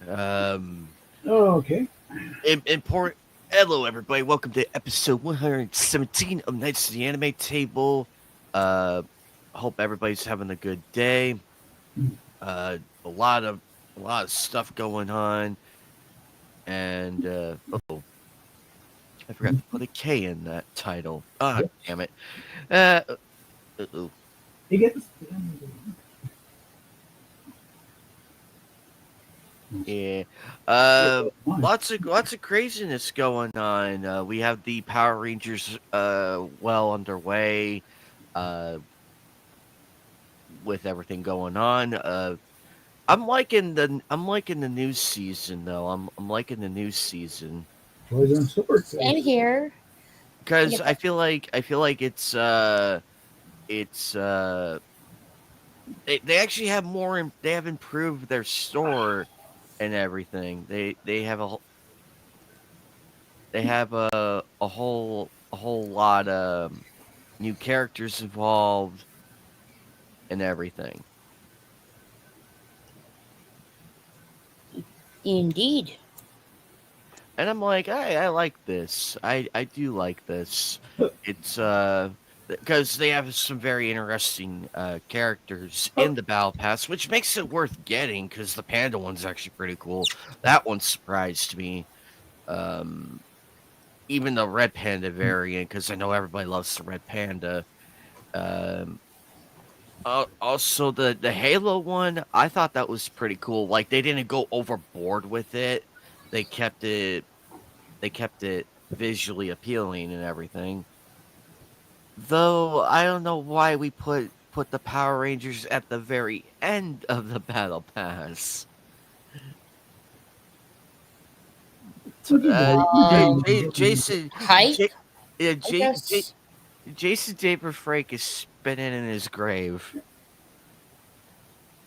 Um, Okay. Important. Hello, everybody. Welcome to episode 117 of Knights of the Anime Table. Uh, Hope everybody's having a good day. Uh, a lot of a lot of stuff going on, and oh, I forgot to put a K in that title. Ah, Yep. damn it. Uh, You get this. Yeah. Yeah, fine. Lots of craziness going on. We have the Power Rangers well underway uh with everything going on. I'm liking the new season though. I'm liking the new season Toys on Super Same Crazy. here. because Yep. I feel like it's they actually have they have improved their store and everything. They have a whole lot of new characters involved and everything. Indeed. And I'm like, I like this. I do like this. It's because they have some very interesting characters in the battle pass, which makes it worth getting because the panda one's actually pretty cool. That one surprised me. Um, Even the red panda variant, because I know everybody loves the red panda. Um, Also, the Halo one, I thought that was pretty cool. Like they didn't go overboard with it. They kept it they kept it visually appealing and everything. Though I don't know why we put the Power Rangers at the very end of the battle pass. Which is right. Jason Hype, J, yeah, I guess. Jason David Frank is spinning in his grave.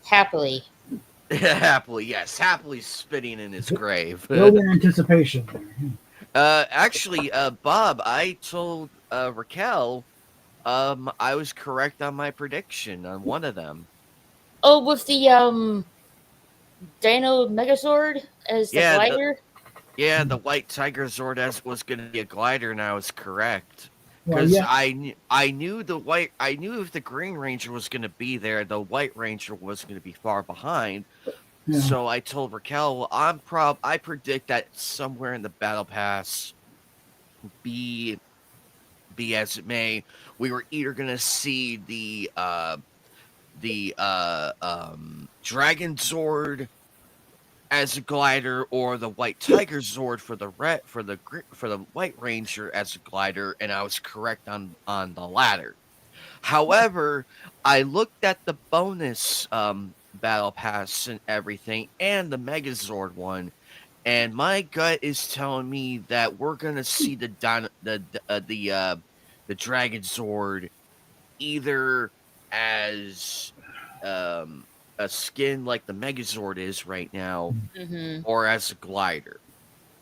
Happily. Happily, yes, happily spinning in his grave. Building anticipation. Actually, Bob, I told Raquel, I was correct on my prediction on one of them. Oh, with the Dino Megazord as the Yeah, glider. the White Tiger Zord as was going to be a glider, and I was correct Well, because yeah. I knew I knew if the Green Ranger was going to be there, the White Ranger was going to be far behind. Yeah. So I told Raquel, well, I predict that somewhere in the battle pass, be be as it may, we were either gonna see the Dragon Zord as a glider or the White Tiger Zord for the for the White Ranger as a glider, and I was correct on the latter. However, I looked at the bonus battle pass and everything and the Megazord one, and my gut is telling me that we're gonna see the Dragon Zord either as a skin like the Megazord is right now, Mm-hmm. or as a glider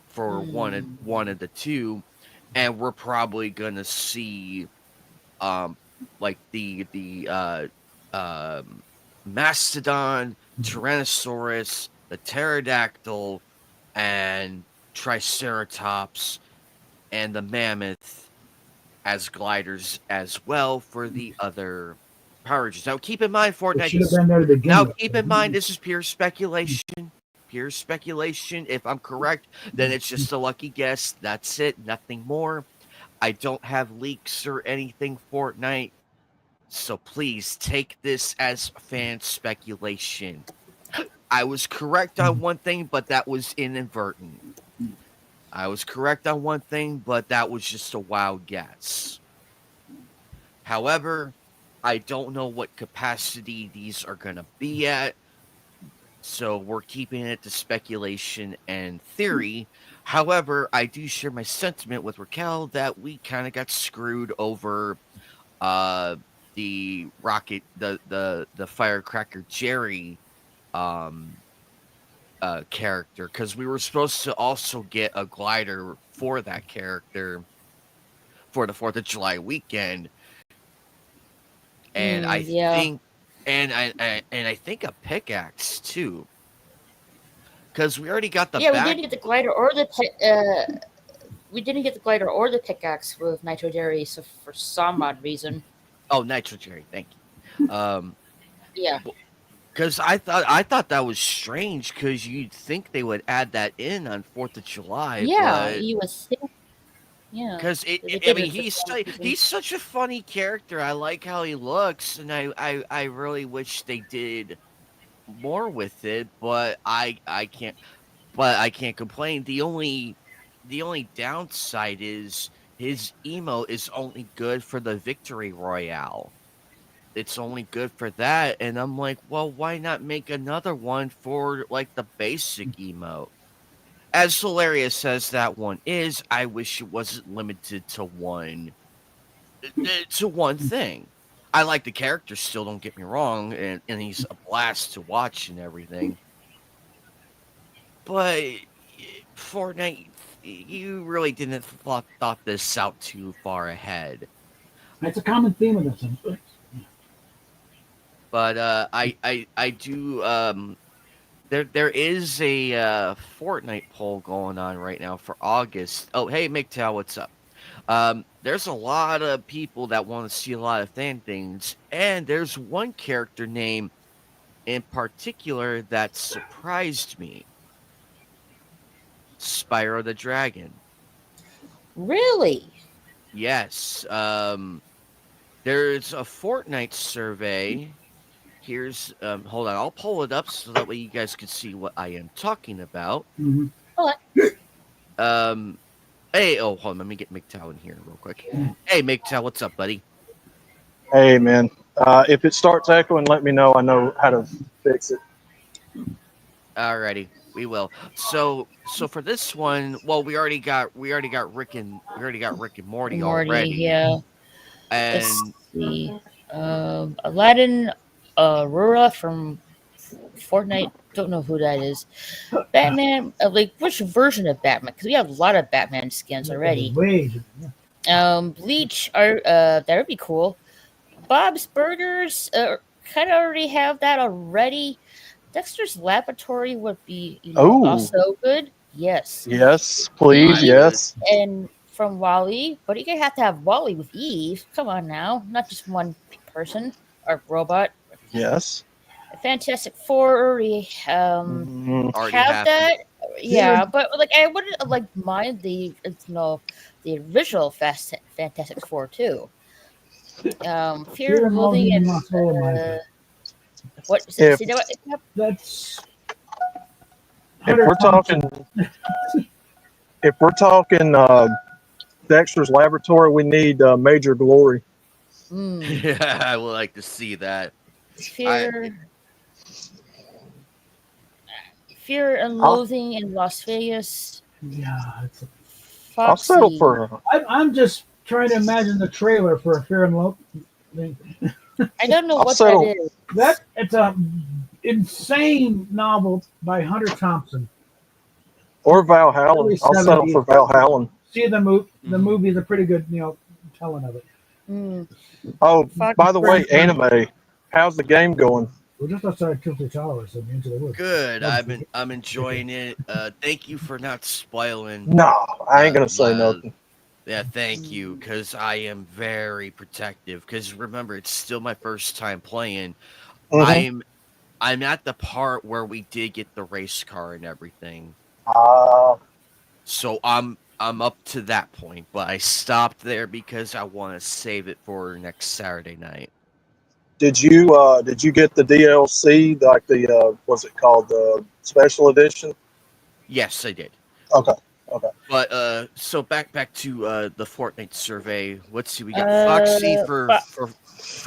for Mm. one of the two, and we're probably gonna see um like the Mastodon, Tyrannosaurus, the Pterodactyl, and Triceratops, and the Mammoth as gliders as well for the other Power Rangers. Now, keep in mind, It Fortnite. should have been there to begin Now, with. keep in mind, this is pure speculation. Pure speculation. If I'm correct, then it's just a lucky guess. That's it. Nothing more. I don't have leaks or anything, Fortnite. So please take this as fan speculation. I was correct on one thing, but that was inadvertent. I was correct on one thing, but that was just a wild guess. However, I don't know what capacity these are going to be at, so we're keeping it to speculation and theory. However, I do share my sentiment with Raquel that we kind of got screwed over uh the rocket the firecracker Jerry um character, because we were supposed to also get a glider for that character for the 4th of July weekend, and I Mm, yeah. think I think a pickaxe too, because we already got the Yeah, we back. didn't get the glider or the we didn't get the glider or the pickaxe with Nitro Dairy, so for some odd reason. Oh, Nitro Jerry, thank you. Yeah. Because I thought that was strange because you'd think they would add that in on 4th of July, Yeah, but you would think. Yeah, because they I did mean it for some reason. he's such a funny character. I like how he looks, and I really wish they did more with it, but I can't complain. The only downside is his emo is only good for the victory royale. It's only good for that, and I'm like, well, why not make another one for like the basic emote? As hilarious as that one is, I wish it wasn't limited to one thing. I like the character still, don't get me wrong, and he's a blast to watch and everything. But Fortnite, you really didn't thought this out too far ahead. That's a common theme of this. But I do there is a Fortnite poll going on right now for August. Oh, hey MGTOW, what's up? There's a lot of people that want to see a lot of fan things, and there's one character name in particular that surprised me. Spyro the Dragon. Really? Yes. There's a Fortnite survey. Here's hold on, I'll pull it up so that way you guys can see what I am talking about. Mm-hmm. Um hey, oh hold on, let me get MGTOW in here real quick. Hey MGTOW, what's up, buddy? Hey, man. If it starts echoing, let me know. I know how to fix it. Alrighty, we will. So for this one, well, we already got Rick and Morty Morty, already. yeah. And Let's see. Aladdin, Aurora from Fortnite. Don't know who that is. Batman. Like which version of Batman? Because we have a lot of Batman skins already. Bleach. That would be cool. Bob's Burgers. Kind of already have that already. Dexter's Laboratory would be also good. Yes. Yes, please. Yes. And from Wally, but you have to have Wally with Eve. Come on now, not just one person or robot. Yes. Fantastic Four already already have that. happened. Yeah, but like I wouldn't mind the original Fantastic Four too. Fear and Loathing and what? That's if we're talking Dexter's Laboratory, we need Major Glory. Yeah, I would like to see that. Fear and Loathing in Las Vegas. Yeah, I'll settle for. I'm just trying to imagine the trailer for a Fear and Loathing. I don't know what that is. It's a insane novel by Hunter Thompson. Or Valhalla. I'll settle for Valhalla. See the movie. The movie is a pretty good, telling of it. Oh, by the way, anime. How's the game going? We're just outside Tilted Towers in Into the Woods. Good. I'm enjoying it. Thank you for not spoiling. No, I ain't gonna say nothing. Yeah, thank you, because I am very protective. Because remember, it's still my first time playing. I'm at the part where we did get the race car and everything. So I'm up to that point, but I stopped there because I want to save it for next Saturday night. Did you get the DLC, like the what's it called, the special edition? Yes, I did. Okay. But so back to the Fortnite survey. Let's see, we got Foxy for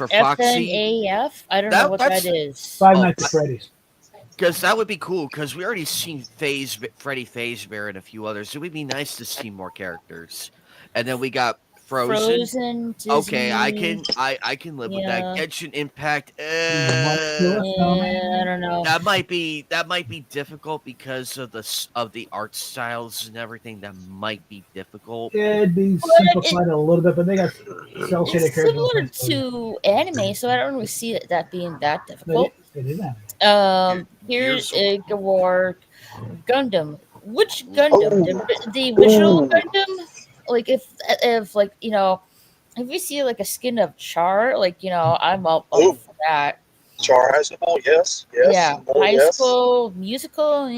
Foxy. FNAF. I don't know what that is. Five Nights at Freddy's. Because that would be cool. Because we already seen Freddy Fazbear and a few others. It would be nice to see more characters. And then we got Frozen. Disney. Okay, I can live with that. Yeah. Genshin Impact. I don't know. That might be difficult because of the art styles and everything. That might be difficult. It'd be But simplified a little bit, but they got cell shaded it's similar characters. to anime, so I don't really see that being that But difficult. it is anime. Here's Gears a War Gundam. Which Gundam? The original Ooh. Gundam? Like if like if you see like a skin of Char, like I'm up Ooh. for that. Char Asimov, yes. Yeah, Oh, high yes. school musical,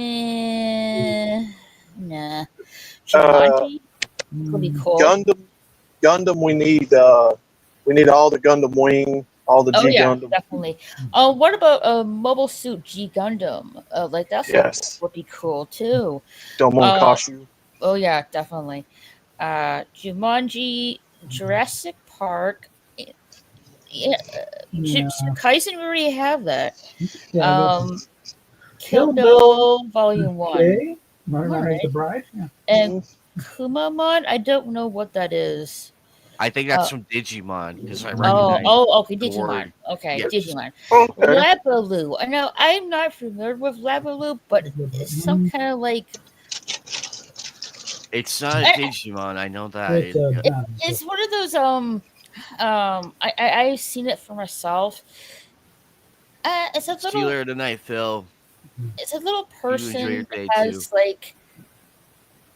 nah. Uh, Jumanji would be cool. Gundam. We need all the Gundam Wing, all the Oh G yeah, Gundam. definitely. What about Mobile Suit G Gundam? Like that's Yes. would be cool too. Domon Kashu. Oh yeah, definitely. Jumanji, Jurassic Park. Yeah, Yeah. Kaisen, we already have that. Yeah, I guess. Kill Bill Volume 1. Okay. Right, Alright. the bride. Yeah. And Kumamon, I don't know what that is. I think that's from Digimon because I Oh, recognize. okay, the Digimon. word. Okay, Yes. Digimon. Okay. Labaloo. I know I'm not familiar with Labaloo, but it's some kind of like It's not a Digimon. I know that. It's it's one of those I've seen it for myself. It's a little Stealer of the Night, Phil. it's a little enjoy your person day, that has like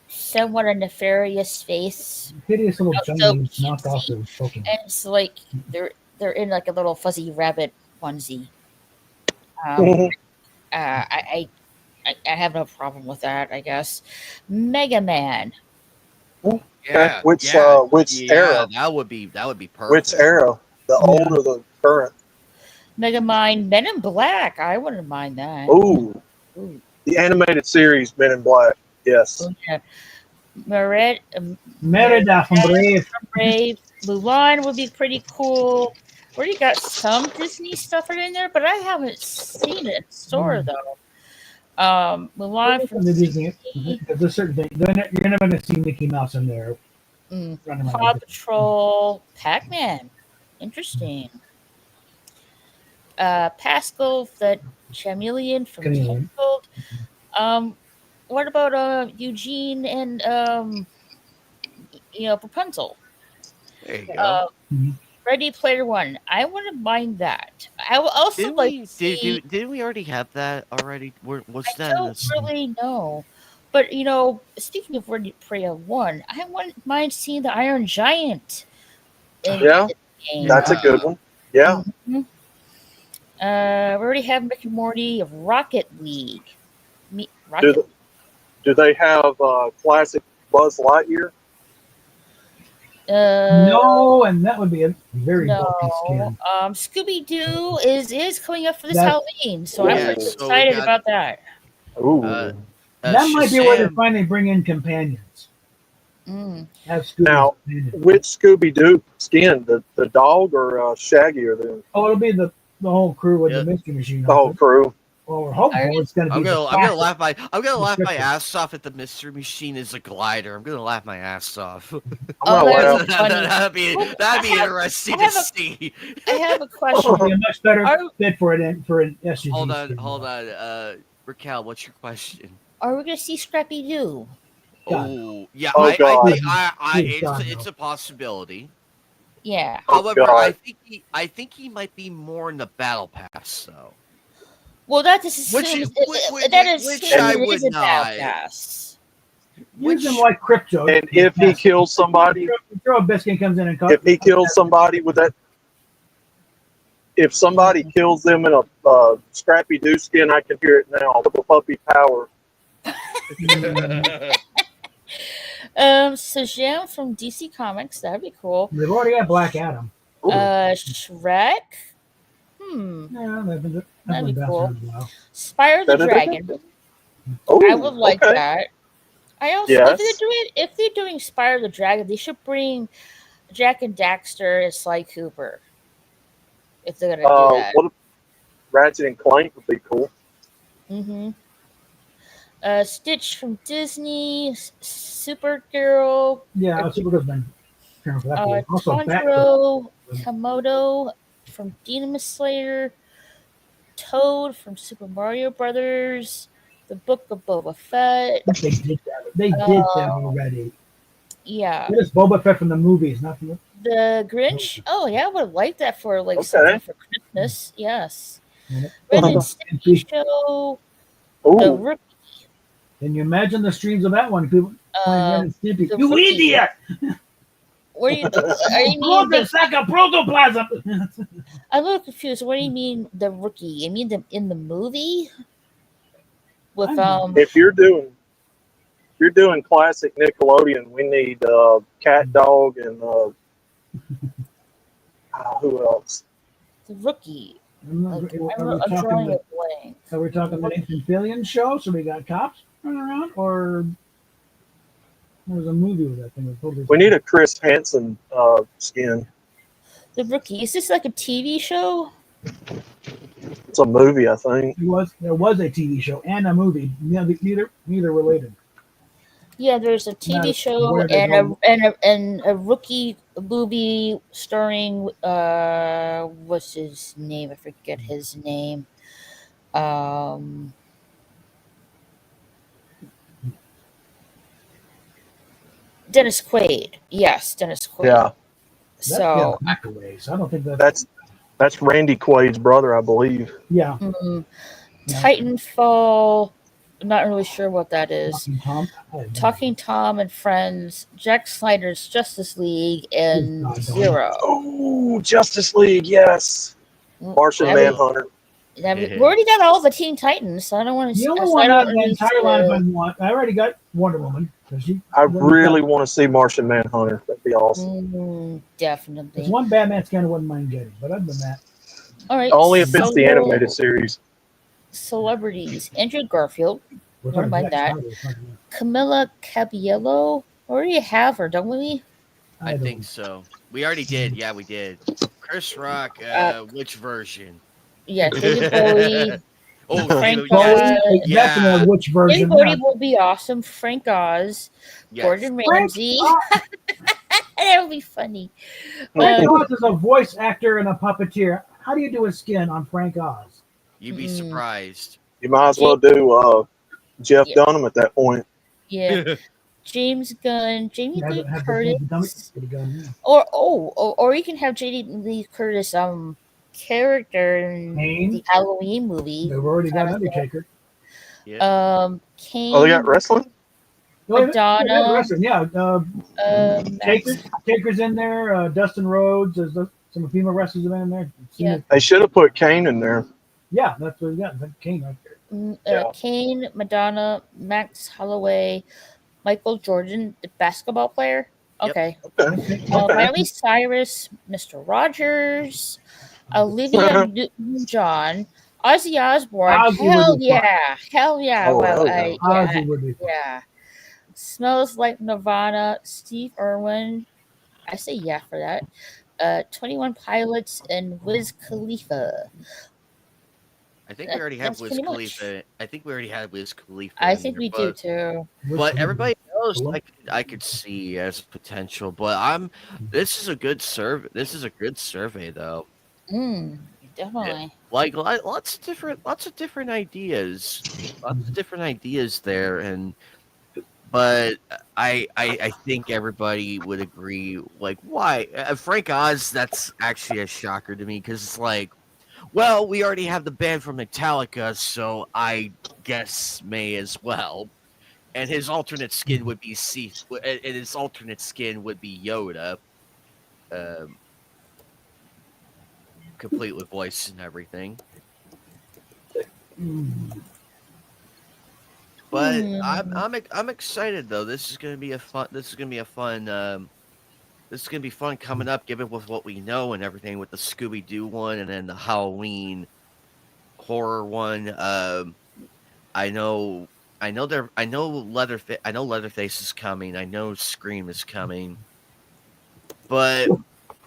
somewhat a nefarious face. hideous little So jungle knocked cutesy. off the Pokemon. And it's like they're in like a little fuzzy rabbit onesie. I have no problem with that. I guess Mega Man. Yeah. Which yeah, era? That would be perfect. Which era? The old or the current? Mega Man, Men in Black. I wouldn't mind that. Ooh. The animated series Men in Black. Yes. Oh, yeah. Merida from Brave. Brave. Mulan would be pretty cool. Already got some Disney stuff in there, but I haven't seen it in store though. Mulan from Disney. There's certain things you're never going to see Mickey Mouse in there. Paw Patrol, Pac-Man. Interesting. Pascal, the chameleon from Tangled. What about Eugene and Rapunzel? There you go. Ready Player One. I wouldn't mind that. I would also didn't we already have that already? What's that? I don't really know. But speaking of Ready Player One, I wouldn't mind seeing the Iron Giant. Yeah, that's a good one. Yeah. Mm-hmm. We already have Rick and Morty of Rocket League. Do they have classic Buzz Lightyear? No, and that would be a very bulky skin. Scooby Doo is coming up for this Halloween, so I'm pretty excited about that. Ooh. That might be where they finally bring in companions. Now, which Scooby Doo skin? The dog or Shaggy or the? Oh, it'll be the whole crew with the mystery machine. The whole crew. Well, we're hoping it's going to be. I'm gonna laugh my ass off at the mystery machine is a glider. I'm gonna laugh my ass off. That'd be interesting to see. I have a question. Be a much better fit for an SUV. Hold on, Raquel, what's your question? Are we gonna see Scrappy Doo? Oh yeah, Oh, I think it's a possibility. Yeah. However, I think he might be more in the battle pass though. Well, that is which I would not. Use him like crypto. And if he kills somebody, Throw a biscuit comes in and if he kills somebody with that, if somebody kills them in a Scrappy Doo skin, I can hear it now. The puppy power. Sajam from DC Comics, that'd be cool. They've already got Black Adam. Shrek. Yeah, that'd be cool. Spire the Dragon. I would like that. I also, if they're doing Spire the Dragon, they should bring Jack and Daxter as Sly Cooper. If they're gonna do that. What Ratchet and Clank would be cool. Stitch from Disney, Supergirl. Yeah, Supergirl's been remember for that. But also Tanjiro Komodo from Demon Slayer, Toad from Super Mario Brothers, The Book of Boba Fett. they did that. They did that already. Yeah. It is Boba Fett from the movies, not from The Grinch. Oh yeah, I would like that for like Okay. something for Christmas. Yes. the. Ren and Stimpy show. The Ooh, Rookie. Can you imagine the streams of that one? People playing Ren and Stimpy. The You Rookie. idiot! What do you? Are you Broke mean a sack of protoplasm. I'm a little confused. What do you mean the Rookie? You mean them in the movie? With if you're doing classic Nickelodeon, we need Cat Dog and who else? the Rookie. Are we drawing a blank. Are we talking the Nathan Fillion show? So we got cops running around, or there was a movie with that thing? We need a Chris Hansen skin. The Rookie. Is this like a TV show? It's a movie, I think. There was a TV show and a movie. Neither related. Yeah, there's a TV Not show where they and a Rookie movie starring what's his name? I forget his name. Dennis Quaid. Yes, Dennis Quaid. Yeah, So back away. So I don't think that's that's Randy Quaid's brother, I believe. yeah. Titanfall. I'm not really sure what that is. Talking Tom and Friends, Jack Snyder's Justice League, and Zero. Oh, Justice League, yes. Martian Manhunter. We already got all the Teen Titans, so I don't want to. The only one out of the entire line I want. I already got Wonder Woman. I really want to see Martian Manhunter. That'd be awesome. Definitely. There's one Batman scan I wouldn't mind getting, but other than that, all right. Only if it's the animated series. Celebrities: Andrew Garfield. we're mind that. Camila Cabello. We already have her, don't we? I think so. We already did. Yeah, we did. Chris Rock. Which version? Yeah, David Bowie. Frank Oz. Yeah. Which version? David Bowie will be awesome. Frank Oz. Yes. Gordon Ramsay. That would be funny. Frank Oz is a voice actor and a puppeteer. How do you do a skin on Frank Oz? You'd be surprised. You might as well do Jeff Dunham at that point. Yeah. James Gunn, Jamie Lee Curtis, or you can have Jamie Lee Curtis character in the Halloween movie. They've already got Undertaker. Yeah. Kane. Oh, they got wrestling. Madonna. Wrestling, yeah. Taker's in there. Dustin Rhodes. There's some female wrestlers in there. Yeah. They should have put Kane in there. Yeah, that's what we got. Kane right there. Kane, Madonna, Max Holloway, Michael Jordan, the basketball player. Okay. Miley Cyrus, Mr. Rogers, Olivia Newton-John, Ozzy Osbourne. Hell yeah. Yeah. Smells Like Nirvana, Steve Irwin. I say yeah for that. 21 Pilots and Wiz Khalifa. I think we already have Wiz Khalifa. I think we already had Wiz Khalifa. I think we do too. But everybody else, I could see as potential. But this is a good survey. This is a good survey, though. Definitely. Like lots of different ideas. Lots of different ideas there, but I think everybody would agree. Like, why Frank Oz? That's actually a shocker to me because it's like. Well, we already have the band from Metallica, so I guess may as well. And his alternate skin would be Yoda, complete with voice and everything. But I'm excited though. This is gonna be fun. This is gonna be fun coming up, given with what we know and everything with the Scooby-Doo one and then the Halloween horror one. I know Leatherface is coming. I know Scream is coming. But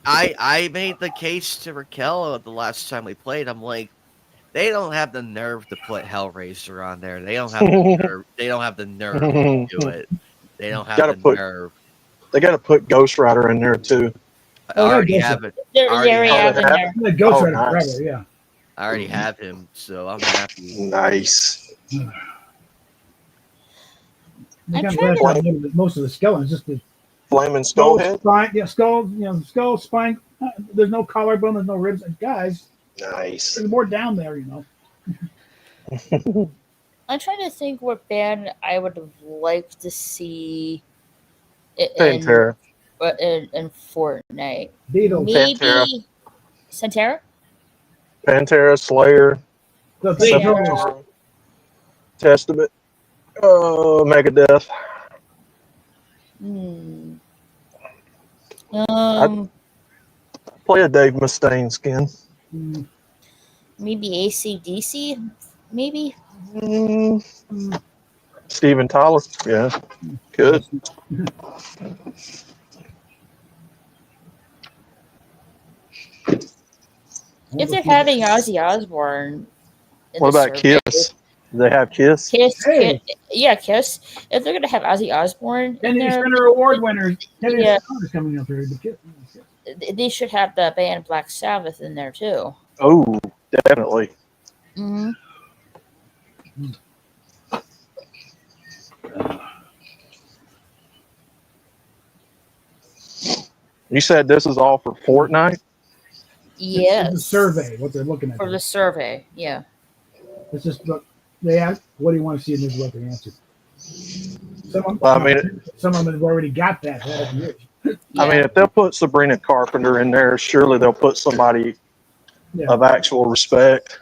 I made the case to Raquel the last time we played. I'm like, they don't have the nerve to put Hellraiser on there. They don't have the nerve. They don't have the nerve to do it. They don't have the nerve. They got to put Ghost Rider in there too. I Oh, yeah, already Ghost have it. They Already already have have it. in there. The Ghost Oh, Rider nice. forever, yeah. I already have him, so I'm happy. Nice. They I'm kind of trying left to. out most of the skeletons, just the Flaming skull, Skullhead. spine, skull, skull, spine. There's no collarbone, there's no ribs. Guys, Nice. there's more down there, I'm trying to think what band I would have liked to see Pantera. in Fortnite. Beatles. Pantera. Maybe Santera. Pantera, Slayer, The Yeah. Sepultura, Testament, Megadeth. Hmm. I'd play a Dave Mustaine skin. Mm, Maybe AC/DC. Maybe. Mm, mm, Steven Tyler. Yeah, good. If they're having Ozzy Osbourne in What the about survey, Kiss? Do they have Kiss? Hey. Yeah, Kiss. If they're gonna have Ozzy Osbourne in Kennedy there, Center Award winners. Kennedy yeah, Center is coming up here. they should have the band Black Sabbath in there too. Oh, definitely. Hmm. You said this is all for Fortnite? Yes. The survey, what they're looking at. For the survey, yeah. It's just look. They ask, "What do you want to see?" And this is what they answer. Well, I mean, Some of them have already got that. Years. Yeah. I mean, if they'll put Sabrina Carpenter in there, surely they'll put somebody of actual respect.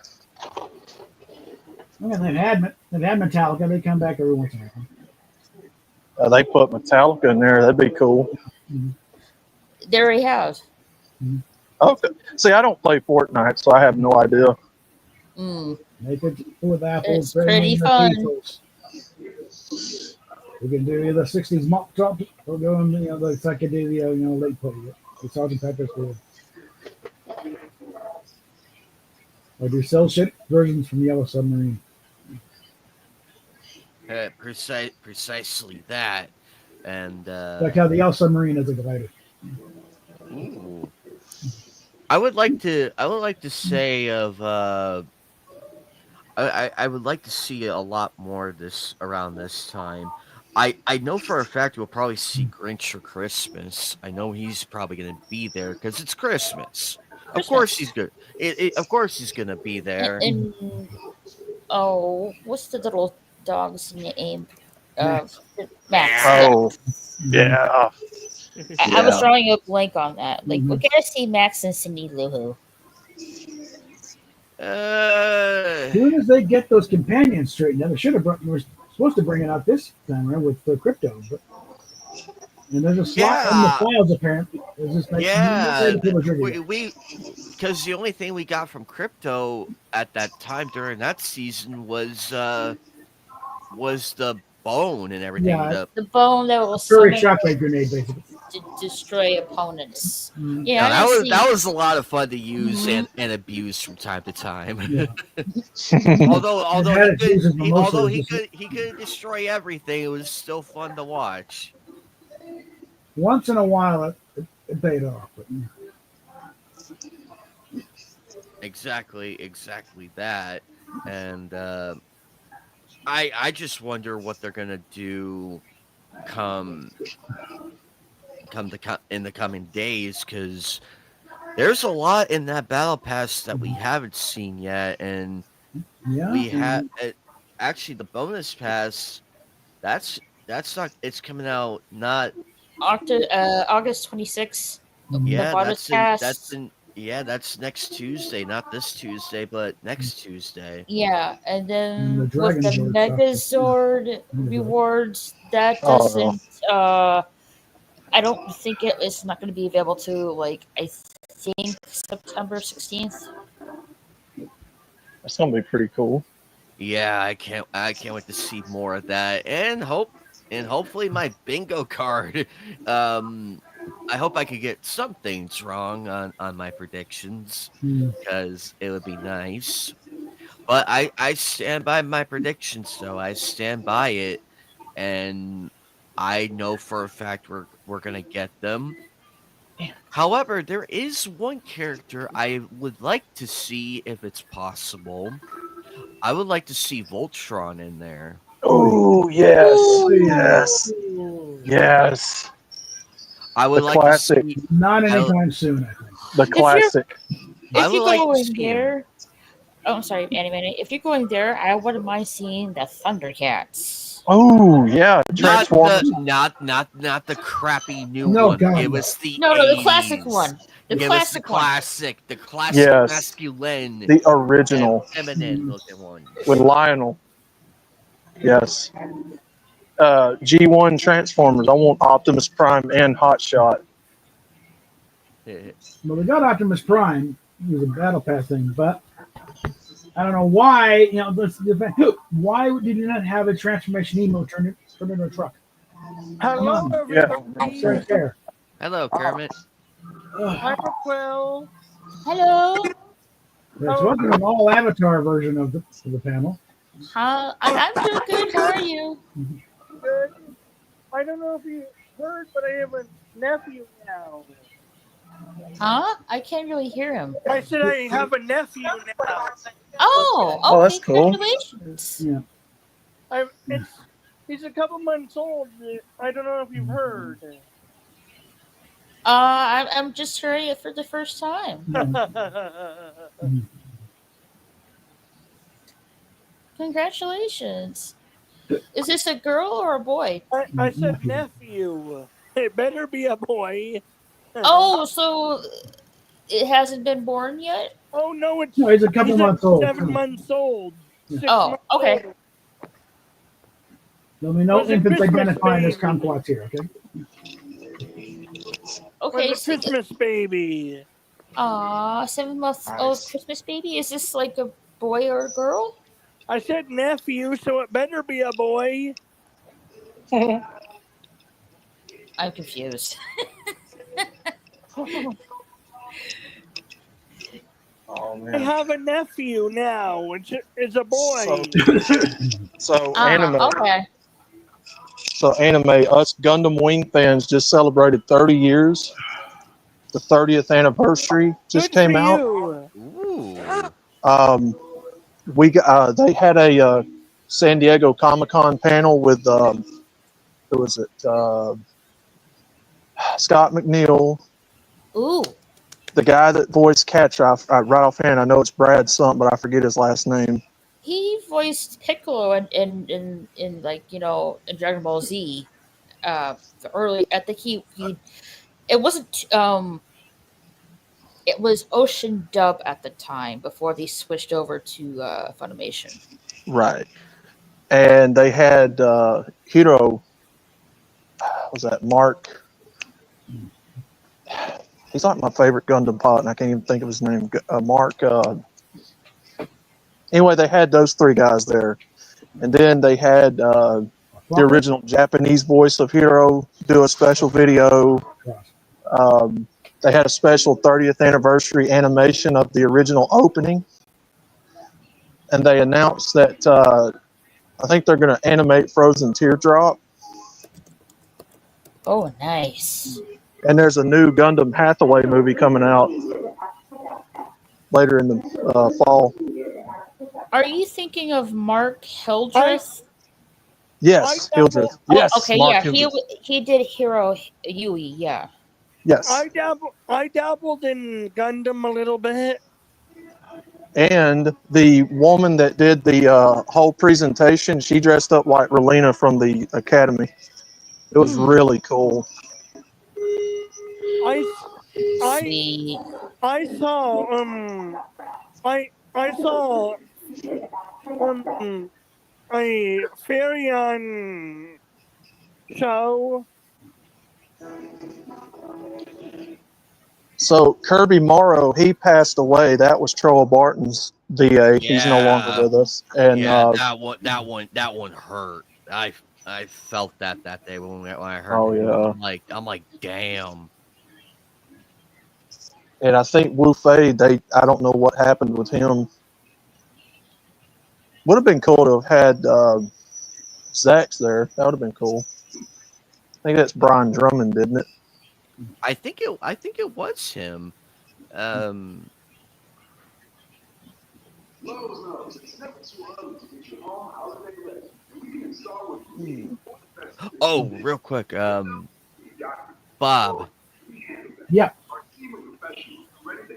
Yeah, they've had Metallica. They come back every once in a while. They put Metallica in there. That'd be cool. Mm-hmm. They already have. Okay. See, I don't play Fortnite, so I have no idea. Make it with apples. It's pretty fun. We can do the '60s mock top. We'll go in, the psychedelia, late play. The Sergeant Pepper's good. Or do cell shit versions from Yellow Submarine. Precisely that, and Like how the Yellow Submarine is a glider. ooh. I would like to say of I would like to see a lot more of this around this time. I know for a fact we'll probably see Grinch for Christmas. I know he's probably going to be there because it's Christmas. Of course he's good. Of course he's going to be there. And what's the little dog's name? Max. Max. Oh, yeah. I was drawing a blank on that. Like, Mhm. we're gonna see Max and Cindy Lou Who. As soon as they get those companions straightened out, we were supposed to bring it out this time around with the crypto, but and there's a slot in the files apparently. We because the only thing we got from crypto at that time during that season was the bone and everything. Yeah, the bone that will very shockwave grenade, basically. To destroy opponents. Mm. Yeah, that was a lot of fun to use and abuse from time to time. Yeah. although he could destroy everything, it was still fun to watch. Once in a while, it paid off. But, Exactly that, and I just wonder what they're gonna do in the coming days, because there's a lot in that battle pass that we haven't seen yet, and we have actually the bonus pass. That's not. It's coming out not August 26th. Yeah, the bonus pass. That's next Tuesday, not this Tuesday, but next Tuesday. Yeah, and then the with the Megazord rewards, that doesn't. I don't think it's not going to be available to I think September 16th. That's gonna be pretty cool. Yeah, I can't wait to see more of that, and hopefully my bingo card. I hope I could get some things wrong on my predictions, because it would be nice. But I stand by my predictions, though. I stand by it, and I know for a fact we're gonna get them. However, there is one character I would like to see if it's possible. I would like to see Voltron in there. Oh yes, Ooh. yes, yes. I would The like to classic. see. Not I, anytime soon, I think. The If you're classic. I if would you like go to in see him. there, oh, I'm sorry, Annie. If you're going there, I wouldn't mind seeing the Thundercats. Oh yeah, Not the Transformers. not the crappy new No, one. God, Give no. us the No, the classic 80s. one. The Give us classic one. the classic Yes, masculine the and original feminine looking ones. with Lionel. Yes. G1 Transformers. I want Optimus Prime and Hotshot. Well, we got Optimus Prime. It was a battle pass thing, but I don't know why. Why did you not have a transformation emo turn into a truck? Hello, Yeah. It's everybody. right there. Hello, Kermit. I'm Quill. Hello. There's supposed to be an all Avatar version of the panel. I'm doing good. How are you? Good. I don't know if you heard, but I have a nephew now. Huh? I can't really hear him. I said I have a nephew now. Oh, Oh, okay. that's cool. Congratulations. Yeah. He's a couple months old. I don't know if you've heard. I'm just hearing it for the first time. Congratulations. Is this a girl or a boy? I said nephew. It better be a boy. Oh, so it hasn't been born yet? Oh no, it's No, he's a couple months old. 7 months old. 6 Oh, months okay. old. There'll be no Was a infants Christmas identifying as baby. kumquats here, okay? Okay. Was a Christmas baby. 7 months old Nice. Christmas baby. Is this like a boy or a girl? I said nephew, so it better be a boy. I'm confused. Oh I man. have a nephew now. It's a boy. So anime. Okay. So anime. Us Gundam Wing fans just celebrated 30 years. The 30th anniversary just Good came for out. you. Ooh. They had a San Diego Comic Con panel with who was it? Scott McNeil, Ooh. the guy that voiced Catch. Right offhand, I know it's Brad something, but I forget his last name. He voiced Piccolo in like, in Dragon Ball Z. The early I think he it wasn't it was Ocean Dub at the time before they switched over to Funimation. Right. And they had Hiro. Was that Mark? He's like my favorite Gundam pot, and I can't even think of his name. Mark. Anyway, they had those three guys there, and then they had the original Japanese voice of Hiro do a special video. They had a special 30th anniversary animation of the original opening, and they announced that I think they're going to animate Frozen Teardrop. Oh, nice. And there's a new Gundam Hathaway movie coming out later in the fall. Are you thinking of Mark Hildreth? Yes, Hildreth. Oh, Yes, okay, Mark yeah. Hildreth. He did Hero Yui, yeah. Yes. I dabbled in Gundam a little bit. And the woman that did the whole presentation, she dressed up like Relena from the Academy. It was really cool. Sweet. I saw I saw a Fairy show. So Kirby Morrow, he passed away. That was Troll Barton's VA. He's no longer with us. And yeah, that one hurt. I felt that day when I heard. Oh, yeah. I'm like, damn. and I think Wu Fei, I don't know what happened with him. Would have been cool to have had Zach's there. That would have been cool. think that's Brian Drummond, didn't it? I think it was him. Um, oh, real quick, Bob, Yeah.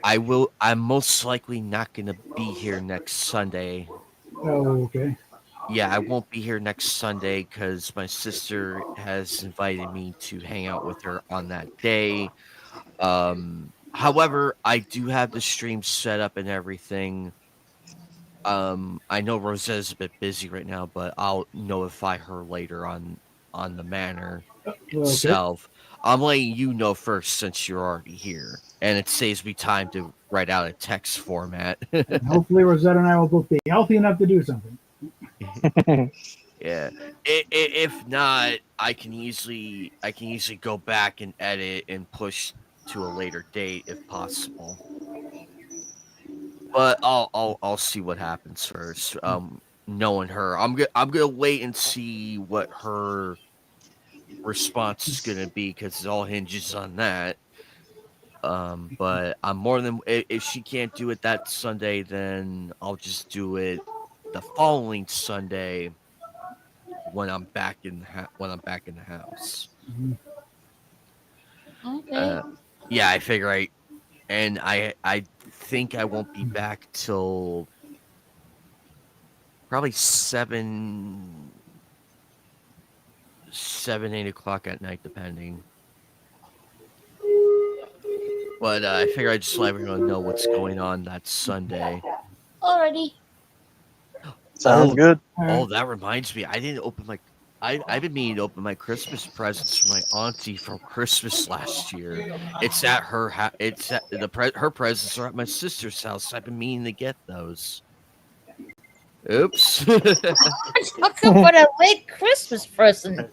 I'm most likely not gonna be here next Sunday. Oh, okay. Yeah, I won't be here next Sunday because my sister has invited me to hang out with her on that day. However, I do have the stream set up and everything. I know Rosetta's a bit busy right now, but I'll notify her later on the manor Okay. itself. I'm letting you know first since you're already here, and it saves me time to write out a text format. And hopefully Rosetta and I will both be healthy enough to do something. Yeah. If not, I can easily go back and edit and push to a later date if possible. But I'll see what happens first. Knowing her, I'm gonna wait and see what her response is gonna be because it all hinges on that. But I'm more than if she can't do it that Sunday, then I'll just do it the following Sunday when I'm back in when I'm back in the house. Mhm. Okay. Yeah, I figure I think I won't be back till probably 8 o'clock at night, depending. But I figure I just let everyone know what's going on that Sunday. Alrighty. Sounds good. Oh, that reminds me, I didn't open my. I've been meaning to open my Christmas presents for my auntie from Christmas last year. It's at her house. It's at her presents are at my sister's house. I've been meaning to get those. Oops. Talk about a late Christmas present.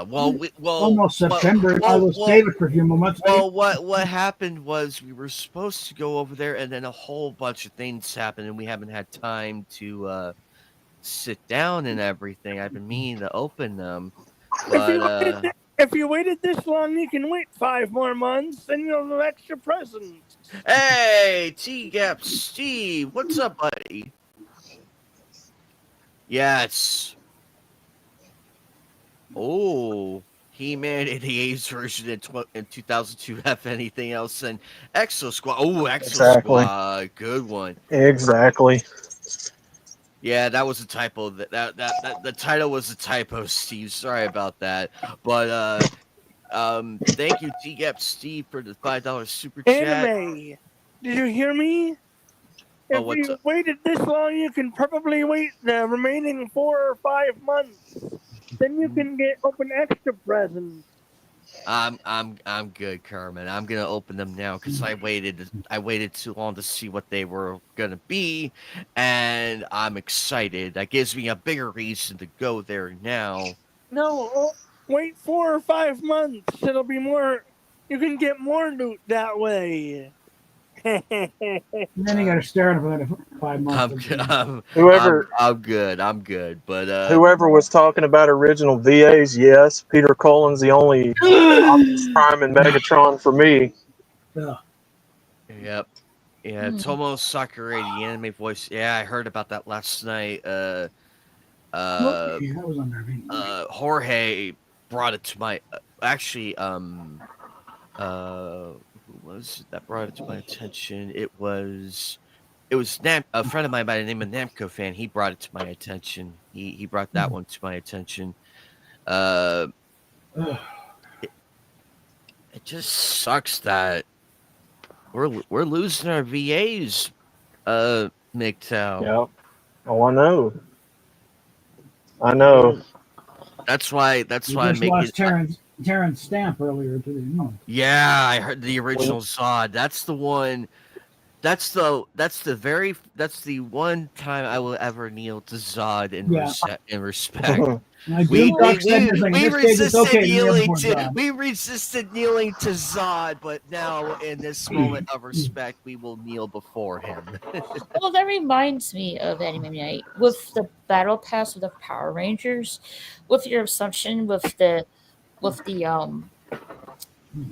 Almost September. I will save it for a few moments. Well, what happened was we were supposed to go over there, and then a whole bunch of things happened, and we haven't had time to sit down and everything. I've been meaning to open them, but If you waited this long, you can wait 5 more months, and you'll have extra presents. hey, T Gap Steve, what's up, buddy? Yes. Oh, He-Man 88's version in 2002. Have anything else than Exo Squad? Oh, Exo Exactly. Squad, good one. Exactly. Yeah, that was a typo. That the title was a typo, Steve. Sorry about that. But thank you, T Gap Steve, for the $5 super chat. Anime. Did you hear me? Oh, If what's you up? waited this long, you can probably wait the remaining 4 or 5 months. Then you can open extra presents. I'm good, Carmen. I'm gonna open them now because I waited too long to see what they were gonna be, and I'm excited. That gives me a bigger reason to go there now. No, wait 4 or 5 months. It'll be more. You can get more loot that way. And then you got to stare at it for another 5 months. Whoever I'm good. I'm good. But whoever was talking about original VAs, yes, Peter Cullen's the only Optimus Prime and Megatron for me. Yeah. Yep. Yeah, Tomo Sakurai, the anime voice. Yeah, I heard about that last night. Yeah, that was unnerving. Jorge brought it to my who was it that brought it to my attention? It was a friend of mine by the name of Namco fan. He brought it to my attention. He brought that one to my attention. It just sucks that we're losing our VAs, MGTOW. Yep. Oh, I know. That's why We I'm just making lost Terrence Stamp earlier today. No. Yeah, I heard the original Zod. That's the one. That's the one time I will ever kneel to Zod Yeah. in respect. And I We do we Dark said we, this thing. In we this case, it's resisted okay to kneel kneeling before to God. Zod, but now in this moment of respect, we will kneel before him. Well, that reminds me of Anime Night with the battle pass with the Power Rangers, with your assumption with the um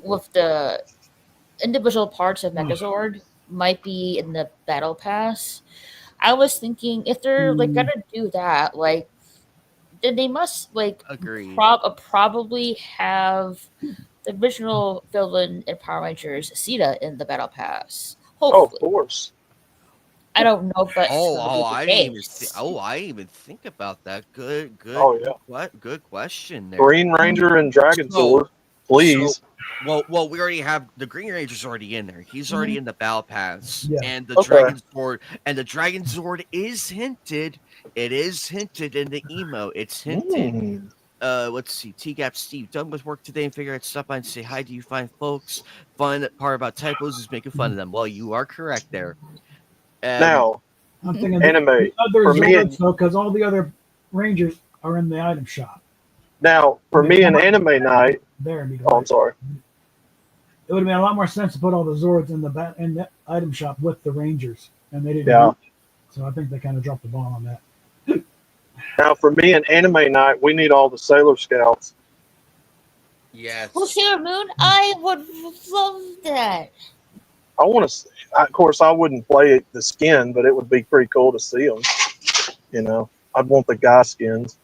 with the individual parts of Megazord might be in the battle pass. I was thinking if they're like Mm, gonna do that, like then they must like Agreed. probably have the original villain in Power Rangers Sita in the battle pass. Oh, of Hopefully, course. I don't know if that's Oh, going to be the I didn't even think. case. Oh, I didn't even think about that. Oh yeah. Good question there. Green Ranger and Dragon So, Sword, please. we already have the Green Ranger's already in there. He's already Mhm. in the Battle Pass, yeah. and Okay. The Dragon Sword is hinted. It is hinted in the emo. It's hinted. Mm. Let's see. T-Gap Steve done with work today and figure out stop by and say hi. Do you find folks fun? Part about typos is making fun of them. Well, you are correct there. Um, Now, I'm thinking anime the other for me and Zords, though, because all the other Rangers are in the item shop. for They me come and out Anime Night. there and be Oh, I'm sorry. It would have made a lot more sense to put all the Zords in the item shop with the Rangers, and they didn't do Yeah. it. So I think they kind of dropped the ball on that. Now, for me and Anime Night, we need all the Sailor Scouts. Well, yes. Sailor Moon, I would love that. I want to. Of course, I wouldn't play the skin, but it would be pretty cool to see them. You know, I'd want the guy skins,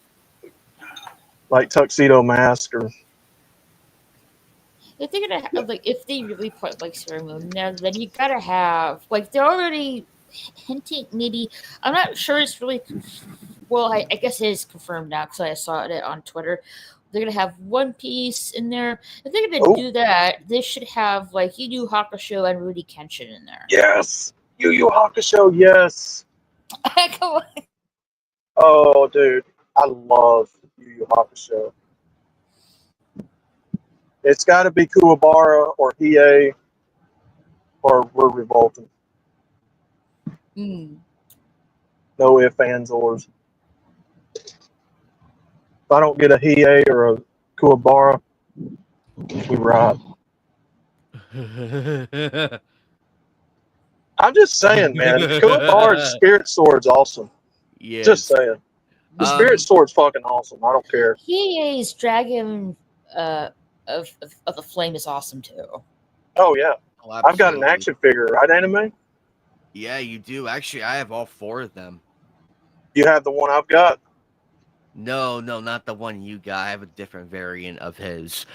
like Tuxedo Mask or. If they're gonna have, like, if they really put like Sailor Moon now, then you gotta have like they're already hinting. Maybe I'm not sure it's really. Well, I guess it is confirmed now because I saw it on Twitter. They're gonna have One Piece in there. If they're gonna Oh do that, they should have like Yu Yu Hakusho and Rudy Kenshin in there. yes, Yu Yu Hakusho. Yes. Come on. Oh, dude, I love Yu Yu Hakusho. It's got to be Kuwabara or Hiei, or we're revolting. Mm. No ifs, ands, ors. If I don't get a Hiei or a Kuwabara, we rock. I'm just saying, man. Kuwabara's Spirit Sword's awesome. Just Yes. saying. The Spirit Sword's fucking awesome. I don't care. Hiei's Dragon uh, of the Flame is awesome too. Oh, yeah. Oh, I've got an absolutely. action figure, right, Anime? Yeah, you do. Actually, I have all 4 of them. You have the one I've got? No, not the one you got. I have a different variant of his.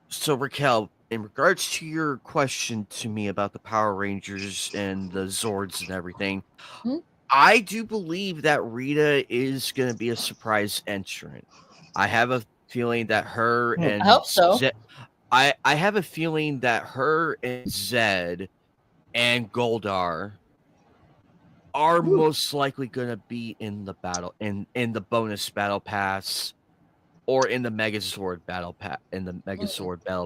So Raquel, in regards to your question to me about the Power Rangers and the Zords and everything, Hmm? I do believe that Rita is going to be a surprise entrant. I have a feeling that her Oh. I and hope so. I have a feeling that her and Zed and Goldar are most likely going to be in the battle in the bonus battle pass or in the Megazord battle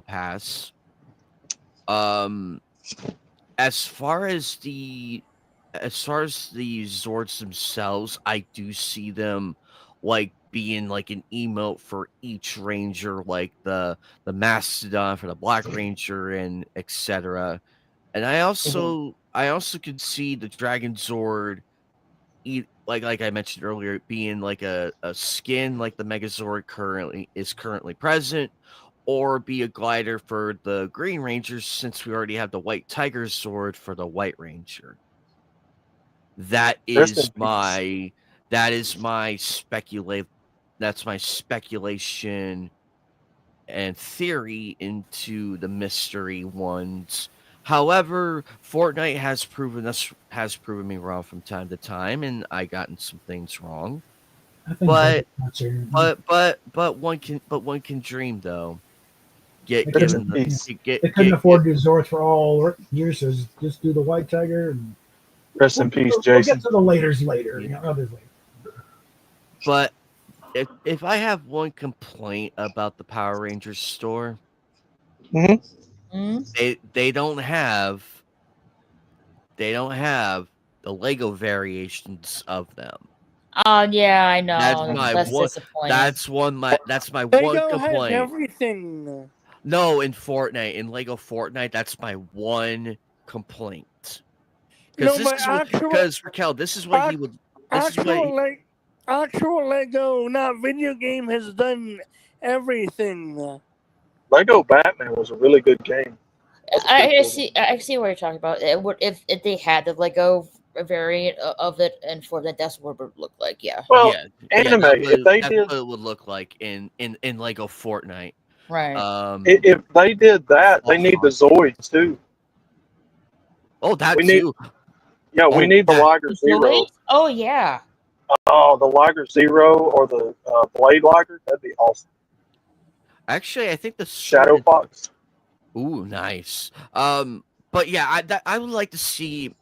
pass. Um as far as the Zords themselves, I do see them like being like an emote for each ranger, like the Mastodon for the Black Ranger and etc. And I also could see the Dragon Zord like I mentioned earlier, being like a skin like the Megazord currently present, or be a glider for the Green Rangers since we already have the White Tiger Sword for the White Ranger. That Rest in is peace. my speculate that's my speculation and theory into the mystery ones. However, Fortnite has proven me wrong from time to time, and I gotten some things wrong. I think But that's here. one can dream though. Get They Rest couldn't, in given the yeah. peace. They couldn't afford to do Zords for all years, so just do the White Tiger, and Rest in peace, we'll get Jason. to the laters later. Yeah. You know, others later. But if I have one complaint about the Power Rangers store, Mm-hmm. Mm? they don't have they don't have the Lego variations of them. Yeah, I That's know. my That's one. disappointing. That's my one Lego has complaint. everything. No, in Fortnite, in Lego Fortnite, that's my one complaint. Because No, this but is what, because Raquel, this is what he ac- would. This is what. actual like actual Lego, not video game, has done everything. Lego Batman was a really good game. That's a I prequel. see. I see what you're talking about. It would if they had the Lego variant of it, and for that, that's what it would look like. Yeah. Well, Yeah, yeah, anime. If they that's did, what it would look like in Lego Fortnite. Right. if they did that, they need the awesome. Zoids too. Oh, that We need, too. yeah, we Oh, need the yeah. Liger Zero. Zoids? Oh yeah. Oh, the Liger Zero or the Blade Liger. That'd be awesome. Actually, I think the Shadow sword. Fox. Ooh, nice. But yeah, I would like to see.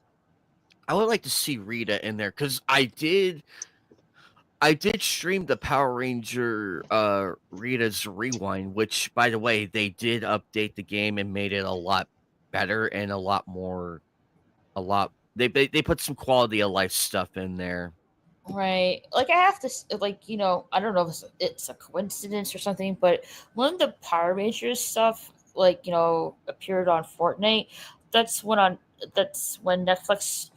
I would like to see Rita in there because I did stream the Power Ranger Rita's Rewind, which by the way, they did update the game and made it a lot better and a lot more they put some quality of life stuff in there. Right. Like I have to like I don't know if it's a coincidence or something, but when the Power Rangers stuff appeared on Fortnite, that's when on that's when Netflix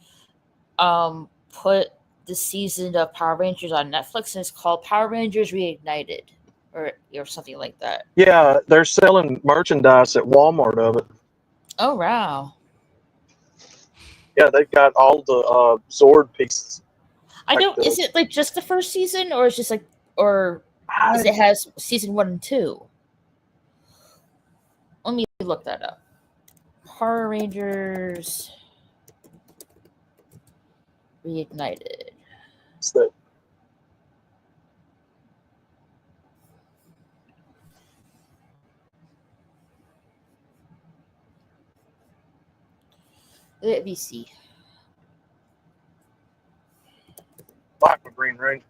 put the season of Power Rangers on Netflix, and it's called Power Rangers Reignited or something like that. Yeah, they're selling merchandise at Walmart of it. Oh wow. Yeah, they've got all the Zord pieces. I Like don't. Is it like just the first season, or is just like, or is it has season 1 and 2? Let me look that up. Power Rangers Reignited. that Let me see. Black with Green Ranger.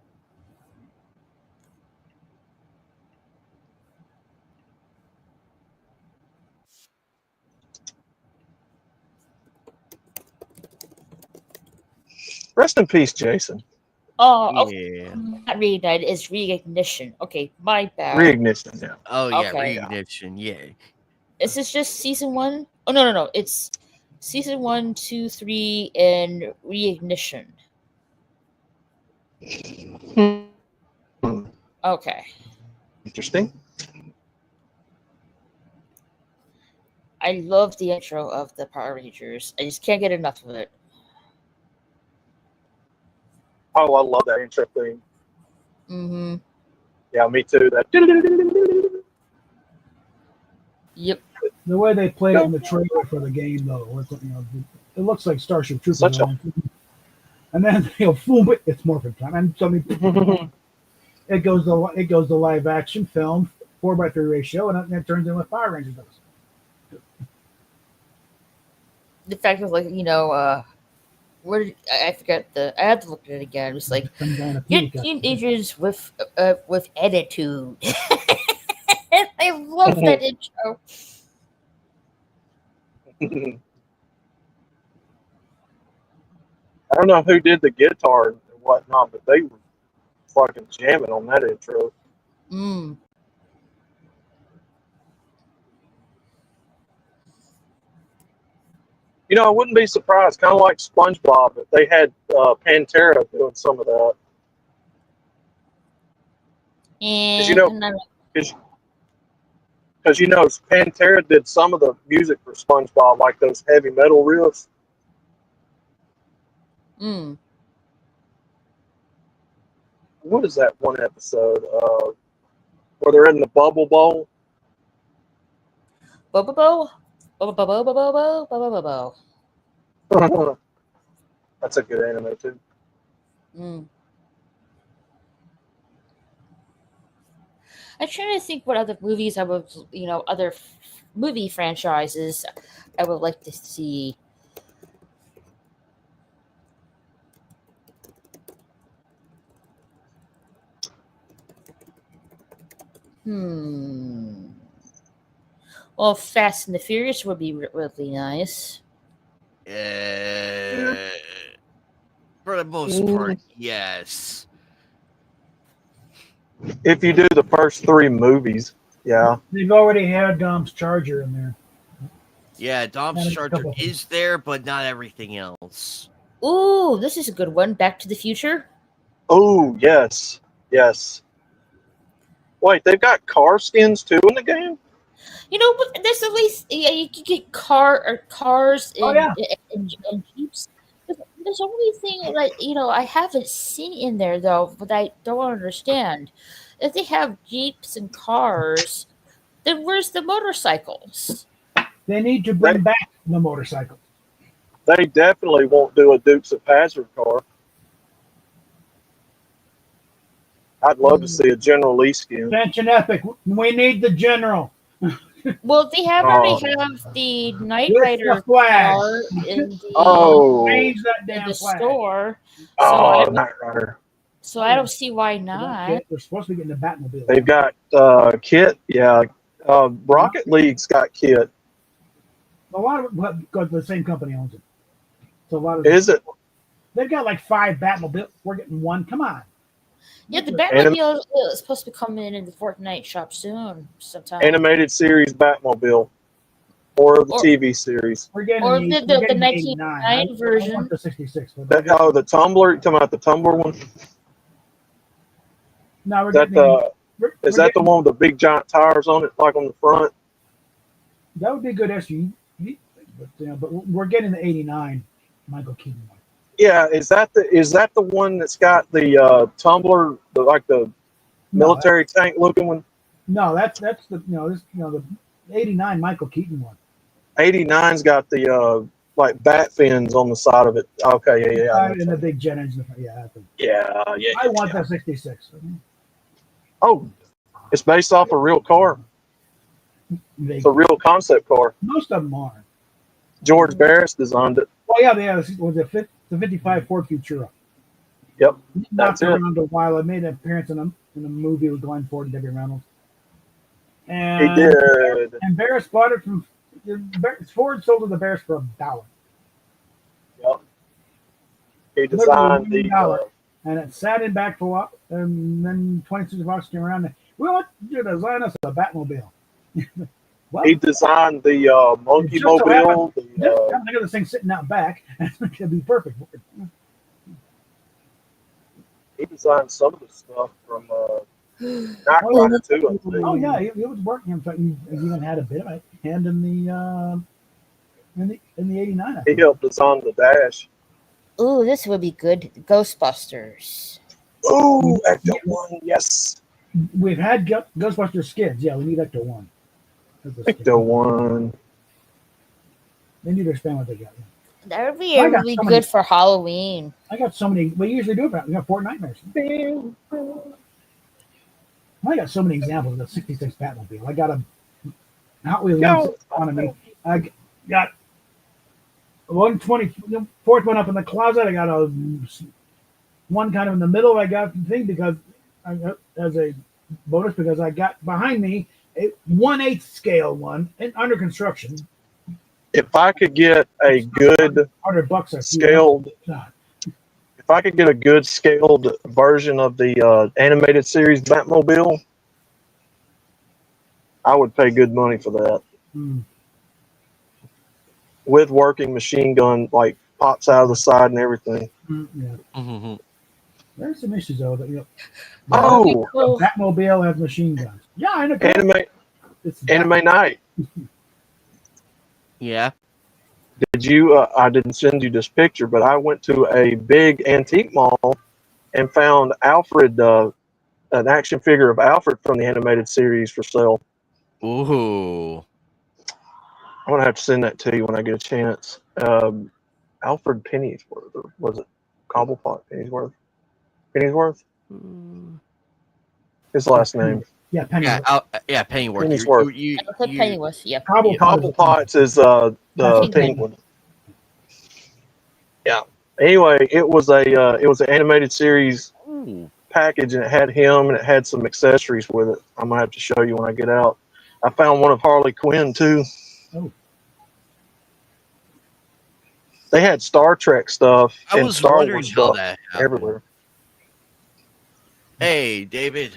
Rest in peace, Jason. Oh, Yeah. not Reignited. It's Reignition. Okay, my bad. Reignition. Yeah. Oh yeah, Okay. Reignition. Yeah. Is this just season 1? Oh no. It's season 1, 2, 3, and Reignition. Hmm. Okay. Interesting. I love the intro of the Power Rangers. I just can't get enough of it. Oh, I love that intro theme. Mm-hmm. Yeah, me too. That. Yep. The way they played it in the trailer for the game, though, it looks like Starship Troopers. Such a- And then boom, it's Morphin time, and so it goes to live action film 4:3 ratio, and it turns into what Power Rangers does. The fact of where I forget I have to look at it again. It's like get teenagers with attitude. I love that intro. I don't know who did the guitar and whatnot, but they were fucking jamming on that intro. Mm. I wouldn't be surprised, kind of like SpongeBob, if they had Pantera doing some of that. Because Pantera did some of the music for SpongeBob, like those heavy metal riffs. Mm. What is that one episode where they're in the bubble bowl? Bobo? Bobo. That's a good anime too. Mm. I'm trying to think what other movies I would, other movie franchises I would like to see. Well, Fast and the Furious would be really nice. For the most part, yes. If you do the first 3 movies, yeah. They've already had Dom's Charger in there. Yeah, Dom's And a Charger couple is there, but not everything else. Ooh, this is a good one. Back to the Future. Oh, yes. Yes. Wait, they've got car skins too in the game? You know, but there's at least you can get cars Oh yeah. and jeeps. There's the only thing that I haven't seen in there though, but I don't understand. If they have jeeps and cars, then where's the motorcycles? They need to bring back the motorcycle. They definitely won't do a Dukes of Hazzard car. I'd love to see a General Lee skin. Attention Epic, we need the General. Well, they already have the Knight With Rider the flag. car in the Oh, Change that in damn the flag. store, oh, Knight Rider. so I don't see why not. They're supposed to be getting the Batmobile. They've got Kit, yeah. Rocket League's got Kit. A lot of because the same company owns it. So a lot of Is it? They've got like 5 Batmobile. We're getting one. Come on. Yeah, the Batmobile is supposed to be coming in the Fortnite shop soon, sometime. Animated series Batmobile. Or the TV series. We're getting Or the, the we're getting 1999 version. I want the 66. The Tumbler. You talking about the Tumbler one? No, we're Is that getting is that the one with the big giant tires on it, like on the front? that would be a good SUV, but we're getting the 89 Michael Keaton one. Yeah, is that the one that's got the tumbler, the military tank looking one? No, that's the the 89 Michael Keaton one. 89's got the like bat fins on the side of it. Okay, yeah. And the big jet engine. Yeah, Yeah. I want that 66. Oh, it's based off a real car. It's a real concept car. Most of them are. George Barris designed it. Oh yeah, it was the 55 Ford Futura. Yep, Knocked that's it. around a while. I made an appearance in a movie with Glenn Ford and Debbie Reynolds. And He did. And Barris bought it from Ford sold it to Barris for $1. Yep. He designed the. $1, and it sat in back for a while, and then 26 bucks came around. And, we want you to design us a Batmobile. Well, He designed the Monkey It just so Mobile. I think of this thing sitting out back. It'd be perfect. He designed some of the stuff from Knight Rider 2, I think. Oh yeah, he was working. In fact, he even had a bit of a hand in the 89. I He think. helped design the dash. Ooh, this would be good. Ghostbusters. Ooh, Ecto 1, yes. We've had Ghostbusters skids. Yeah, we need Ecto 1. Ecto 1. They need to expand what they got. Yeah. That would be I got really so good many- for Halloween. I got so many. We usually do about. We got Fort Nightmares. I got so many examples of the 66 Batmobile. I got a Hot Wheels in front of me. I got 120, fourth one up in the closet. I got one kind of in the middle. I got the thing because as a bonus because I got behind me a 1/8 scale one and under construction. If I could get a good $100 a scaled, if I could get a good scaled version of the animated series Batmobile, I would pay good money for that. With working machine gun, like pops out of the side and everything. Yeah. Mm-hmm. There's some issues though. That, Oh, Cool. Batmobile has machine guns. Yeah, I know. Anime Night. Yeah. Did you? I didn't send you this picture, but I went to a big antique mall and found Alfred, an action figure of Alfred from the animated series for sale. Ooh. I'm gonna have to send that to you when I get a chance. Alfred Pennyworth, or was it Cobblepot Pennyworth? Pennyworth? His last name. Yeah, Pennyworth. Yeah, Pennyworth. Pennyworth. Pennyworth, yeah. Cobblepot's is the penguin. Yeah. Anyway, it was an animated series package, and it had him and it had some accessories with it. I'm gonna have to show you when I get out. I found one of Harley Quinn too. Oh. They had Star Trek stuff I and was Star wondering Wars how stuff that happened. everywhere. Hey, David.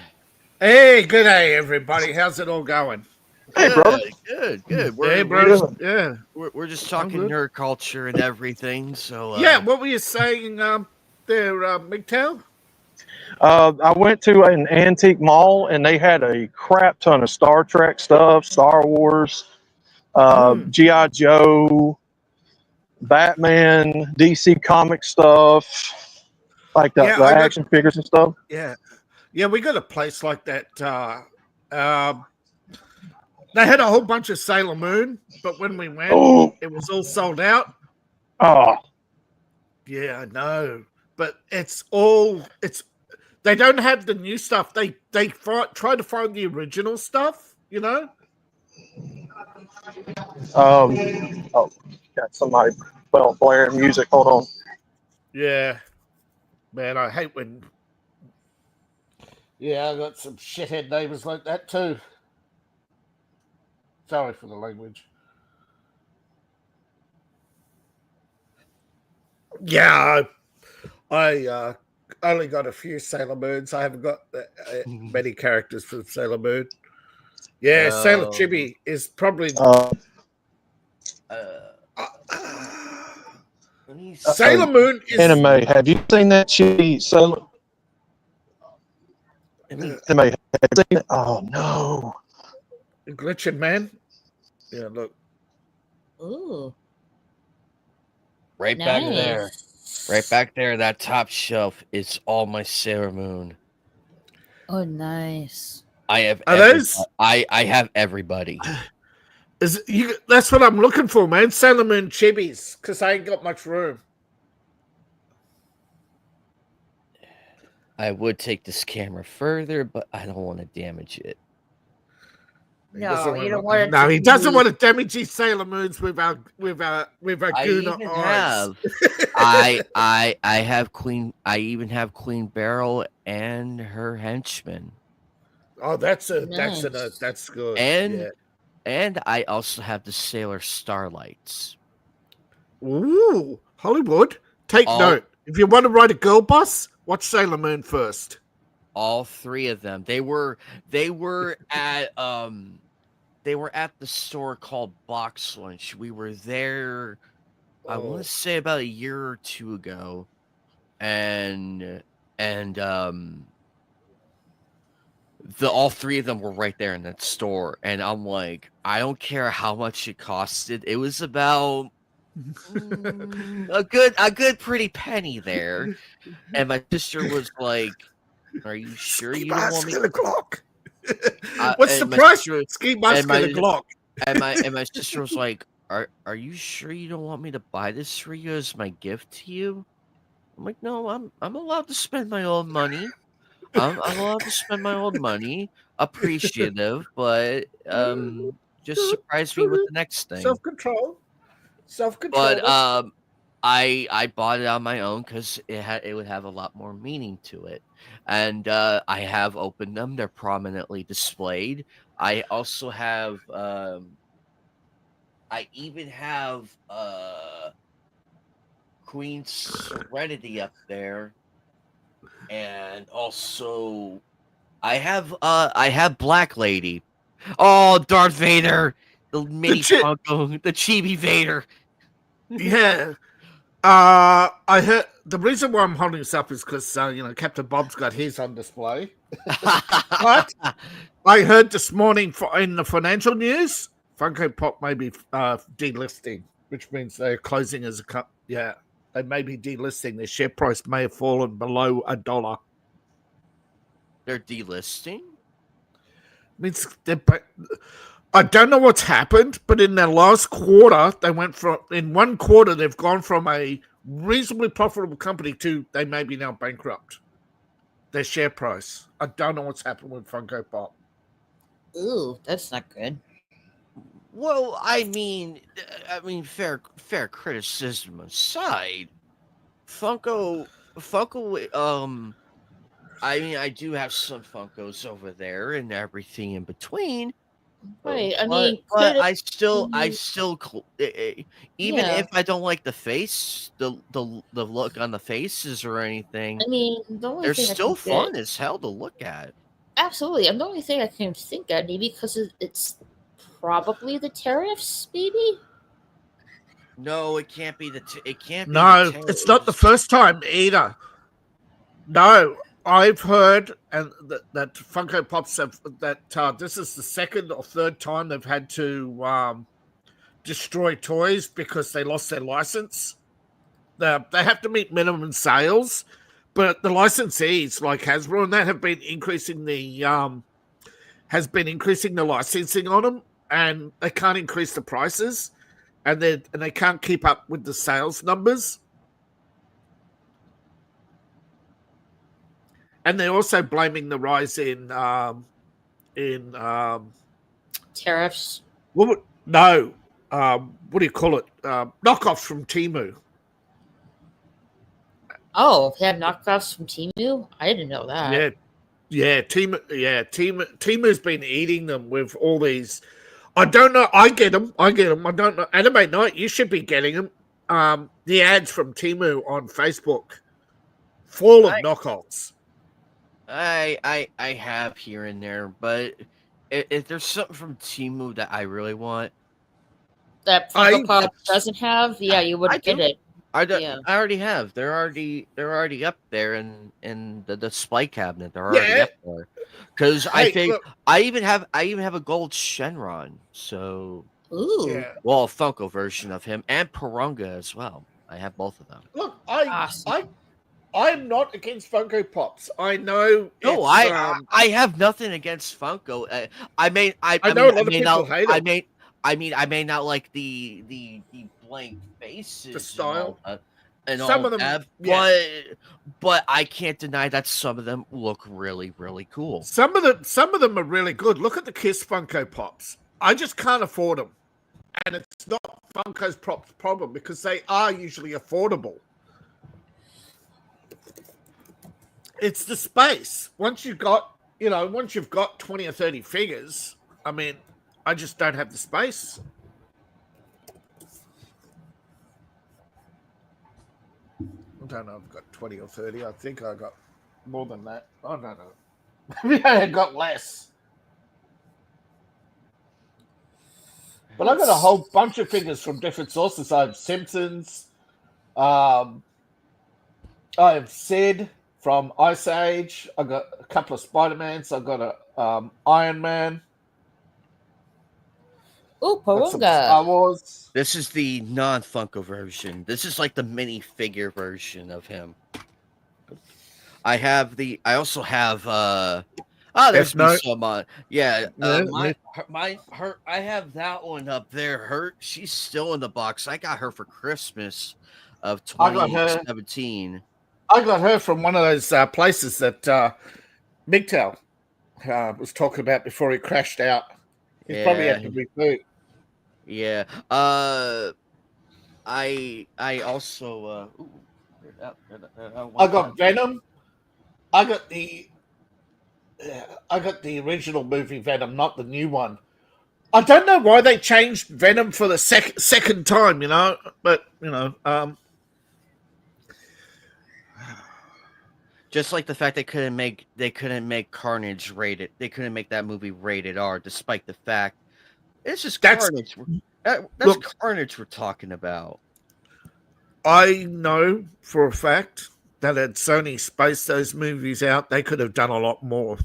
Hey, good day, everybody. How's it all going? Hey, brother. Good. Hey, We're bros. just Good. Yeah, we're just I'm talking good. nerd culture and everything. So Yeah, what were you saying there, MGTOW? I went to an antique mall and they had a crap ton of Star Trek stuff, Star Wars, GI Joe, Batman, DC comic stuff, like Yeah, the action figures and stuff. yeah, yeah, we got a place like that. They had a whole bunch of Sailor Moon, but when we went, Oh, it was all sold out. oh, Yeah, I know, but it's they don't have the new stuff. Try to find the original stuff, you know. oh, got somebody blaring music. Hold on. Yeah, man, I hate when. Yeah, I got some shithead neighbors like that too. Sorry for the language. Yeah, I only got a few Sailor Moons. I haven't got many characters from Sailor Moon. Yeah, Sailor Chibi is probably uh, let me Sailor Moon is Anime. Have you seen that chibi Sailor? me Anime. Have you seen it? Oh no. glitching, man. Yeah, look. Ooh, right back there. nice. Right back there, that top shelf is all my Sailor Moon. Oh, nice. I have Are those? I have everybody. Is you? That's what I'm looking for, man. Sailor Moon chibis, because I ain't got much room. I would take this camera further, but I don't want to damage it. No, you don't want it No, to he doesn't be- want to damage his Sailor Moons with our I Guna even eyes. have I have Queen I even have Queen Beryl and her henchmen. Oh, that's Nice. that's good. And Yeah. and I also have the Sailor Starlights. Ooh, Hollywood. Take All note. If you want to ride a girl bus, watch Sailor Moon first. all three of them. They were at the store called Box Lunch. We were there I want to say about a year or two ago. And the all three of them were right there in that store, and I'm like, I don't care how much it costed. It was about a good pretty penny there. And my sister was like, "Are you sure Ski you don't want mask me?" and a Glock. What's the And my price? sister Ski and mask and a Glock. my sister was like, "Are you sure you don't want me to buy this for you as my gift to you?" I'm like, "No, I'm allowed to spend my own money. I'm allowed to spend my own money. Appreciative, but just surprise me with the next thing." Self control. Self But control. I bought it on my own because it would have a lot more meaning to it, and I have opened them. They're prominently displayed. I also have I even have Queen Serenity up there, and also I have Black Lady. Oh, Darth Vader, the mini Legit. Funko, the chibi Vader. Yeah. I heard the reason why I'm holding this up is because Captain Bob's got his on display. But I heard this morning in the financial news, Funko Pop may be delisting, which means they're closing as a yeah. They may be delisting. Their share price may have fallen below $1. They're delisting. Means I don't know what's happened, but in their last quarter, in 1 quarter they've gone from a reasonably profitable company to they may be now bankrupt. Their share price. I don't know what's happened with Funko Pop. Ooh, that's not good. Well, I mean, fair criticism aside, Funko. I mean, I do have some Funkos over there and everything in between, Right. I But mean, but could I it, still even yeah. if I don't like the face, the look on the faces or anything, I mean, the only they're thing I can still get fun as hell to look at. absolutely, and the only thing I can think of maybe because it's probably the tariffs, maybe. No, it can't be it can't be the No, it's not the terrors. first time either. No, I've heard and that Funko Pops have that this is the second or third time they've had to destroy toys because they lost their license. They have to meet minimum sales, but the licensees like Hasbro and that have been increasing the licensing on them, and they can't increase the prices, and they can't keep up with the sales numbers. And they're also blaming the rise in Tariffs. no, what do you call it? Knockoffs from Temu. Oh, they have knockoffs from Timu. I didn't know that. Yeah, Temu's been eating them with all these. I don't know. I get them. I don't know. Anime Night, you should be getting them. The ads from Temu on Facebook, full of I knockoffs. I have here and there, but if there's something from Timu that I really want, That Funko Pop doesn't have. Yeah, you I wouldn't get do. it. I do, Yeah. I already have. They're already up there in the display cabinet. They're already Yeah. up there. Because I Hey, think look, I even have a gold Shenron. So Ooh. yeah. well, a Funko version of him and Parunga as well. I have both of them. Look, Awesome. I'm not against Funko Pops. I know. No, I have nothing against Funko. I may I know a lot of people not hate I it. may I may not like the blank faces style. and Some all of them, that, yeah. but I can't deny that some of them look really really cool. Some of them are really good. Look at the Kiss Funko Pops. I just can't afford them, and it's not Funko's problem because they are usually affordable. It's the space. Once you've got 20 or 30 figures, I mean, I just don't have the space. I don't know. I've got 20 or 30. I think I got more than that. I don't know. Maybe I got less. But I got a whole bunch of figures from different sources. I have Simpsons. I have Sid from Ice Age. I got a couple of Spider-Mans. I got a Iron Man. Ooh, Got some Parunga. Star Wars. This is the non Funko version. This is like the mini figure version of him. I also have there's Death Note. been some yeah, Yeah, her I have that one up there. She's still in the box. I got her for Christmas of I got her. 2017. I got her from one of those places that MGTOW was talking about before he crashed out. He probably had to reboot. Yeah. I also I got Venom. I got the original movie Venom, not the new one. I don't know why they changed Venom for the second time, but just like the fact they couldn't make Carnage rated. They couldn't make that movie rated R, despite the fact it's just Carnage. That's Carnage we're talking about. I know for a fact that had Sony spaced those movies out, they could have done a lot more.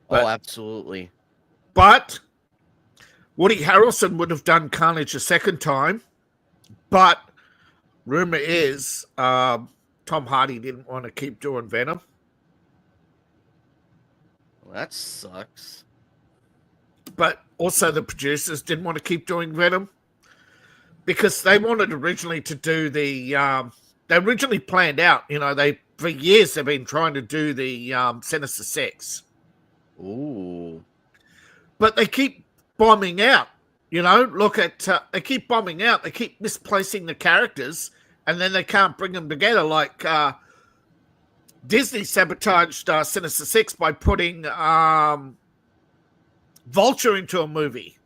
But, absolutely. But Woody Harrelson would have done Carnage a second time. But rumor is Tom Hardy didn't want to keep doing Venom. Well, that sucks. But also the producers didn't want to keep doing Venom because they wanted originally to do the they originally planned out, for years they've been trying to do the Sinister Six. Ooh. But they keep bombing out, they keep bombing out. They keep misplacing the characters and then they can't bring them together. Like Disney sabotaged Sinister Six by putting Vulture into a movie.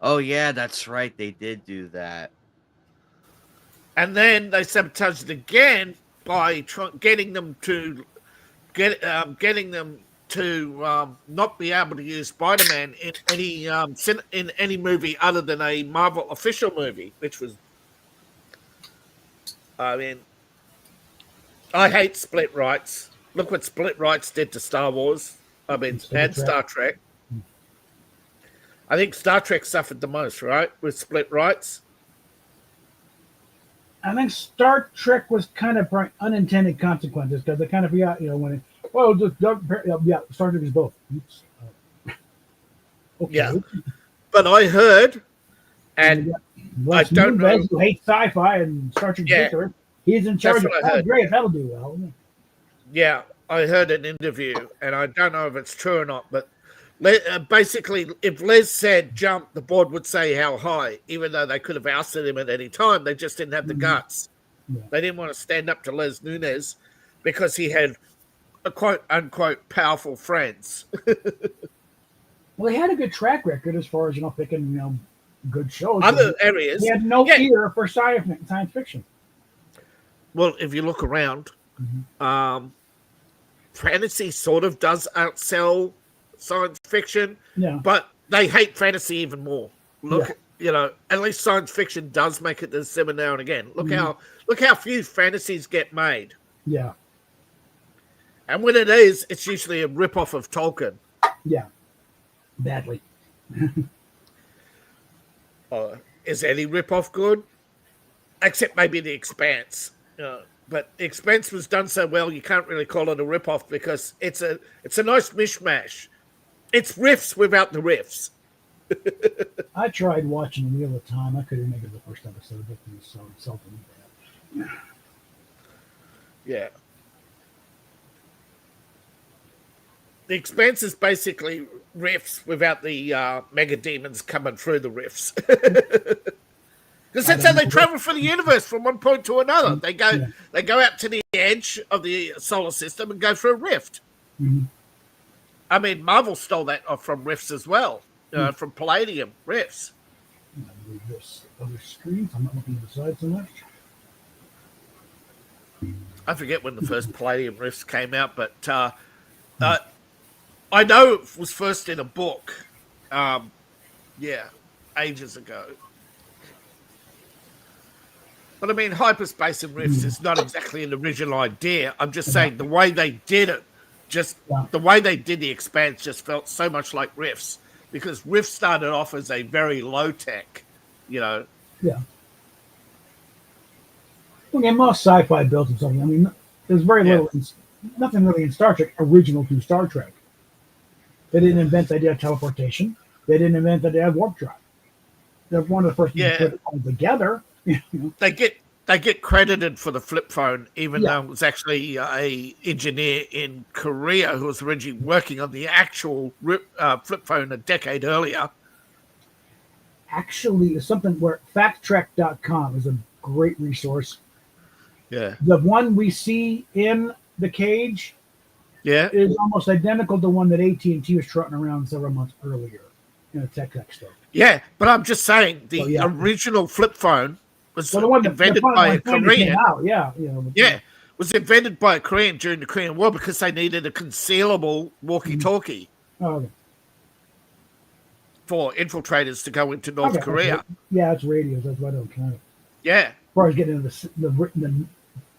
Oh yeah, that's right. They did do that. And then they sabotaged it again by getting them to not be able to use Spider-Man in any movie other than a Marvel official movie, which was, I mean, I hate split rights. Look what split rights did to Star Wars. I mean, and Star Trek. I think Star Trek suffered the most, right, with split rights. I think Star Trek was kind of unintended consequences because they kind of forgot, when Star Trek is both. Oops. Okay. Yeah, but I heard, and I don't know who hates sci-fi and Star Trek particular. He's in charge of that. Great, that'll do well. Yeah, I heard an interview, and I don't know if it's true or not, but basically, if Les said jump, the board would say how high, even though they could have ousted him at any time. They just didn't have the guts. Yeah. They didn't want to stand up to Les Nunez because he had a quote unquote powerful friends. Well, he had a good track record as far as picking good shows. Other areas, he had no ear for science fiction. Well, if you look around, fantasy sort of does outsell science fiction, but they hate fantasy even more. Look, at least science fiction does make it to the cinema now and again. Look how few fantasies get made. Yeah, and when it is, it's usually a rip-off of Tolkien. Yeah, badly. Is any rip-off good? Except maybe The Expanse. But The Expanse was done so well, you can't really call it a rip-off because it's a nice mishmash. It's riffs without the riffs. I tried watching Wheel of Time. I couldn't make it the first episode. It was so insulting. Yeah. The Expanse is basically riffs without the mega demons coming through the riffs. Because that's how they travel through the universe from one point to another. They go out to the edge of the solar system and go through a rift. Mm-hmm. I mean, Marvel stole that from rifts as well, from Palladium rifts. Other screens. I'm not looking at the side so much. I forget when the first Palladium rifts came out, but I know it was first in a book. Ages ago. But I mean, hyperspace and rifts is not exactly an original idea. I'm just saying the way they did it, the way they did The Expanse just felt so much like rifts because rifts started off as a very low tech, Yeah. Okay, most sci-fi built in something. I mean, there's very little, nothing really in Star Trek original to Star Trek. They didn't invent the idea of teleportation. They didn't invent the idea of warp drive. They're one of the first people to put it all together. They get credited for the flip phone, even though it was actually a engineer in Korea who was originally working on the actual flip phone a decade earlier. Actually, it's something where facttrek.com is a great resource. Yeah. The one we see in the cage is almost identical to one that AT&T was trotting around several months earlier in a tech expo. Yeah, but I'm just saying the original flip phone was invented by a Korean. Was invented by a Korean during the Korean War because they needed a concealable walkie-talkie for infiltrators to go into North Korea. Yeah, it's radios. That's why I don't count it. Yeah. As far as getting into the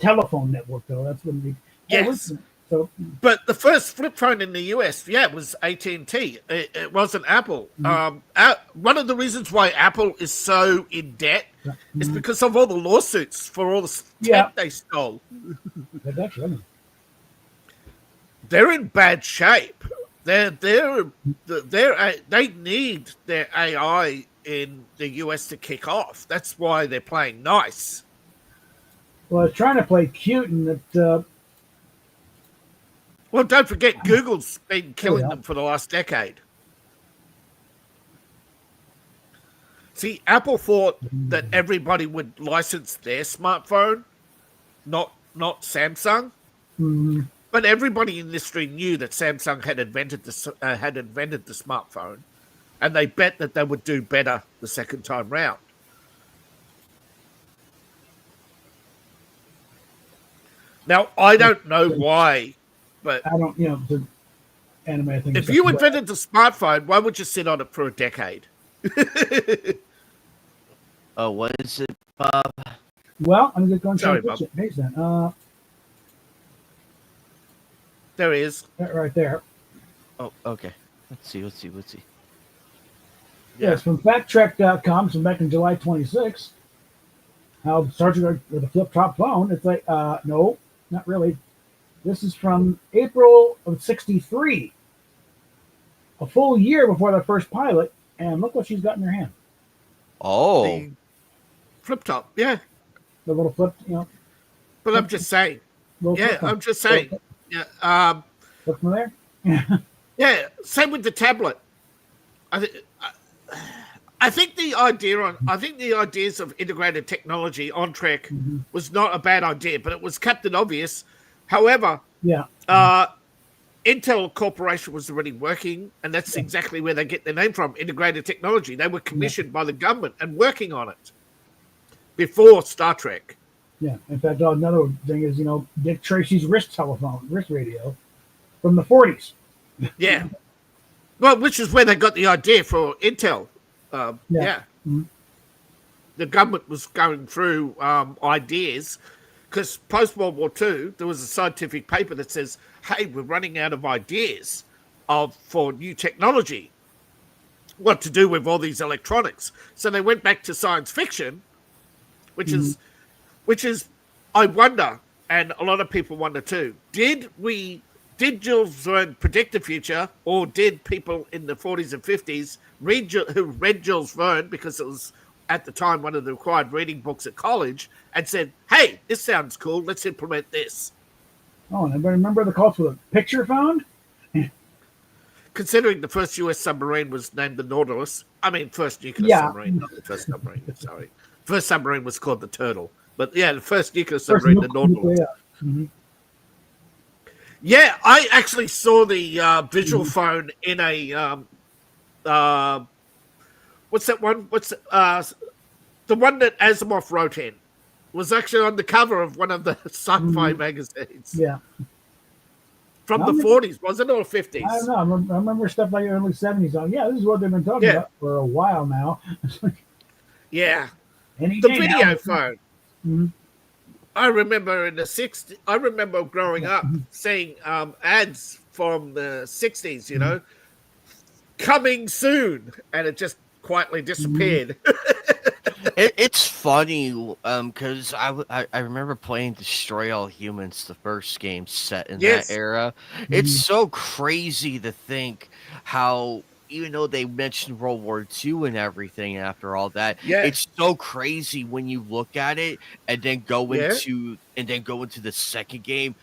telephone network, though, that's when we. Yes. But the first flip phone in the US, was AT&T. It wasn't Apple. One of the reasons why Apple is so in debt is because of all the lawsuits for all the tech they stole. That's right. They're in bad shape. They need their AI in the US to kick off. That's why they're playing nice. Well, it's trying to play cute, and that. Well, don't forget, Google's been killing them for the last decade. See, Apple thought that everybody would license their smartphone, not Samsung. But everybody in the industry knew that Samsung had invented the smartphone, and they bet that they would do better the second time round. Now, I don't know why, but I don't, the anime thing. if you invented the smartphone, why would you sit on it for a decade? Oh, what is it, Bob? Well, I'm just going to Sorry, try to page then. There he is. That right there. Oh, okay. Let's see. Yeah, it's from factcheck.com. So back in July 26th. How Sergeant with a flip-top phone. It's like, no, not really. This is from April of 63. A full year before the first pilot. And look what she's got in her hand. Oh. The flip top, yeah. The little flip, But I'm just saying. Yeah, I'm just saying. Yeah. Look from there. Yeah. Same with the tablet. I think the ideas of integrated technology on Trek was not a bad idea, but it was Captain Obvious. However, Intel Corporation was already working, and that's exactly where they get their name from, integrated technology. They were commissioned by the government and working on it before Star Trek. Yeah. In fact, another thing is, Dick Tracy's wrist radio from the 40s. Yeah. Well, which is where they got the idea for Intel. Mm-hmm. The government was going through ideas because post-World War II, there was a scientific paper that says, hey, we're running out of ideas for new technology, what to do with all these electronics. So they went back to science fiction, which is, I wonder, and a lot of people wonder too, did Jules Verne predict the future, or did people in the 40s and 50s who read Jules Verne, because it was at the time one of the required reading books at college, and said, hey, this sounds cool, let's implement this? Oh, and anybody remember the call for the picture found? Considering the first U.S. submarine was named the Nautilus, first nuclear submarine, not the first submarine, sorry. First submarine was called the Turtle. But yeah, the first nuclear submarine, the Nautilus. Yeah, I actually saw the visual phone in a what's that one? What's the one that Asimov wrote in? Was actually on the cover of one of the sci-fi magazines. Yeah. From the 40s, was it, or 50s? I don't know. I remember stuff like early 70s. Yeah, this is what they've been talking about for a while now. Yeah. The video phone. Mm-hmm. I remember in the 60s, I remember growing up seeing ads from the 60s, coming soon, and it just quietly disappeared. It's funny because I remember playing Destroy All Humans, the first game set in that era. It's so crazy to think how, even though they mentioned World War II and everything after all that, it's so crazy when you look at it and then go into the second game,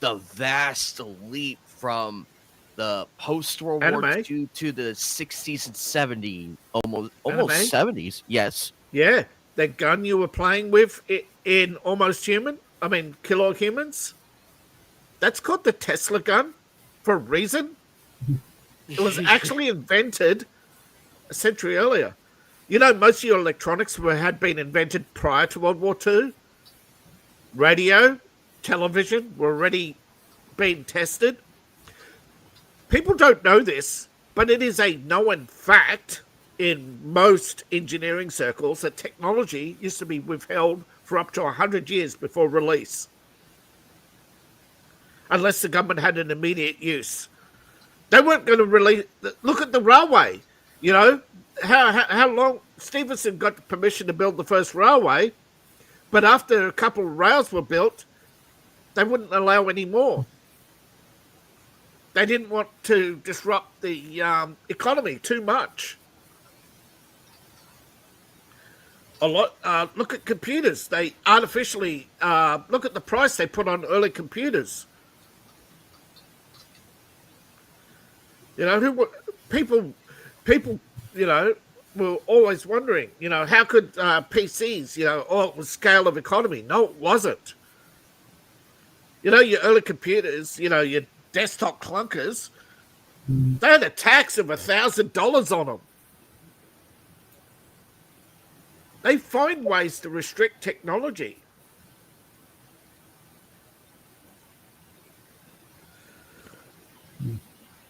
the vast leap from the post World War II to the 60s and 70s, almost 70s. Yes. Yeah, that gun you were playing with in Almost Human, Killer Humans, that's called the Tesla gun for a reason. It was actually invented a century earlier. Most of your electronics had been invented prior to World War II. Radio, television were already being tested. People don't know this, but it is a known fact in most engineering circles that technology used to be withheld for up to 100 years before release, unless the government had an immediate use. They weren't going to release. Look at the railway. How long Stevenson got permission to build the first railway, but after a couple of rails were built, they wouldn't allow any more. They didn't want to disrupt the economy too much. A lot. Look at computers. They artificially look at the price they put on early computers. People, were always wondering, how could PCs, it was scale of economy. No, it wasn't. You know, your early computers, you know, your desktop clunkers, they had a tax of $1,000 on them. They find ways to restrict technology.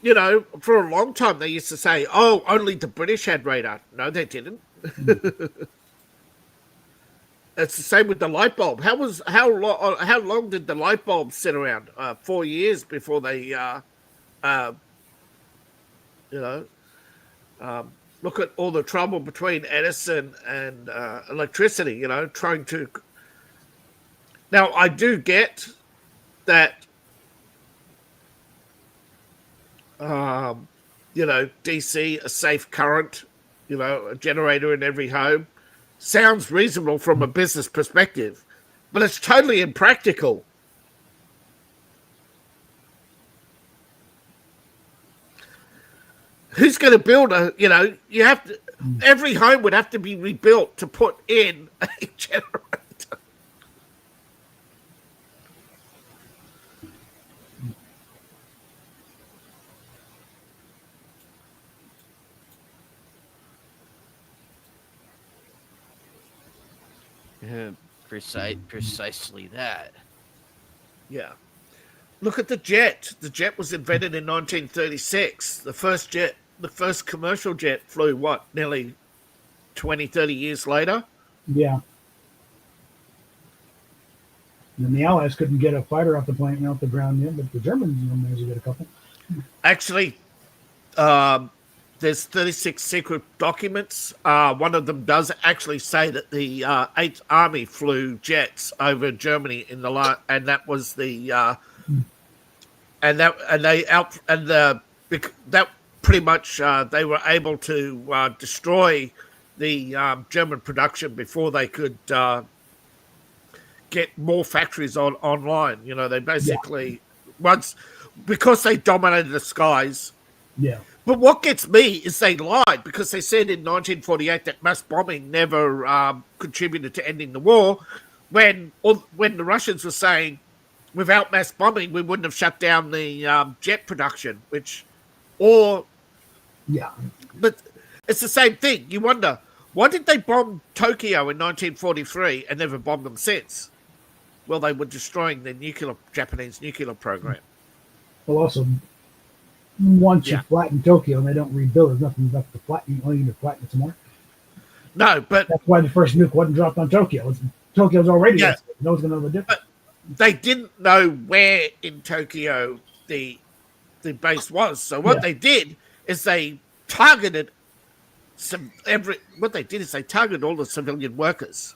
You know, for a long time they used to say, "Oh, only the British had radar." No, they didn't. It's the same with the light bulb. How long did the light bulb sit around? 4 years before they, uh, you know, look at all the trouble between Edison and electricity. You know, trying to. Now I do get that. You know, DC, a safe current, you know, a generator in every home. Sounds reasonable from a business perspective, but it's totally impractical. Who's going to build you know, you have to, every home would have to be rebuilt to put in a generator. Precisely that. Yeah. Look at the jet. The jet was invented in 1936. The first commercial jet flew what, nearly 20, 30 years later? Yeah. And the Allies couldn't get a fighter off the plane, off the ground yet, but the Germans managed to get a couple. Actually, there's 36 secret documents. One of them does actually say that the 8th Army flew jets over Germany in the and that was the that pretty much they were able to destroy the German production before they could get more factories online. You know, they basically once because they dominated the skies. Yeah. But what gets me is they lied because they said in 1948 that mass bombing never contributed to ending the war, when the Russians were saying without mass bombing we wouldn't have shut down the jet production, but it's the same thing. You wonder, why did they bomb Tokyo in 1943 and never bombed them since? Well, they were destroying the Japanese nuclear program. Well, also, once you flatten Tokyo and they don't rebuild, there's nothing left to flatten. You need to flatten it some more. No, but that's why the first nuke wasn't dropped on Tokyo. Tokyo's already no one's going to know the difference. But they didn't know where in Tokyo the base was. So what they did is they targeted they targeted all the civilian workers.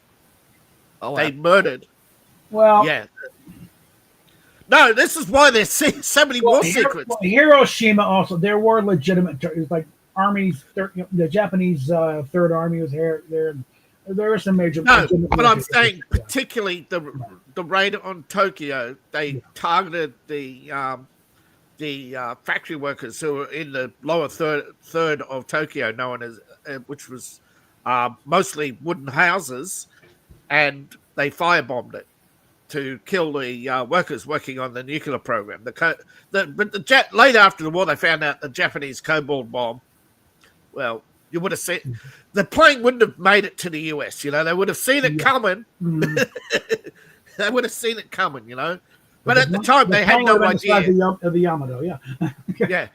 Oh, they murdered. Well, yeah. No, this is why there's so many more secrets. Well, Hiroshima also, there were legitimate. It was like armies. The Japanese Third Army was there. There were some major. No, but I'm saying particularly the raid on Tokyo. They targeted the factory workers who were in the lower third of Tokyo, known as which was mostly wooden houses, and they firebombed it to kill the workers working on the nuclear program. Later after the war, they found out the Japanese cobalt bomb. Well, you would have seen the plane wouldn't have made it to the US. You know, they would have seen it coming. They would have seen it coming. You know, but at the time they had no idea. Of the Yamato, yeah. Yeah.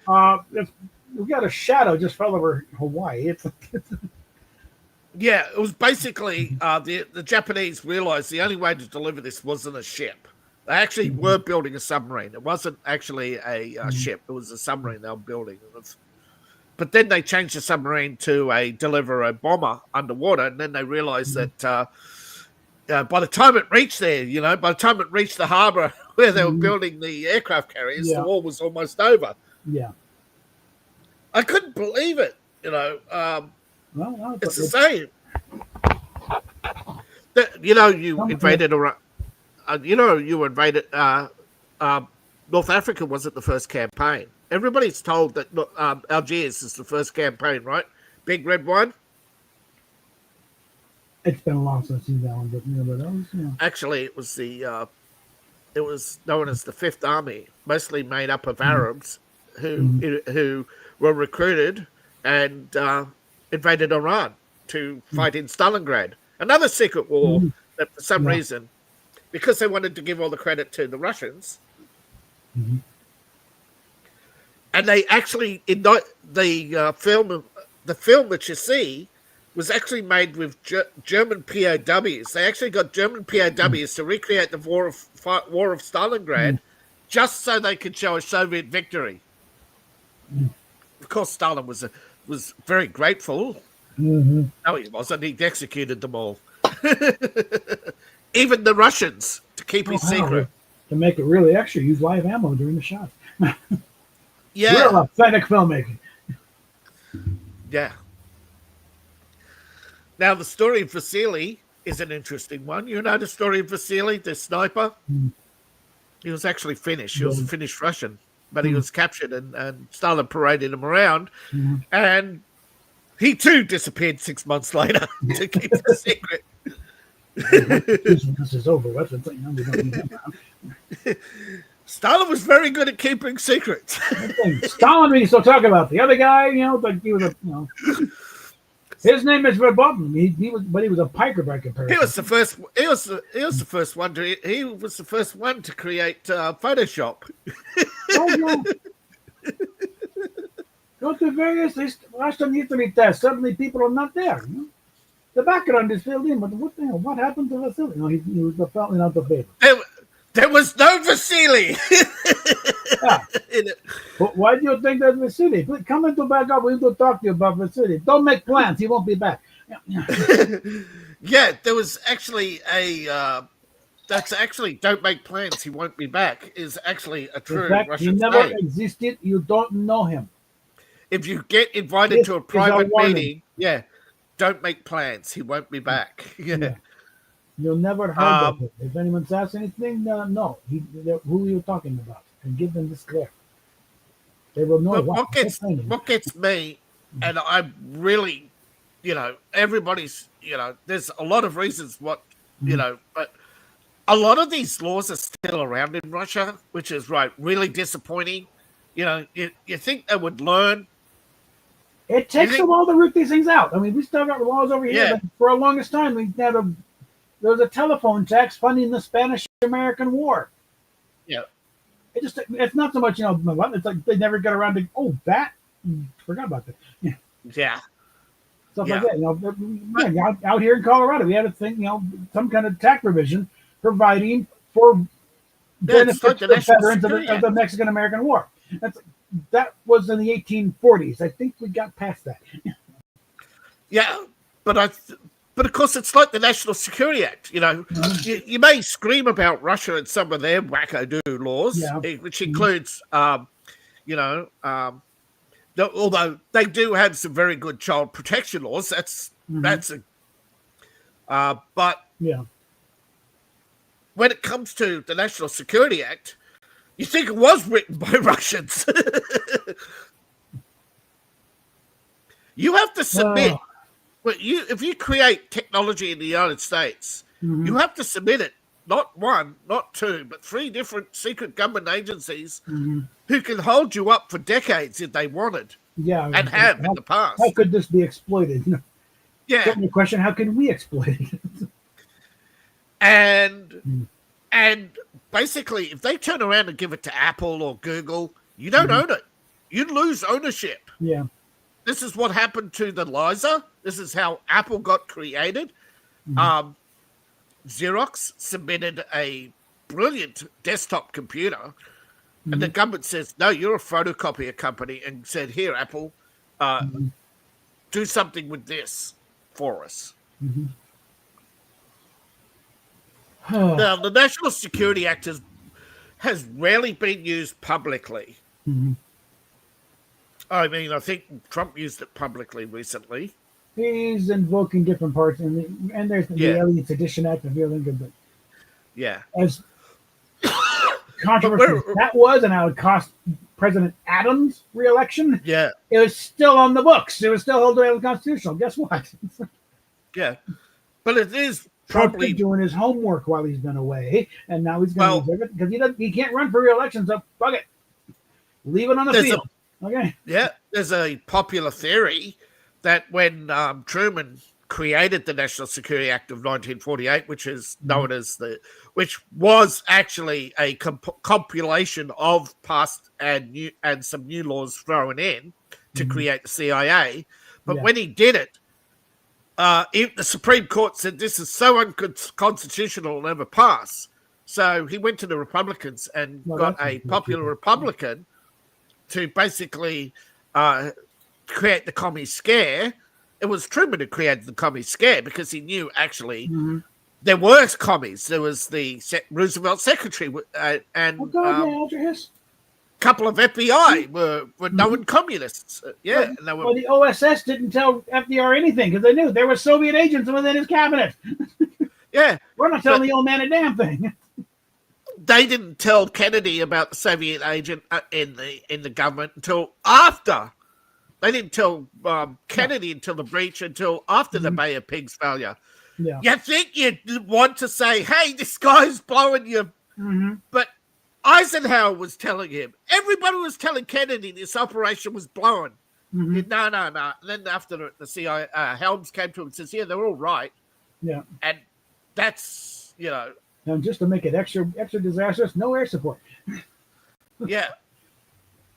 We got a shadow just fell over Hawaii. Yeah, it was basically the Japanese realized the only way to deliver this wasn't a ship. They actually were building a submarine. It wasn't actually a ship. It was a submarine they were building. But then they changed the submarine to deliver a bomber underwater, and then they realized that by the time it reached there, by the time it reached the harbor where they were building the aircraft carriers, the war was almost over. Yeah. I couldn't believe it, Well, it's the same. You invaded North Africa wasn't the first campaign. Everybody's told that Algiers is the first campaign, right? Big red one. It's been a long since I've seen that one, but Actually, it it was known as the Fifth Army, mostly made up of Arabs who were recruited and invaded Iran to fight in Stalingrad. Another secret war that, for some reason, because they wanted to give all the credit to the Russians, and they actually the film that you see was actually made with German POWs. They actually got German POWs to recreate the War of Stalingrad, just so they could show a Soviet victory. Of course, Stalin was very grateful. No, he wasn't. He executed them all, even the Russians, to keep his secret. To make it really extra, use live ammo during the shots. Yeah, real authentic filmmaking. Yeah. Now, the story of Vasily is an interesting one. You know the story of Vasily, the sniper? He was actually Finnish. He was a Finnish Russian, but he was captured and Stalin paraded him around. And he, too, disappeared 6 months later to keep the secret. This is over. We don't need him now. Stalin was very good at keeping secrets. Stalin, we still talk about the other guy. Like he was his name is Verboten. He was a piker by comparison. He was the first. He was the first one to. He was the first one to create Photoshop. Go to various Russian history tests. Suddenly, people are not there. The background is filled in, but what happened to Vasily? He was the felon out the paper. There was no Vasily. But why do you think that's Vasily? Please come into back up. We will talk to you about Vasily. Don't make plans. He won't be back. Yeah, there was actually that's actually don't make plans. He won't be back. Is actually a true Russian he never saying. existed. You don't know him. If you get invited to a private meeting, don't make plans. He won't be back. Yeah. You'll never heard of him. If anyone asks anything, no. Who are you talking about? And give them this clear. They will know what gets me, and I really, everybody's, there's a lot of reasons but a lot of these laws are still around in Russia, which is really disappointing. You think they would learn. It takes a while to root these things out. I mean, we still got laws over here. But for the longest time, there was a telephone tax funding the Spanish-American War. Yeah. It's not so much, it's like they never got around to, that? Forgot about that. Yeah. Stuff like that. Out here in Colorado, we had a thing, some kind of tax provision providing for benefits to the veterans of the Mexican-American War. That was in the 1840s. I think we got past that. Yeah, but of course, it's like the National Security Act. You may scream about Russia and some of their wacko-do laws, which includes, although they do have some very good child protection laws. But when it comes to the National Security Act, you think it was written by Russians. You have to submit. But if you create technology in the United States, you have to submit it, not one, not two, but 3 different secret government agencies who can hold you up for decades if they wanted. Yeah. And have in the past. How could this be exploited? Yeah. The question, how can we exploit it? And basically, if they turn around and give it to Apple or Google, you don't own it. You lose ownership. Yeah. This is what happened to the Liza. This is how Apple got created. Xerox submitted a brilliant desktop computer, and the government says, no, you're a photocopier company, and said, here, Apple, do something with this for us. Now, the National Security Act has rarely been used publicly. I mean, I think Trump used it publicly recently. He's invoking different parts, and there's the Alien Sedition Act of Lincoln. But as controversial as that was, and how it cost President Adams re-election, it was still on the books. It was still held to be constitutional. Guess what? But it is Trump's probably been doing his homework while he's been away, and now he's going to because he can't run for re-election. So fuck it, leave it on the field. Okay. Yeah, there's a popular theory that when Truman created the National Security Act of 1948, which is known as which was actually a compilation of past and some new laws thrown in to create the CIA. But when he did it, the Supreme Court said this is so unconstitutional, it'll never pass. So he went to the Republicans and got a popular Republican to basically create the commie scare. It was Truman who created the commie scare because he knew actually there were commies. There was the Roosevelt secretary and a couple of FBI were known communists. Yeah. Well, the OSS didn't tell FDR anything because they knew there were Soviet agents within his cabinet. Yeah. We're not telling the old man a damn thing. They didn't tell Kennedy about the Soviet agent in the government until after. They didn't tell Kennedy until the breach, until after the Bay of Pigs failure. Yeah. You think you'd want to say, hey, this guy's blowing you. But Eisenhower was telling him. Everybody was telling Kennedy this operation was blowing. No. And then after the CIA, Helms came to him and says, yeah, they're all right. Yeah. And that's, And just to make it extra disastrous, no air support. Yeah.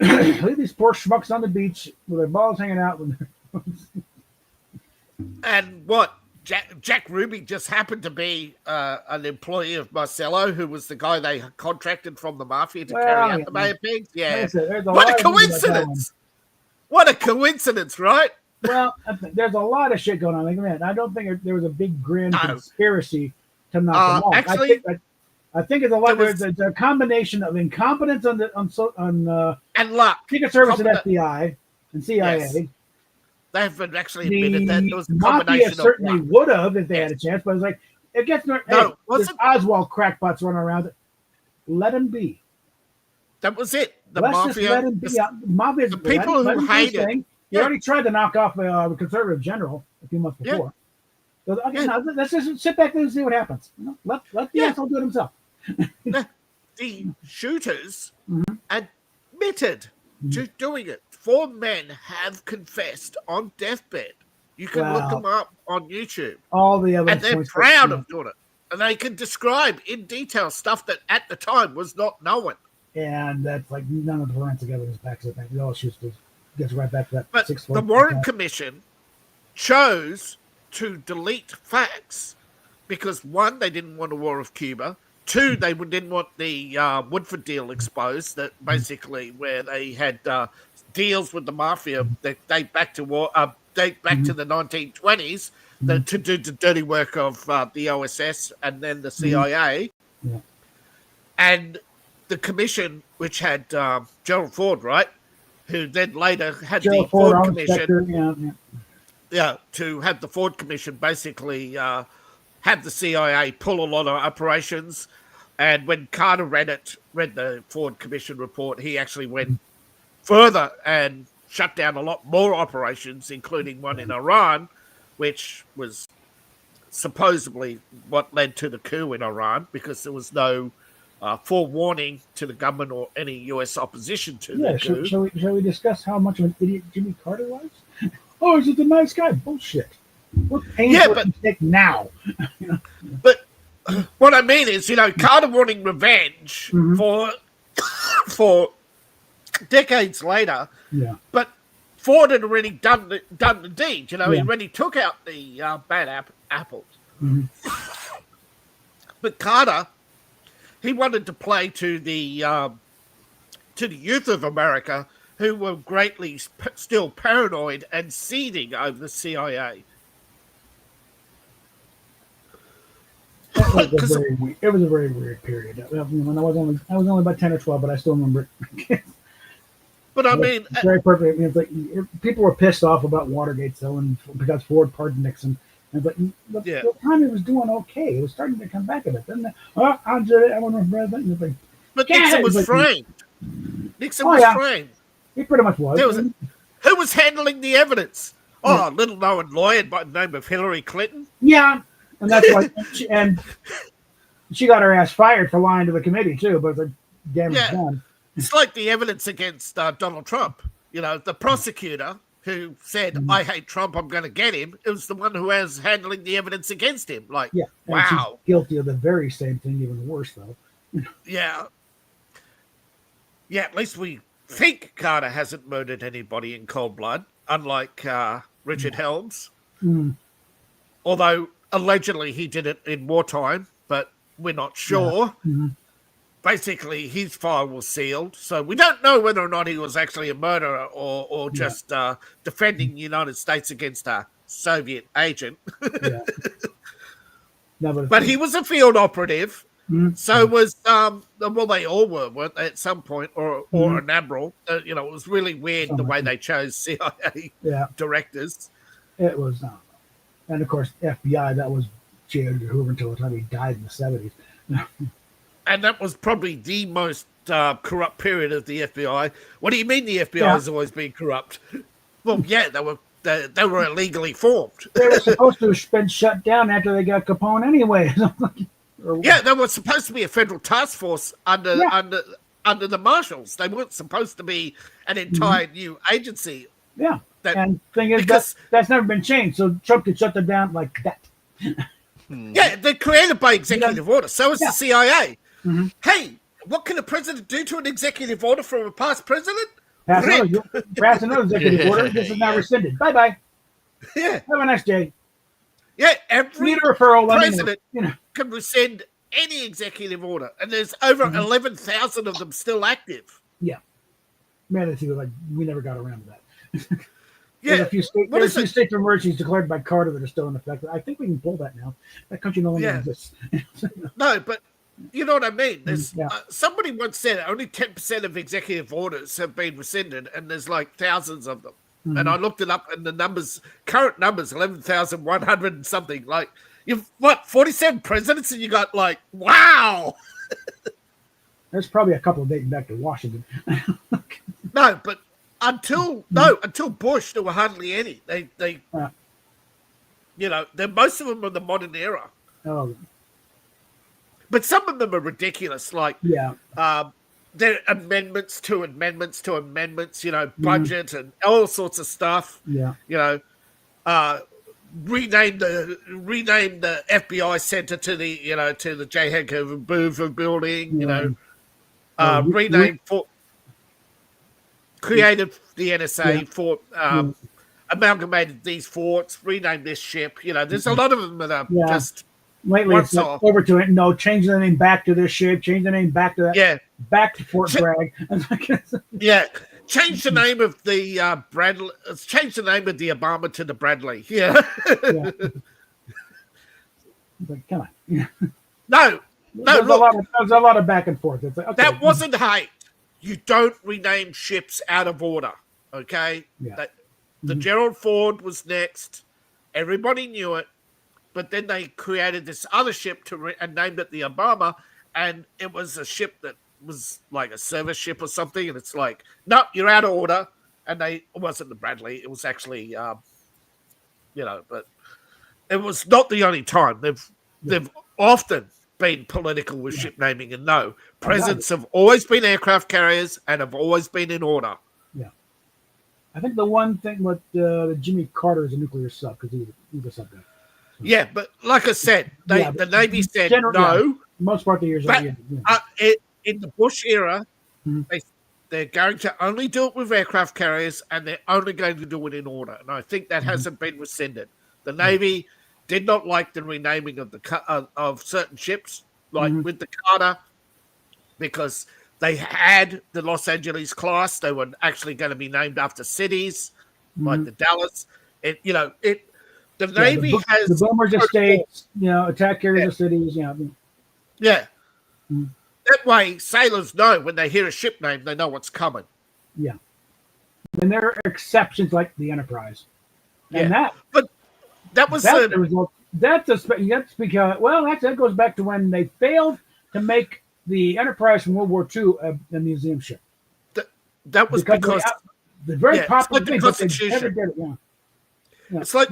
Leave these poor schmucks on the beach with their balls hanging out. And what? Jack Ruby just happened to be an employee of Marcello, who was the guy they contracted from the mafia to carry out the Bay of Pigs. Yeah. What a coincidence! What a coincidence, right? Well, there's a lot of shit going on. Like, man, I don't think there was a big grand conspiracy to knock them off. Actually, I think it's a lot. There's a combination of incompetence on and luck. Secret Service and FBI and CIA. Yes. They haven't actually admitted that there was a mafia combination certainly of would have if they had a chance, but it's like it gets there's Oswald crackbot's running around. Let him be. That was it. The Let's mafia. just let him be. Mafia. The people who hate it. They already tried to knock off a conservative general a few months before. So, let's just sit back there and see what happens. Let the asshole do it himself. The shooters admitted to doing it. 4 men have confessed on deathbed. You can look them up on YouTube. All the evidence, and they're proud of doing it. And they can describe in detail stuff that at the time was not known. And that's like none of the forensic evidence backs it. It all gets right back to that. But the Warren Commission chose to delete facts because 1, they didn't want a war of Cuba. 2, they didn't want the Woodford deal exposed. That basically where they had deals with the mafia that date back to the 1920s to do the dirty work of the OSS and then the CIA. Yeah. And the commission, which had Gerald Ford, right, who then later had the Ford Commission. To have the Ford Commission basically have the CIA pull a lot of operations. And when Carter read the Ford Commission report, he actually went further and shut down a lot more operations, including one in Iran, which was supposedly what led to the coup in Iran, because there was no forewarning to the government or any U.S. opposition to the coup. Shall we discuss how much of an idiot Jimmy Carter was? Oh, he's just a nice guy. Bullshit. What pain do you take now? But what I mean is, Carter wanting revenge for decades later. Yeah. But Ford had already done the deed. He already took out the bad apples. But Carter, he wanted to play to the youth of America, who were greatly still paranoid and seething over the CIA. It was a very weird period. When I was only about 10 or 12, but I still remember it. But I mean, very perfect. It's like people were pissed off about Watergate, because Ford pardoned Nixon. And the time it was doing okay. It was starting to come back a bit. Then I want to president. But Nixon was framed. Nixon was framed. He pretty much was. Who was handling the evidence? Oh, a little known lawyer by the name of Hillary Clinton. Yeah. And that's why, she got her ass fired for lying to the committee too. But the damage done. It's like the evidence against Donald Trump. The prosecutor who said, "I hate Trump, I'm going to get him." It was the one who was handling the evidence against him. Like, wow, she's guilty of the very same thing, even worse though. Yeah. At least we think Carter hasn't murdered anybody in cold blood, unlike Richard Helms. Mm. Although allegedly he did it in wartime, but we're not sure. Mm-hmm. Basically, his file was sealed, so we don't know whether or not he was actually a murderer or just defending the United States against a Soviet agent. No, but he was a field operative. Mm-hmm. So was they all were, weren't they, at some point, or an admiral? It was really weird the way they chose CIA directors. It was, and of course FBI. That was J. Edgar Hoover until the time he died in the 70s. And that was probably the most corrupt period of the FBI. What do you mean the FBI has always been corrupt? Well, they were illegally formed. They were supposed to have been shut down after they got Capone anyway. They were supposed to be a federal task force under the marshals. They weren't supposed to be an entire new agency. Yeah, and thing is, that's never been changed. So Trump could shut them down like that. Yeah, they're created by executive order. So is the CIA. Mm-hmm. Hey, what can a president do to an executive order from a past president? Pass another executive order. This is now rescinded. Bye-bye. Yeah. Have a nice day. Yeah, every referral, president can rescind any executive order. And there's over 11,000 of them still active. Yeah. Man, it seems like we never got around to that. Yeah. There's a few state of emergencies declared by Carter that are still in effect. I think we can pull that now. That country no longer exists. No, but you know what I mean? There's somebody once said only 10% of executive orders have been rescinded, and there's like thousands of them. Mm-hmm. And I looked it up, and the current numbers, 11,100 and something. Like, you've 47 presidents, and you got like, wow. There's probably a couple dating back to Washington. No, but until Bush, there were hardly any. They most of them are the modern era. Oh. But some of them are ridiculous, like there are amendments to amendments, budget and all sorts of stuff. Yeah. Rename the FBI center to the J. Edgar Hoover building. Created the NSA fort, amalgamated these forts, renamed this ship. There's a lot of them that are just. Lately, it's over to it. No, change the name back to this ship. Change the name back to that. Yeah, back to Fort Bragg. Yeah, change the name of the Bradley. Change the name of the Obama to the Bradley. Yeah. Like, come on. No. There's a lot of back and forth. It's like, okay. That wasn't hate. You don't rename ships out of order. Okay. Yeah. The Gerald Ford was next. Everybody knew it. But then they created this other ship and named it the Obama, and it was a ship that was like a service ship or something. And it's like, no, you're out of order. And it wasn't the Bradley. It was actually, but it was not the only time. They've often been political with ship naming, and presidents have always been aircraft carriers and have always been in order. Yeah, I think the one thing with Jimmy Carter is a nuclear sub because he was a sub guy. Yeah, but like I said, the Navy said no. Most part of the years. In the Bush era, they're going to only do it with aircraft carriers, and they're only going to do it in order. And I think that hasn't been rescinded. The Navy did not like the renaming of certain ships, like with the Carter, because they had the Los Angeles class. They were actually going to be named after cities, like the Dallas. The Navy has the bombers of states, attack carriers of cities, Yeah. That way, sailors know when they hear a ship name, they know what's coming. Yeah. And there are exceptions like the Enterprise. And that was the result. That's because that goes back to when they failed to make the Enterprise from World War II a museum ship. That was because the very popular thing, but they never did it. It's like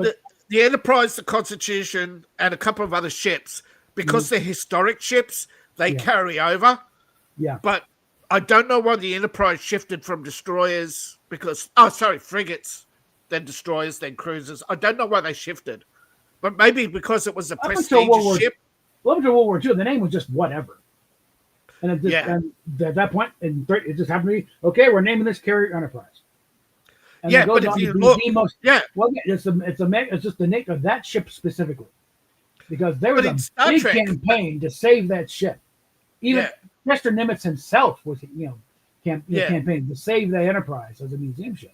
the Enterprise, the Constitution, and a couple of other ships, because they're historic ships, they carry over. Yeah. But I don't know why the Enterprise shifted from destroyers frigates, then destroyers, then cruisers. I don't know why they shifted. But maybe because it was a prestigious ship. Up until World War II, the name was just whatever. And, and at that point, it just happened to be, okay, we're naming this carrier Enterprise. And but if you look, it's just the name of that ship specifically. Because there was a big campaign to save that ship. Even Mr. Nimitz himself was, campaigning to save the Enterprise as a museum ship.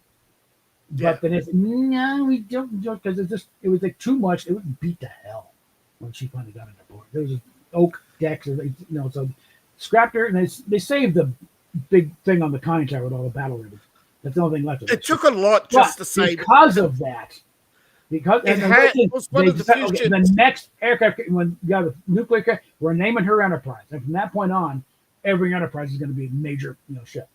But then it's no, we don't, because it was like too much. It would beat to hell when she finally got into port. There was just oak decks, so scrapped her, and they saved the big thing on the conning tower with all the battle ribbons. That's the only thing left of it. It took a lot just to save because of that. Because it was one of the few ships. The next aircraft, when you got a nuclear aircraft, we're naming her Enterprise, and from that point on, every Enterprise is going to be a major, ship.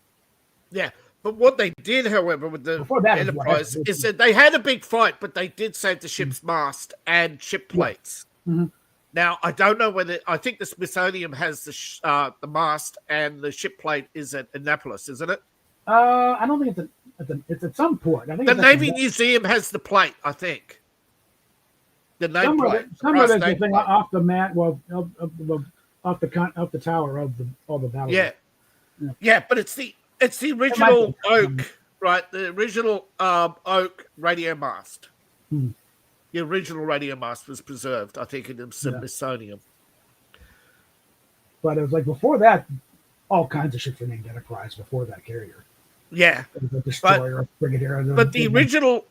Yeah, but what they did, however, with the Enterprise is that they had a big fight, but they did save the ship's mast and ship plates. Mm-hmm. Now, I don't know whether I think the Smithsonian has the mast and the ship plate is at Annapolis, isn't it? I don't think it's at some port. I think the Navy Museum has the plate. I think the name plate. Somewhere there's a thing off the mat, off the tower of all the battle. Yeah, but it's the original oak, right? The original oak radio mast. The original radio mast was preserved, I think, in the Smithsonian. But it was like before that, all kinds of ships were named Enterprise before that carrier. Yeah, a destroyer, a brigadier. But the original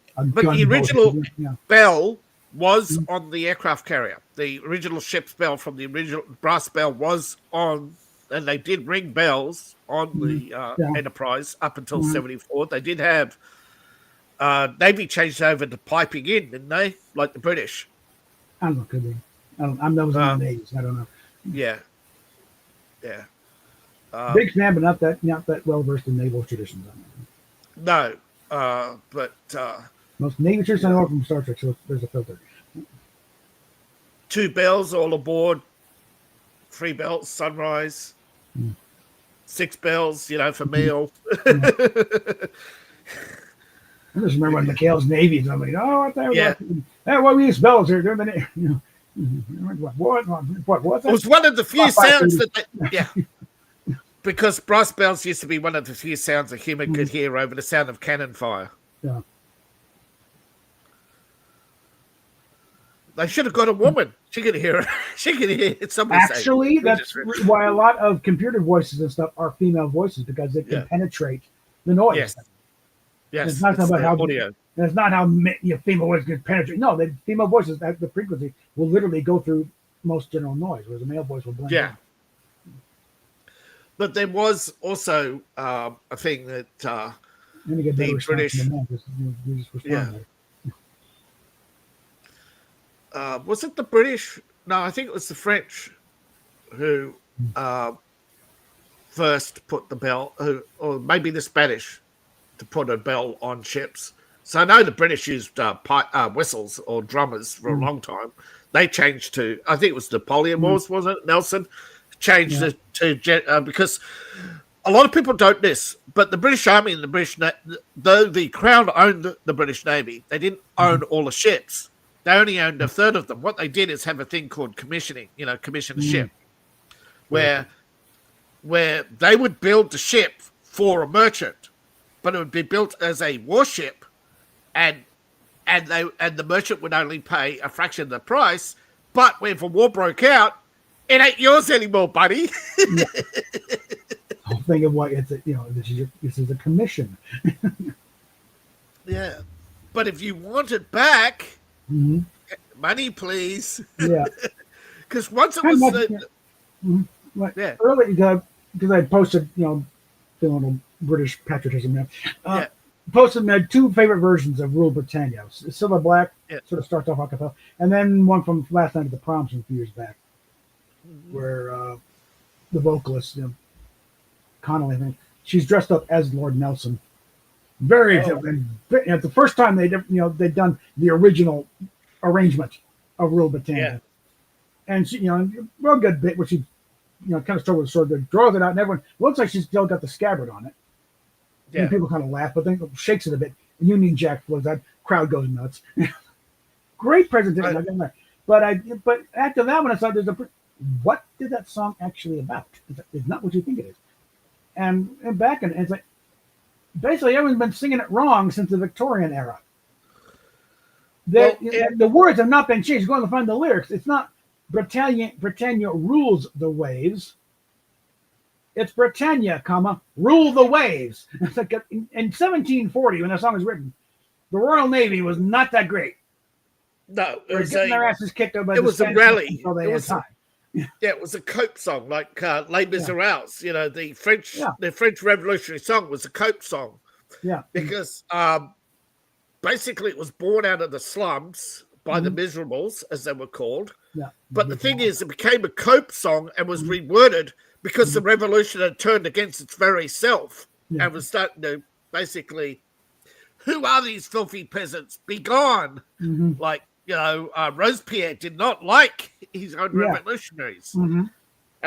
bell was on the aircraft carrier. The original ship's bell from the original brass bell was on, and they did ring bells on the Enterprise up until 74. They did have Navy changed over to piping in, didn't they? Like the British. I don't know. Could be. I'm those in the Navy. I don't know. Yeah. Big fan, but not that well versed in naval traditions. No, but most Navy traditions I know from Star Trek, so there's a filter. 2 bells all aboard, 3 bells sunrise, 6 bells, for meal. I just remember when McHale's Navy, and I'm like, what the hell? Yeah. Hey, what we use bells here? They're the what? It was one of the few sounds that because brass bells used to be one of the few sounds a human could hear over the sound of cannon fire. Yeah. They should have got a woman. She could hear it. She could hear it. Actually, that's why a lot of computer voices and stuff are female voices, because they can penetrate the noise. Yes. It's not about how audio. It's not how female voices can penetrate. No, the female voices, the frequency will literally go through most general noise, whereas a male voice will blend in. But there was also a thing that the British. Was it the British? No, I think it was the French who first put the bell, or maybe the Spanish, to put a bell on ships. So I know the British used whistles or drummers for a long time. They changed to, I think it was Napoleon Wars, wasn't it? Nelson changed it to, because a lot of people don't know this, but the British Army and the British, though the Crown owned the British Navy, they didn't own all the ships. They only owned a third of them. What they did is have a thing called commissioning, commission a ship, where they would build the ship for a merchant, but it would be built as a warship, and the merchant would only pay a fraction of the price. But if a war broke out, it ain't yours anymore, buddy. I'll think of what this is a commission. Yeah, but if you want it back, money, please. Yeah, because once it was early, because I posted, the little British patriotism. Posted my 2 favorite versions of Rule Britannia. Silver Black sort of starts off a cappella, and then one from Last Night at the Proms from a few years back, where the vocalist, Connolly, I think, she's dressed up as Lord Nelson. Very, and the first time they'd done the original arrangement of Rule Britannia. And she, real good bit where she, kind of started with the sword, draws it out, and everyone looks like she's still got the scabbard on it. Yeah. And people kind of laugh, but then shakes it a bit. And Union Jack was that crowd goes nuts. Great presentation. But after that one, I thought what did that song actually about? It's not what you think it is. And back in it's like basically everyone's been singing it wrong since the Victorian era. The words have not been changed. Go on to find the lyrics. It's not Britannia rules the waves. It's Britannia, rule the waves. It's like in 1740 when that song was written, the Royal Navy was not that great. No, it was getting their asses kicked over by it was a rally. It was a cope song, like Les Miserables. The French Revolutionary song was a cope song. Yeah, because basically it was born out of the slums by the miserables, as they were called. Yeah. But the thing is, it became a cope song and was reworded because the revolution had turned against its very self and was starting to basically, who are these filthy peasants? Be gone! Like, Robespierre did not like his own revolutionaries. And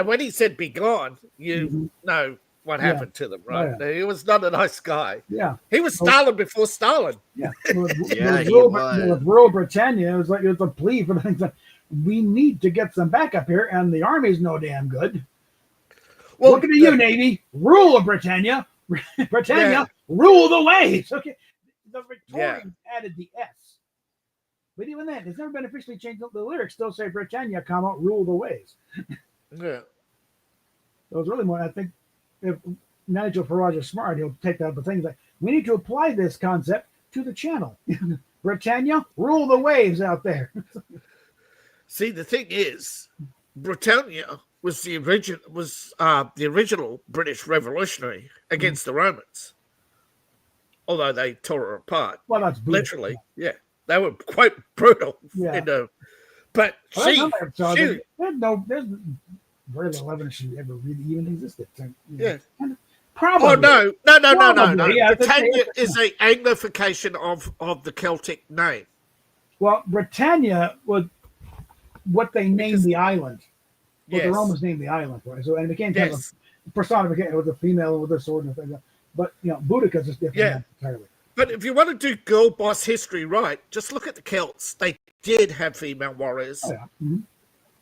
when he said be gone, you know what happened to them, right? He was not a nice guy. Yeah. He was Stalin before Stalin. Yeah. With Rural Britannia, it was a plea for things that we need to get some backup here, and the army's no damn good. Well, looking at you, Navy, rule of Britannia. Britannia, rule the waves. Okay. The Victorians added the S. But even then, it's never been officially changed. The lyrics still say Britannia, rule the waves. Yeah. So it's really more, I think, if Nigel Farage is smart, he'll take that. But things like, we need to apply this concept to the channel. Britannia, rule the waves out there. See, the thing is, Britannia was the original British revolutionary against the Romans. Although they tore her apart. Well, that's brutal. Literally, they were quite brutal. Yeah. But there's very little evidence she ever really even existed. So, Probably. Oh no. Yeah, Britannia is an Anglification of the Celtic name. Well, Britannia was what they named the island. What the Romans named the island, right? So and it became kind of a personification with a female with a sword and things. But Boudicca's is different entirely. But if you want to do girl boss history right, just look at the Celts. They did have female warriors. Oh, yeah.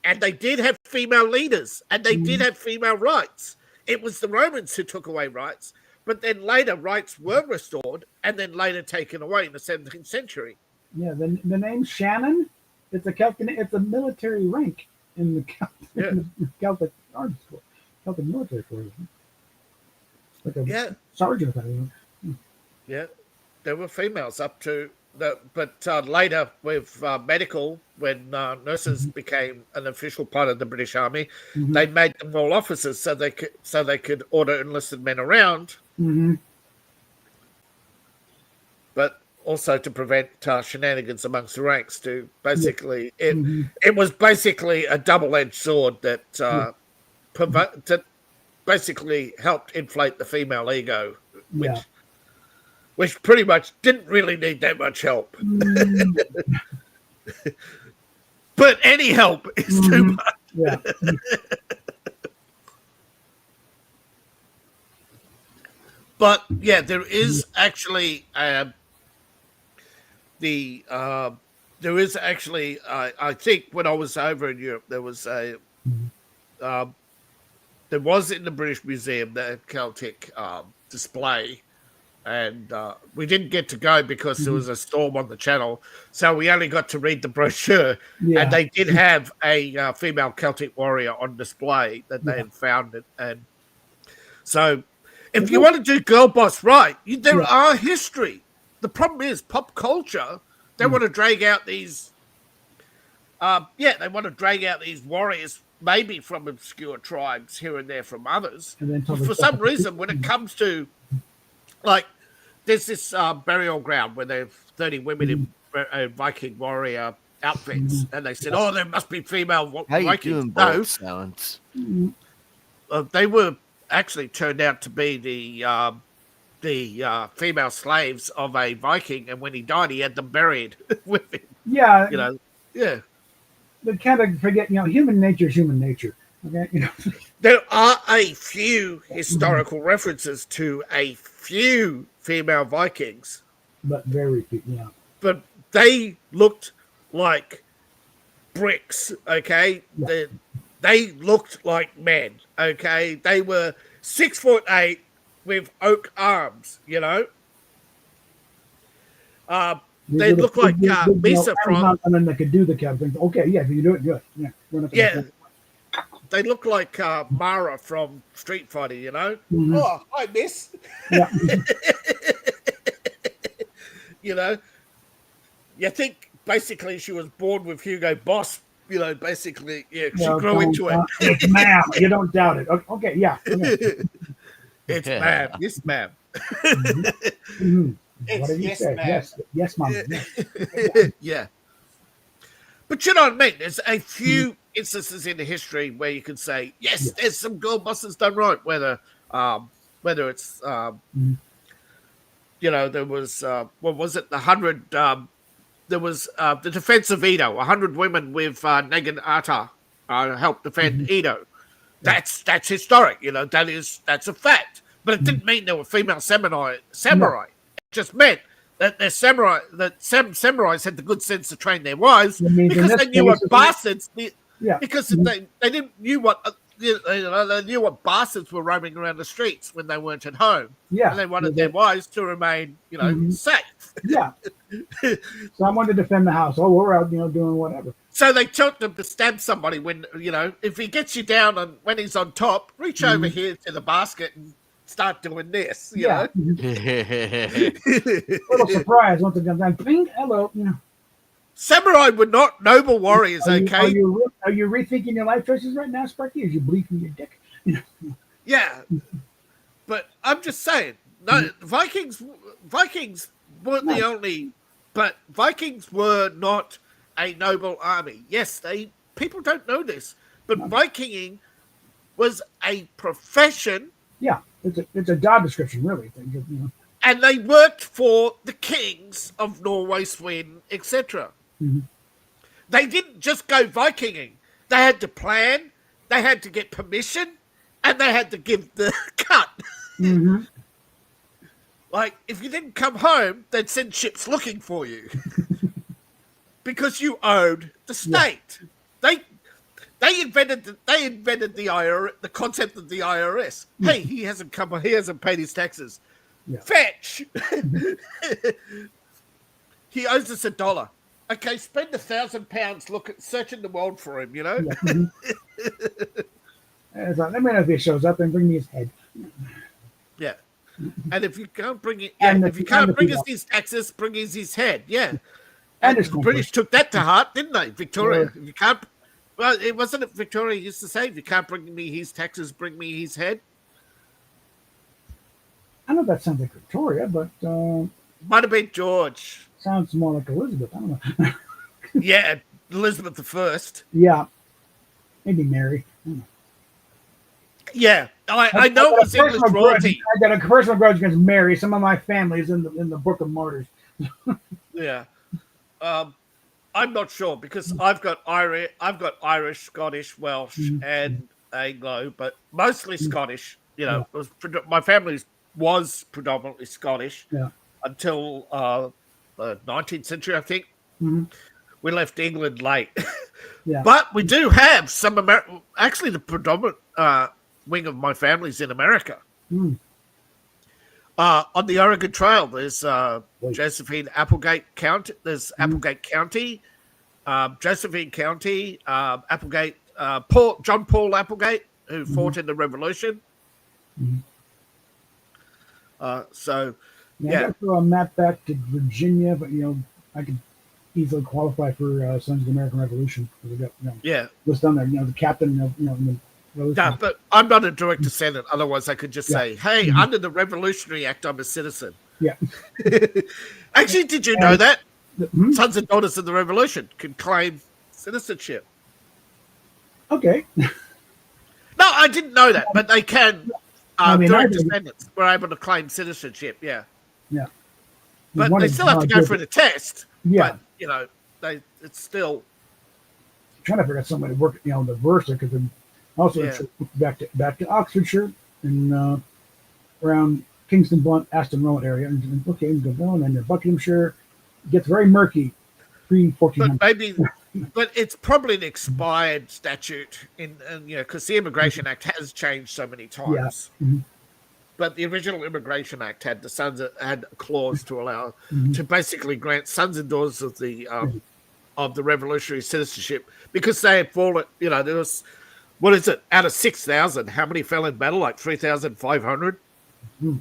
And they did have female leaders. And they did have female rights. It was the Romans who took away rights. But then later rights were restored and then later taken away in the 17th century. Yeah, the name Shannon, it's a military rank in the Celtic Army School. Celtic military force. Like a sergeant. Yeah, there were females up to but later with medical, when nurses became an official part of the British Army, they made them all officers so they could order enlisted men around. But also to prevent shenanigans amongst the ranks. To basically, it was basically a double-edged sword that that basically helped inflate the female ego, which pretty much didn't really need that much help. But any help is too much. Yeah. But there is actually I think when I was over in Europe, there was in the British Museum the Celtic display. And we didn't get to go because there was a storm on the channel. So we only got to read the brochure. Yeah. And they did have a female Celtic warrior on display that they had found it. And so if you want to do girl boss right, there are history. The problem is pop culture. They want to drag out these they want to drag out these warriors, maybe from obscure tribes here and there from others. And for some reason, when it comes to like, there's this burial ground where there are 30 women in Viking warrior outfits, and they said, there must be female Vikings. How you doing, both sounds? They were actually turned out to be the female slaves of a Viking, and when he died, he had them buried with him. Yeah, You know, yeah. they kind of forget. Human nature is human nature. Okay, There are a few historical references to a few female Vikings, but very few. Yeah, but they looked like bricks. Okay, yeah. they looked like men. Okay, they were 6'8" with oak arms. These They are the look like Misa from Amazon women that could do the kind of things. Okay, yeah, if you do it good. Yeah, run up in yeah. They look like Mara from Street Fighter. Mhm. Oh, hi, miss. Yeah, you know, you think basically she was born with Hugo Boss. Basically, yeah, she grew into it. It's ma'am. You don't doubt it. Okay, yeah. Okay. It's ma'am, yes, ma'am. Mhm. It's Whatever you yes, say. ma'am. Yes, mom. Yes. Yeah, but you know what I mean. There's a few instances in the history where you can say, yes, Yeah. there's some girl bosses done right. Whether it's Mhm. there was what was it, the 100. There was the defense of Edo. 100 women with Negan Atta helped defend Mhm. Edo. Yeah. That's historic. That's a fact. But it didn't mean there were female samurai. No. It just meant that samurais had the good sense to train their wives It means in because this they knew case, what bastards. yeah. Because Mhm. they didn't knew what they knew what bastards were roaming around the streets when they weren't at home, Yeah. and they wanted their wives to remain Mhm. safe. Yeah. Someone to defend the house. Oh, we're out, doing whatever. So they taught them to stab somebody when if he gets you down when he's on top, reach over here to the basket and start doing this. Yeah. Mhm. Little surprise once it comes down. Bing, hello. Samurai were not noble warriors. Are Okay. you rethinking your life choices right now, Sparky? As you bleed from your dick? Yeah, but I'm just saying, no, Vikings weren't the only, but Vikings were not a noble army. Yes, people don't know this, but Vikinging was a profession, Yeah, it's a job description, really. and they worked for the kings of Norway, Sweden, etc. Mhm. They didn't just go Vikinging. They had to plan, they had to get permission, and they had to give the cut. Mm-hmm. Like, if you didn't come home, they'd send ships looking for you because you owed the state. Yeah. They invented the concept of the IRS. Hey, he hasn't come. He hasn't paid his taxes. Yeah. Fetch. He owes us $1. Okay, spend £1,000 searching the world for him. Yeah. Mm-hmm. Let me know if he shows up and bring me his head. Yeah. And if you can't bring it, if you can't bring us his taxes, bring us his head. Yeah. And the British took that to heart, didn't they, Victoria? If you can't, well, it wasn't it Victoria used to say, if you can't bring me his taxes, bring me his head. I know that sounds like Victoria, but might have been George. Sounds more like Elizabeth. I don't know. Yeah, Elizabeth I. Yeah, maybe Mary. Yeah, I know it was English royalty. I got a personal grudge against Mary. Some of my family is in the Book of Martyrs. Yeah, I'm not sure because I've got Irish, Scottish, Welsh, and Anglo, but mostly Scottish. My family was predominantly Scottish until the 19th century, I think. Mm-hmm. We left England late, but we do have some actually, the predominant wing of my family's in America. Mm. On the Oregon Trail, there's Josephine Applegate County. There's Applegate County, Josephine County, Applegate. John Paul Applegate, who fought in the Revolution. Mm-hmm. I got to throw a map back to Virginia, but I could easily qualify for Sons of the American Revolution. We got, was done there. The captain of in the Revolution. Yeah, but I'm not a direct descendant. Otherwise, I could just say, "Hey, under the Revolutionary Act, I'm a citizen." Yeah. Actually, did you know that sons and daughters of the Revolution can claim citizenship? Okay. No, I didn't know that, but they can. Direct descendants were able to claim citizenship. Yeah. Yeah. But they still have to go for the test. Yeah. But, it's still. I'm trying to figure out some way to work, the Versa, because also Yeah. back to Oxfordshire and around Kingston Blunt, Aston Rowan area, and okay, go down, and Buckinghamshire gets very murky pre But 1400. maybe, but it's probably an expired statute because the Immigration Act has changed so many times. Yeah. Mm-hmm. But the original Immigration Act had had a clause to allow Mm-hmm. to basically grant sons and daughters of the revolutionary citizenship because they had fallen. There was what is it out of 6,000? How many fell in battle? Like 3,500. Mm-hmm.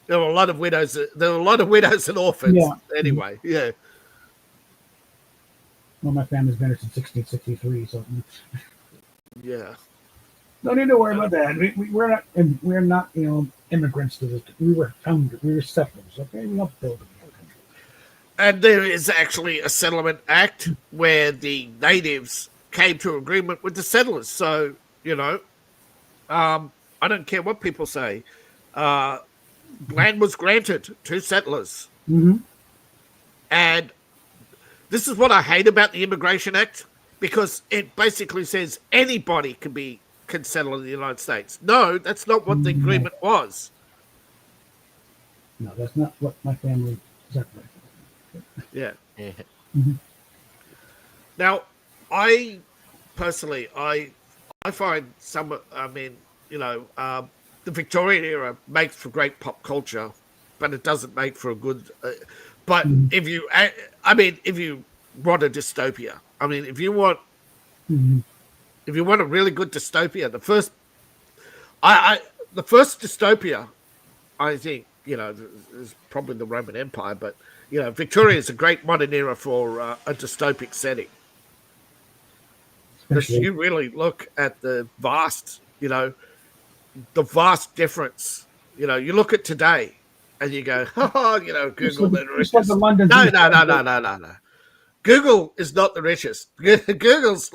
There were a lot of widows. There were a lot of widows and orphans. Yeah. Anyway, yeah. Well, my family's been here since 1663, so Yeah. don't need to worry about that. We're not immigrants to this. We were founded. We were settlers. Okay, we helped build the country. And there is actually a settlement act where the natives came to agreement with the settlers. So, I don't care what people say. Land was granted to settlers. Mm-hmm. And this is what I hate about the Immigration Act, because it basically says anybody can settle in the United States. No, that's not what the agreement was. No, that's not what my family separated. Yeah. Yeah. Mm-hmm. Now, I personally, I find the Victorian era makes for great pop culture, but it doesn't make for a good. But if you want a dystopia, if you want a really good dystopia, the first dystopia, I think, is probably the Roman Empire, but Victoria is a great modern era for a dystopic setting. Because you really look at the vast difference. You look at today and you go, Google the richest. Like the London No. Google is not the richest. Google's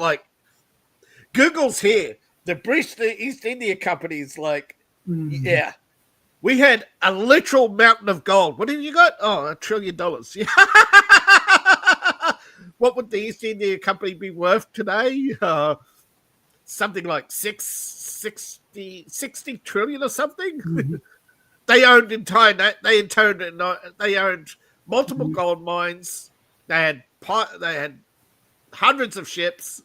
here. The British East India Company is like, yeah. We had a literal mountain of gold. What have you got? Oh, $1 trillion. What would the East India Company be worth today? Something like 60 trillion or something. Mm-hmm. They owned they owned multiple gold mines. They had hundreds of ships.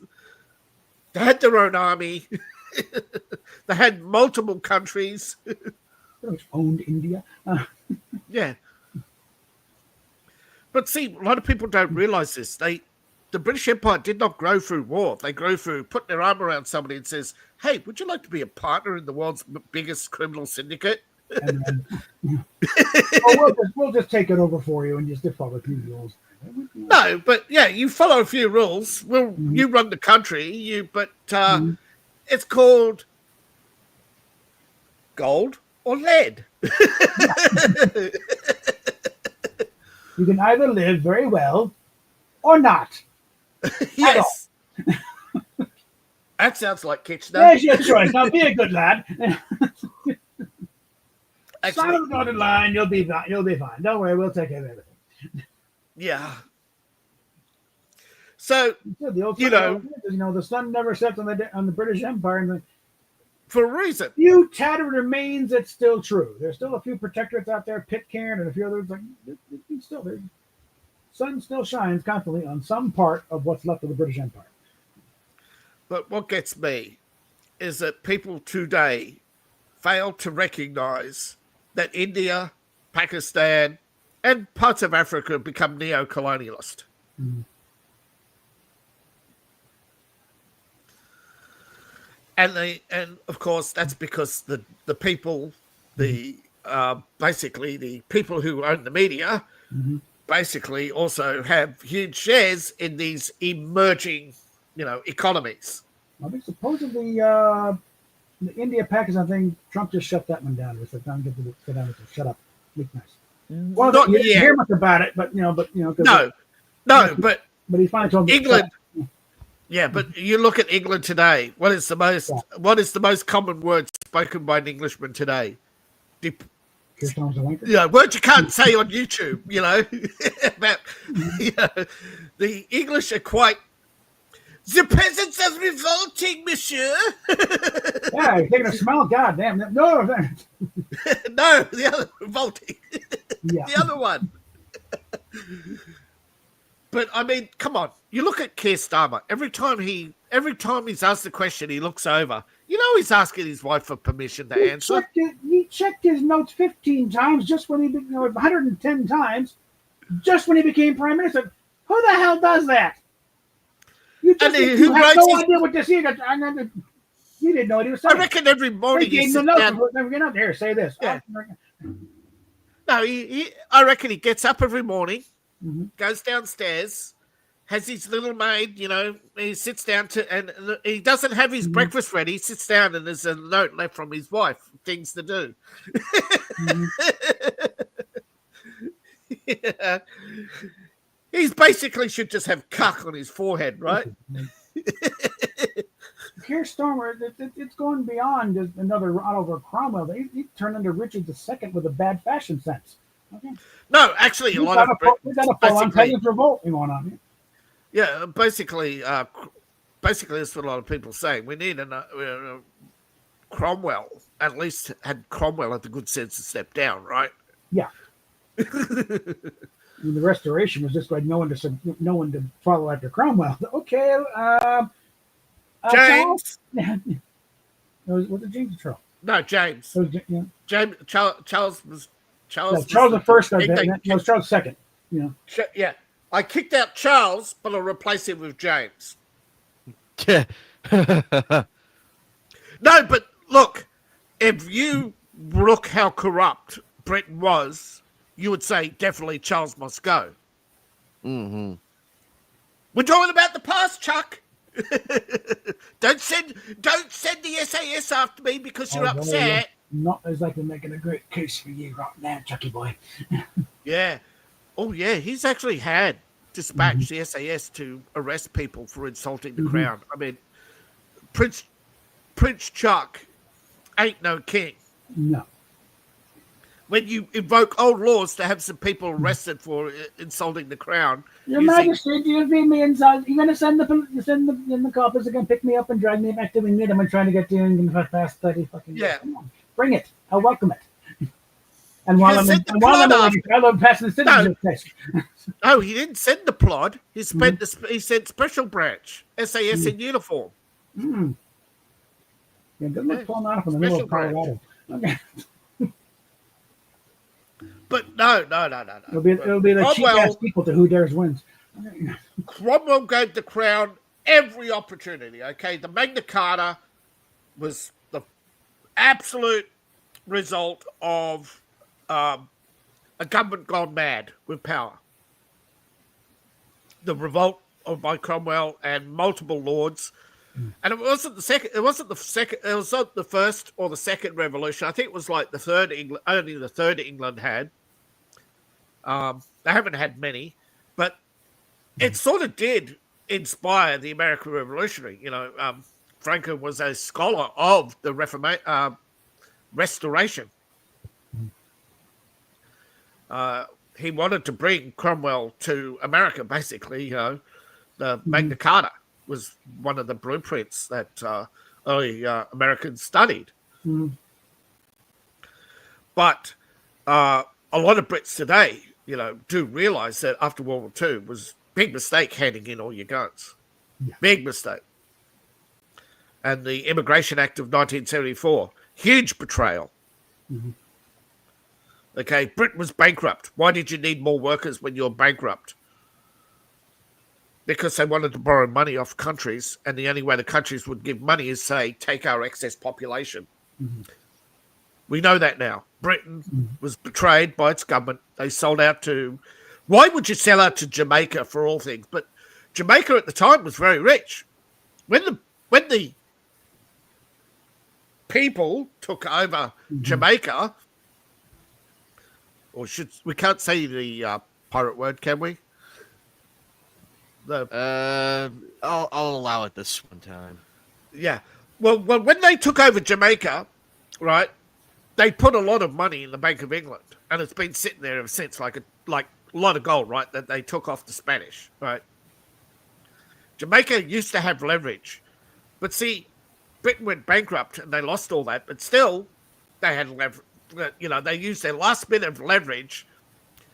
They had their own army. They had multiple countries. Owned India. Yeah. But see, a lot of people don't realize this. The British Empire did not grow through war. They grew through putting their arm around somebody and says, hey, would you like to be a partner in the world's biggest criminal syndicate? And we'll just take it over for you and just follow a few rules. No, but yeah, you follow a few rules. You run the country. It's called gold or lead. You can either live very well or not. Yes. That sounds like Kitchener. There's your choice. Now be a good lad. Actually, Sign on the dotted line. You'll be fine. Don't worry. We'll take care of everything. yeah. So the sun never sets on the British Empire, and for a reason. Few tattered remains. It's still true. There's still a few protectorates out there, Pitcairn and a few others. The sun still shines constantly on some part of what's left of the British Empire. But what gets me is that people today fail to recognize that India, Pakistan, and parts of Africa have become neo-colonialist. Mm. And of course that's because the people, basically the people who own the media, basically also have huge shares in these emerging, economies. I think supposedly the India Pakistan thing, Trump just shut that one down. He said, "Don't sit down and shut up, be nice." Well, Not you didn't yet. hear much about it, but but but he finally told England. Yeah, but you look at England today. What is the most common word spoken by an Englishman today? Keir Starmer's a wanker. Yeah, words you can't say on YouTube, you know, about, you know, the English are quite, the peasants are revolting, monsieur. Yeah, you're taking a smell. God damn. No. No, the other revolting. Yeah. The other one. But I mean, come on. You look at Keir Starmer. Every time he's asked the question, he looks over. You know he's asking his wife for permission to answer. He checked his notes 15 times just when 110 times just when he became prime minister. Who the hell does that? You had no idea what this is. You didn't know what he was saying. I reckon every morning he sits down. Never get up here. Say this. Yeah. No, I reckon he gets up every morning, goes downstairs, has his little maid, you know, he sits down and he doesn't have his breakfast ready. He sits down and there's a note left from his wife, things to do. Yeah. He's basically should just have cuck on his forehead, right? Keir Starmer, it's going beyond just another Oliver Cromwell. He turned into Richard II with a bad fashion sense. Okay. No, actually, We've got a full-on peasant revolt going on here. Yeah, basically, that's what a lot of people say. We need Cromwell. At least had Cromwell had the good sense to step down, right? Yeah. And the Restoration was just like no one to follow after Cromwell. Okay, James. Was it James or Charles? No, James. James. Charles was Charles. No, Charles the First. No, Charles Second. Yeah. Yeah. I kicked out Charles, but I'll replace him with James. Yeah. No, but look, if you look how corrupt Britain was, you would say definitely Charles must go. Mm-hmm. We're talking about the past, Chuck. Don't send the SAS after me because you're upset. Not exactly making a great case for you right now, Chucky boy. Yeah. Oh, yeah. He's actually had dispatched the SAS to arrest people for insulting the crown. I mean, Prince Chuck ain't no king. No. When you invoke old laws to have some people arrested for insulting the crown. Your Majesty, do you feed me inside? You're going to send the coppers are going to pick me up and drag me back to England. I'm trying to get to England for past 30 fucking years. Yeah. Come on, bring it. I'll welcome it. And while I'm passing the citizenship test. No, he didn't send the plod. He sent special branch SAS in uniform. Mm. Yeah, good luck pulling out from the middle of Colorado. Okay. But no. It'll be the cheap-ass people to who dares wins. Cromwell gave the crown every opportunity, okay? The Magna Carta was the absolute result of a government gone mad with power. The revolt by Cromwell and multiple lords. And it wasn't the first or the second revolution. I think it was like only the third England had. They haven't had many, but it sort of did inspire the American Revolutionary. You know, Franklin was a scholar of the Restoration. He wanted to bring Cromwell to America, basically. You know, the Magna Carta was one of the blueprints that early Americans studied. But a lot of Brits today, you know, do realize that after World War II was a big mistake handing in all your guns. Yeah. Big mistake. And the Immigration Act of 1974, huge betrayal. Okay, Britain was bankrupt. Why did you need more workers when you're bankrupt? Because they wanted to borrow money off countries, and the only way the countries would give money is, say, take our excess population. We know that now. Britain was betrayed by its government. They sold out to... Why would you sell out to Jamaica for all things? But Jamaica at the time was very rich. When the people took over Jamaica, we can't say the pirate word, can we? I'll allow it this one time. Yeah. Well, when they took over Jamaica, right, they put a lot of money in the Bank of England, and it's been sitting there ever since, like a lot of gold, right? That they took off the Spanish, right? Jamaica used to have leverage, but see, Britain went bankrupt and they lost all that, but still, they had leverage. They used their last bit of leverage.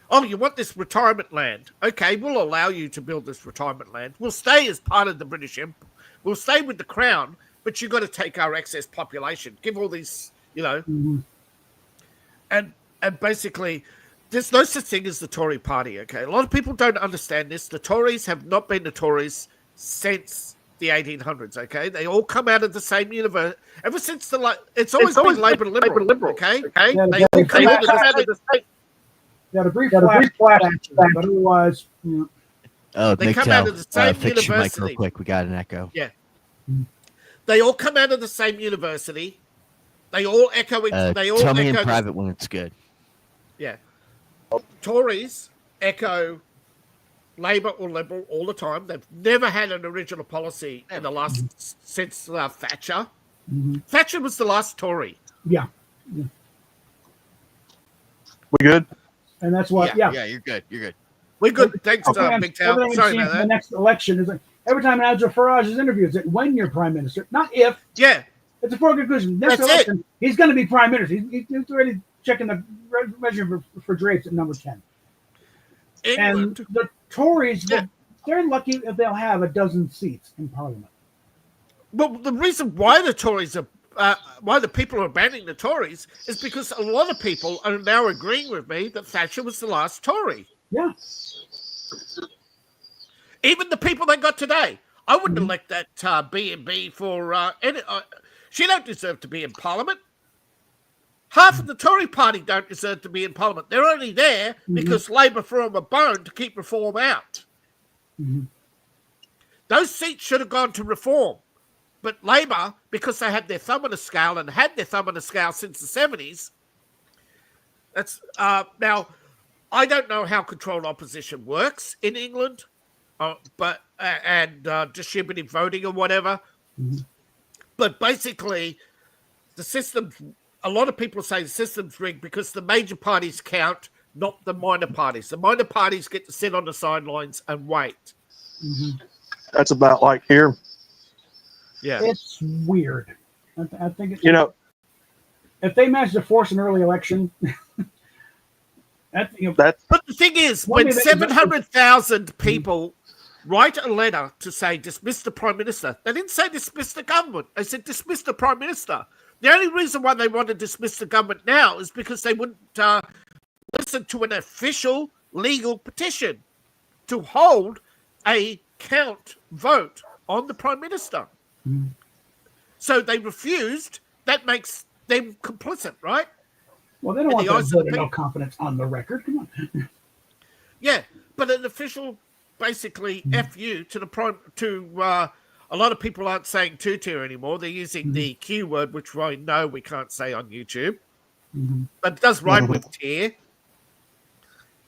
Oh, you want this retirement land? Okay, we'll allow you to build this retirement land. We'll stay as part of the British Empire. We'll stay with the crown, but you've got to take our excess population. Give all these, and basically, there's no such thing as the Tory party, okay? A lot of people don't understand this. The Tories have not been the Tories since the 1800s, okay? They all come out of the same universe. Ever since it's always been Labour Liberal, okay? Yeah, They all come out of the same. Yeah, the brief flash, but otherwise, Oh, They Nick, come out of the same fix your mic university. real quick. We got an echo. Yeah. They all come out of the same university. They all echo. They all Tell me echo in private when it's good. Yeah. Tories echo Labour or Liberal all the time. They've never had an original policy in the last since Thatcher. Thatcher was the last Tory. yeah. We good? And that's what, Yeah, you're good. You're good. We're good. Thanks, Okay, Big Town. everything Sorry we've seen about from the that. next election is like every time Nigel Farage's interview, it's like when you're prime minister, not if. Yeah. It's a foregone conclusion. Next That's election, he's going to be prime minister. He's already checking the measure for Drapes at number 10. England. And the Tories, Yeah. they're lucky if they'll have a dozen seats in Parliament. But the reason why the Tories are, why the people are abandoning the Tories is because a lot of people are now agreeing with me that Thatcher was the last Tory. Yeah. Even the people they got today. I wouldn't elect that B&B for any. She don't deserve to be in Parliament. Half of the Tory party don't deserve to be in Parliament. They're only there because Labour threw them a bone to keep Reform out. Those seats should have gone to Reform. But Labour, because they had their thumb on the scale and had their thumb on the scale since the 70s, that's now, I don't know how controlled opposition works in England, but distributive voting or whatever. But basically, the system, a lot of people say the system's rigged because the major parties count, not the minor parties. The minor parties get to sit on the sidelines and wait. That's about like here. Yeah. It's weird. I think it's, if they manage to force an early election, But the thing is, when 700,000 people write a letter to say dismiss the Prime Minister, they didn't say dismiss the government. They said dismiss the Prime Minister. The only reason why they want to dismiss the government now is because they wouldn't listen to an official legal petition to hold a count vote on the Prime Minister. So they refused. That makes them complicit, right? well, they don't want to vote of no confidence on the record. Come on. Yeah, but an official, basically, FU to the Prime, to a lot of people aren't saying two-tier anymore. They're using the Q word, which I know we can't say on YouTube. But it does rhyme with tier.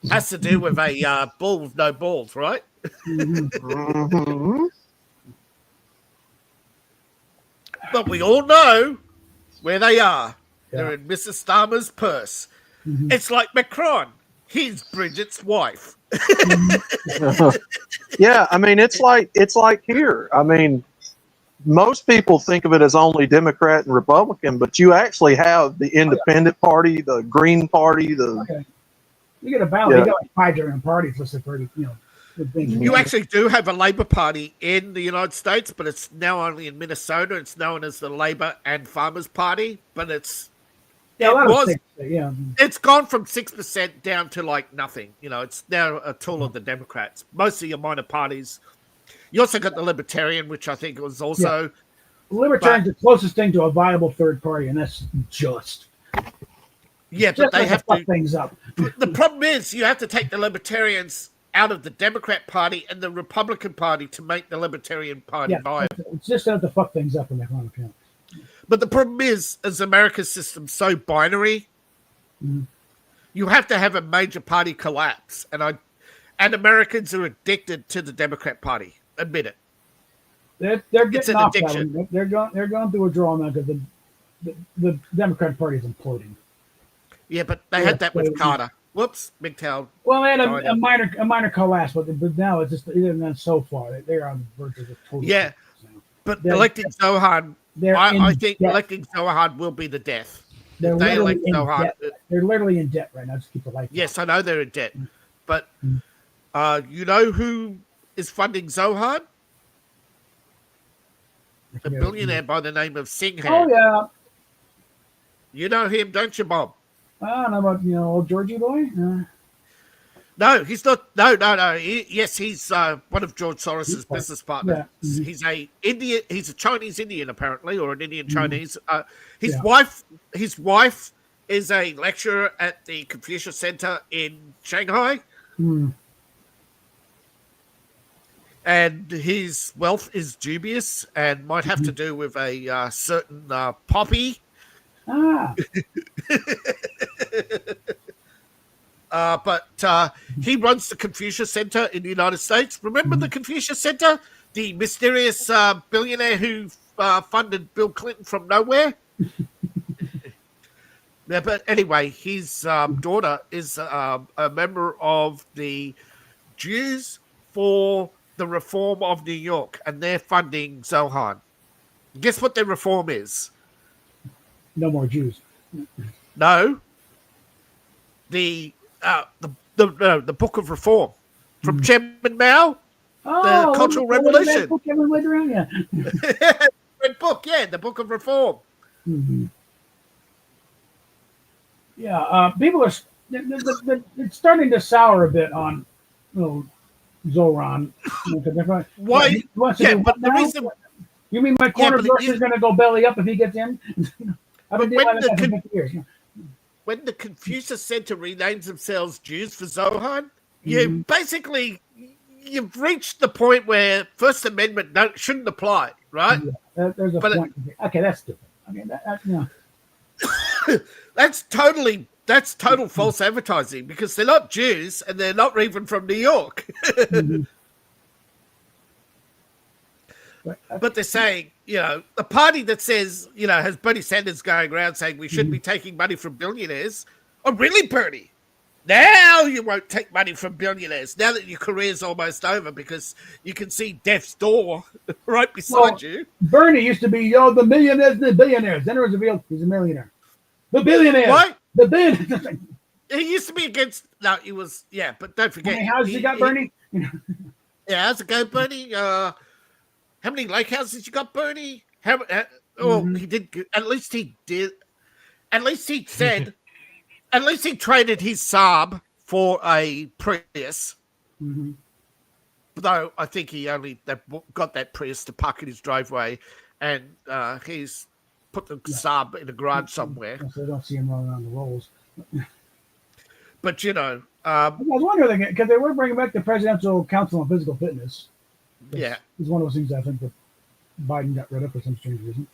Has to do with a bull with no balls, right? But we all know where they are. They're in Mrs. Starmer's purse. It's like Macron. He's Bridget's wife. Yeah, I mean it's like here. I mean, most people think of it as only Democrat and Republican, but you actually have the Independent Party, the Green Party, the You get a balance. You got like 5 different parties listed for good things. You actually do have a Labour Party in the United States, but it's now only in Minnesota. It's known as the Labour and Farmers Party, but it's it's gone from 6% down to like nothing. It's now a tool of the Democrats. Most of your minor parties. You also got the Libertarian, which I think was also Libertarian's the closest thing to a viable third party, and that's just. But they have to fuck things up. The problem is you have to take the Libertarians out of the Democrat Party and the Republican Party to make the Libertarian Party viable. It's just going to fuck things up in that one account. But the problem is America's system so binary, you have to have a major party collapse. And Americans are addicted to the Democrat Party. Admit it. They're getting off that addiction. one. They're going through a draw now because the Democratic Party is imploding. Yeah, but they had that with Carter. Whoops, MGTOW. Well, they had a minor collapse, but now it's just even then so far they're on the verge of a total. Yeah, but they're, electing Zohan, I think electing Zohan will be the death. They're if they literally elect in Zohan, debt. They're literally in debt right now. Just keep the lights. Yes, I know they're in debt, but you know who is funding Zohan? A billionaire by the name of Singhan. Oh yeah. You know him, don't you, Bob? I don't know about old Georgie boy. No, he's not. No. Yes, he's one of George Soros's business partners. Yeah. He's a Indian. He's a Chinese Indian, apparently, or an Indian Chinese. His wife is a lecturer at the Confucius Center in Shanghai, and his wealth is dubious and might have to do with a certain poppy. But he runs the Confucius Center in the United States. Remember the Confucius Center? The mysterious billionaire who funded Bill Clinton from nowhere? Yeah, but anyway, his daughter is a member of the Jews for the Reform of New York, and they're funding Zohan. Guess what their reform is? No more Jews. No. The Book of Reform from Chairman Mao, the Cultural Revolution. Book Red book, the Book of Reform. Mm-hmm. Yeah, people are. It's starting to sour a bit on, Zoran. Why? But the reason. You mean my corner grocer is going to go belly up if he gets in? I've been dealing with that for 50 years. When the Confucius Center renames themselves Jews for Zohan, you've reached the point where First Amendment shouldn't apply, right? Yeah, there's a point. Okay, that's different. That's total false advertising because they're not Jews and they're not even from New York. But they're saying, the party that says, has Bernie Sanders going around saying we should be taking money from billionaires. Oh, really, Bernie? Now you won't take money from billionaires now that your career's almost over because you can see death's door right beside you. Bernie used to be, the millionaires and the billionaires. Then it was revealed he's a millionaire. The billionaires. What? The billionaires. He used to be against, he was, but don't forget. How's he got, Bernie? How's it go, Bernie? How many lake houses you got, Bernie? He did. At least he did. At least he said. At least he traded his Saab for a Prius. Mm-hmm. Though I think he only got that Prius to park in his driveway, and he's put the Saab in a garage somewhere. So I don't see him running around the rolls. But I was wondering because they were bringing back the Presidential Council on Physical Fitness. It's one of those things I think that Biden got rid of for some strange reason.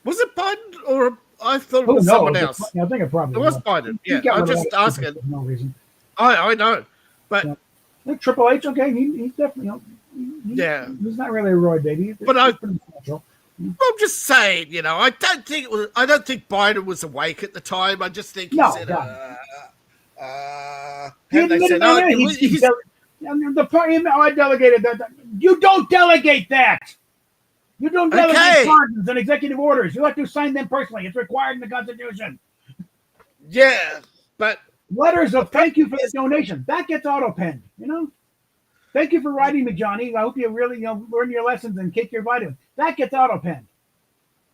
Was it Biden or I thought it was someone else? I think it probably was Biden. Yeah, I'm just asking. For no reason. I know, but Triple H, okay, he's definitely he's not really a roid baby. But I'm just saying, I don't think Biden was awake at the time. I just think he said, I delegated that. You don't delegate that. You don't delegate pardons and executive orders. You have to sign them personally. It's required in the Constitution. Yeah, but letters of thank you for the donation that gets auto-penned. Thank you for writing me, Johnny. I hope you really learn your lessons and kick your vitamins. That gets auto-penned.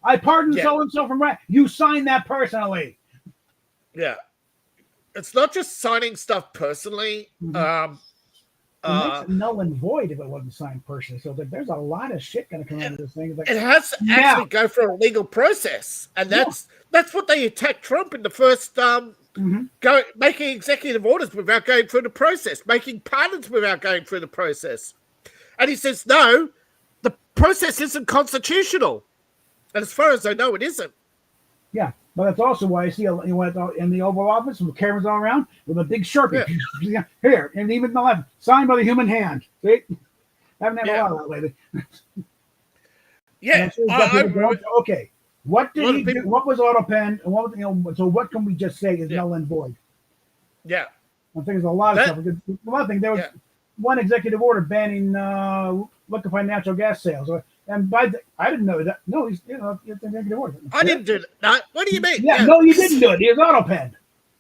I pardon so and so from right. You sign that personally. Yeah, it's not just signing stuff personally. Mm-hmm. It makes it null and void if it wasn't signed personally. So there's a lot of shit going to come out of this thing. It has to actually go through a legal process, and that's what they attacked Trump in the first making executive orders without going through the process, making pardons without going through the process. And he says, no, the process isn't constitutional. And as far as I know, it isn't. Yeah, but that's also why I see you went in the Oval Office with cameras all around with a big Sharpie here, and even the left, signed by the human hand. See, haven't had a lot of that lately. Yeah, okay. What did Well, he the do? people- What was AutoPen? And what, so what can we just say is Yeah. null and void? Yeah. I think there's a lot of That- stuff. Because one thing, there was Yeah. one executive order banning liquefied natural gas sales. And I didn't know that. No, it's an executive order. I didn't do that. No, what do you mean? Yeah, no, you didn't do it. It was AutoPen.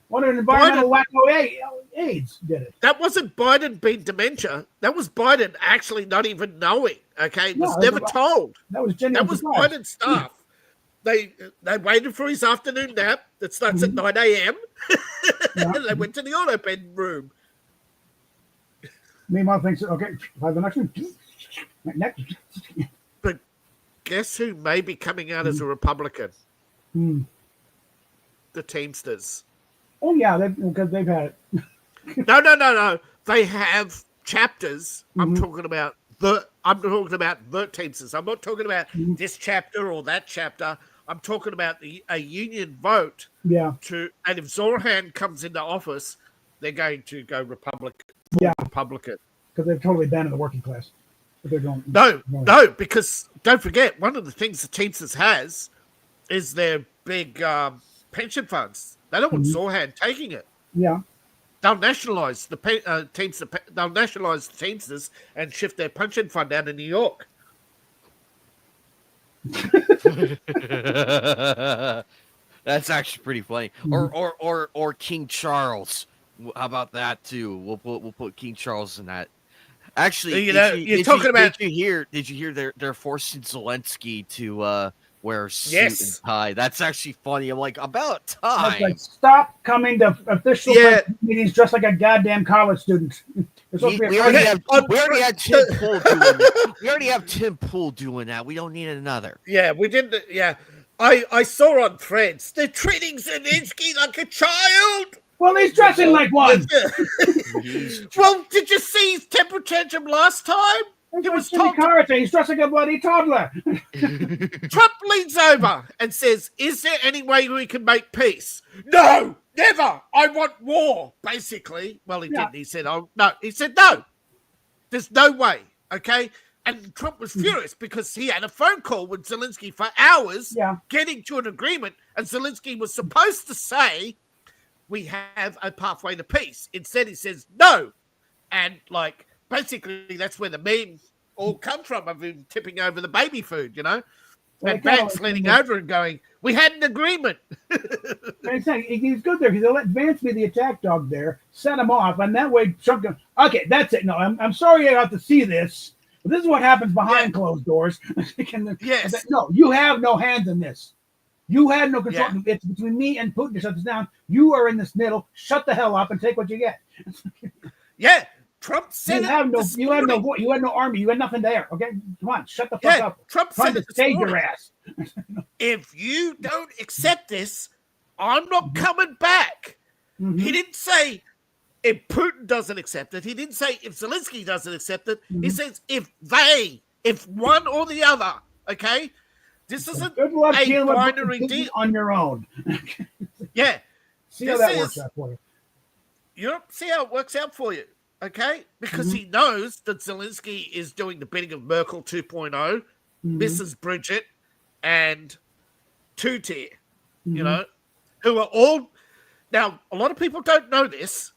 What an environmental Biden- wacko AIDS did it. That wasn't Biden being dementia. That was Biden actually not even knowing. Okay, it was No, never told. That was genuine That was surprise. Biden's staff. They waited for his afternoon nap that starts at 9 a.m. Yeah. and they went to the AutoPen room. Meanwhile, thinks, okay, by the next one. Next. Guess who may be coming out as a Republican? Hmm. The Teamsters. Oh, yeah, because they've had it. No. They have chapters. I'm talking about the Teamsters. I'm not talking about this chapter or that chapter. I'm talking about a union vote. Yeah. And if Zorhan comes into office, they're going to go Republican. Yeah. Republican. Because they've totally abandoned the working class. But they're going. No, because don't forget, one of the things the Teamsters has is their big pension funds. They don't want Zorhan taking it. Yeah. They'll nationalise the Teamsters. They'll nationalise the Teamsters and shift their pension fund down to New York. That's actually pretty funny. Or King Charles. How about that too? We'll put King Charles in that. Actually, you're talking about. Did you hear they're forcing Zelensky to wear a suit Yes. and tie? That's actually funny. I'm like, about It's time. like, stop coming to official meetings dressed like a goddamn college student. We already have Tim Pool doing that. We already have Tim Pool doing that. We don't need another. Yeah, we didn't. Yeah, I saw on Threads they're treating Zelensky like a child. Well, he's dressing like one. Well, did you see his temper tantrum last time? He was karate. He's dressed like a bloody toddler. Trump leans over and says, "Is there any way we can make peace?" No, never. I want war. Basically, well, he didn't. He said, "Oh no." He said, "No, there's no way." Okay, and Trump was furious because he had a phone call with Zelensky for hours, getting to an agreement, and Zelensky was supposed to say, "We have a pathway to peace." Instead, he says no, and like basically that's where the meme all come from of him tipping over the baby food, you know, and Vance leaning over and going, "We had an agreement." He's good there because they'll let Vance be the attack dog there, set him off, and that way Trump goes, "Okay, that's it. No, I'm sorry you have to see this, but this is what happens behind closed doors." Yes. No, you have no hands in this. You had no control. Yeah. It's between me and Putin to shut this down. You are in this middle. Shut the hell up and take what you get. Yeah, Trump said you have no voice. You had no army. You had nothing there. Okay, come on, shut the fuck up. Trump Trying said to it save this your morning. ass. If you don't accept this, I'm not coming back. He didn't say if Putin doesn't accept it. He didn't say if Zelensky doesn't accept it. He says if one or the other. Okay, this isn't Good luck a dealing binary with deal on your own. Yeah, See how that works out for you. You don't see how it works out for you, okay? Because he knows that Zelensky is doing the bidding of Merkel 2.0, Mrs. Bridget, and Two-Tier, you know, who are all... Now, a lot of people don't know this.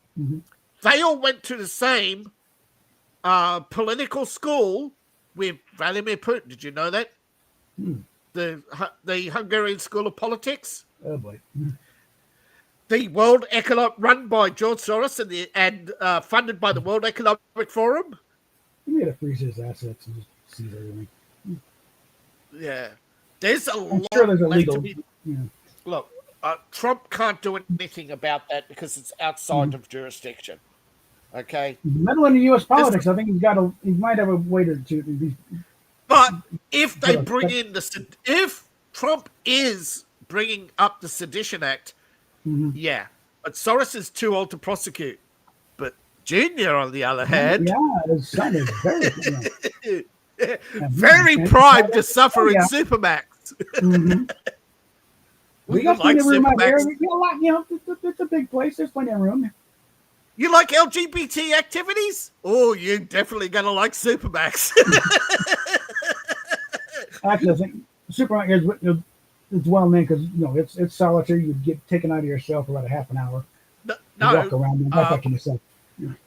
They all went to the same political school with Vladimir Putin. Did you know that? The Hungarian School of Politics? Oh, boy. The World Economic, run by George Soros and funded by the World Economic Forum. You need to freeze his assets and just seize everything. Yeah, there's a lot. Sure, there's a left legal. to be. Look, Trump can't do anything about that because it's outside of jurisdiction. Okay, Meddling in U.S. politics, I think he might have a way to. But if they bring in if Trump is bringing up the Sedition Act. Yeah, but Soros is too old to prosecute. But Junior, on the other hand, his son is very, very primed to suffer in Supermax. We got plenty of room out here. It's a big place. There's plenty of room. You like LGBT activities? Oh, you're definitely gonna like Supermax. Actually, I think Supermax is it's well named because it's solitary. You get taken out of yourself for about a half an hour. No, You walk around and back to yourself.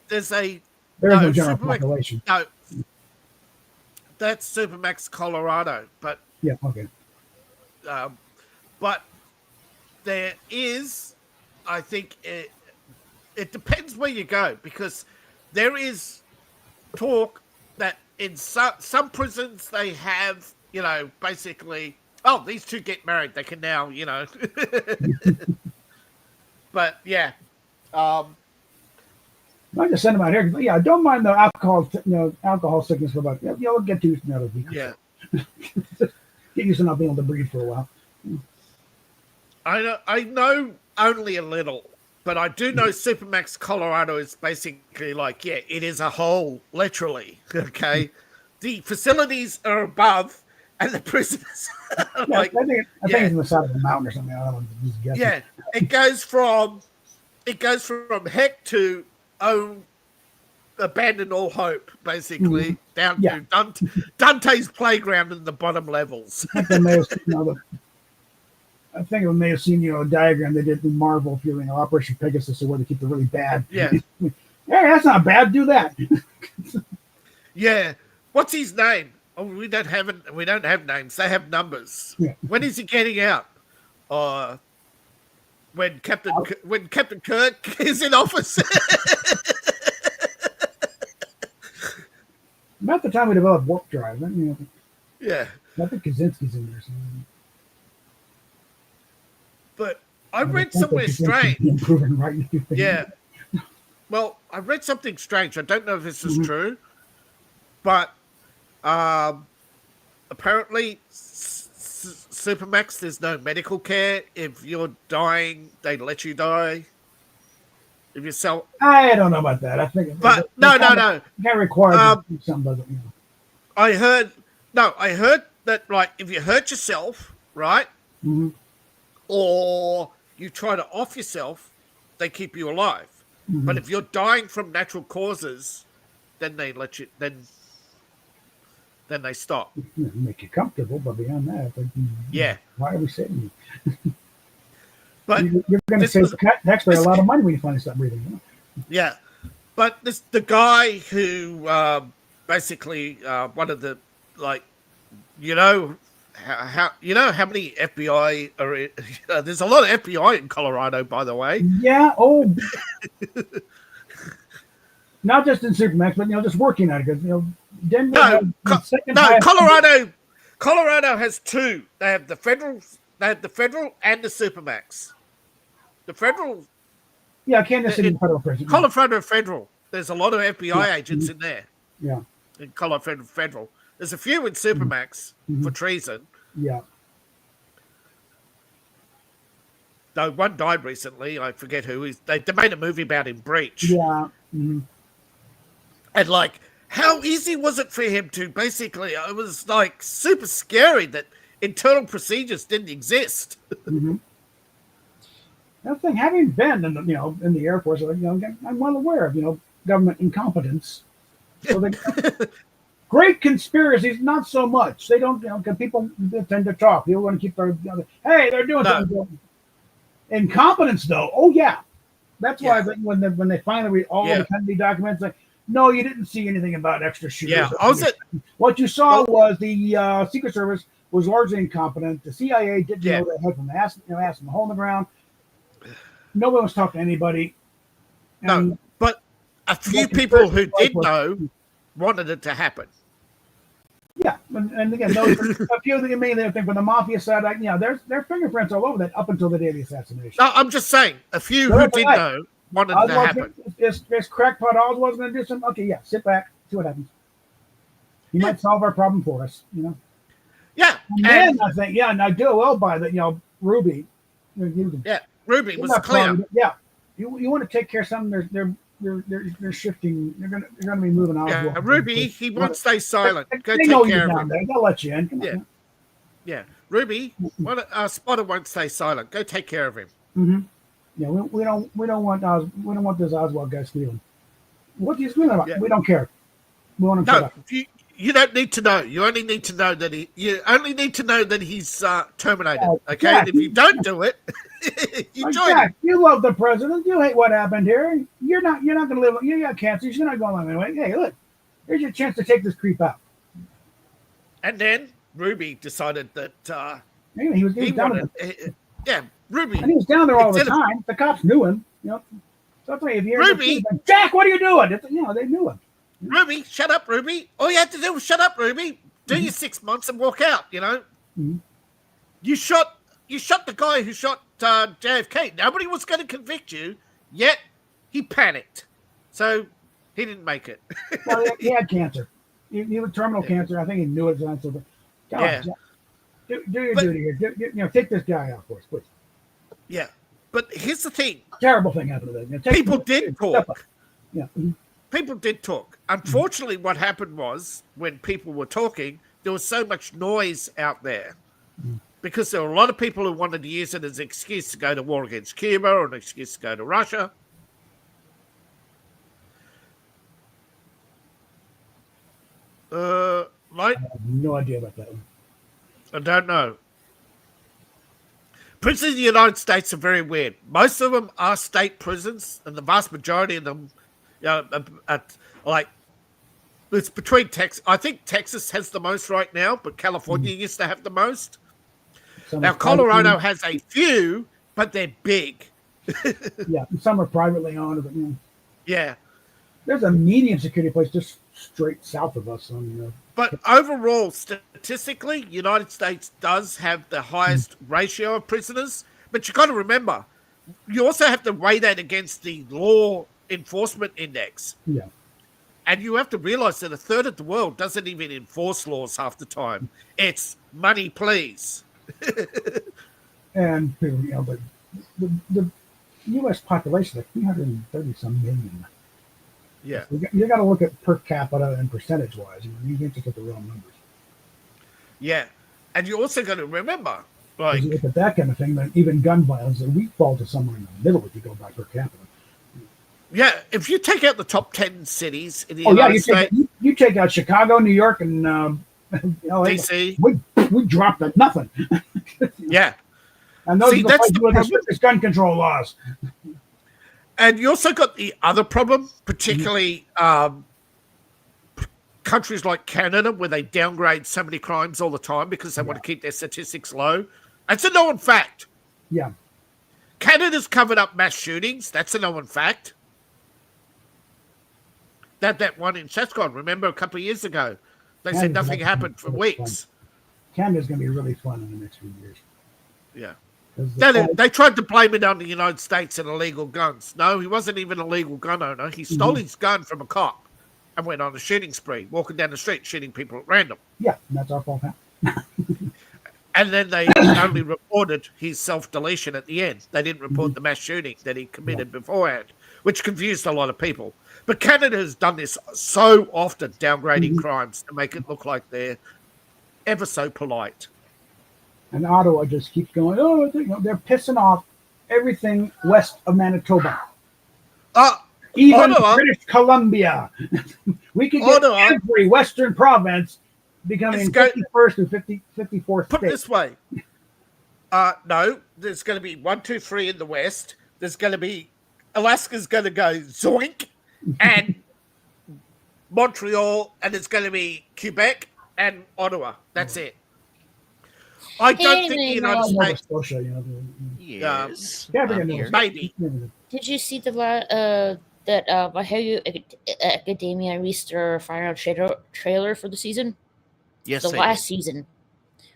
there's a There is no general Supermax, population. no. That's Supermax Colorado, but Yeah. Okay. but there is, I think it depends where you go, because there is talk that in some prisons they have, basically, oh, these two get married, they can now, but yeah, I just send them out here. Yeah, I don't mind the alcohol sickness for about. We'll get used to another week. Yeah, Get used to not being able to breathe for a while. I know only a little, but I do know Supermax Colorado is basically like, yeah, it is a hole, literally. Okay, the facilities are above, and the prisoners are like, I think it's on the side of a mountain or something. I don't know. Just guessing. yeah, it goes from heck to abandon all hope, basically, down to Dante's playground in the bottom levels. I think I may have seen a diagram they did in Marvel, Operation Pegasus, where they keep the really bad. Yeah. Hey, that's not bad. Do that. Yeah. What's his name? Oh, we don't have names. They have numbers. Yeah. When is he getting out? When Captain Kirk is in office. About the time we developed warp drive, Yeah. I think Kaczynski's in there. So. But I read somewhere strange. Improving right now. Yeah. Well, I read something strange. I don't know if this is true, but apparently Supermax, there's no medical care. If you're dying, they let you die. If you sell, I don't know about that. I think, but no. Can't require something doesn't. I heard that, like, if you hurt yourself, right, or you try to off yourself, they keep you alive. But if you're dying from natural causes, then they let you. Then they stop. Make you comfortable, but beyond that, why are we saying you? But you're going to save the taxpayer a lot of money when you finally stop breathing. Yeah, but the guy who basically one of the, like, how many FBI are there's a lot of FBI in Colorado, by the way. Yeah. Oh. Not just in Supermax, but just working at it, because Denver. Colorado has two. They have the federal and the Supermax. The federal. Yeah, Kansas City federal prison. Colorado Federal. There's a lot of FBI agents in there. Yeah. In Colorado Federal. There's a few in Supermax for treason. Yeah. Though one died recently. I forget who. They made a movie about him, Breach. Yeah. And, like, how easy was it for him to basically? It was like super scary that internal procedures didn't exist. That thing, having been in the Air Force, I'm well aware of government incompetence. So great conspiracies, not so much. They don't, because people tend to talk. People want to keep their, hey, they're doing something. Incompetence, though, oh yeah, that's why I think when they finally read all the Kennedy documents, like, no, you didn't see anything about extra shooters. Yeah, what you saw was the Secret Service was largely incompetent. The CIA didn't know they had from ass in the hole in the ground. Nobody was talking to anybody. No, but a few people who did know wanted it to happen. Yeah, and again, a few of the main thing from the mafia side, their fingerprints all over that up until the day of the assassination. No, I'm just saying, a few who did know wanted it to happen. Is crackpot Oswald's going to do something? Okay, sit back, see what happens. He might solve our problem for us, Yeah, and then I think, and I do well by that, Ruby. Ruby was clear. Yeah, you want to take care of something. They're shifting. They're gonna be moving Oswald. Yeah, Ruby, he won't stay silent. Go take care of him. They'll let you in. Come on. Yeah, Ruby, Spotter won't stay silent. Go take care of him. Yeah, we don't want this Oswald guy stealing. What he's doing about? Yeah. We don't care. We want him shut up. You don't need to know. You only need to know that he's terminated. Oh, Okay, Jack, and if you don't do it, you Oh, join him. Jack, you love the president. You hate what happened here. You're not going to live. You got cancer. You're not going to live anyway. Hey, look, here's your chance to take this creep out. And then Ruby decided that He was he down wanted. Ruby. and he was down there all the instead of- time. The cops knew him. So that's why if you Ruby! Jack, what are you doing? They knew him. Ruby, shut up, Ruby. All you had to do was shut up, Ruby. Do your 6 months and walk out. Mhm. You shot the guy who shot JFK. Nobody was going to convict you, yet he panicked, so he didn't make it. Well, he had cancer. He had terminal cancer. I think he knew it. So, God, Yeah. Jack, do your duty here. Take this guy out for us, please. Yeah, but here's the thing: Terrible thing happened to them. people did talk. Yeah. People did talk. Unfortunately, what happened was when people were talking, there was so much noise out there because there were a lot of people who wanted to use it as an excuse to go to war against Cuba or an excuse to go to Russia. Right? I have no idea about that one. I don't know. Prisons in the United States are very weird. Most of them are state prisons, and the vast majority of them, it's between Texas. I think Texas has the most right now, but California used to have the most. Now, Colorado has a few, but they're big. Yeah, some are privately owned. But, Yeah. there's a medium security place just straight south of us. But overall, statistically, United States does have the highest ratio of prisoners. But you got to remember, you also have to weigh that against the law enforcement index. Yeah. And you have to realize that a third of the world doesn't even enforce laws half the time. It's money, please. And but the U.S. population is like 330 some million. Yeah. You got to look at per capita and percentage wise. You can't just look at the real numbers. Yeah. And you also got to remember, If you look at that kind of thing, then even gun violence, we fall to somewhere in the middle if you go by per capita. yeah, if you take out the top 10 cities in the Oh yeah, United States, you take out Chicago, New York, and DC, we dropped at nothing. yeah. And those See, are the that's places the with the problem. strictest gun control laws. And you also got the other problem, particularly countries like Canada, where they downgrade so many crimes all the time because they want to keep their statistics low. It's a known fact. Yeah. Canada's covered up mass shootings. That's a known fact. That one in Saskatchewan, remember a couple of years ago? They said nothing happened for weeks. Canada's going to be really fun in the next few years. Yeah. 'Cause They tried to blame it on the United States and illegal guns. No, he wasn't even a legal gun owner. He stole his gun from a cop and went on a shooting spree, walking down the street, shooting people at random. Yeah, that's our fault. And then they only reported his self-deletion at the end. They didn't report the mass shooting that he committed beforehand, which confused a lot of people. But Canada has done this so often, downgrading crimes to make it look like they're ever so polite. And Ottawa just keeps going, they're pissing off everything west of Manitoba. Even Ottawa, British Columbia. We could get Ottawa, every Western province becoming 51st and 54th put it state. this way. No, there's going to be 1, 2, 3 in the west. There's going to be Alaska's going to go zoink, and Montreal, and it's going to be Quebec and Ottawa. That's it. I don't think the United Nova States. Scotia, Yes. Yeah, I'm but here. Maybe. Did you see that My Hero Academia released their final trailer for the season? Yes, The they last did. season.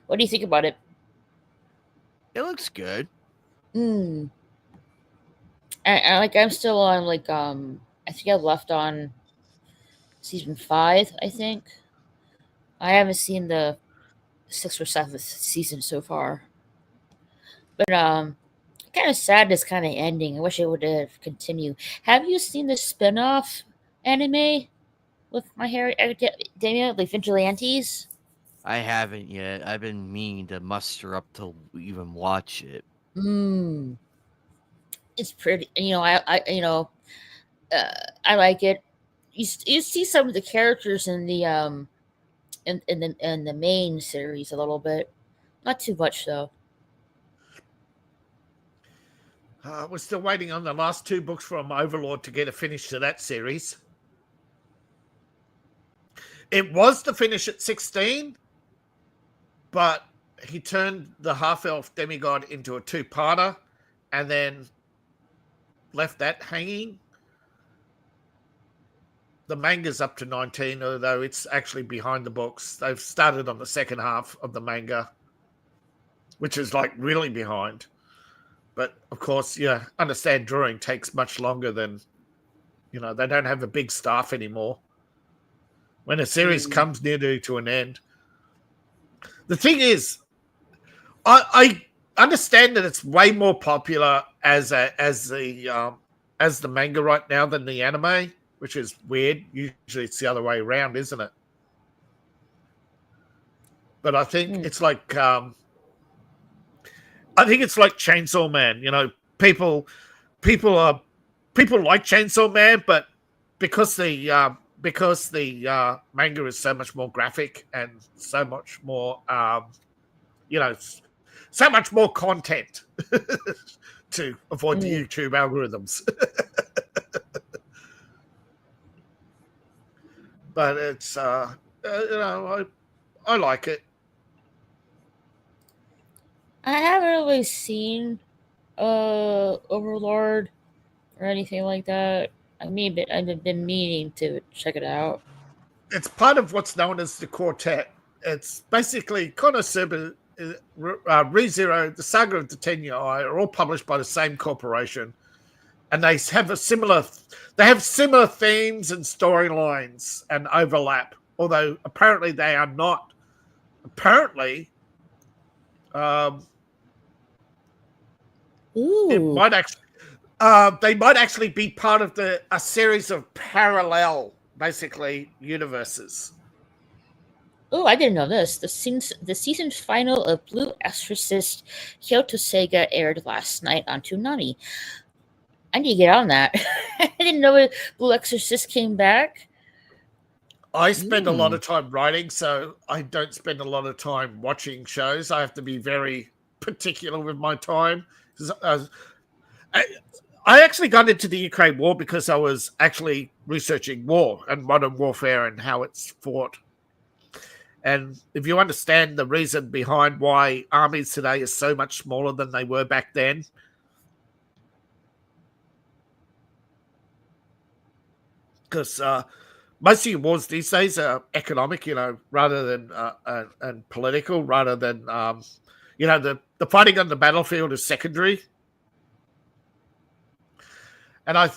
What do you think about it? It looks good. I'm still on I think I left on season 5, I think. I haven't seen the 6th or 7th season so far. But kind of sad it's kind of ending. I wish it would have continued. Have you seen the spin-off anime with My Hero Academia, like Vigilantes? I haven't yet. I've been meaning to muster up to even watch it. It's pretty. I like it. You see some of the characters in the in the main series a little bit. Not too much though. We're still waiting on the last 2 books from Overlord to get a finish to that series. It was to finish at 16, but he turned the half-elf demigod into a 2-parter and then left that hanging. The manga's up to 19, although it's actually behind the books. They've started on the second half of the manga, which is like really behind. But of course, yeah, understand drawing takes much longer than, they don't have a big staff anymore. When a series comes nearly to an end. The thing is, I understand that it's way more popular as the manga right now than the anime, which is weird. Usually it's the other way around, isn't it? But I think it's like Chainsaw Man. People like Chainsaw Man, but because the manga is so much more graphic and so much more so much more content to avoid the YouTube algorithms. But it's I like it. I haven't really seen Overlord or anything like that. I've been meaning to check it out. It's part of what's known as the Quartet. It's basically Konosuba, ReZero, the Saga of the 10-Year Eye are all published by the same corporation, and they have similar themes and storylines and overlap. Although apparently they are not. Apparently, it might actually. They might actually be part of a series of parallel, basically, universes. Oh, I didn't know this. The season final of Blue Exorcist Kyoto Sega aired last night on Toonami. I need to get on that. I didn't know Blue Exorcist came back. I spend a lot of time writing, so I don't spend a lot of time watching shows. I have to be very particular with my time. I actually got into the Ukraine war because I was actually researching war and modern warfare and how it's fought. And if you understand the reason behind why armies today are so much smaller than they were back then, because most of your wars these days are economic, rather than and political, rather than the fighting on the battlefield is secondary. And I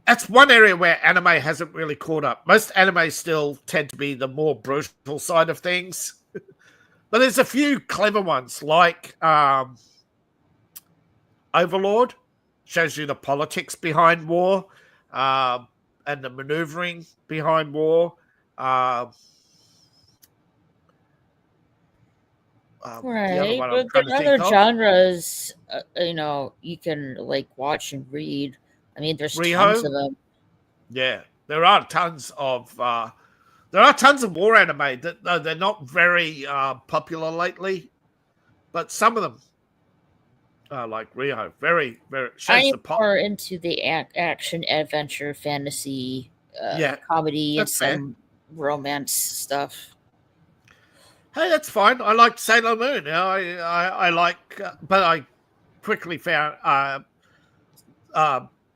that's one area where anime hasn't really caught up. Most anime still tend to be the more brutal side of things. But there's a few clever ones, like Overlord, shows you the politics behind war, and the maneuvering behind war. Right, but other genres, you can watch and read. I mean, there's tons of them. Yeah, there are tons of war anime that they're not very popular lately, but some of them, like Riho, very very. I'm more into the action, adventure, fantasy, comedy, and some romance stuff. Hey, that's fine. I liked Sailor Moon. I like, but I quickly found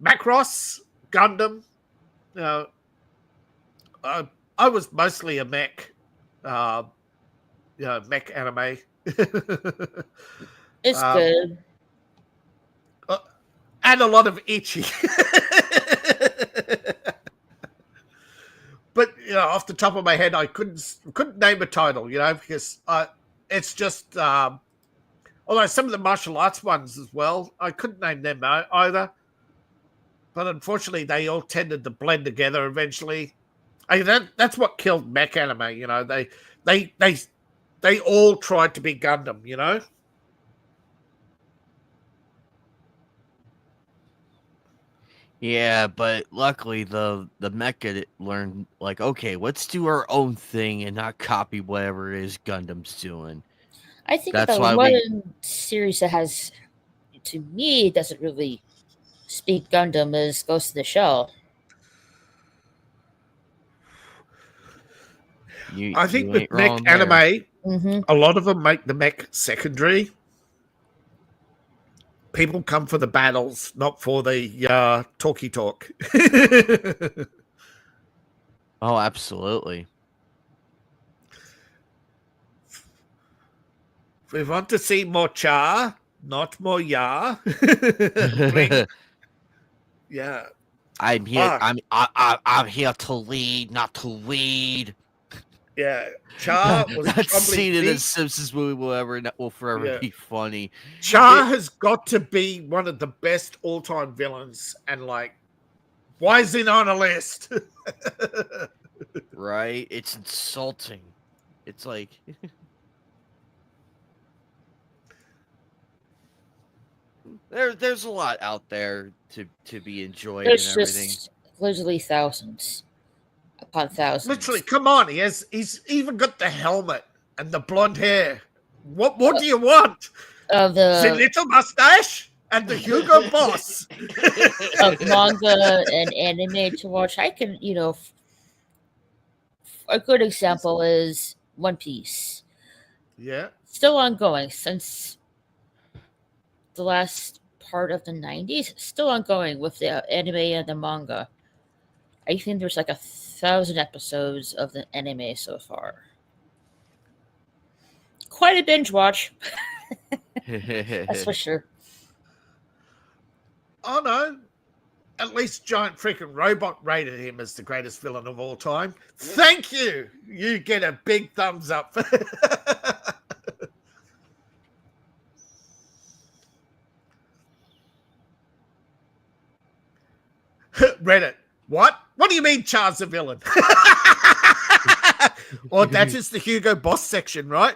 Macross, Gundam. I was mostly a mech, mech anime. It's good. And a lot of Ichi. But off the top of my head, I couldn't name a title, because it's just although some of the martial arts ones as well, I couldn't name them either. But unfortunately, they all tended to blend together eventually. That's what killed mech anime. They all tried to be Gundam. Yeah, but luckily the mecha learned like, okay, let's do our own thing and not copy whatever it is Gundam's doing. I think That's the why we one series that has, to me, doesn't really speak Gundam is Ghost of the Shell. I think you with ain't mech wrong there. anime, Mm-hmm. a lot of them make the mech secondary. People come for the battles, not for the talky talk. Oh, absolutely. We want to see more cha, not more ya. Bring, yeah. I'm here. Ah, I'm here to lead, not to lead. yeah. Cha was That probably scene in the the Simpsons movie will forever yeah. be funny. Cha has got to be one of the best all-time villains, and like, why is he not on a list? Right? It's insulting. It's like there's a lot out there to be enjoyed and There's everything. just literally thousands upon thousands. Literally, come on. He's even got the helmet and the blonde hair. What more do you want? Of The the little mustache and the Hugo Boss. of manga and anime to watch, I can, a good example is One Piece. Yeah. Still ongoing since the last part of the 90s. Still ongoing with the anime and the manga. I think there's like 1,000 episodes of the anime so far. Quite a binge watch, that's for sure. Oh no. At least Giant Freaking Robot rated him as the greatest villain of all time. Thank you. You get a big thumbs up. Reddit. What? What do you mean Char's a villain? Well, that is the Hugo Boss section, right?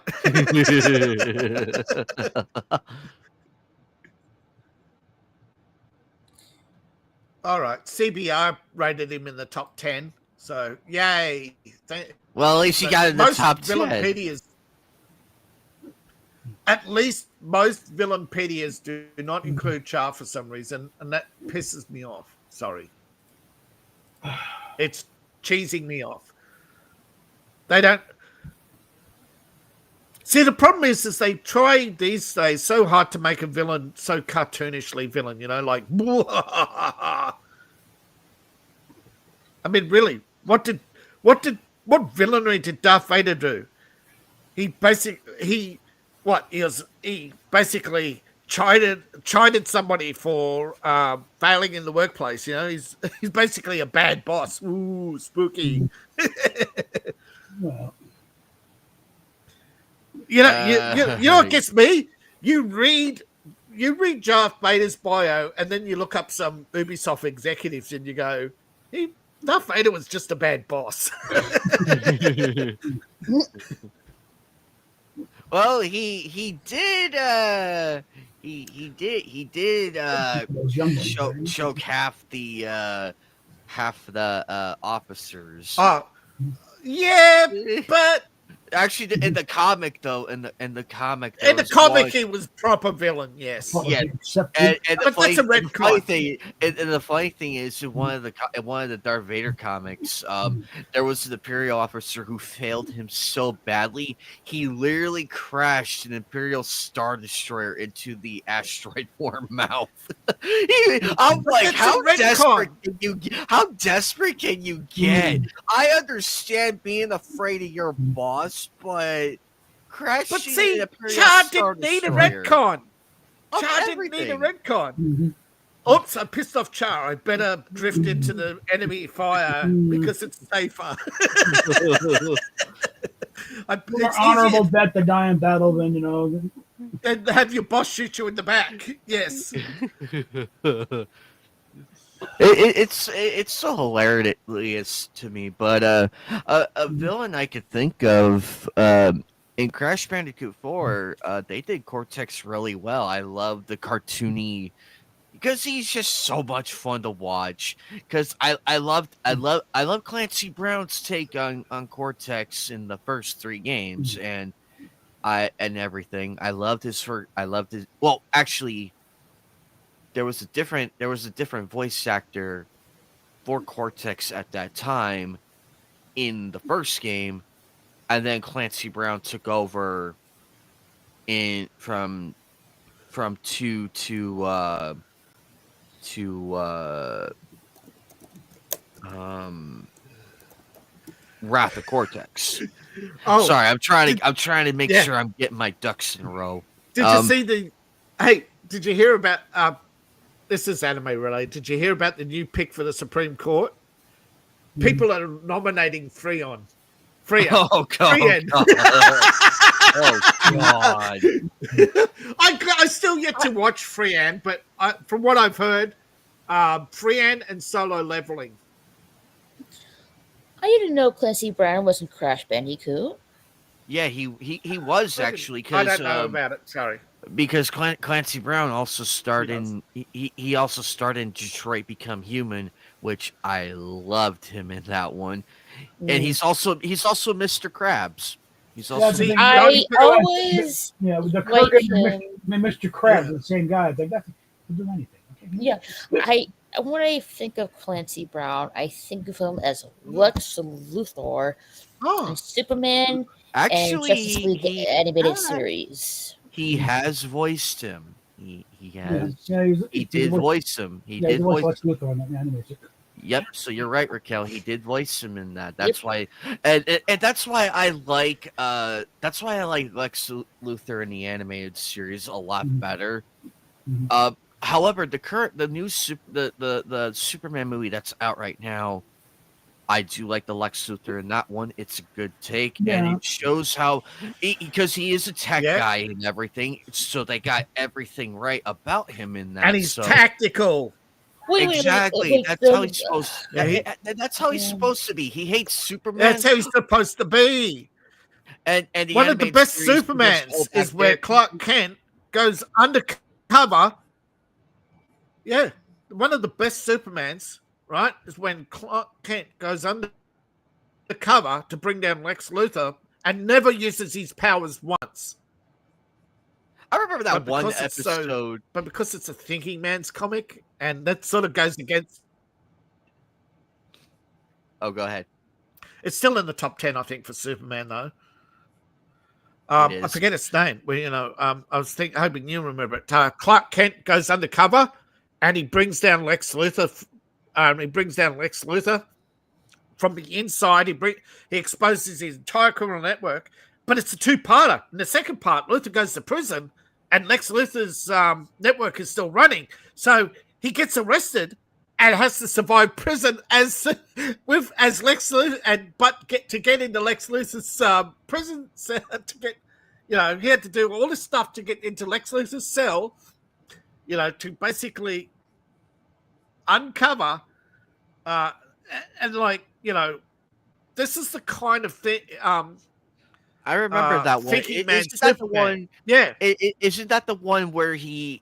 All right. CBR rated him in the top 10. So, yay. Well, at least you got in the Most top Villainpedias, 10. at least most Villainpedias do not include Char for some reason, and that pisses me off. Sorry. It's cheesing me off. They don't. See, the problem is they try these days so hard to make a villain so cartoonishly villain, like. I mean, really, what villainy did Darth Vader do? He basically chided somebody for failing in the workplace. He's basically a bad boss. Ooh, spooky. Well, You know what gets me? You read Darth Vader's bio, and then you look up some Ubisoft executives, and you go, Darth Vader was just a bad boss. Well, he did he did those young ones, right? choke half the officers. Yeah, but Actually, in the comic though, in the comic, there in the was comic, one- he was proper villain. Yes. Yeah, Except and But that's a red the funny card. thing, and the funny thing is, in one of the Darth Vader comics, there was an Imperial officer who failed him so badly, he literally crashed an Imperial Star Destroyer into the asteroid war mouth. I'm like, That's how a red desperate card. can you? How desperate can you get? I understand being afraid of your boss, but crashing But see, an Imperial Char Star didn't need a Destroyer retcon. of Char didn't need a everything. retcon. Mhm. Oops, I pissed off Char. I better drift into the enemy fire because it's safer. More It's honorable easier death to die in battle than than have your boss shoot you in the back. Yes. It's so hilarious to me, but a villain I could think of in Crash Bandicoot 4, they did Cortex really well. I love the cartoony, because he's just so much fun to watch. Because I love Clancy Brown's take on Cortex in the first 3 games, and everything. I loved his. Well, actually, there was a different voice actor for Cortex at that time in the first game, and then Clancy Brown took over in from two to um Wrath of Cortex. Oh, Sorry, I'm trying to make sure I'm getting my ducks in a row. Did you see the? Hey, did you hear about? This is anime related. Did you hear about the new pick for the Supreme Court? People are nominating Freon. Oh god. Freon. Oh god. I still yet to watch Freon, but from what I've heard, Freon and Solo Leveling. I didn't know Clancy Brown was in Crash Bandicoot. Yeah, he was actually, I because don't know about it. Sorry. because Clancy Brown also starred in he also starred in Detroit Become Human, which I loved him in that one. And he's also Mr. Krabs. He's also I always the like Kirk him. and Mr. Krabs are the same guy. It's like that can do anything. Okay? Yeah, when I think of Clancy Brown, I think of him as Lex Luthor Oh, in Superman and actually Justice League animated uh, series. he has voiced him. He has he's he did voice him. He Yeah, did he voiced voice. Lex Luthor on that animation. Yep. So you're right, Raquel. He did voice him in that. That's why, and that's why I like Lex Luthor in the animated series a lot better. Mhm. However, the Superman movie that's out right now, I do like the Lex Luthor in that one. It's a good take, and Yeah. it shows how, because he is a tech Yeah. guy and everything, so they got everything right about him in that. and he's so. tactical. Exactly. That's how he's supposed. Yeah, That's how he's supposed to be. He hates Superman. That's how he's supposed to be. And One of the best Supermans is where Clark Kent goes undercover. Yeah, one of the best Supermans, right, is when Clark Kent goes undercover to bring down Lex Luthor and never uses his powers once. I remember that But one because it's episode. But because it's a thinking man's comic, and that sort of goes against. Oh, go ahead. It's still in the top 10, I think, for Superman, though. It is. I forget its name. Well, I was hoping you remember it. Clark Kent goes undercover, and he brings down Lex Luthor. From the inside. He exposes his entire criminal network. But it's a two-parter. In the second part, Luthor goes to prison, and Lex Luthor's network is still running. So he gets arrested and has to survive prison as Lex Luthor, to get into Lex Luthor's prison cell, to get, he had to do all this stuff to get into Lex Luthor's cell, to basically uncover, this is the kind of thing. I remember that one. Isn't that the one? Yeah. Isn't that the one where he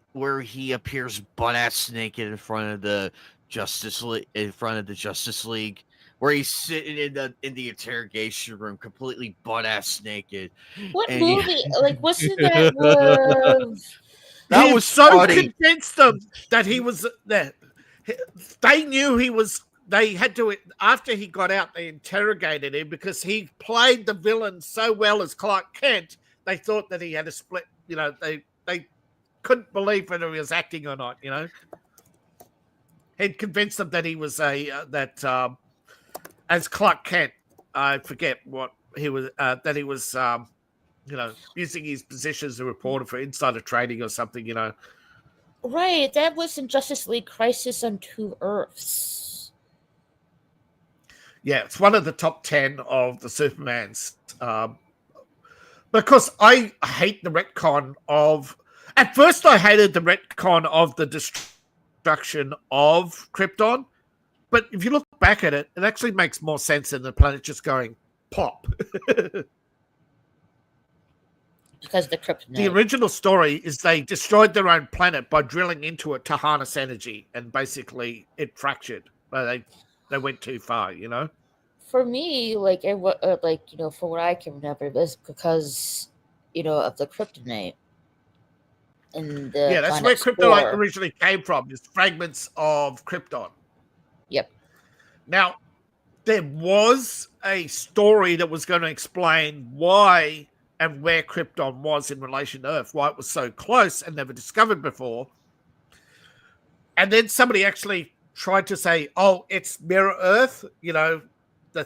appears butt ass naked in front of the Justice League, where he's sitting in the interrogation room, completely butt ass naked. What And movie? Like, wasn't that? That He was so funny. convinced them that he was there. They knew he was. They had to, after he got out, they interrogated him because he played the villain so well as Clark Kent. They thought that he had a split. They couldn't believe whether he was acting or not. He'd convinced them that he was as Clark Kent. I forget what he was. That he was, using his position as a reporter for insider trading or something. Right, that was in Justice League Crisis on Two Earths. Yeah, it's one of the top 10 of the Supermans. Because I hate the retcon of... At first, I hated the retcon of the destruction of Krypton. But if you look back at it, it actually makes more sense than the planet just going pop. Because because the The kryptonite. original story is they destroyed their own planet by drilling into it to harness energy, and basically it fractured. They went too far, you know. For me, like for what I can remember, this because of the kryptonite and the Yeah, that's where planet kryptonite Spore. originally came from. Is fragments of Krypton. Yep. Now, there was a story that was going to explain why and where Krypton was in relation to Earth, why it was so close and never discovered before. And then somebody actually tried to say, "Oh, it's Mirror Earth." You know,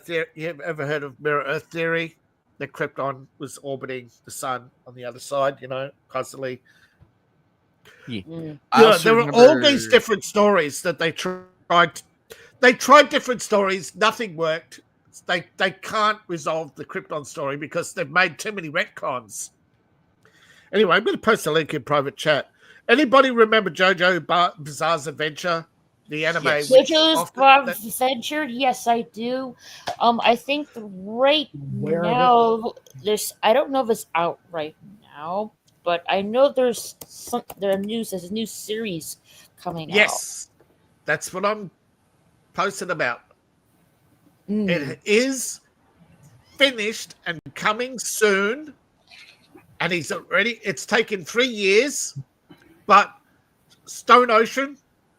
you ever heard of Mirror Earth theory? That Krypton was orbiting the sun on the other side, you know, constantly. Yeah. Mm. I also There were remember all these different stories that they tried. They tried different stories. Nothing worked. They can't resolve the Krypton story because they've made too many retcons. Anyway, I'm going to post a link in private chat. Anybody remember JoJo Bizarre's Adventure, the anime? Yes. Which JoJo's often, Bizarre that, Adventure, yes, I do. I think right Where of now I don't know if it's out right now, but I know there's there's a new series coming out. yes, that's what I'm posting about. Mm. It is finished and coming soon. And it's taken 3 years, but Stone Ocean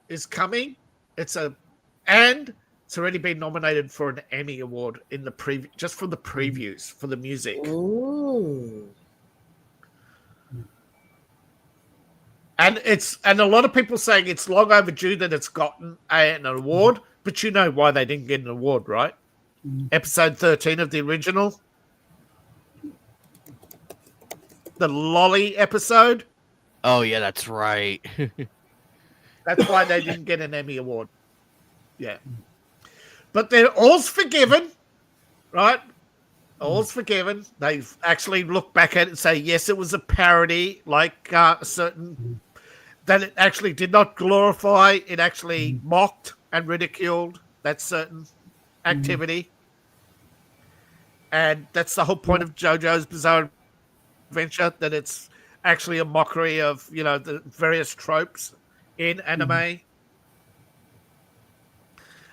is coming. And it's already been nominated for an Emmy Award in the just for the previews for the music. Ooh. And a lot of people saying it's long overdue that it's gotten an award, but you know why they didn't get an award, right? Episode 13 of the original. The Lolly episode. Oh yeah, that's right. That's why they didn't get an Emmy Award. Yeah. But they're all's forgiven, right? All's forgiven. They've actually looked back at it and say, yes, it was a parody, like a certain... That it actually did not glorify. It actually mocked and ridiculed that certain activity. And that's the whole point of JoJo's Bizarre Adventure, that it's actually a mockery of, you know, the various tropes in anime.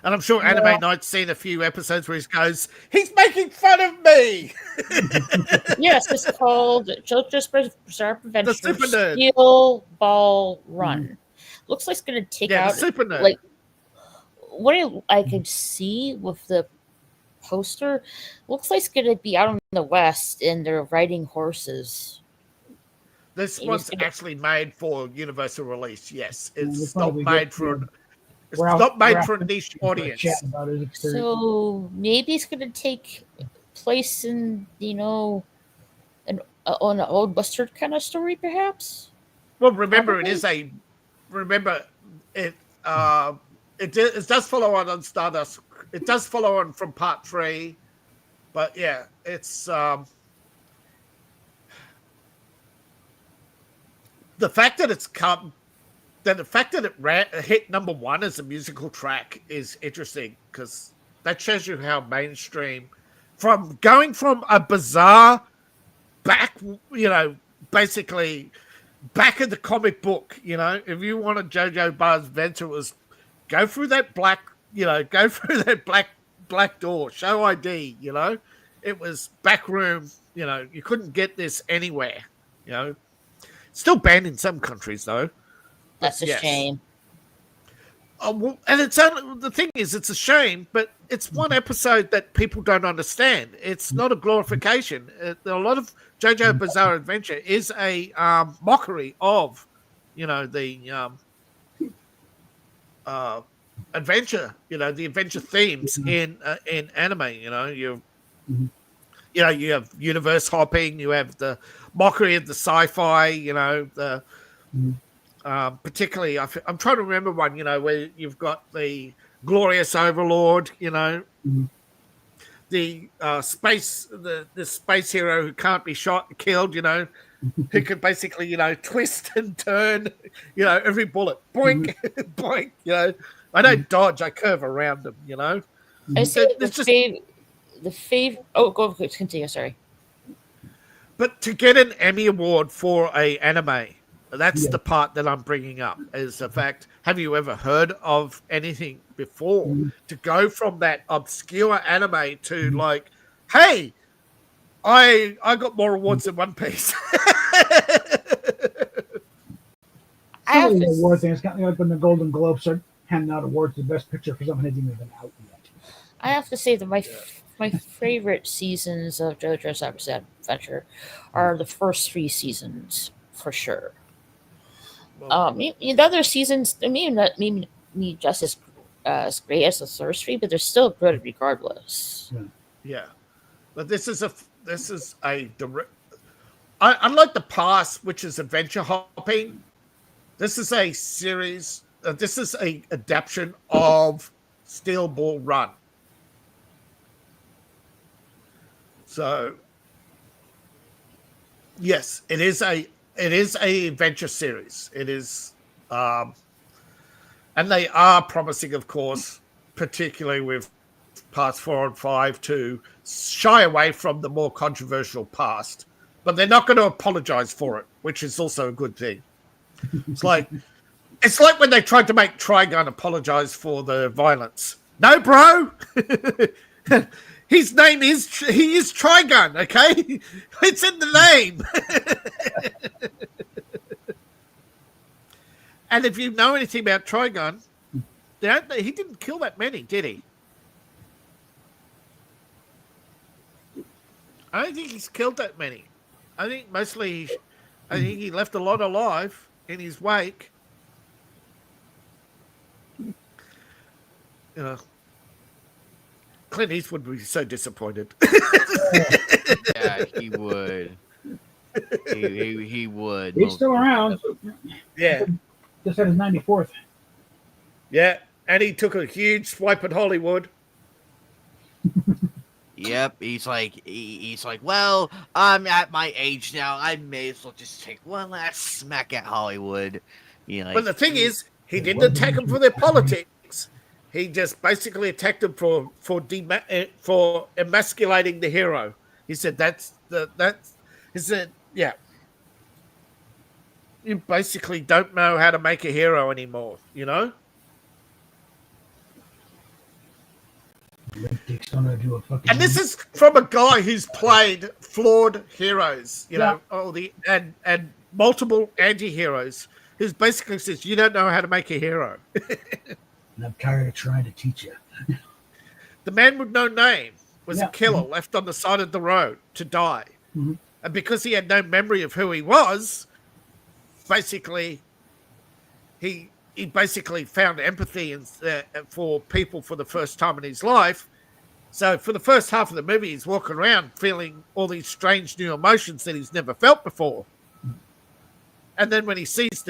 And I'm sure Anime Night's seen a few episodes where he goes, he's making fun of me. Yes, it's called JoJo's Bizarre Adventure Super Nerd. Steel Ball Run. Looks like it's going to take Yeah, out the Super Nerd. like what I could see with the poster. Looks like it's going to be out in the West and they're riding horses. This one's actually made for universal release. Yes, it's We'll not probably made get for. to- It's we're out- not made we're for out a niche for a audience. chat about it. It's very- So maybe it's going to take place in on an old Western kind of story, perhaps. Well, remember Probably. it does follow on Stardust. It does follow on from part 3, but yeah, it's the fact that it hit number 1 as a musical track is interesting, because that shows you how mainstream, from going from a bizarre back, you know, basically back in the comic book, you know, if you want a JoJo Bizarre Adventure, was go through that black door, show ID, you know, it was back room, you know, you couldn't get this anywhere, you know. Still banned in some countries, though. That's a shame. Well, and the thing is, it's a shame, but it's one episode that people don't understand. It's not a glorification. A lot of JoJo Bizarre Adventure is a mockery of, you know, the adventure, you know, the adventure themes in anime. You know, you have universe hopping, you have the mockery of the sci-fi, you know, the particularly I'm trying to remember one, you know, where you've got the glorious overlord, you know, the space hero who can't be killed, you know, who can basically, you know, twist and turn, you know, every bullet, boink, boink, you know. I don't dodge, I curve around them, you know. I say the favorite. Oh, go continue. Sorry. But to get an Emmy Award for a anime, that's Yeah. the part that I'm bringing up. Is the fact: have you ever heard of anything before? Mhm. To go from that obscure anime to like, hey, I got more awards than One Piece. I Some have of the to, award things, kind of like when the Golden Globes are handing out awards for the best picture for something that hasn't even been out yet. I have to say that my favorite seasons of JoJo's Adventure are the first 3 seasons for sure. The other seasons, I mean, not maybe me just as great as the first 3, but they're still good regardless. Yeah, but this is a direct. Unlike the past, which is adventure hopping, this is a series. This is a adaptation of Steel Ball Run. So, yes, it is a adventure series. It is, and they are promising, of course, particularly with parts 4 and 5, to shy away from the more controversial past. But they're not going to apologize for it, which is also a good thing. It's like when they tried to make Trigun apologize for the violence. No, bro. His name is Trigun, okay? It's in the name. And if you know anything about Trigun, he didn't kill that many, did he? I don't think he's killed that many. I think mostly, I think he left a lot alive in his wake. Clint Eastwood would be so disappointed. Yeah, he would. He would. He's still around. Yeah. Just had his 94th. Yeah, and he took a huge swipe at Hollywood. Yep, he's like, well, I'm at my age now. I may as well just take one last smack at Hollywood. You know, But the thing is, he didn't attack them for their politics. He just basically attacked them for emasculating the hero. He said he said, yeah. You basically don't know how to make a hero anymore, you know? And this is from a guy who's played flawed heroes, you know, and multiple anti-heroes, who basically says, you don't know how to make a hero. And I'm tired of trying to teach you. The man with no name was a killer left on the side of the road to die. Mm-hmm. And because he had no memory of who he was, basically, he basically found empathy for people for the first time in his life. So for the first half of the movie, he's walking around feeling all these strange new emotions that he's never felt before. And then when he sees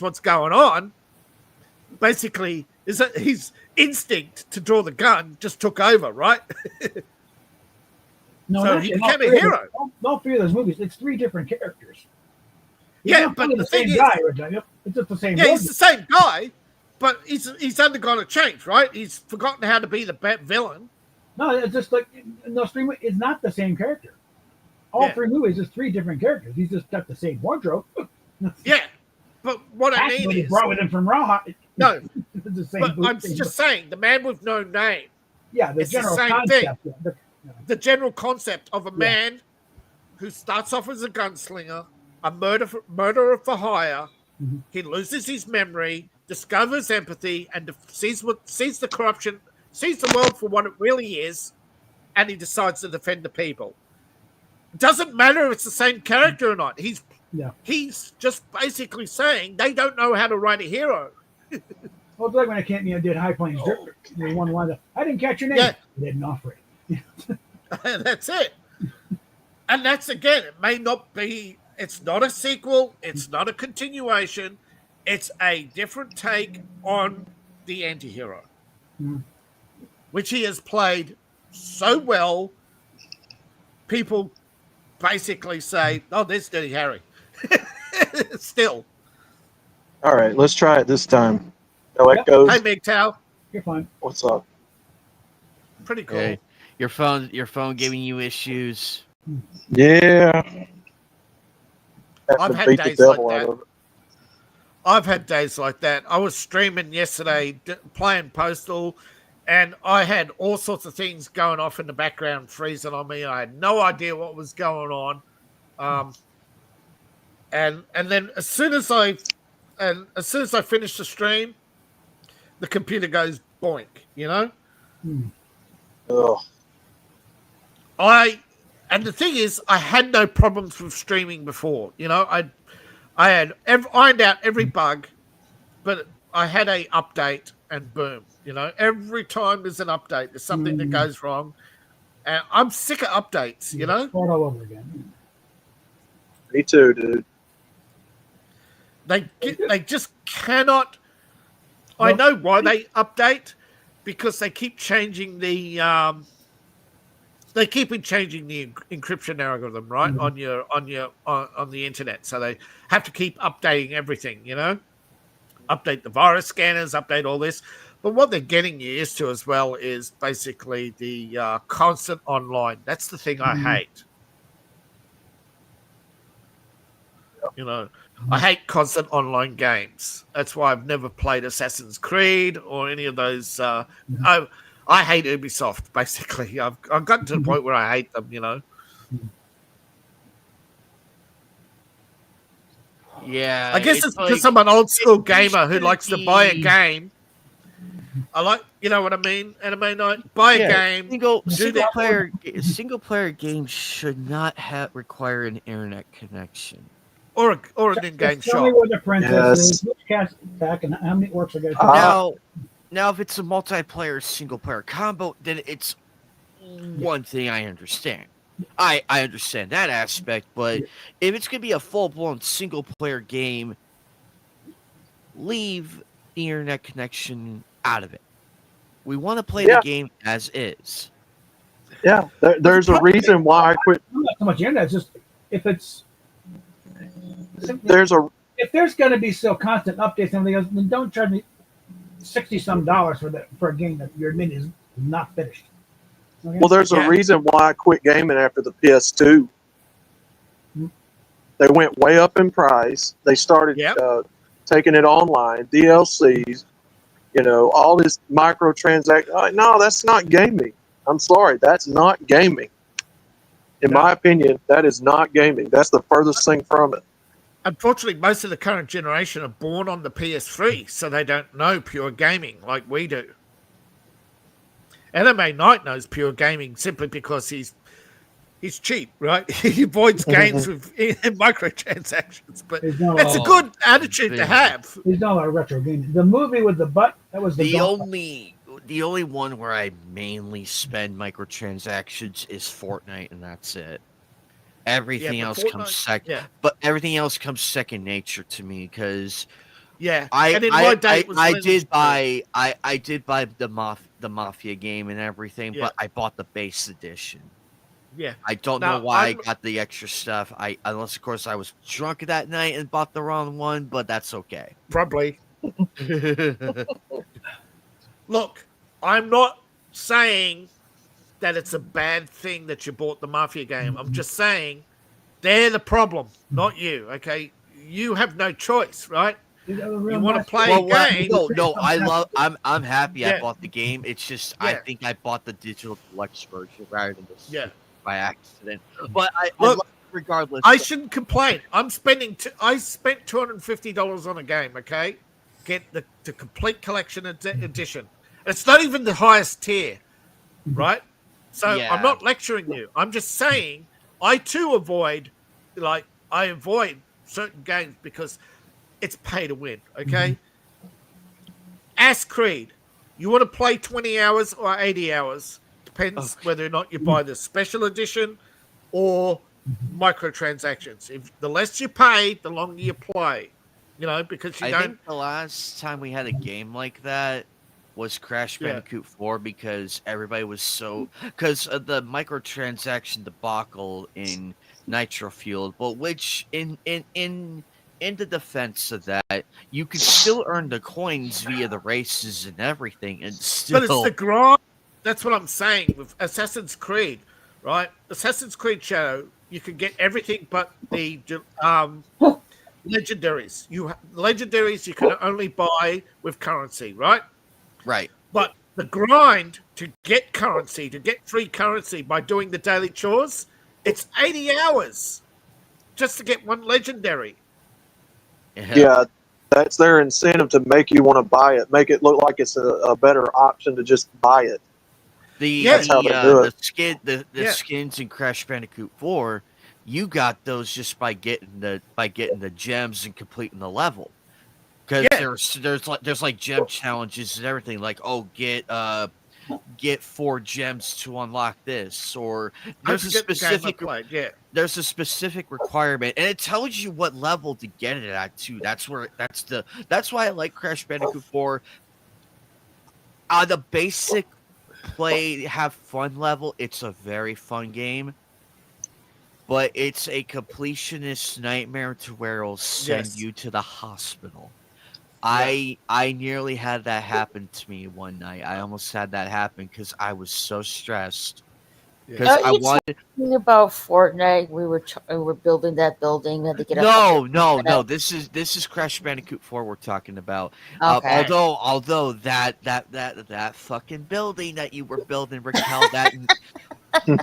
what's going on, basically, his instinct to draw the gun just took over, right? No, so he became a hero. Don't fear those movies. It's 3 different characters. But the same thing guy, is, it's just the same. Yeah, he's the same guy, but he's undergone a change, right? He's forgotten how to be the villain. No, it's just like in those 3 movies, it's not the same character. All 3 movies is 3 different characters. He's just got the same wardrobe. Yeah, but what I mean is, brought with him from Raw. No, it's the same. But I'm just saying, the man with no name. Yeah, it's general the same concept. thing. The general concept of a man who starts off as a gunslinger, a murderer for hire. Mm-hmm. He loses his memory, discovers empathy, and sees the corruption, sees the world for what it really is, and he decides to defend the people. It doesn't matter if it's the same character or not. He's just basically saying they don't know how to write a hero. Well, it's like when I did High Plains Drifter. One line, I didn't catch your name. Yeah. I didn't offer it. That's it. And that's, again, it may not be, it's not a sequel, it's not a continuation, it's a different take on the anti-hero, which he has played so well, people basically say, oh, there's Dirty Harry. Still. All right, let's try it this time. No echoes. Hey, Big Tao. You're fine. What's up? Pretty cool. Okay. Your phone giving you issues. Yeah. Have I've to had beat the days like devil out that. of it. I've had days like that. I was streaming yesterday, playing Postal, and I had all sorts of things going off in the background, freezing on me. I had no idea what was going on. And then as soon as I finish the stream, the computer goes boink. You know, Ugh. and the thing is, I had no problems with streaming before. You know, I had ironed out every bug, but I had a update, and boom. You know, every time there's an update, there's something that goes wrong, and I'm sick of updates. You know, Start all over again. Me too, dude. they just cannot. I know why they update, because they keep changing the encryption algorithm, right, on the internet. So they have to keep updating everything, you know, update the virus scanners, update all this. But what they're getting used to as well is basically the constant online. That's the thing I hate. You know, I hate constant online games. That's why I've never played Assassin's Creed or any of those. I hate Ubisoft. Basically, I've gotten to the point where I hate them. You know. Yeah, I guess it's because like, I'm an old school it gamer who should likes to buy a be- game. I like, you know what I mean? Anime night, buy a game. Single player games should not require an internet connection. Or an in-game Tell me shop. where the princess Yes. is, which cast attack, and how many orcs are going Now, if it's a multiplayer single player combo, then it's one thing I understand. I understand that aspect, but if it's gonna be a full blown single player game, leave the internet connection out of it. We want to play the game as is. Yeah. There's a reason why I quit. Not so much internet. It's just if it's There's a if there's going to be still constant updates and everything else, then don't charge me $60 for a game that you're admitting is not finished. Okay? Well, there's a reason why I quit gaming after the PS2. They went way up in price. They started taking it online, DLCs, you know, all this microtransaction. No, that's not gaming. I'm sorry, that's not gaming. In my opinion, that is not gaming. That's the furthest thing from it. Unfortunately, most of the current generation are born on the PS3, so they don't know pure gaming like we do. Anime Knight knows pure gaming simply because he's cheap, right? He avoids games with microtransactions, but it's a good attitude to have. He's not a retro game. The movie with the butt, that was the only one where I mainly spend microtransactions is Fortnite, and that's it. Everything else comes second, but everything else comes second nature to me because I did buy the Mafia game and everything, but I bought the base edition. Yeah, I don't know why I got the extra stuff. Unless of course I was drunk that night and bought the wrong one, but that's okay. Probably. Look, I'm not saying that it's a bad thing that you bought the Mafia game. I'm just saying they're the problem, not you. Okay, you have no choice, right? You want to play a game? No, I'm happy I bought the game. It's just I think I bought the digital deluxe version rather than the by accident. But regardless, I shouldn't complain. I spent $250 on a game. Okay, get the complete collection edition. It's not even the highest tier, right? So I'm not lecturing you. I'm just saying I too avoid certain games because it's pay to win. Okay. Ask Creed. You want to play 20 hours or 80 hours? Depends whether or not you buy the special edition or microtransactions. If the less you pay, the longer you play. You know, because I think the last time we had a game like that was Crash Bandicoot 4 because everybody was because of the microtransaction debacle in Nitro Fueled, but which in the defense of that, you could still earn the coins via the races and everything, and still. But it's the grind. That's what I'm saying with Assassin's Creed. right? Assassin's Creed Shadow, you can get everything but the legendaries. Legendaries you can only buy with currency, right? Right. But the grind to get currency, to get free currency by doing the daily chores, it's 80 hours just to get one legendary. Yeah, that's their incentive to make you want to buy it, make it look like it's a better option to just buy it. That's how they do it. The skins in Crash Bandicoot 4, you got those just by getting the gems and completing the level. Because there's like gem challenges and everything, like, oh, get 4 gems to unlock this, or there's a specific requirement, and it tells you what level to get it at too. That's why I like Crash Bandicoot 4. The basic play have fun level, it's a very fun game, but it's a completionist nightmare to where it'll send you to the hospital. I nearly had that happen to me one night. I almost had that happen because I was so stressed. Because I wanted about Fortnite. We were building that building. We had to get no. This is Crash Bandicoot 4 we're talking about. Okay. Although that fucking building that you were building, Raquel, that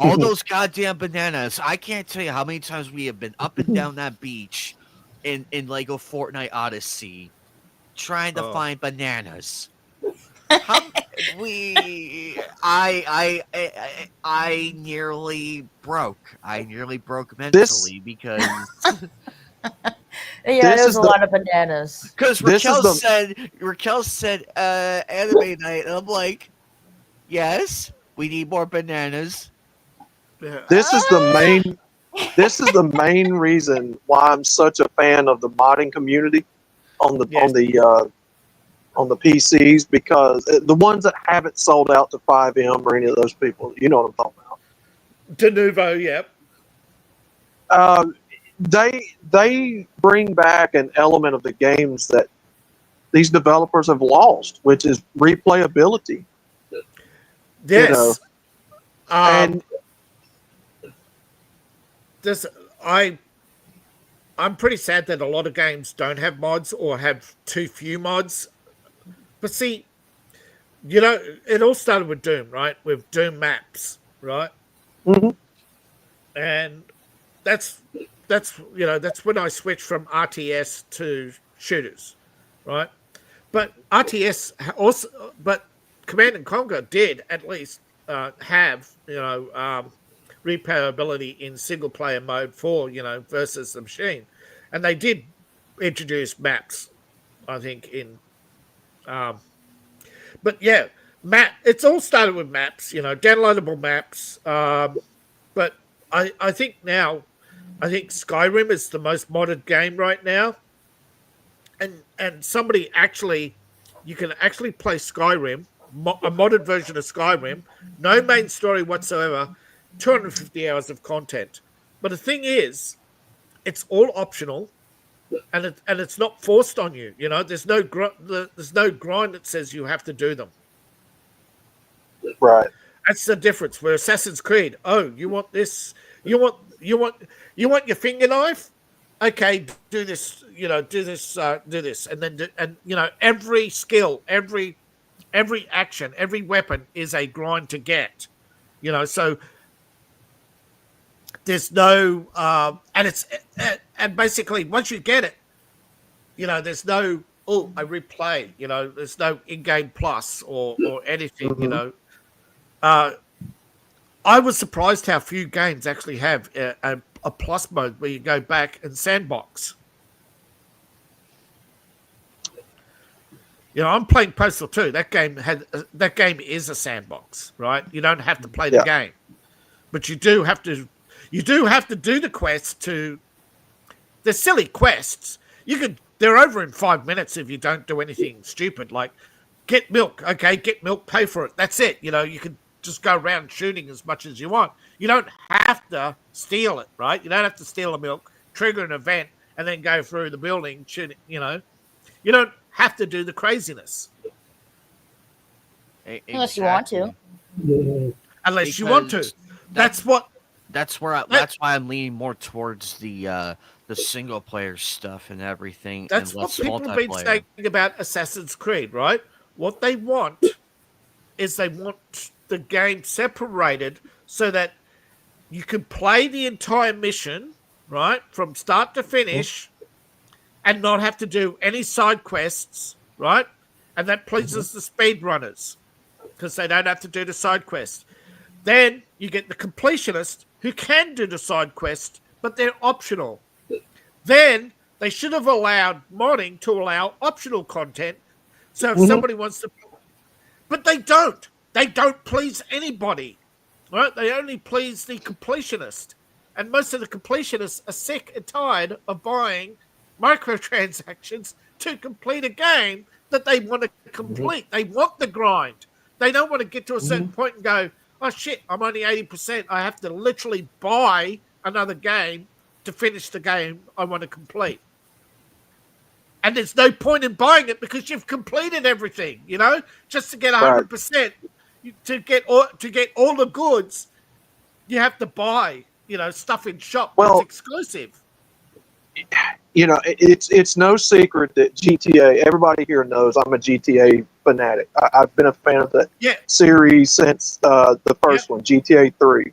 all those goddamn bananas. I can't tell you how many times we have been up and down that beach in Lego Fortnite Odyssey, trying to find bananas. I nearly broke. I nearly broke mentally because there's a lot of bananas. Because Raquel said anime night, and I'm like, yes, we need more bananas. This is the main reason why I'm such a fan of the modding community on the PCs, because the ones that haven't sold out to 5M or any of those people, you know what I'm talking about. De Nouveau, yep. They bring back an element of the games that these developers have lost, which is replayability. Yes. You know? And I'm pretty sad that a lot of games don't have mods or have too few mods. But see, it all started with Doom, right? With Doom maps, right? Mm-hmm. And that's when I switched from RTS to shooters, right? But RTS but Command and Conquer did at least have replayability in single player mode for versus the machine, and they did introduce maps, I think in. But yeah, it's all started with maps, downloadable maps. But I think now, Skyrim is the most modded game right now. And you can actually play Skyrim, a modded version of Skyrim, no main story whatsoever, 250 hours of content. But the thing is, it's all optional. And it's not forced on you. There's no grind that says you have to do them. Right. That's the difference. Where Assassin's Creed, you want this? You want your finger knife? Okay, do this. Do this, and then every skill, every action, every weapon is a grind to get. So. There's no, and basically once you get it, there's no, I replay, there's no in-game plus or anything, Mm-hmm. I was surprised how few games actually have a plus mode where you go back and sandbox. I'm playing Postal 2. That game is a sandbox, right? You don't have to play the game, but you do have to. You do have to do the quests they're silly quests. They're over in 5 minutes if you don't do anything stupid, like get milk. Okay, get milk, pay for it. That's it. You can just go around shooting as much as you want. You don't have to steal it, right? You don't have to steal the milk, trigger an event, and then go through the building shooting, You don't have to do the craziness. Unless you want to. Unless you want to. That's what. That's where that's why I'm leaning more towards the single player stuff and everything, and That's what less people have been multiplayer. saying about Assassin's Creed, right? What they want is they want the game separated so that you can play the entire mission, right, from start to finish, and not have to do any side quests, right? And that pleases the speedrunners because they don't have to do the side quest. Then you get the completionist who can do the side quest, but they're optional. Then they should have allowed modding to allow optional content. So if somebody wants to, but they don't. They don't please anybody, right? They only please the completionist, and most of the completionists are sick and tired of buying microtransactions to complete a game that they want to complete. They want the grind. They don't want to get to a certain point and go, oh shit, I'm only 80%. I have to literally buy another game to finish the game I want to complete. And there's no point in buying it because you've completed everything, just to get 100%. To get all the goods, you have to buy, stuff in shop that's exclusive. It's no secret that GTA, everybody here knows I'm a GTA fanatic. I've been a fan of that series since the first one, GTA 3.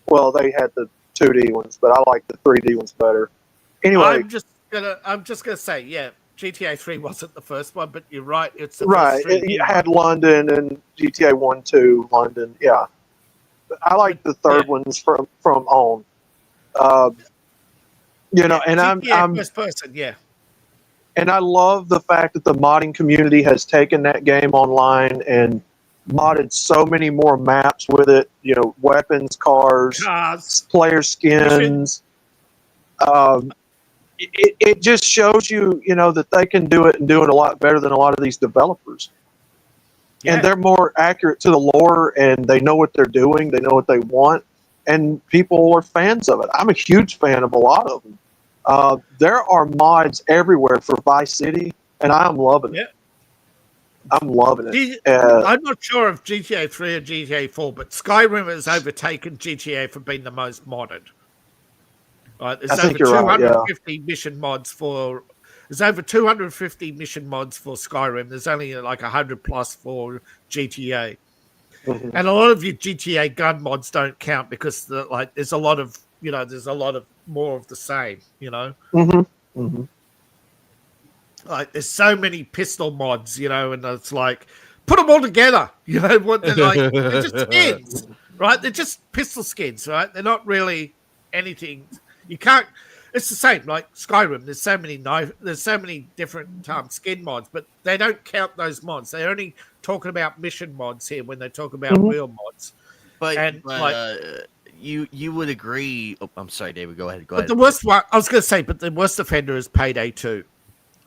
Well, they had the 2D ones, but I like the 3D ones better. Anyway, I'm just gonna say, GTA 3 wasn't the first one, but you're right. It's the right. First It had London and GTA 1, 2, London. Yeah, I like the third ones from on. And I'm first person, and I love the fact that the modding community has taken that game online and modded so many more maps with it. Weapons, cars, player skins. It just shows you, that they can do it and do it a lot better than a lot of these developers. Yeah. And they're more accurate to the lore, and they know what they're doing. They know what they want, and people are fans of it. I'm a huge fan of a lot of them. There are mods everywhere for Vice City, and I'm loving it. I'm loving it. I'm not sure if GTA 3 or GTA 4, but Skyrim has overtaken GTA for being the most modded. Right, there's over 250 mission mods for. There's over 250 mission mods for Skyrim. There's only like 100 plus for GTA, and a lot of your GTA gun mods don't count because there's a lot of more of the same. Like there's so many pistol mods, and it's like put them all together. What they're like? They're just skins, right? They're just pistol skins, right? They're not really anything. You can't. It's the same like Skyrim. There's so many different skin mods, but they don't count those mods. They're only talking about mission mods here when they talk about real mods. But you would agree. Oh, I'm sorry, David. Go ahead. The worst one I was going to say, but the worst offender is Payday 2.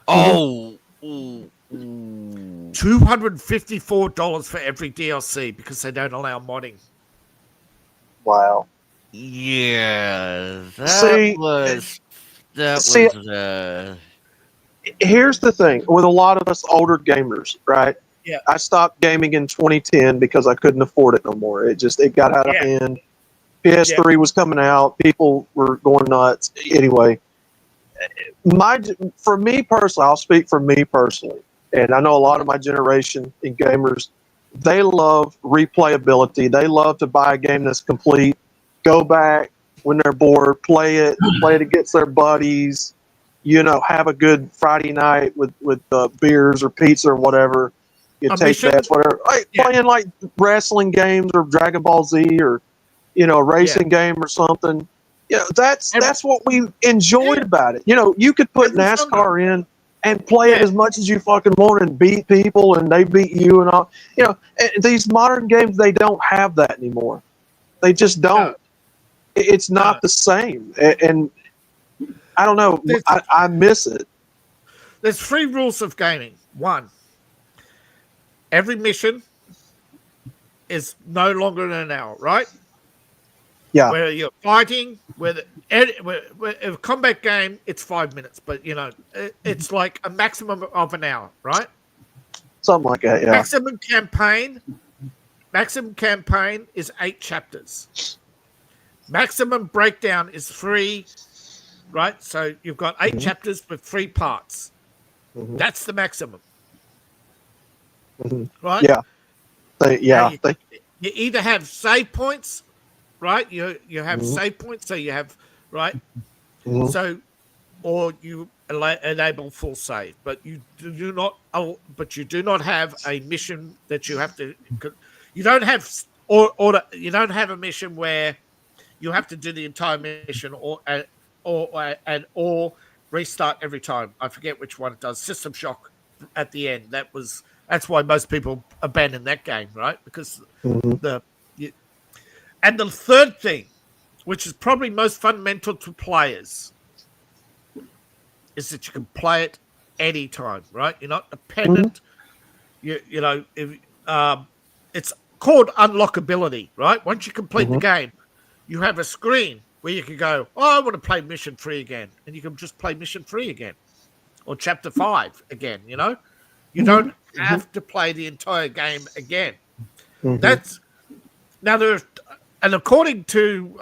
Oh, $254 for every DLC because they don't allow modding. Wow. Yeah, here's the thing with a lot of us older gamers, right? Yeah. I stopped gaming in 2010 because I couldn't afford it no more. It got out of hand. PS3 was coming out. People were going nuts. Anyway, for me personally, I'll speak for me personally, and I know a lot of my generation and gamers, they love replayability. They love to buy a game that's complete, go back when they're bored, play it against their buddies, have a good Friday night with beers or pizza or whatever. You take bets, whatever. Playing like wrestling games or Dragon Ball Z or a racing game or something. That's what we enjoyed about it. You could put NASCAR in and play it as much as you fucking want and beat people and they beat you and all. These modern games, they don't have that anymore. They just don't. No. It's not the same. And I don't know. I miss it. There's 3 rules of gaming. 1, every mission is no longer than an hour, right? Yeah. Where you're fighting, where a combat game, it's 5 minutes, but it's like a maximum of an hour, right? Something like that, yeah. Maximum campaign is 8 chapters. Maximum breakdown is 3, right? So you've got 8 chapters with 3 parts. That's the maximum, right? Yeah. Now They, you either have save points, right? You have save points, so you have right. So or you enable full save, but you do not. But you do not have a mission that you have to. You don't have you don't have a mission where you have to do the entire mission or restart every time. I forget which one it does. System Shock at the end. That's why most people abandon that game, right? Because and the third thing, which is probably most fundamental to players, is that you can play it anytime, right? You're not dependent. You know, it's called unlockability, right? Once you complete the game, you have a screen where you can go, oh, I want to play mission 3 again. And you can just play mission 3 again or chapter 5 again, you know? You don't have to play the entire game again. That's now and according to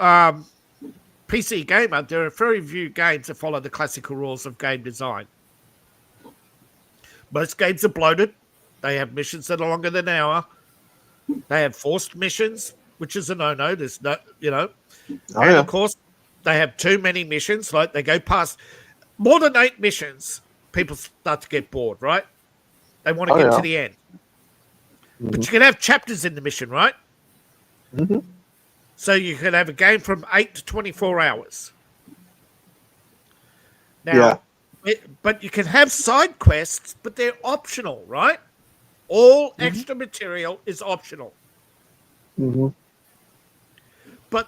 PC Gamer, there are very few games that follow the classical rules of game design. Most games are bloated. They have missions that are longer than an hour. They have forced missions, which is a no-no. There's no, you know. Of course, they have too many missions. Like they go past more than 8 missions, people start to get bored, right? They want to get to the end. But you can have chapters in the mission, right? So you can have a game from 8 to 24 hours. Now, but you can have side quests, but they're optional, right? All extra material is optional. But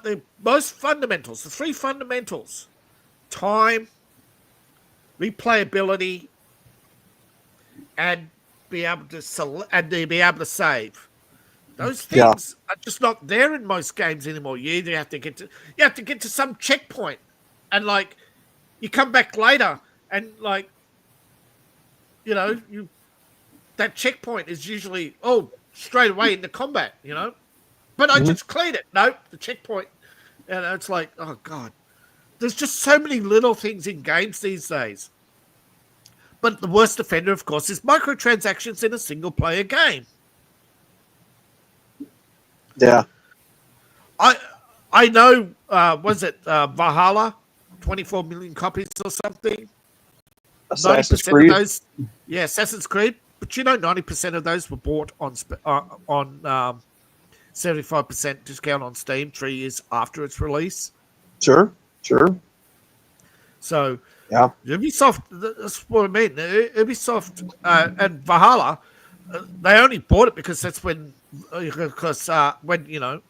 the most fundamentals, the 3 fundamentals, time, replayability, and be able to save. Those things are just not there in most games anymore. You have to get to some checkpoint, and like you come back later, and like you know that checkpoint is usually straight away into combat, you know. But I just cleared it. Nope, the checkpoint, and it's like, oh god, there's just so many little things in games these days. But the worst offender, of course, is microtransactions in a single-player game. Yeah. I know, was it Valhalla? 24 million copies or something? Assassin's 90% Creed. of those, yeah, Assassin's Creed. But you know 90% of those were bought on 75% discount on Steam 3 years after its release. Sure. So, yeah. Ubisoft, that's what I mean. Ubisoft and Valhalla, they only bought it because that's when you know,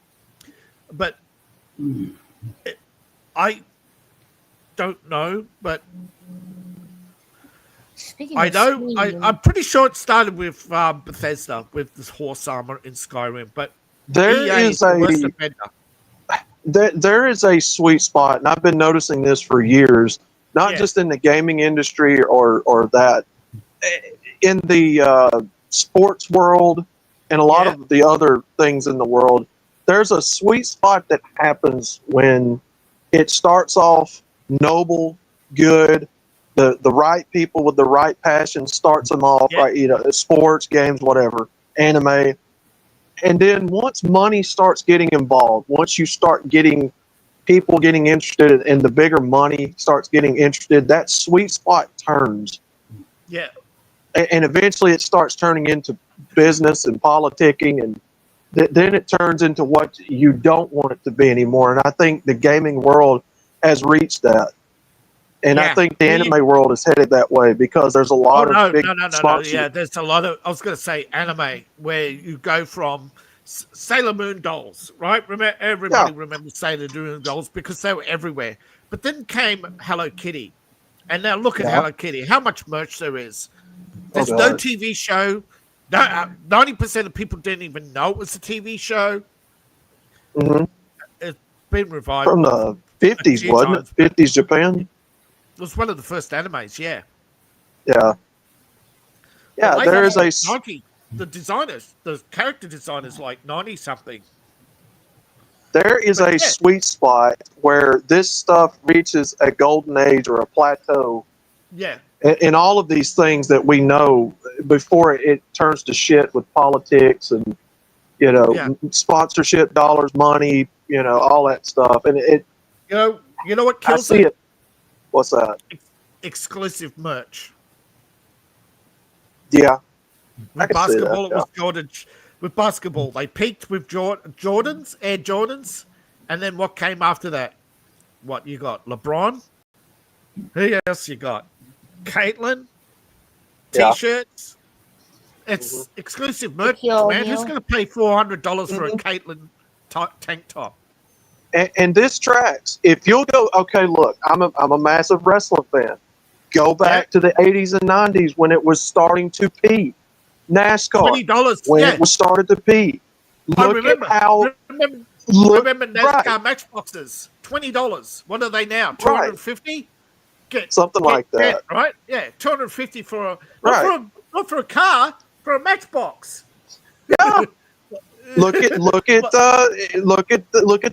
but I don't know, but I'm pretty sure it started with Bethesda with this horse armor in Skyrim, but there is a sweet spot, and I've been noticing this for years, not just in the gaming industry or that, in the sports world and a lot of the other things in the world. There's a sweet spot that happens when it starts off noble, good, the right people with the right passion starts them off, right? You know, sports, games, whatever, anime. And then once money starts getting involved, once you start getting people getting interested and the bigger money starts getting interested, that sweet spot turns. Yeah. And eventually it starts turning into business and politicking, and then it turns into what you don't want it to be anymore. And I think the gaming world has reached that. And I think the anime world is headed that way because there's a lot of big sponsorships. Yeah, there's a lot of, I was going to say anime, where you go from Sailor Moon dolls, right? Everybody remembers Sailor Moon dolls because they were everywhere. But then came Hello Kitty. And now look at Hello Kitty, how much merch there is. There's no TV show. 90% of people didn't even know it was a TV show. It's been revived. From the 50s, wasn't it? 50s Japan? It was one of the first animes, yeah. Yeah. Yeah, there is a... 90, the designers, the character designers, like 90-something. There is But a sweet spot where this stuff reaches a golden age or a plateau yeah, in all of these things that we know before it turns to shit with politics and yeah. sponsorship dollars, money, all that stuff. And You know what I kills see it? it. What's that? Exclusive merch. Yeah, I With can see that. basketball, it Yeah. was Jordan. With basketball, they peaked with Jordans, Air Jordans, and then what came after that? What you got? LeBron. Who else you got? Caitlin. Yeah. T-shirts. It's exclusive merch, Shaquille man. Who's O'Neal. going to pay $400 for a Mhm. Caitlin tank top? And this tracks. If you'll go, okay, look, I'm a massive wrestling fan. Go back to the 80s and 90s when it was starting to peak. NASCAR $20. when Yeah, it was started to peak. I Look remember. at how Remember right, NASCAR Matchboxes? $20. What are they now? right, $250? something like that. Right? Yeah, $250 for Right. not for a car, for a Matchbox. Yeah. Look at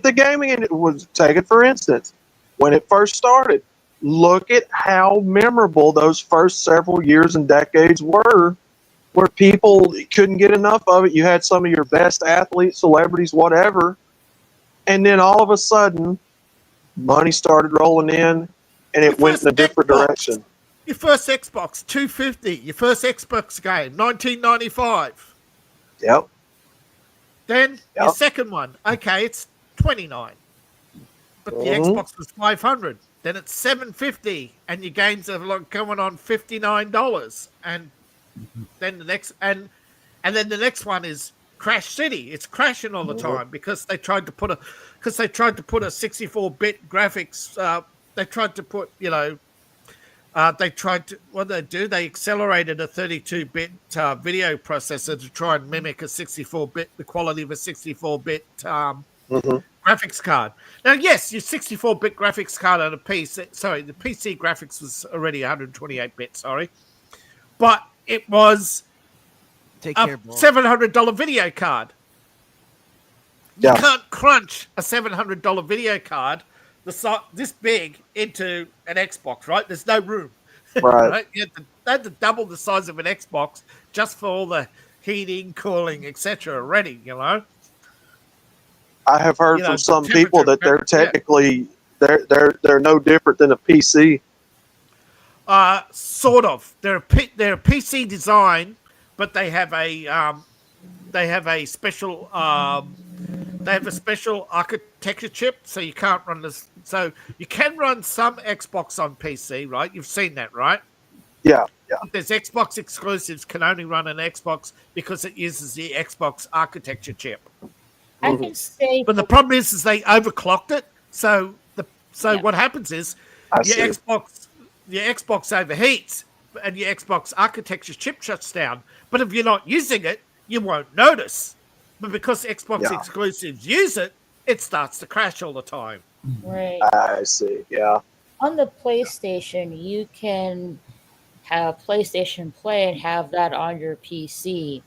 the gaming, and it was take it for instance when it first started. Look at how memorable those first several years and decades were, where people couldn't get enough of it. You had some of your best athletes, celebrities, whatever, and then all of a sudden, money started rolling in, and Your it went first in a different Xbox. direction. Your first Xbox, $250. Your first Xbox game, $19.95. Yep. Then your Yep. second one, okay, it's $29. But the Mhm. Xbox was $500. Then it's $750, and your games are like going on $59. And then the next and then the next one is Crash City. It's crashing all the time because they tried to put a 64-bit graphics. They tried to put they tried to what did they do? They accelerated a 32-bit video processor to try and mimic a 64-bit, the quality of a 64-bit Mhm. graphics card. Now, yes, your 64-bit graphics card on a PC. Sorry, the PC graphics was already 128-bit. Sorry, but it was Take a care, boy. $700 video card. You Yeah. can't crunch a $700 video card this big into an Xbox, right? There's no room, Right. right? They had to double the size of an Xbox just for all the heating, cooling, etc. already, I have heard from the some people that they're temperature. technically they're no different than a PC. Sort of. They're a PC design, but they have a special architecture chip, so you can't run this. So you can run some Xbox on PC, right? You've seen that, right? Yeah. Yeah. But there's Xbox exclusives can only run an Xbox because it uses the Xbox architecture chip. I can say But the problem is they overclocked it. So Yeah. what happens is I your see. Xbox overheats and your Xbox architecture chip shuts down. But if you're not using it, you won't notice. But because Xbox Yeah. exclusives use it, it starts to crash all the time. right I see. Yeah. on the PlayStation, you can have PlayStation Play and have that on your PC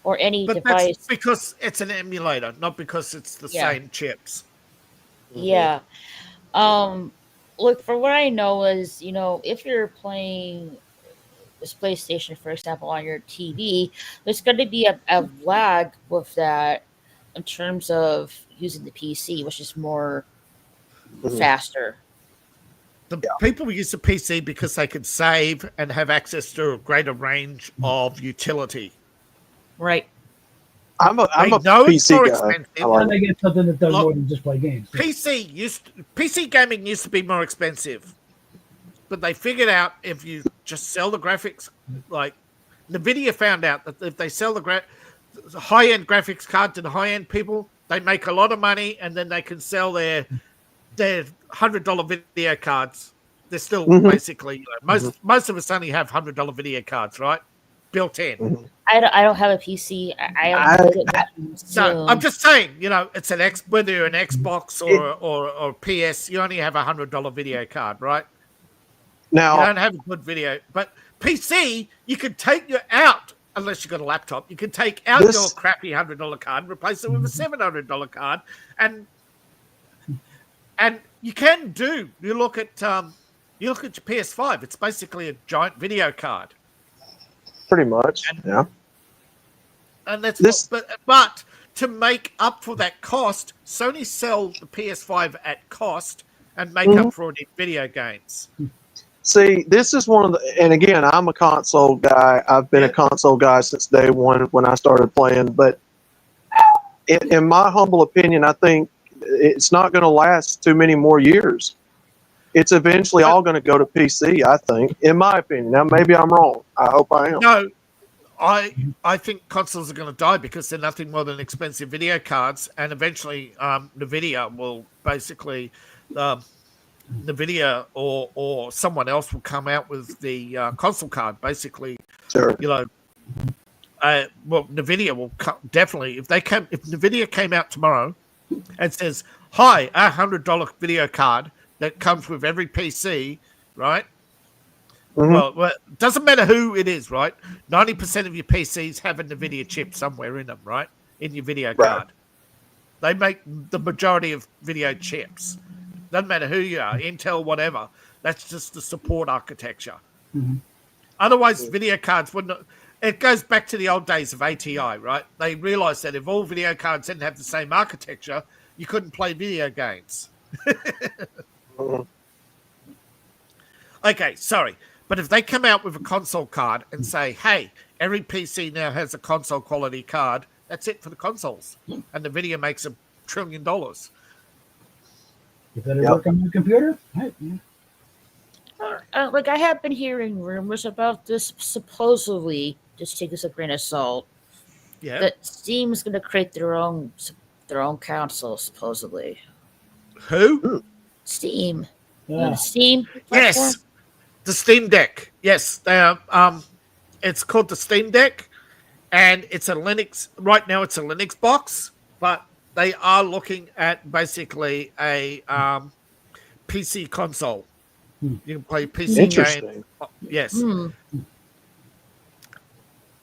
or any But that's device. because it's an emulator, not because it's the Yeah. same chips. Yeah. Look, for what I know is, if you're playing this PlayStation, for example, on your TV, there's going to be a lag with that in terms of using the PC, which is more Mhm. faster. The people use the PC because they can save and have access to a greater range of utility. Right. I'm a They know it's PC more guy. expensive. I like And they get something that does Look, more than just play games. PC gaming used to be more expensive, but they figured out if you just sell the graphics, like Nvidia found out that if they sell the high-end graphics card to the high-end people, they make a lot of money, and then they can sell their $100 video cards. They're still Mhm. basically most of us only have $100 video cards, right? Built in. Mhm. I don't have a PC. I I- don't get that soon. No, I'm just saying, it's an whether you're an Xbox or PS, you only have $100 video card, right? You Now, don't have a good video, but PC, you can take you out unless you've got a laptop, you can take out your crappy $100 card and replace it with a $700 card, and you can do. You look at your PS5. It's basically a giant video card. Pretty much, yeah. And that's but to make up for that cost, Sony sell the PS5 at cost and make up for it in video games. See, this is one of the, and again, I'm a console guy. I've been a console guy since day one when I started playing. But in my humble opinion, I think it's not going to last too many more years. It's eventually all going to go to PC, I think, in my opinion. Now, maybe I'm wrong. I hope I am. No, I think consoles are going to die because they're nothing more than expensive video cards, and eventually NVIDIA will basically, NVIDIA or someone else will come out with the console card. Basically, sure. You know, well, NVIDIA will definitely if NVIDIA came out tomorrow and says, "Hi, our $100 video card that comes with every PC," right? Well, it doesn't matter who it is, right? 90% of your PCs have a NVIDIA chip somewhere in them, right? In your video card. They make the majority of video chips. Doesn't matter who you are, Intel, whatever. That's just the support architecture. Otherwise, video cards wouldn't. It goes back to the old days of ATI, right? They realized that if all video cards didn't have the same architecture, you couldn't play video games. Okay, sorry. But if they come out with a console card and say, hey, every PC now has a console quality card, that's it for the consoles. And the video makes $1 trillion. If that work on your computer, right? Like I have been hearing rumors about this. Supposedly, just take this with a grain of salt. Yeah. That Steam's going to create their own console. Supposedly. Who? Steam. Yeah. Steam. Yes. The Steam Deck. Yes. It's called the Steam Deck, and it's a Linux. Right now, it's a Linux box, but they are looking at basically a PC console. You can play PC games. Yes.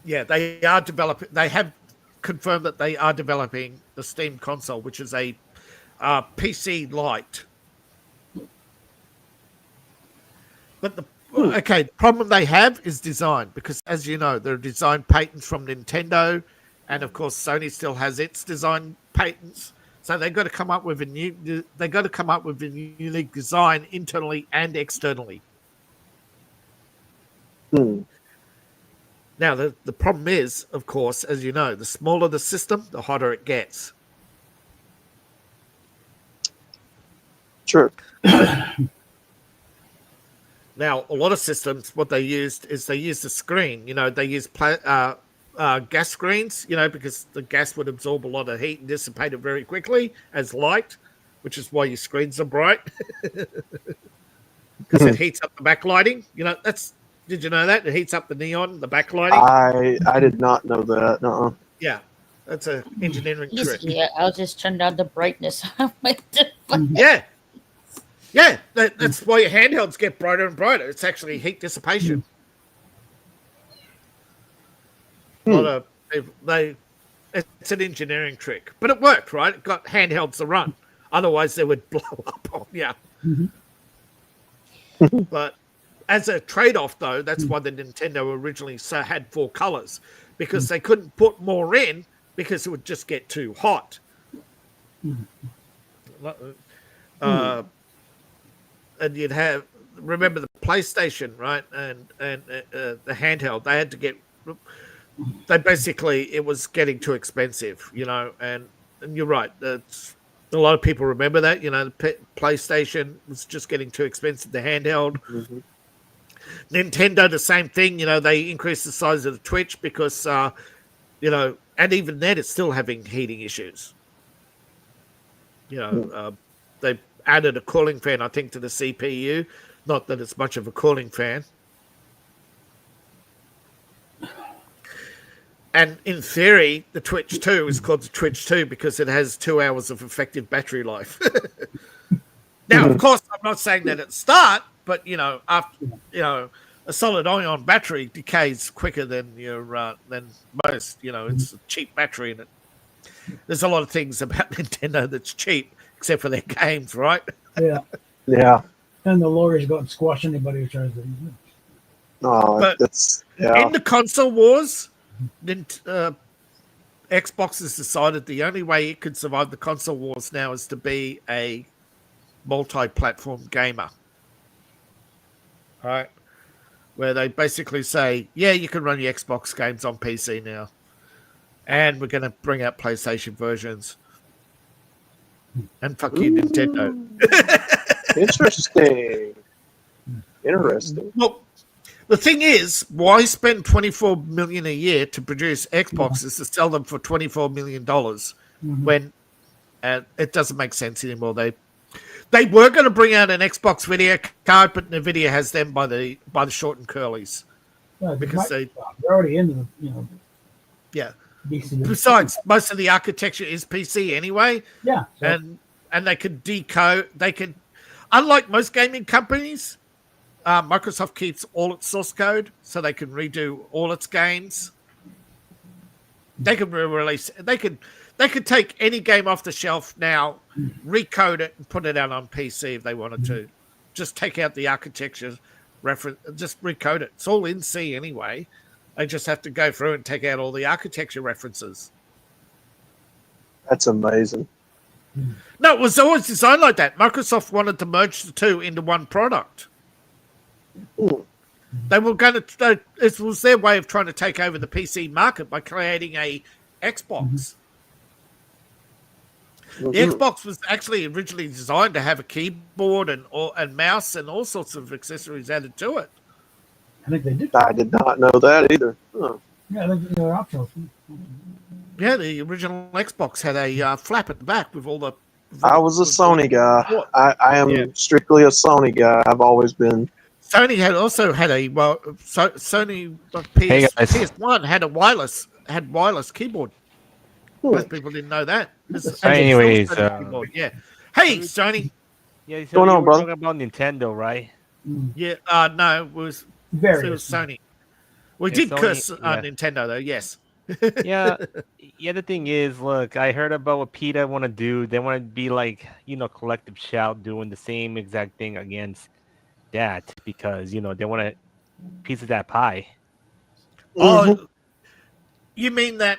Yeah, they are developing. They have confirmed that they are developing the Steam console, which is a PC Lite. But the problem they have is design, because as you know, there are design patents from Nintendo, and of course Sony still has its design patents. So they've got to come up with a unique design internally and externally. Now the problem is, of course, as you know, the smaller the system, the hotter it gets. Sure. Now, a lot of systems, what they used is they used the screen. You know, they use gas screens, you know, because the gas would absorb a lot of heat and dissipate it very quickly as light, which is why your screens are bright. Because it heats up the backlighting. You know, did you know that? It heats up the neon, the backlighting. I did not know that. Yeah, that's an engineering trick. Yeah, I'll just turn down the brightness on my device. Yeah, that's why your handhelds get brighter and brighter. It's actually heat dissipation. It's an engineering trick, but it worked, right? It got handhelds to run. Otherwise, they would blow up on you. But as a trade-off, though, that's why the Nintendo originally had 4 colors, because they couldn't put more in because it would just get too hot. And you'd remember the PlayStation, right? And the handheld, they had to get. It was getting too expensive, you know. And you're right. A lot of people remember that, you know. The PlayStation was just getting too expensive. The handheld. Nintendo, the same thing. You know, they increased the size of the Switch because, you know, and even then, it's still having heating issues. You know, they added a cooling fan, I think, to the CPU. Not that it's much of a cooling fan. And in theory, the Twitch 2 is called the Twitch 2 because it has 2 hours of effective battery life. Now, of course, I'm not saying that at the start, but, you know, after, you know, a solid ion battery decays quicker than than most. It's a cheap battery, and there's a lot of things about Nintendo that's cheap, except for their games, right? Yeah. Yeah. And the lawyers go and squash anybody who tries to. No, But that's yeah. in the console wars, Xbox has decided the only way it could survive the console wars now is to be a multi-platform gamer. Right? Where they basically say, yeah, you can run your Xbox games on PC now. And we're going to bring out PlayStation versions. And fuck you, Nintendo. Interesting. Interesting. Well, the thing is, why spend $24 million a year to produce Xboxes to sell them for $24 million when it doesn't make sense anymore? They were going to bring out an Xbox video card, but Nvidia has them by the short and curlies. Yeah, because they're already into the yeah. PC. Besides, most of the architecture is PC anyway. Yeah, so. and they can decode. They can, unlike most gaming companies, Microsoft keeps all its source code, so they can redo all its games. They can re-release. They could take any game off the shelf now, recode it, and put it out on PC if they wanted to. Just take out the architecture reference, just recode it. It's all in C anyway. They just have to go through and take out all the architecture references. That's amazing. No, it was always designed like that. Microsoft wanted to merge the two into one product. They were going to. It was their way of trying to take over the PC market by creating a Xbox. The Xbox was actually originally designed to have a keyboard and mouse and all sorts of accessories added to it. I think they did. I did not know that either. Huh. Yeah, they're optional. Yeah, the original Xbox had a flap at the back with all the. I was a Sony guy. I am strictly a Sony guy. I've always been. Sony had a Sony PS1 had wireless keyboard. Most people didn't know that. Anyways, yeah. Hey, Sony. Yeah, so going on, brother? Talking about Nintendo, right? Yeah. No, it was Sony. We did Sony, curse Nintendo though. Yes. Yeah. The thing is, look, I heard about what PETA want to do. They want to be like, Collective Shout doing the same exact thing against that because, they want a piece of that pie. Oh, you mean that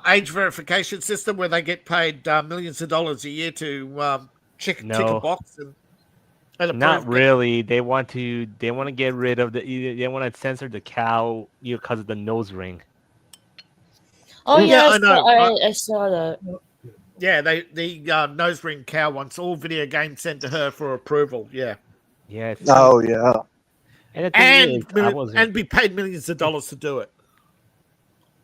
age verification system where they get paid millions of dollars a year to tick a box and not really. They want to get rid of they want to censor the cow because of the nose ring. Oh yeah, I know. I saw that. Yeah, the nose ring cow wants all video games sent to her for approval. Yeah. Yeah. Oh yeah. And be paid millions of dollars to do it.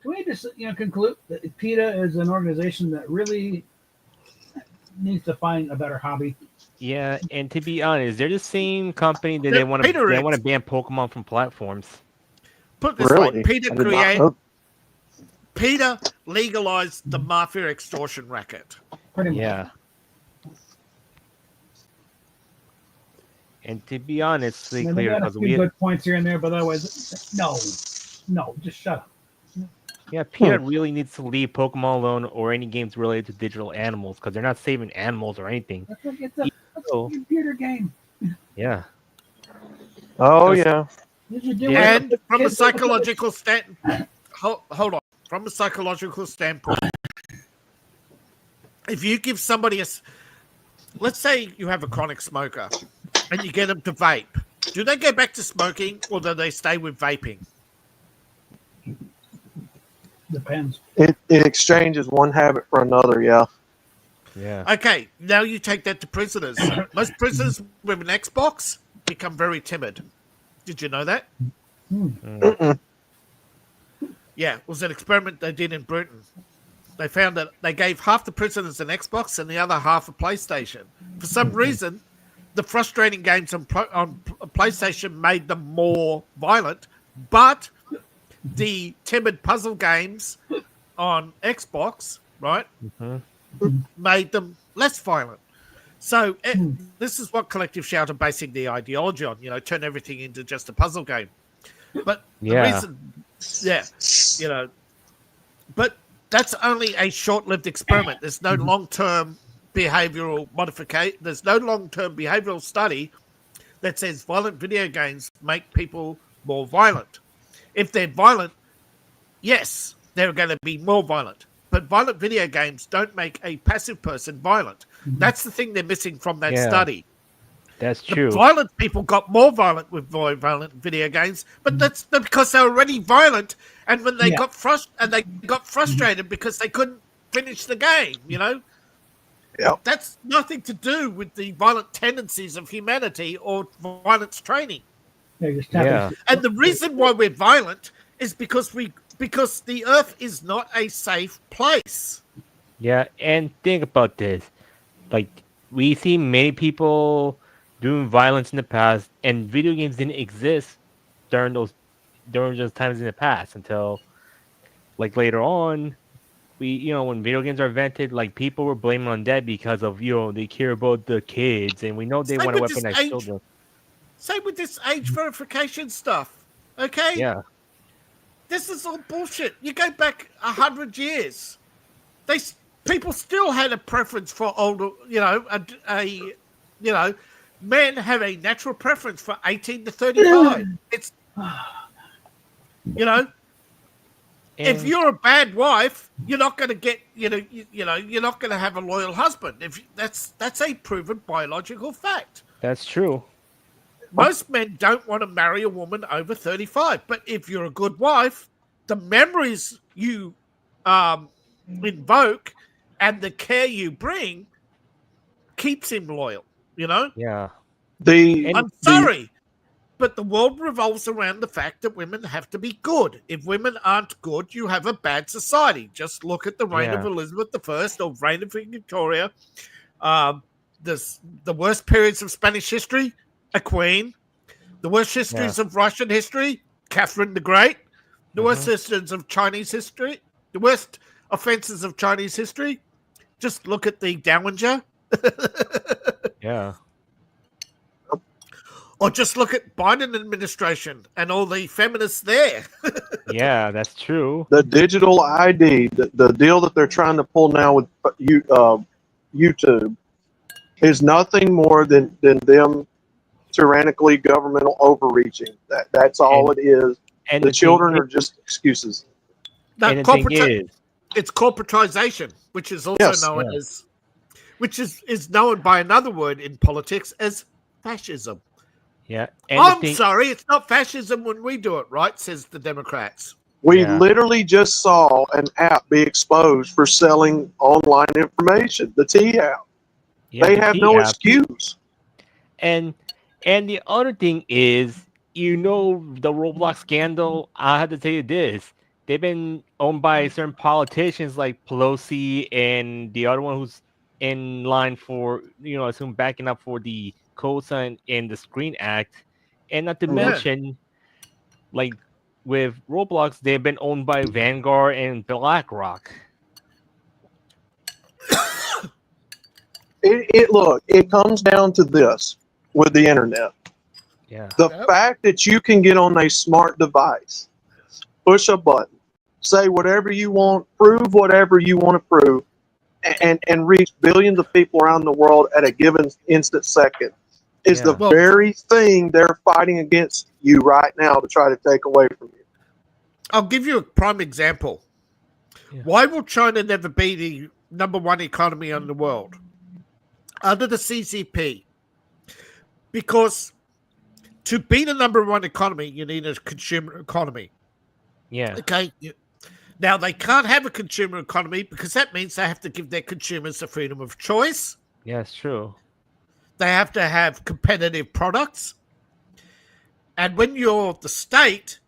Can we just conclude that PETA is an organization that really needs to find a better hobby? Yeah, and to be honest, they're the same company that they want to ban Pokemon from platforms. Put this way, PETA legalized the mafia extortion racket. Pretty much. Yeah. And to be honest, They got a few good points here and there, but otherwise, no, just shut up. Yeah, PETA really needs to leave Pokemon alone or any games related to digital animals because they're not saving animals or anything. It's a computer game. Yeah. Oh yeah. And from a psychological standpoint, hold on. From a psychological standpoint, if you give somebody let's say you have a chronic smoker and you get them to vape, do they go back to smoking or do they stay with vaping? Depends. It exchanges one habit for another. Yeah. Yeah. Okay, now you take that to prisoners. Most prisoners with an Xbox become very timid. Did you know that? Yeah, it was an experiment they did in Britain. They found that they gave half the prisoners an Xbox and the other half a PlayStation. For some reason, the frustrating games on PlayStation made them more violent, but the timid puzzle games on Xbox, right, made them less violent. So this is what Collective Shout are basing the ideology on, turn everything into just a puzzle game. But the Yeah. reason, you know, but that's only a short-lived experiment. There's no long-term behavioral modification. There's no long-term behavioral study that says violent video games make people more violent. If they're violent, yes, they're going to be more violent. But violent video games don't make a passive person violent. That's the thing they're missing from that Yeah. study. That's The true. violent people got more violent with violent video games, but that's because they're already violent. And when they got frustrated because they couldn't finish the game, Yep. that's nothing to do with the violent tendencies of humanity or violence training. Yeah. And the reason why we're violent is because the Earth is not a safe place. Yeah, and think about this. Like, we see many people doing violence in the past, and video games didn't exist during those times in the past until, like, later on. When video games are invented, like, people were blaming on that because of, they care about the kids, and we know they Same want to with this weaponize age, children. same with this age verification stuff. Okay, Yeah, this is all bullshit. You go back 100 years, people still had a preference for older. Men have a natural preference for 18 to 35. It's if and you're a bad wife, you're not going to get you're not going to have a loyal husband. That's a proven biological fact. that's true. Most men don't want to marry a woman over 35, but if you're a good wife, the memories you invoke and the care you bring keeps him loyal. Yeah, I'm sorry, but the world revolves around the fact that women have to be good. If women aren't good, you have a bad society. Just look at the reign of Elizabeth I or reign of Victoria. The worst periods of Spanish history, a queen. The worst histories of Russian history, Catherine the Great. The worst histories of Chinese history, the worst offenses of Chinese history. Just look at the Dowager. yeah, Or just look at Biden administration and all the feminists there. yeah, that's true. The digital ID, the deal that they're trying to pull now with YouTube, is nothing more than them tyrannically governmental overreaching. That's all it is. And The children are just excuses. And the thing is, It's corporatization, which is also known as, which is known by another word in politics as fascism. yeah. And I'm sorry, it's not fascism when we do it, right? Says the Democrats. We literally just saw an app be exposed for selling online information. The T app. They have no excuse. And the other thing is, the Roblox scandal. I have to tell you this: they've been owned by certain politicians like Pelosi and the other one who's in line for, I assume backing up for the co-sign in the Screen Act, and not to mention, like with Roblox, they've been owned by Vanguard and BlackRock. It comes down to this with the internet. Yeah. The fact that you can get on a smart device, push a button, say whatever you want, prove whatever you want to prove, and reach billions of people around the world at a given instant second is the very thing they're fighting against you right now to try to take away from you. I'll give you a prime example. Yeah. Why will China never be the number one economy in the world? Under the CCP. Because to be the number one economy, you need a consumer economy. Yeah. Okay. Now, they can't have a consumer economy because that means they have to give their consumers the freedom of choice. Yeah, it's true. They have to have competitive products. And when you're the state,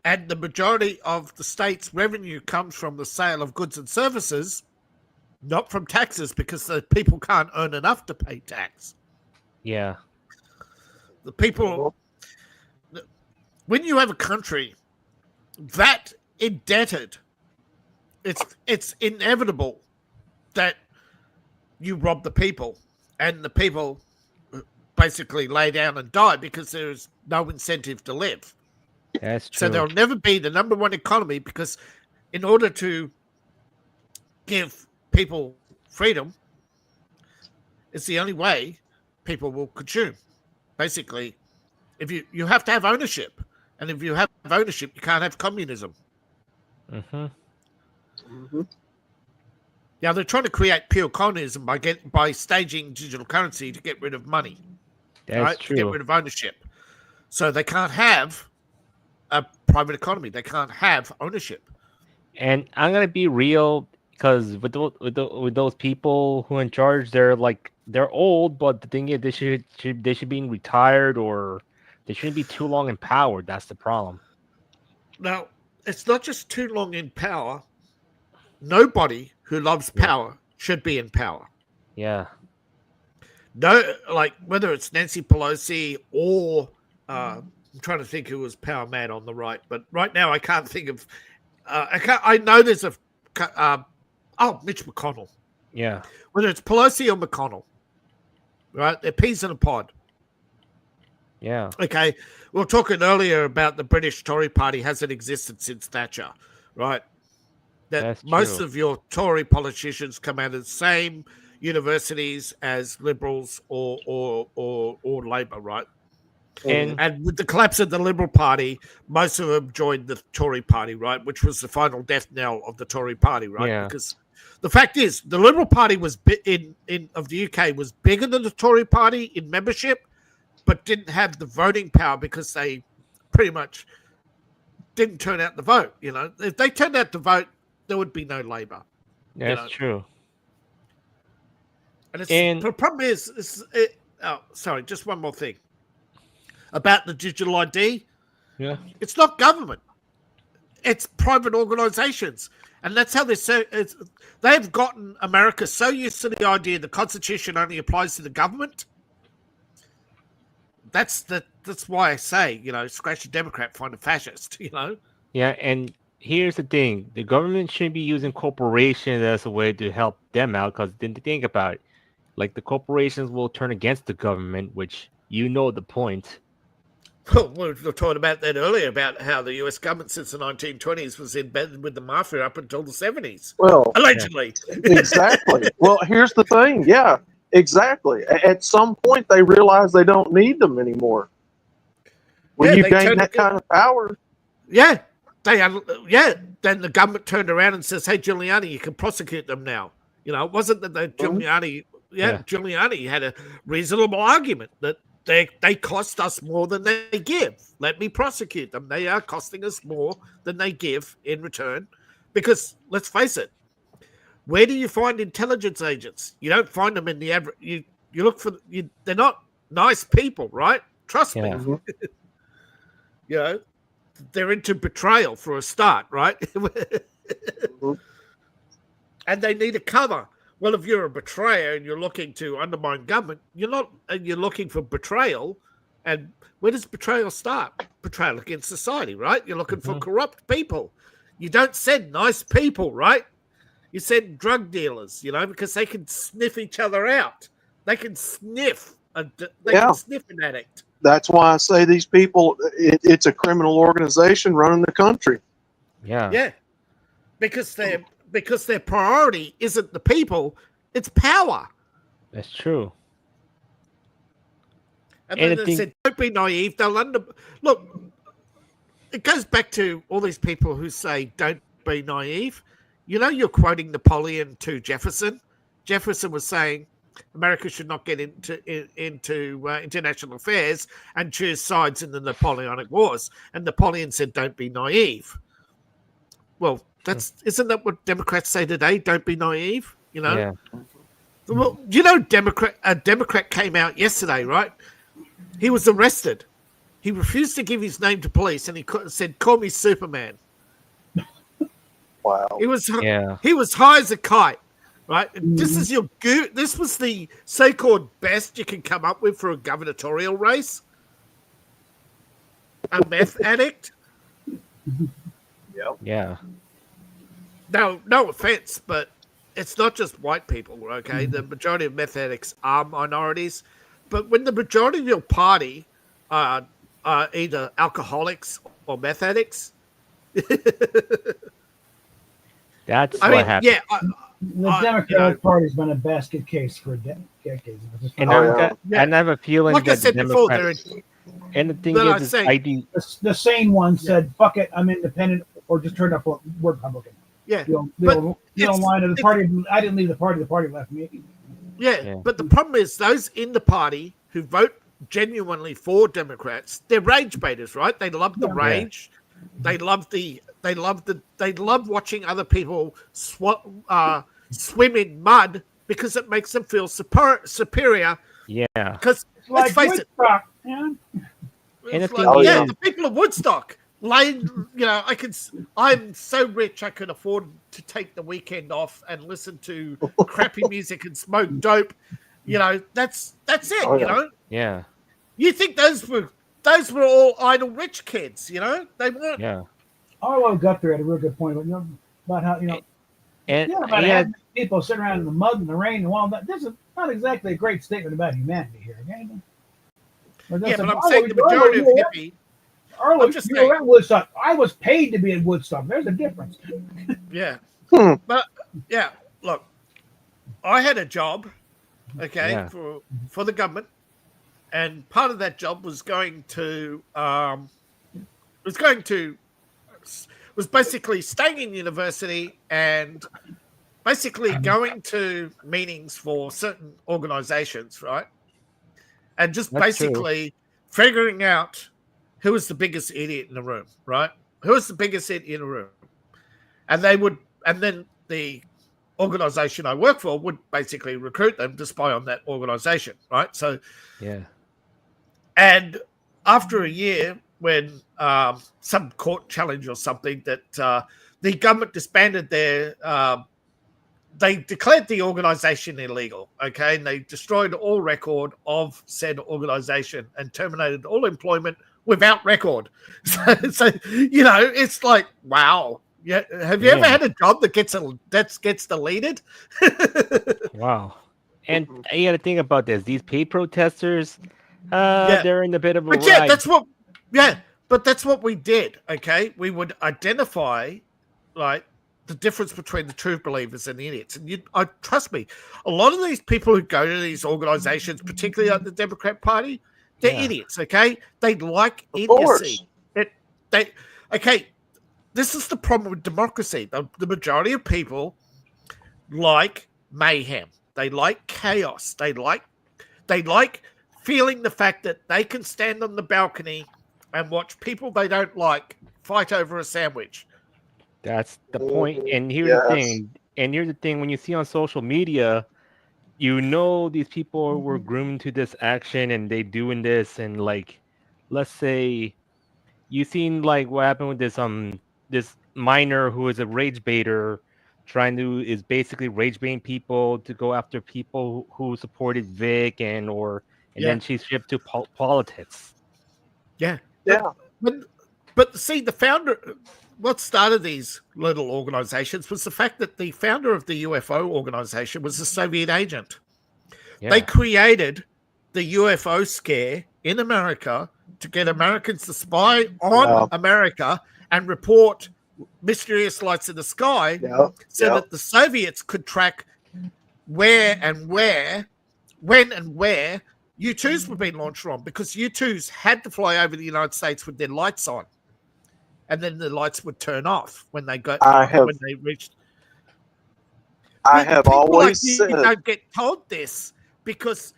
and the majority of the state's revenue comes from the sale of goods and services, not from taxes, because the people can't earn enough to pay tax. Yeah. The people, when you have a country that indebted, it's inevitable that you rob the people, and the people basically lay down and die because there's no incentive to live. That's So true. they'll never be the number one economy because in order to give people freedom, it's the only way people will consume. Basically, if you have to have ownership, and if you have ownership, you can't have communism. Mm-hmm. Mhm. Yeah, they're trying to create pure communism by staging digital currency to get rid of money, That's right? To get true. rid of ownership. So they can't have a private economy. They can't have ownership. And I'm gonna be real because with those people who are in charge, they're old, but the thing is, they should be retired or they shouldn't be too long in power. That's the problem. Now, it's not just too long in power. Nobody who loves Yeah. power should be in power. Yeah. No, like whether it's Nancy Pelosi or I'm trying to think who was power mad on the right, but right now I can't think of. I know there's a. Mitch McConnell. Yeah. Whether it's Pelosi or McConnell, right? They're peas in a pod. Yeah. Okay, we were talking earlier about the British Tory Party hasn't existed since Thatcher, right? That That's most true. of your Tory politicians come out of the same universities as Liberals or Labor, right? And And with the collapse of the Liberal Party, most of them joined the Tory Party, right? Which was the final death knell of the Tory Party, right? yeah. Because the fact is, the Liberal Party was of the UK was bigger than the Tory Party in membership, but didn't have the voting power because they pretty much didn't turn out the vote. You know, if they turned out the vote, there would be no Labor. That's know. true. And And the problem is, sorry, just one more thing about the digital ID. yeah. It's not government; it's private organisations, and that's how they've gotten America so used to the idea the Constitution only applies to the government. That's why I say, scratch a Democrat, find a fascist. Yeah, and here's the thing: the government shouldn't be using corporations as a way to help them out. Because then think about it, like the corporations will turn against the government, which the point. Well, we were talking about that earlier about how the US government since the 1920s was in bed with the mafia up until the 70s, Well, allegedly. exactly. Well, here's the thing. Yeah, exactly. At some point, they realize they don't need them anymore. When you gain that kind of power. Yeah, then the government turned around and says, "Hey, Giuliani, you can prosecute them now." It wasn't that Giuliani. Giuliani had a reasonable argument that they cost us more than they give. Let me prosecute them. They are costing us more than they give in return, because let's face it, where do you find intelligence agents? You don't find them in the average. You look for they're not nice people, right? Trust me. They're into betrayal for a start, right? And they need a cover. Well, if you're a betrayer and you're looking to undermine government, you're looking for betrayal. And where does betrayal start? Betrayal against society, right? You're looking for corrupt people. You don't send nice people, right? You send drug dealers, because they can sniff each other out. They can sniff can sniff an addict. That's why I say these people, it's a criminal organization running the country. Yeah. Yeah. Because their priority isn't the people, it's power. That's true. And then they said, don't be naive. Look, it goes back to all these people who say, don't be naive. You're quoting Napoleon to Jefferson. Jefferson was saying, America should not get into international affairs and choose sides in the Napoleonic Wars. And Napoleon said, don't be naive. Well, isn't that what Democrats say today? Don't be naive, Yeah. Well, a Democrat came out yesterday, right? He was arrested. He refused to give his name to police, and he said, call me Superman. Wow. He was high as a kite. Right, this was the so-called best you can come up with for a gubernatorial race. A meth addict. Yeah. No offense, but it's not just white people. Okay, the majority of meth addicts are minorities, but when the majority of your party are are either alcoholics or meth addicts. That's I what mean, happened. yeah, The you Democratic know, Party's been a basket case for decades. And Oh, I've yeah. got, Yeah. and I have a feeling like I that the said before, Democrats. And the thing then I is say, ID. The sane one Yeah. said, "Fuck it, I'm independent," or just turned up for Republican. yeah, The but old line of the it's party. I didn't leave the party. The party left me. yeah, Yeah. but the problem is those in the party who vote genuinely for Democrats, they're rage baiters, right? They love the Yeah. rage. They love watching other people swim in mud because it makes them feel superior. Yeah. Because It's let's like face it, Woodstock, man. And the it's thing like, Oh, yeah, yeah. the people of Woodstock, I'm so rich I could afford to take the weekend off and listen to crappy music and smoke dope. That's it. Oh, yeah. Yeah. You think those were all idle rich kids? They weren't. Yeah. Arlo Guthrie had a real good point about how And about yeah, having people sitting around in the mud and the rain and all that. This is not exactly a great statement about humanity here, okay? Yeah, but I'm saying the majority of hippie. Arlo, I'm just you saying- were at Woodstock. I was paid to be at Woodstock. There's a difference. Yeah, Hmm. but yeah, look, I had a job, okay, Yeah. for the government, and part of that job was basically staying in university and basically going to meetings for certain organizations, right? And just That's true. basically figuring out who was the biggest idiot in the room, right? Who was the biggest idiot in the room? And then the organization I work for would basically recruit them to spy on that organization, right? So, yeah. and after a year, when some court challenge or something that the government disbanded they declared the organization illegal, okay? And they destroyed all record of said organization and terminated all employment without record. So it's like, wow. Yeah, have you ever had a job that gets deleted? Wow. And you got to think about this. These paid protesters, Yeah. they're in a bit of a But yeah, ride. that's what we did. Okay, we would identify like the difference between the true believers and the idiots. And trust me, a lot of these people who go to these organizations, particularly like the Democrat Party, they're idiots. Okay, they like idiocy. This is the problem with democracy. The majority of people like mayhem. They like chaos. They like feeling the fact that they can stand on the balcony and watch people they don't like fight over a sandwich. That's the point. And here's Yes. the thing. And here's the thing. When you see on social media, these people were groomed to this action and they doing this. And like, let's say you seen like what happened with this minor who is a rage baiter is basically rage baiting people to go after people who supported Vic and then she's shipped to politics. Yeah. Yeah. But see, what started these little organizations was the fact that the founder of the UFO organization was a Soviet agent. Yeah. They created the UFO scare in America to get Americans to spy on America and report mysterious lights in the sky that the Soviets could track when and where U-2s were being launched from, because U-2s had to fly over the United States with their lights on, and then the lights would turn off when they reached. I have always said, you don't get told this because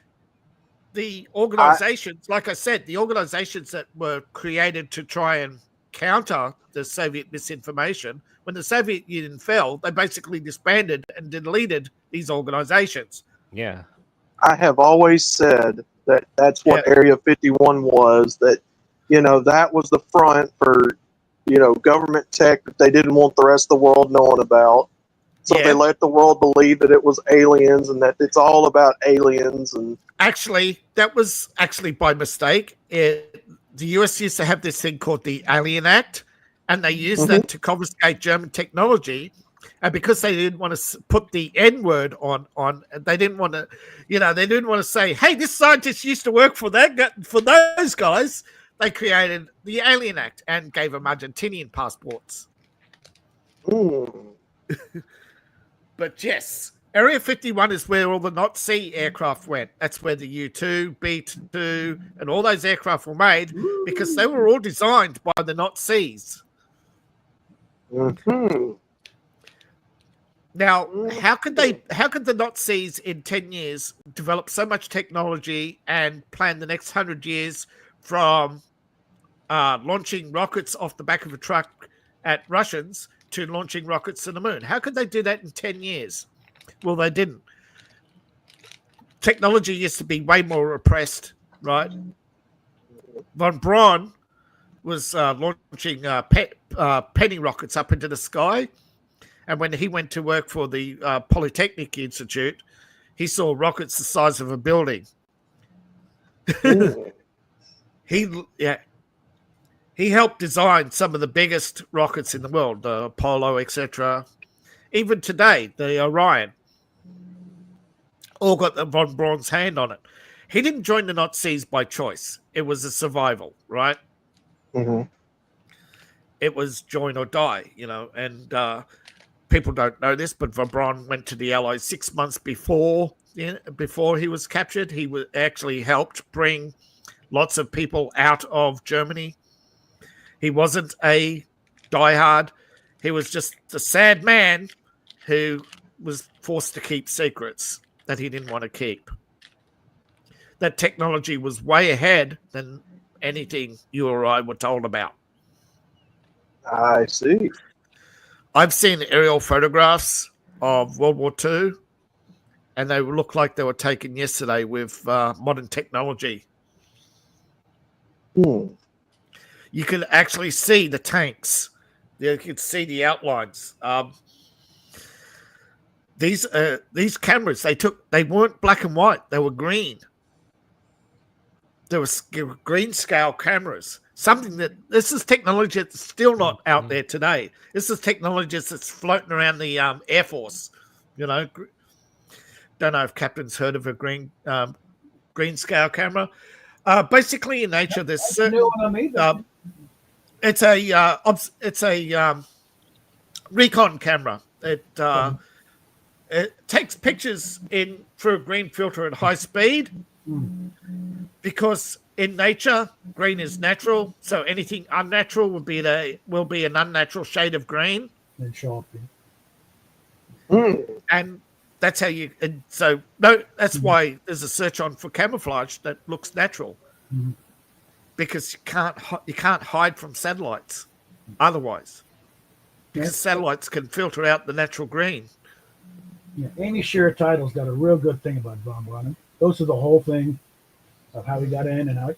the organizations, like I said, the organizations that were created to try and counter the Soviet misinformation, when the Soviet Union fell, they basically disbanded and deleted these organizations. Yeah. I have always said that that's what Area 51 was, that, that was the front for, government tech that they didn't want the rest of the world knowing about. So they let the world believe that it was aliens and that it's all about aliens. And actually, that was by mistake. The US used to have this thing called the Alien Act, and they used that to confiscate German technology. And because they didn't want to put the N word on, they didn't want to, they didn't want to say, "Hey, this scientist used to work for those guys." they created the Alien Act and gave them Argentinian passports. Mm. But yes, Area 51 is where all the Nazi aircraft went. That's where the U-2, B-2, and all those aircraft were made because they were all designed by the Nazis. Mm-hmm. Now, how could the Nazis in 10 years develop so much technology and plan the next 100 years from launching rockets off the back of a truck at Russians to launching rockets to the moon? How could they do that in 10 years? Well, they didn't. Technology used to be way more repressed, right? Von Braun was launching penny rockets up into the sky. And when he went to work for the Polytechnic Institute, he saw rockets the size of a building. He helped design some of the biggest rockets in the world, the Apollo, etc. Even today, the Orion, all got the von Braun's hand on it. He didn't join the Nazis by choice. It was a survival, right? Mm-hmm. It was join or die, and people don't know this, but von Braun went to the Allies 6 months before he was captured. He actually helped bring lots of people out of Germany. He wasn't a diehard. He was just a sad man who was forced to keep secrets that he didn't want to keep. That technology was way ahead than anything you or I were told about. I see. I've seen aerial photographs of World War II, and they look like they were taken yesterday with modern technology. Hmm. You can actually see the tanks. You can see the outlines. These cameras they weren't black and white. They were green. There were green scale cameras. This is technology that's still not out there today. This is technology that's floating around the Air Force. Don't know if Captain's heard of a green scale camera. Basically, in nature, there's certain. It's a recon camera. It takes pictures in through a green filter at high speed because in nature, green is natural. So anything unnatural will be an unnatural shade of green. And sharpen. And that's how you. And so no, that's why there's a search on for camouflage that looks natural. Mm-hmm. Because you can't hide from satellites otherwise. Because satellites can filter out the natural green. Yeah, Amy Shearer Title's got a real good thing about von Braun. Goes through the whole thing of how he got in and out.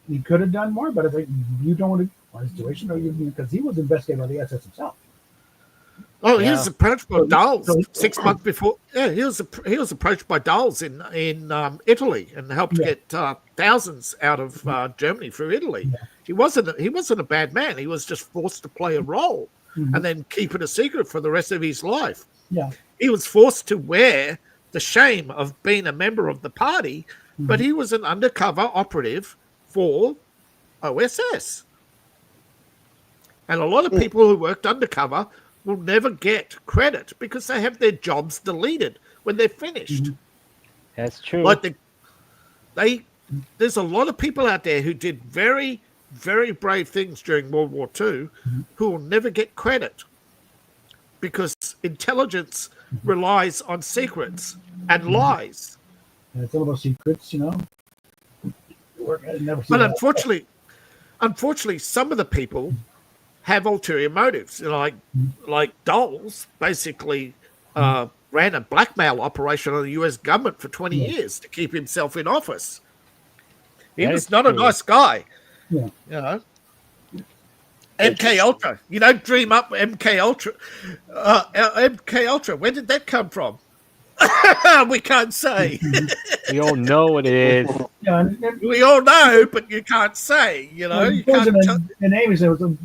He could have done more, but if you don't want to, or situation, or because he was investigated by the SS himself. Oh, he was approached by Dulles 6 months before. Yeah, he was approached by Dulles in Italy and helped get thousands out of Germany through Italy. Yeah. He wasn't a bad man. He was just forced to play a role and then keep it a secret for the rest of his life. Yeah, he was forced to wear the shame of being a member of the party, but he was an undercover operative for OSS. And a lot of people who worked undercover will never get credit because they have their jobs deleted when they're finished. That's true. Like there's a lot of people out there who did very, very brave things during World War II who will never get credit because intelligence relies on secrets and lies. And it's all those secrets, But unfortunately, some of the people have ulterior motives. Like Dulles basically ran a blackmail operation on the U.S. government for 20 years to keep himself in office. He was not a nice guy. Yeah. MK Ultra. You don't dream up MK Ultra. MK Ultra. Where did that come from? We can't say. We all know what it is. Yeah, we all know, but you can't say. You can't. And Amy said, Von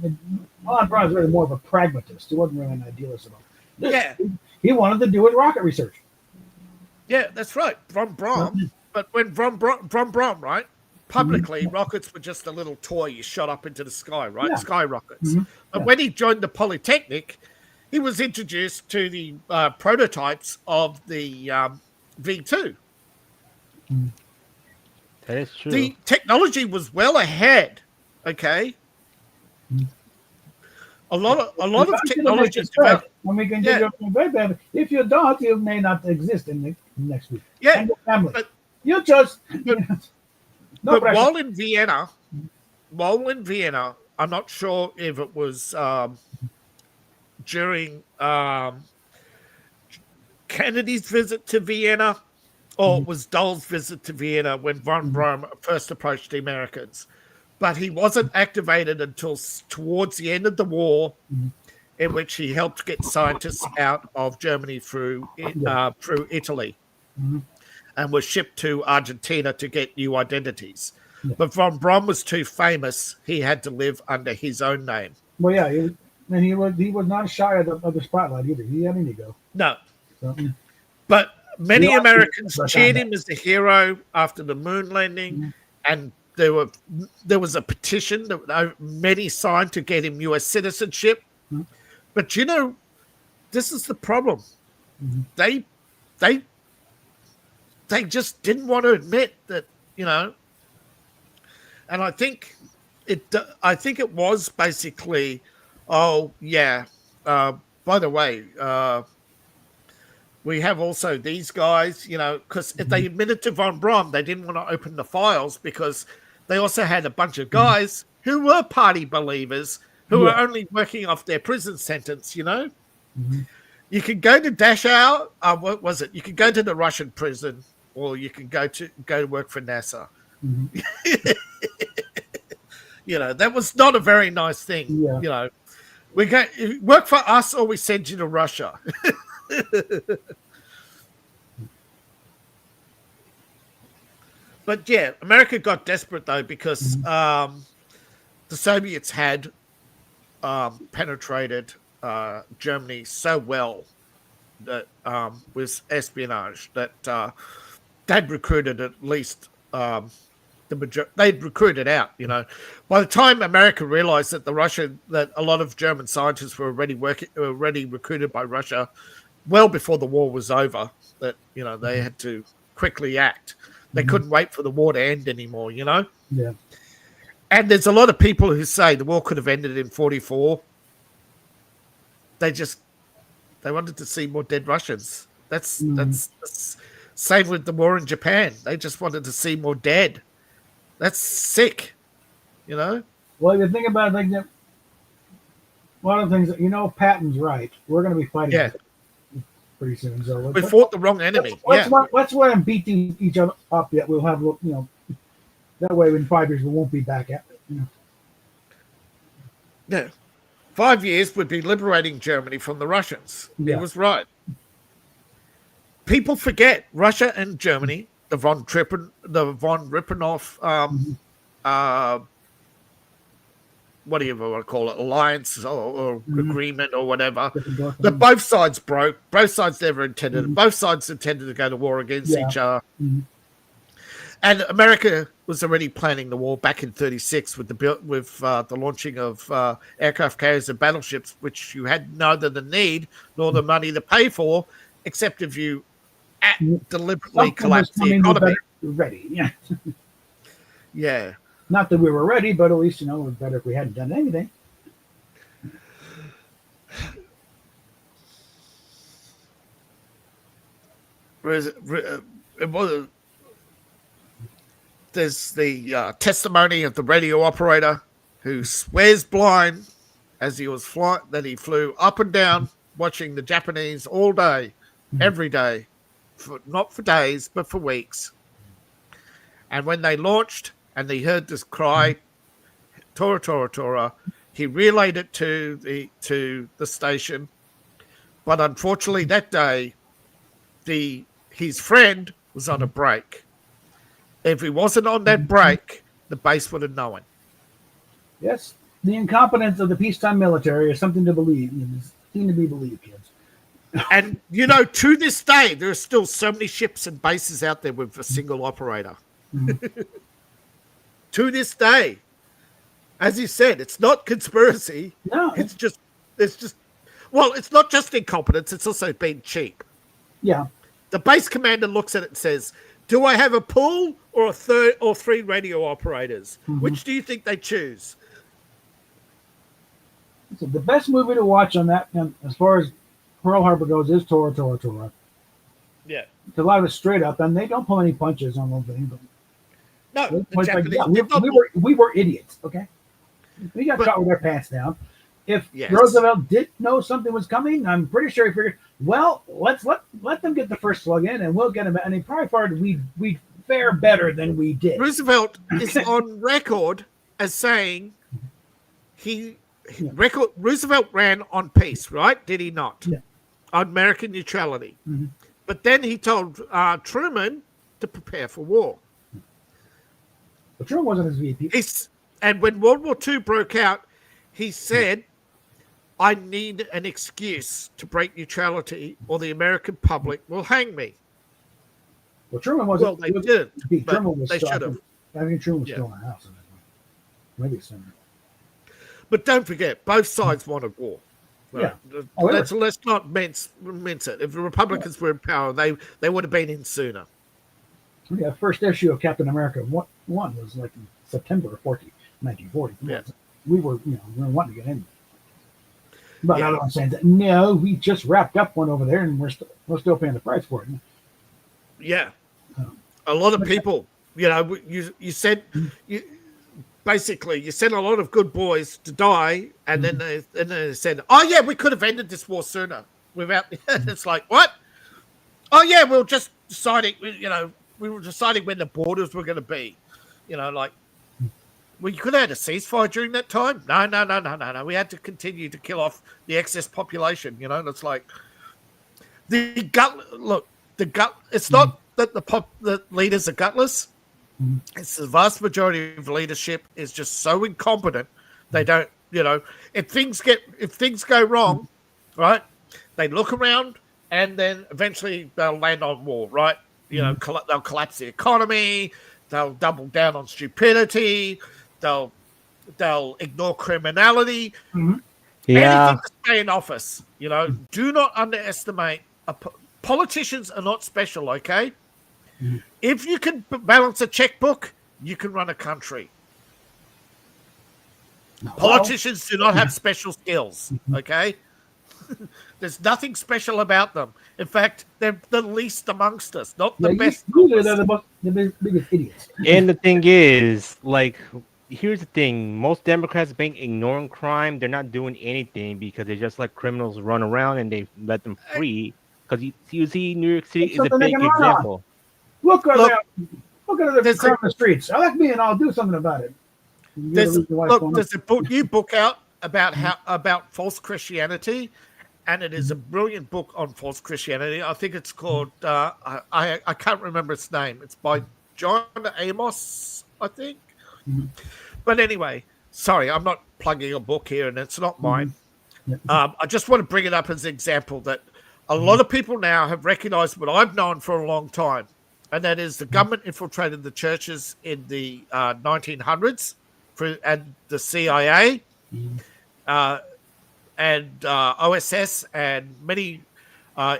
Braun was really more of a pragmatist. He wasn't really an idealist at all. Yeah, he wanted to do with rocket research. Yeah, that's right, von Braun. But when von Braun, right? publicly, rockets were just a little toy you shot up into the sky, right? Yeah. Sky rockets. Mhm. But Yeah. when he joined the Polytechnic, he was introduced to the prototypes of the V2. That is true. The technology was well ahead. Okay, a lot of technology developed. When we can Yeah. do your thing very bad. If you don't, you may not exist in the next week. Yeah, And your family. but- you just but- no but pressure. while in Vienna, I'm not sure if it was during Kennedy's visit to Vienna or it was Dole's visit to Vienna when von Braun first approached the Americans. But he wasn't activated until towards the end of the war, in which he helped get scientists out of Germany through Italy, and was shipped to Argentina to get new identities. Yeah. But von Braun was too famous; he had to live under his own name. Well, yeah, he was not shy of the spotlight either. He had an ego. No, So, but many Yeah, Americans that's cheered right. him as the hero after the moon landing, and there was a petition that many signed to get him U.S. citizenship. But this is the problem. They just didn't want to admit that, and I think it was basically, oh yeah. By the way, we have also these guys, because if they admitted to von Braun, they didn't want to open the files because they also had a bunch of guys who were party believers who were only working off their prison sentence, You could go to Dachau, what was it? You could go to the Russian prison, or you could go to work for NASA. That was not a very nice thing. Yeah. We go work for us, or we send you to Russia. But yeah, America got desperate though because the Soviets had penetrated Germany so well that with espionage that they'd recruited at least they'd recruited out. By the time America realized that that a lot of German scientists were already recruited by Russia, well before the war was over, that they had to quickly act. They couldn't wait for the war to end anymore. Yeah. And there's a lot of people who say the war could have ended in 1944. They wanted to see more dead Russians. That's same with the war in Japan. They just wanted to see more dead. That's sick, Well, you think about it, like that. One of the things that Patton's right. We're going to be fighting pretty soon. So we fought the wrong enemy. Let's let them beat each other up. Yet we'll have that way in 5 years we won't be back at it. Yeah. 5 years would be liberating Germany from the Russians. Yeah. He was right. People forget Russia and Germany, the von Ribbentrop, what do you want to call it, alliance or agreement or whatever, that both sides broke. Both sides never intended it. Both sides intended to go to war against each other. And America was already planning the war back in 1936 with the launching of aircraft carriers and battleships, which you had neither the need nor the money to pay for, except if you deliberately collapsed the economy. Ready, yeah. Yeah. Not that we were ready, but at least it was better if we hadn't done anything. There's the testimony of the radio operator who swears blind as he was flying that he flew up and down watching the Japanese all day, every day, not for days but for weeks. And when they launched and they heard this cry, Tora Tora Tora, he relayed it to the station. But unfortunately that day, his friend was on a break. If he wasn't on that break, the base would have known. Yes, the incompetence of the peacetime military is something to believe. It's something to be believed, kids. And, to this day, there are still so many ships and bases out there with a single operator. to this day, as you said, it's not conspiracy. No. It's just, well, it's not just incompetence. It's also being cheap. Yeah. The base commander looks at it and says, do I have a pool or three radio operators? Mhm. Which do you think they choose? So the best movie to watch on that, as far as Pearl Harbor goes, is Tora, Tora, Tora. Yeah. A lot of it's straight up, and they don't pull any punches on one thing. But No, the Japanese we were idiots. Okay, we got caught with our pants down. If Yes. Roosevelt did know something was coming, I'm pretty sure he figured, well, let's let them get the first slug in, and we'll get them. And he probably figured we'd fare better than we did. Roosevelt is on record as saying Roosevelt ran on peace, right? Did he not? Yeah. On American neutrality. Mhm. But then he told Truman to prepare for war. But Truman wasn't his VP. And when World War II broke out, he said, I need an excuse to break neutrality or the American public will hang me. Well, Truman wasn't. Well, they didn't, but Truman was they still, should have. I think Truman was Yeah. still in the house. Maybe sooner. But don't forget, both sides wanted war. Yeah. Let's not mince it. If the Republicans were in power, they would have been in sooner. Yeah, first issue of Captain America one was like in September 1940. Yeah. We were wanting to get in. But Yeah. now I'm saying that no, we just wrapped up one over there, and we're still paying the price for it. Yeah. Um, A lot of people, you said basically you sent a lot of good boys to die, and then they said, "Oh yeah, we could have ended this war sooner." Without it's like what? Oh yeah, we were just deciding. We were deciding when the borders were going to be. Well, you could have had a ceasefire during that time. No. We had to continue to kill off the excess population. And it's like the gut. Look, the gut. It's not that the leaders are gutless. It's the vast majority of leadership is just so incompetent. They don't. If things go wrong, right? They look around and then eventually they'll land on war, right? They'll collapse the economy. They'll double down on stupidity. They'll ignore criminality. Yeah. Anything to stay in office. Do not underestimate. Politicians are not special, okay? If you can balance a checkbook, you can run a country. Politicians do not have special skills, okay? There's nothing special about them. In fact, they're the least amongst us, not the best. Usually they're the biggest idiots. And the thing is, here's the thing: most Democrats being ignoring crime, they're not doing anything because they just let criminals run around and they let them free. Because you see, New York City is a something they big can run on. example. Look at the crime in the streets. Elect me and I'll do something about it. There's a new book out about false Christianity, and it is a brilliant book on false Christianity. I think it's called I can't remember its name. It's by John Amos, I think. But anyway, sorry, I'm not plugging a book here, and it's not mine. I just want to bring it up as an example that a lot of people now have recognized what I've known for a long time, and that is the government infiltrated the churches in the 1900s and the CIA and OSS and many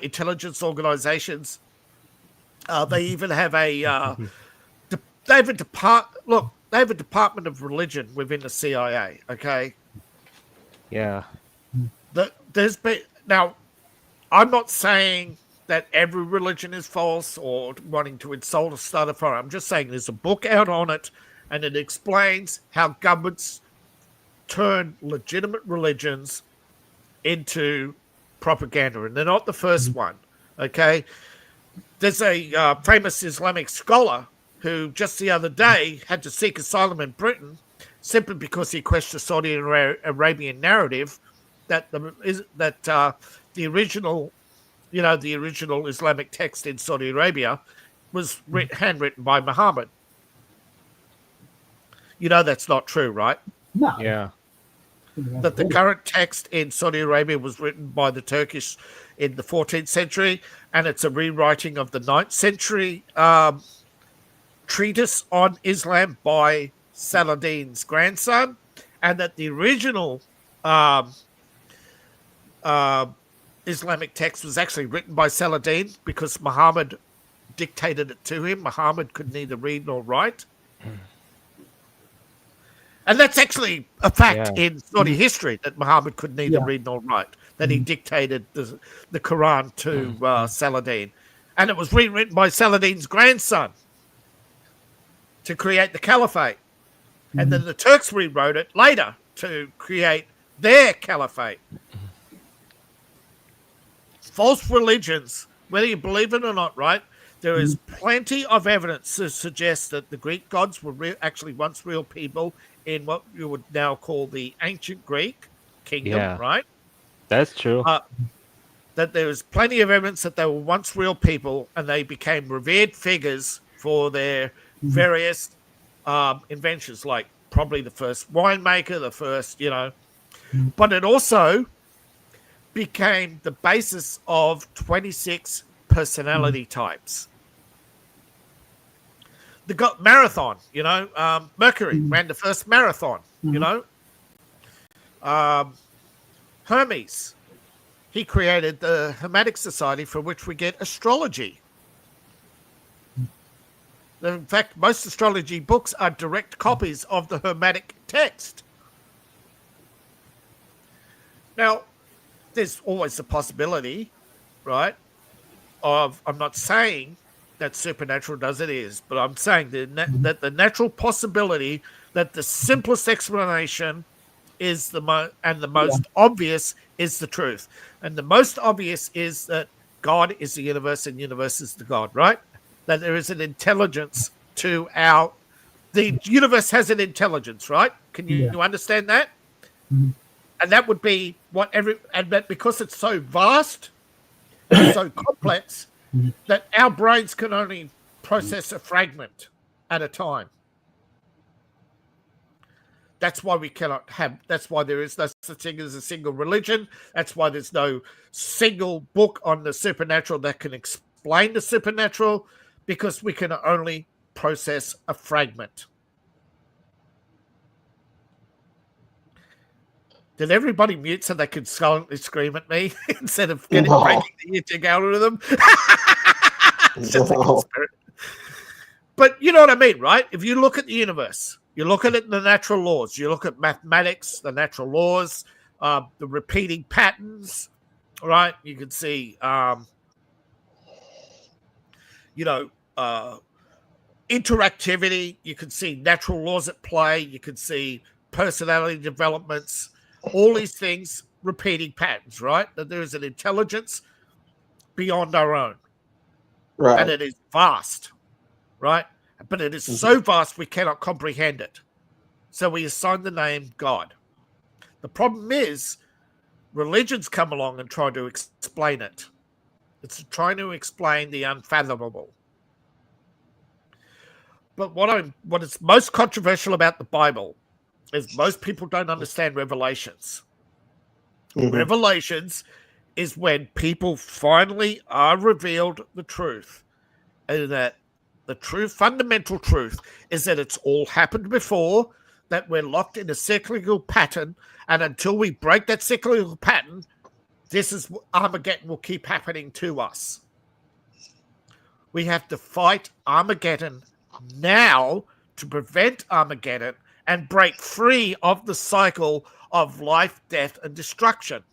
intelligence organizations. They even have they have a department of religion within the CIA. Okay. Yeah. There's been now. I'm not saying that every religion is false or wanting to insult or start a fire. I'm just saying there's a book out on it, and it explains how governments turn legitimate religions into propaganda, and they're not the first one. Okay, there's a famous Islamic scholar who just the other day had to seek asylum in Britain simply because he questioned the Saudi Arabian narrative that the original Islamic text in Saudi Arabia was handwritten by Muhammad. That's not true, right? No. Yeah. That the current text in Saudi Arabia was written by the Turkish in the 14th century, and it's a rewriting of the 9th century treatise on Islam by Saladin's grandson, and that the original um, Islamic text was actually written by Saladin because Muhammad dictated it to him. Muhammad could neither read nor write. And that's actually a fact in Saudi history, that Muhammad could neither read nor write, that he dictated the Quran to Saladin. And it was rewritten by Saladin's grandson to create the caliphate. And then the Turks rewrote it later to create their caliphate. False religions, whether you believe it or not, right? There is plenty of evidence to suggest that the Greek gods were actually once real people in what you would now call the ancient Greek kingdom, right? That's true. That there is plenty of evidence that they were once real people and they became revered figures for their various inventions, like probably the first winemaker, the first, but it also became the basis of 26 personality types. The marathon, Mercury ran the first marathon, Hermes, he created the Hermetic Society, from which we get astrology. In fact, most astrology books are direct copies of the Hermetic text. Now, there's always the possibility, right, of, I'm not saying that supernatural does it is, but I'm saying that the natural possibility that the simplest explanation is the most obvious is the truth. And the most obvious is that God is the universe and universe is the God, right? That there is an intelligence to the universe has an intelligence, right? Can you understand that? And that would be because it's so vast and so complex that our brains can only process a fragment at a time. That's why that's why there is no such thing as a single religion. That's why there's no single book on the supernatural that can explain the supernatural, because we can only process a fragment. Did everybody mute so they could silently scream at me instead of breaking the YouTube algorithm? But you know what I mean, right? If you look at the universe, you look at it in the natural laws, you look at mathematics, the natural laws, the repeating patterns, right? You can see, interactivity. You can see natural laws at play. You can see personality developments. All these things, repeating patterns, right? That there is an intelligence beyond our own. Right. And it is vast, right? But it is so vast we cannot comprehend it. So we assign the name God. The problem is religions come along and try to explain it. It's trying to explain the unfathomable. But what is most controversial about the Bible is most people don't understand Revelations. Revelations is when people finally are revealed the truth, and that the true fundamental truth is that it's all happened before, that we're locked in a cyclical pattern, and until we break that cyclical pattern, this is Armageddon will keep happening to us. We have to fight Armageddon now to prevent Armageddon and break free of the cycle of life, death, and destruction.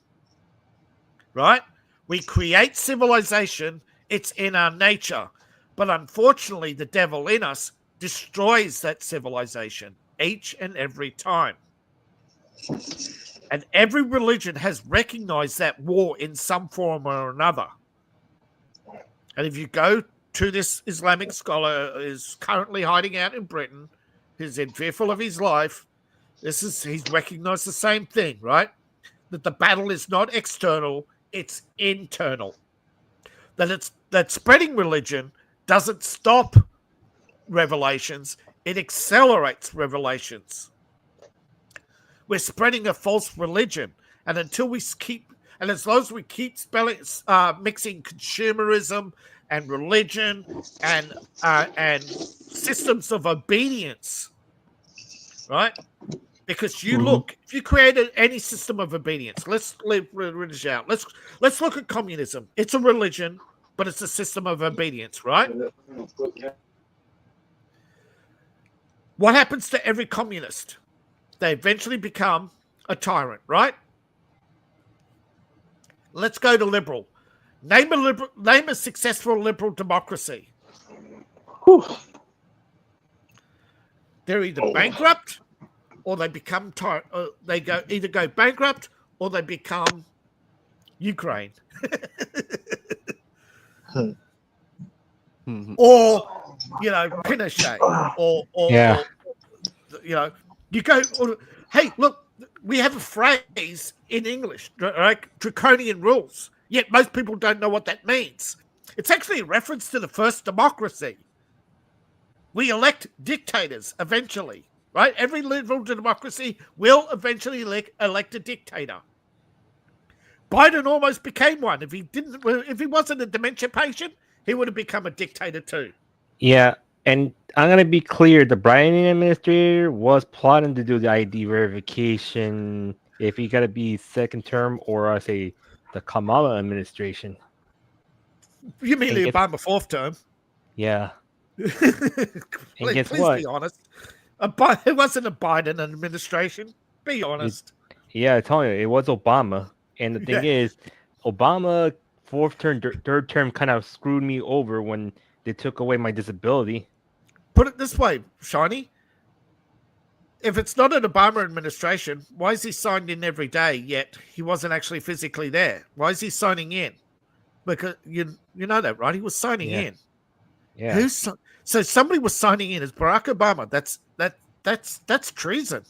Right? We create civilization. It's in our nature. But unfortunately, the devil in us destroys that civilization each and every time. And every religion has recognized that war in some form or another. And if you go to this Islamic scholar who is currently hiding out in Britain, who's in fearful of his life, he's recognized the same thing, right? That the battle is not external, it's internal. That spreading religion doesn't stop revelations, it accelerates revelations. We're spreading a false religion, and until we as long as we keep mixing consumerism and religion and systems of obedience right? Because you look, if you created any system of obedience, let's leave religion out. Let's look at communism. It's a religion, but it's a system of obedience, right? What happens to every communist? They eventually become a tyrant, right? Let's go to liberal. Name a successful liberal democracy. Whew. They're either bankrupt or they become either go bankrupt or they become Ukraine. Or Pinochet, or Yeah. you go. Hey, look, we have a phrase in English, right? Draconian rules. Yet most people don't know what that means. It's actually a reference to the first democracy. We elect dictators eventually, right? Every liberal democracy will eventually elect a dictator. Biden almost became one. If he wasn't a dementia patient, he would have become a dictator too. Yeah, and I'm gonna be clear: the Biden administrator was plotting to do the ID verification if he got to be second term, or I say the Kamala administration. You mean And the guess- Obama fourth term? Yeah, please what? be honest. It wasn't a Biden administration. Be honest. Yeah, I'm telling you, it was Obama. And the thing is, Obama fourth term, third term kind of screwed me over when they took away my disability. Put it this way, Shiny. If it's not an Obama administration, why is he signed in every day yet he wasn't actually physically there? Why is he signing in? Because you know that, right? He was signing in. Yeah. So somebody was signing in as Barack Obama. That's treason.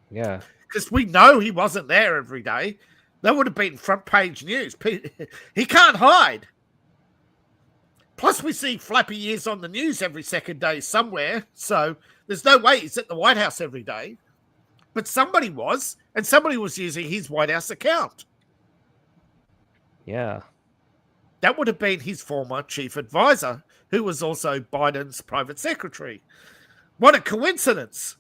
Yeah. Because we know he wasn't there every day. That would have been front page news. He can't hide. Plus, we see flappy ears on the news every second day somewhere. So there's no way he's at the White House every day. But somebody was, and somebody was using his White House account. Yeah. That would have been his former chief advisor, who was also Biden's private secretary. What a coincidence.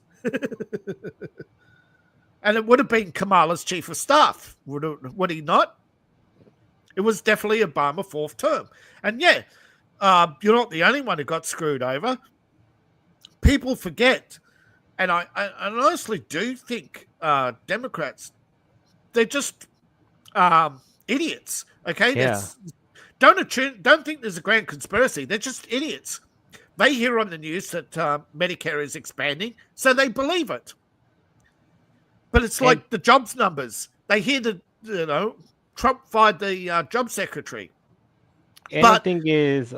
And it would have been Kamala's chief of staff, would he not? It was definitely Obama fourth term. And you're not the only one who got screwed over. People forget, and I honestly do think Democrats, they're just idiots. Okay, Yeah. Don't think there's a grand conspiracy. They're just idiots. They hear on the news that Medicare is expanding, so they believe it. But it's like the jobs numbers. They hear that Trump fired the job secretary. And the thing is,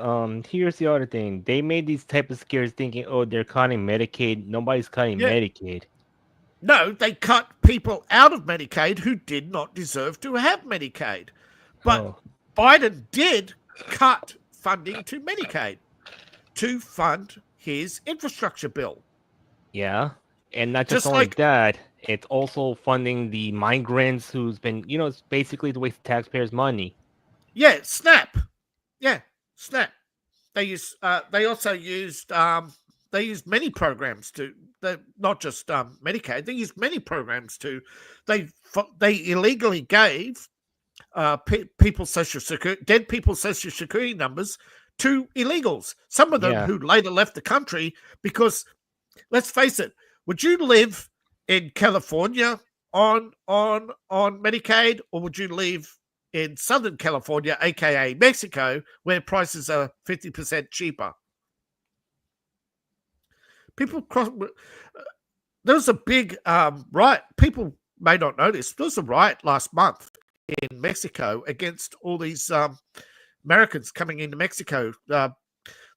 here's the other thing. They made these type of scares thinking, oh, they're cutting Medicaid. Nobody's cutting Medicaid. No, they cut people out of Medicaid who did not deserve to have Medicaid. But Biden did cut funding to Medicaid to fund his infrastructure bill. Yeah. And not just only that, it's also funding the migrants who's been, it's basically the waste of taxpayers' money. Yeah, SNAP. Yeah, SNAP. They also used many programs not just Medicaid. They used many programs they illegally gave people dead people's social security numbers to illegals. Some of them who later left the country because, let's face it, would you live in California on Medicaid, or would you live in Southern California, aka Mexico, where prices are 50% cheaper? There was a big riot. People may not know this. There was a riot last month in Mexico against all these Americans coming into Mexico. The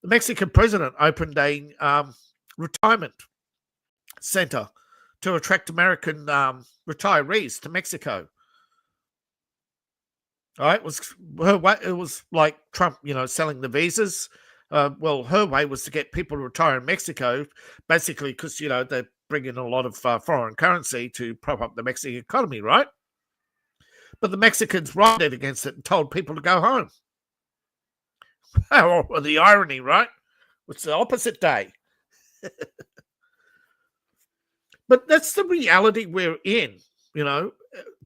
Mexican president opened a retirement center to attract American retirees to Mexico. All right, it was like Trump, selling the visas. Well, her way was to get people to retire in Mexico, basically because they bring in a lot of foreign currency to prop up the Mexican economy, right? But the Mexicans rioted against it and told people to go home. Oh, the irony, right? It's the opposite day. But that's the reality we're in. You know,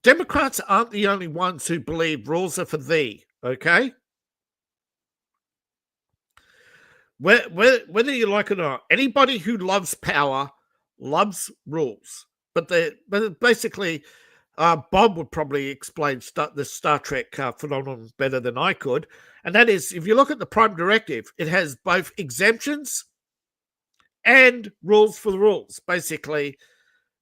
Democrats aren't the only ones who believe rules are for thee. Okay, whether you like it or not, anybody who loves power loves rules. But basically, Bob would probably explain the Star Trek phenomenon better than I could. And that is, if you look at the Prime Directive, it has both exemptions and rules for the rules. Basically,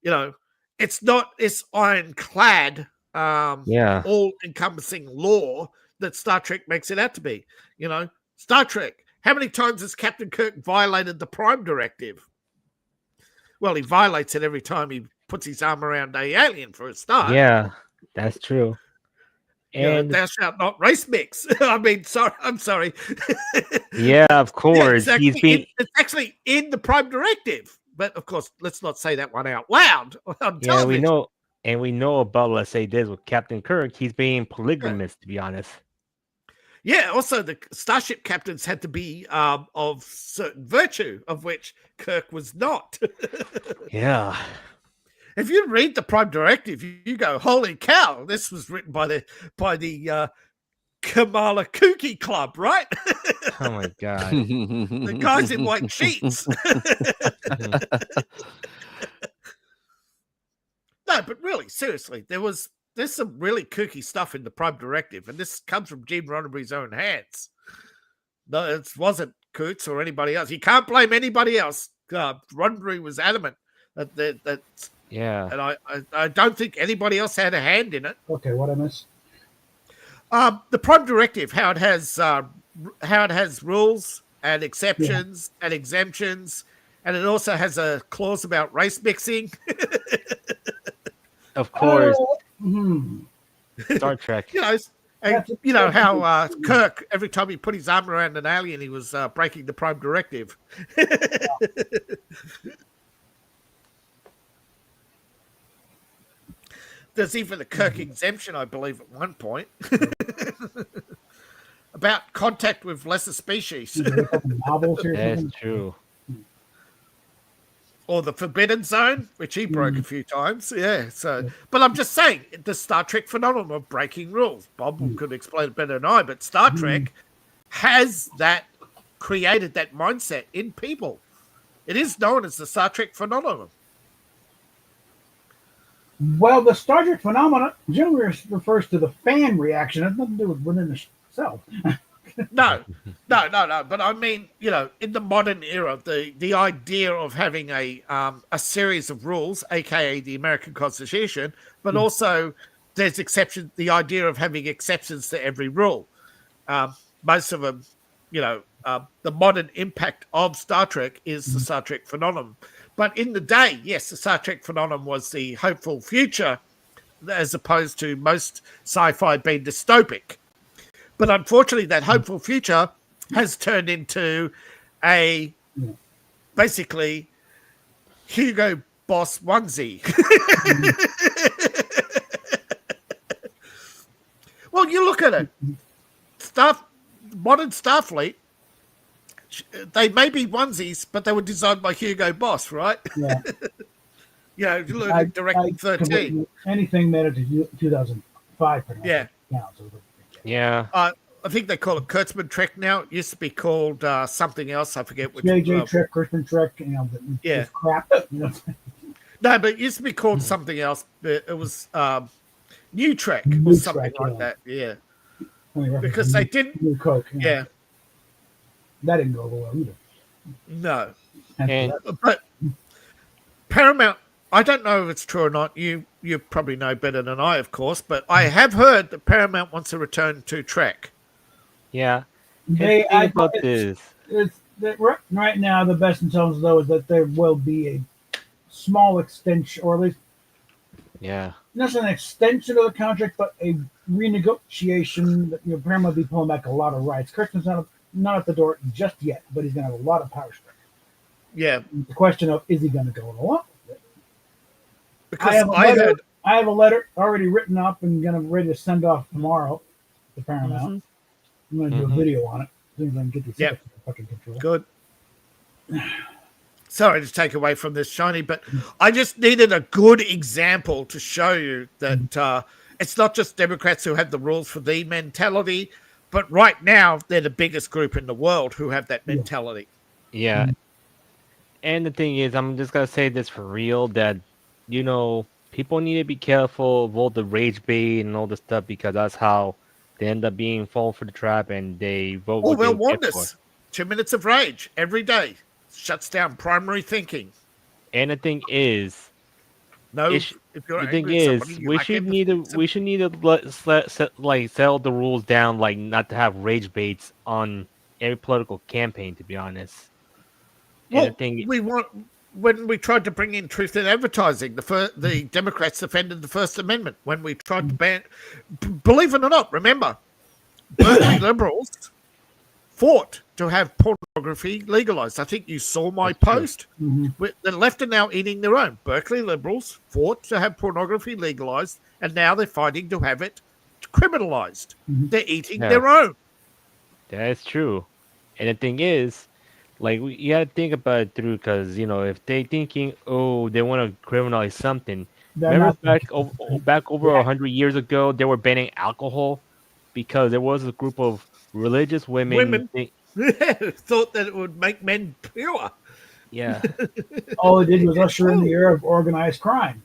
you know, it's not this ironclad, Yeah. all-encompassing law that Star Trek makes it out to be. You know, Star Trek, how many times has Captain Kirk violated the Prime Directive? Well, he violates it every time he puts his arm around a alien for a start. Yeah, that's true. You know, And thou shalt not race mix. I mean, sorry, I'm sorry. yeah, of course. It's actually in the Prime Directive. But of course, let's not say that one out loud on Yeah, we television. know, and we know about, let's say this with Captain Kirk, he's being polygamous, to be honest. Yeah, also the starship captains had to be of certain virtue, of which Kirk was not. Yeah. If you read the Prime Directive, you go, "Holy cow! This was written by the Kamala Kooky Club, right?" Oh my god. The guys in white sheets. No, but really, seriously, there's some really kooky stuff in the Prime Directive, and this comes from Gene Roddenberry's own hands. No, it wasn't Coots or anybody else. You can't blame anybody else. Roddenberry was adamant that Yeah. and I don't think anybody else had a hand in it. Okay, what I miss? The Prime Directive, how it has rules and exceptions and exemptions, and it also has a clause about race mixing. Of course. Hmm. Star Trek. You know, and you know how Kirk, every time he put his arm around an alien, he was breaking the Prime Directive. There's even a Kirk exemption, I believe, at one point about contact with lesser species. Novels or That's something? true. Or the Forbidden Zone, which he broke a few times. Yeah. So, but I'm just saying the Star Trek phenomenon of breaking rules. Bob could explain it better than I, but Star Trek has created that mindset in people. It is known as the Star Trek phenomenon. Well, the Star Trek phenomenon generally refers to the fan reaction. It has nothing to do with within the show. No. But I mean, you know, in the modern era, the idea of having a series of rules, aka the American Constitution, but also there's exceptions. The idea of having exceptions to every rule. Most of them, you know, the modern impact of Star Trek is the Star Trek phenomenon. But in the day, yes, the Star Trek phenomenon was the hopeful future, as opposed to most sci-fi being dystopic. But unfortunately, that hopeful future has turned into a basically Hugo Boss onesie. Well, you look at it. Modern Starfleet, they may be onesies, but they were designed by Hugo Boss, right? Yeah. You know, you look at Directing 13. Anything made it to 2005. Yeah. Counts. Yeah. I think they call it Kurtzman Trek now. It used to be called something else. I forget which. JJ Trek, Kurtzman Trek, you know, Yeah. crap. You know. No, but it used to be called something else. It was New Trek or New something Trek, like yeah. that. Yeah, Only reference because to they New- didn't. New Coke. You know. Yeah, That didn't go over well either. no. And But Paramount, I don't know if it's true or not. You probably know better than I, of course. But I have heard that Paramount wants to return to Trek. yeah. They, And the thing about this. right now, the best intelligence though is that there will be a small extension, or at least Yeah. not an extension of the contract, but a renegotiation. That Paramount will be pulling back a lot of rights. Kirkman's not at the door just yet, but he's going to have a lot of power strength. Yeah, The question of is he going to go along with it? because I have a letter already written up and ready to send off tomorrow to Paramount. I'm going to do a video on it as soon as I can get these Yep. fucking control. good. sorry to take away from this, Shiny, but I just needed a good example to show you that it's not just Democrats who have the rules for thee mentality, but right now they're the biggest group in the world who have that mentality. Yeah. And the thing is, I'm just gonna say this for real, that people need to be careful of all the rage bait and all the stuff, because that's how they end up being fall for the trap and they vote what Orwell they warned get for. us. 2 minutes of rage every day shuts down primary thinking. And the thing is, No, Ish- if you're the thing angry at somebody, is, you we like should empathy. need to like settle the rules down, like not to have rage baits on every political campaign. To be honest, and the Well, thing, when we tried to bring in truth in advertising, the Democrats defended the First Amendment. When we tried to ban, believe it or not, remember, Berkeley liberals fought to have pornography legalized. I think you saw my post. The left are now eating their own. Berkeley liberals fought to have pornography legalized, and now they're fighting to have it criminalized. They're eating their own. that's true. And the thing is, like, you gotta think about it through, because if they thinking, oh, they want to criminalize something. Remember back over 100 years ago, they were banning alcohol because there was a group of religious women. Thought that it would make men pure. Yeah. All it did was usher in the era of organized crime.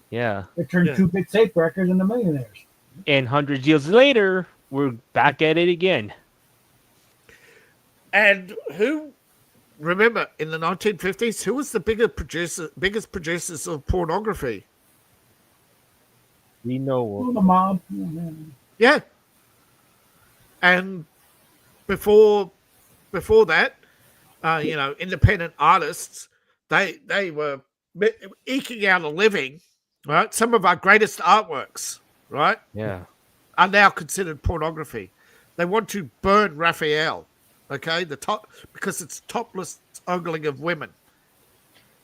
Yeah. It turned two big safe breakers into millionaires. And 100 years later, we're back at it again. And remember, in the 1950s, who was the biggest producers of pornography? We know the mob. Yeah. And before that, independent artists, they were eking out a living, right? Some of our greatest artworks, right? Yeah. Are now considered pornography. They want to burn Raphael, okay? Because it's topless ogling of women.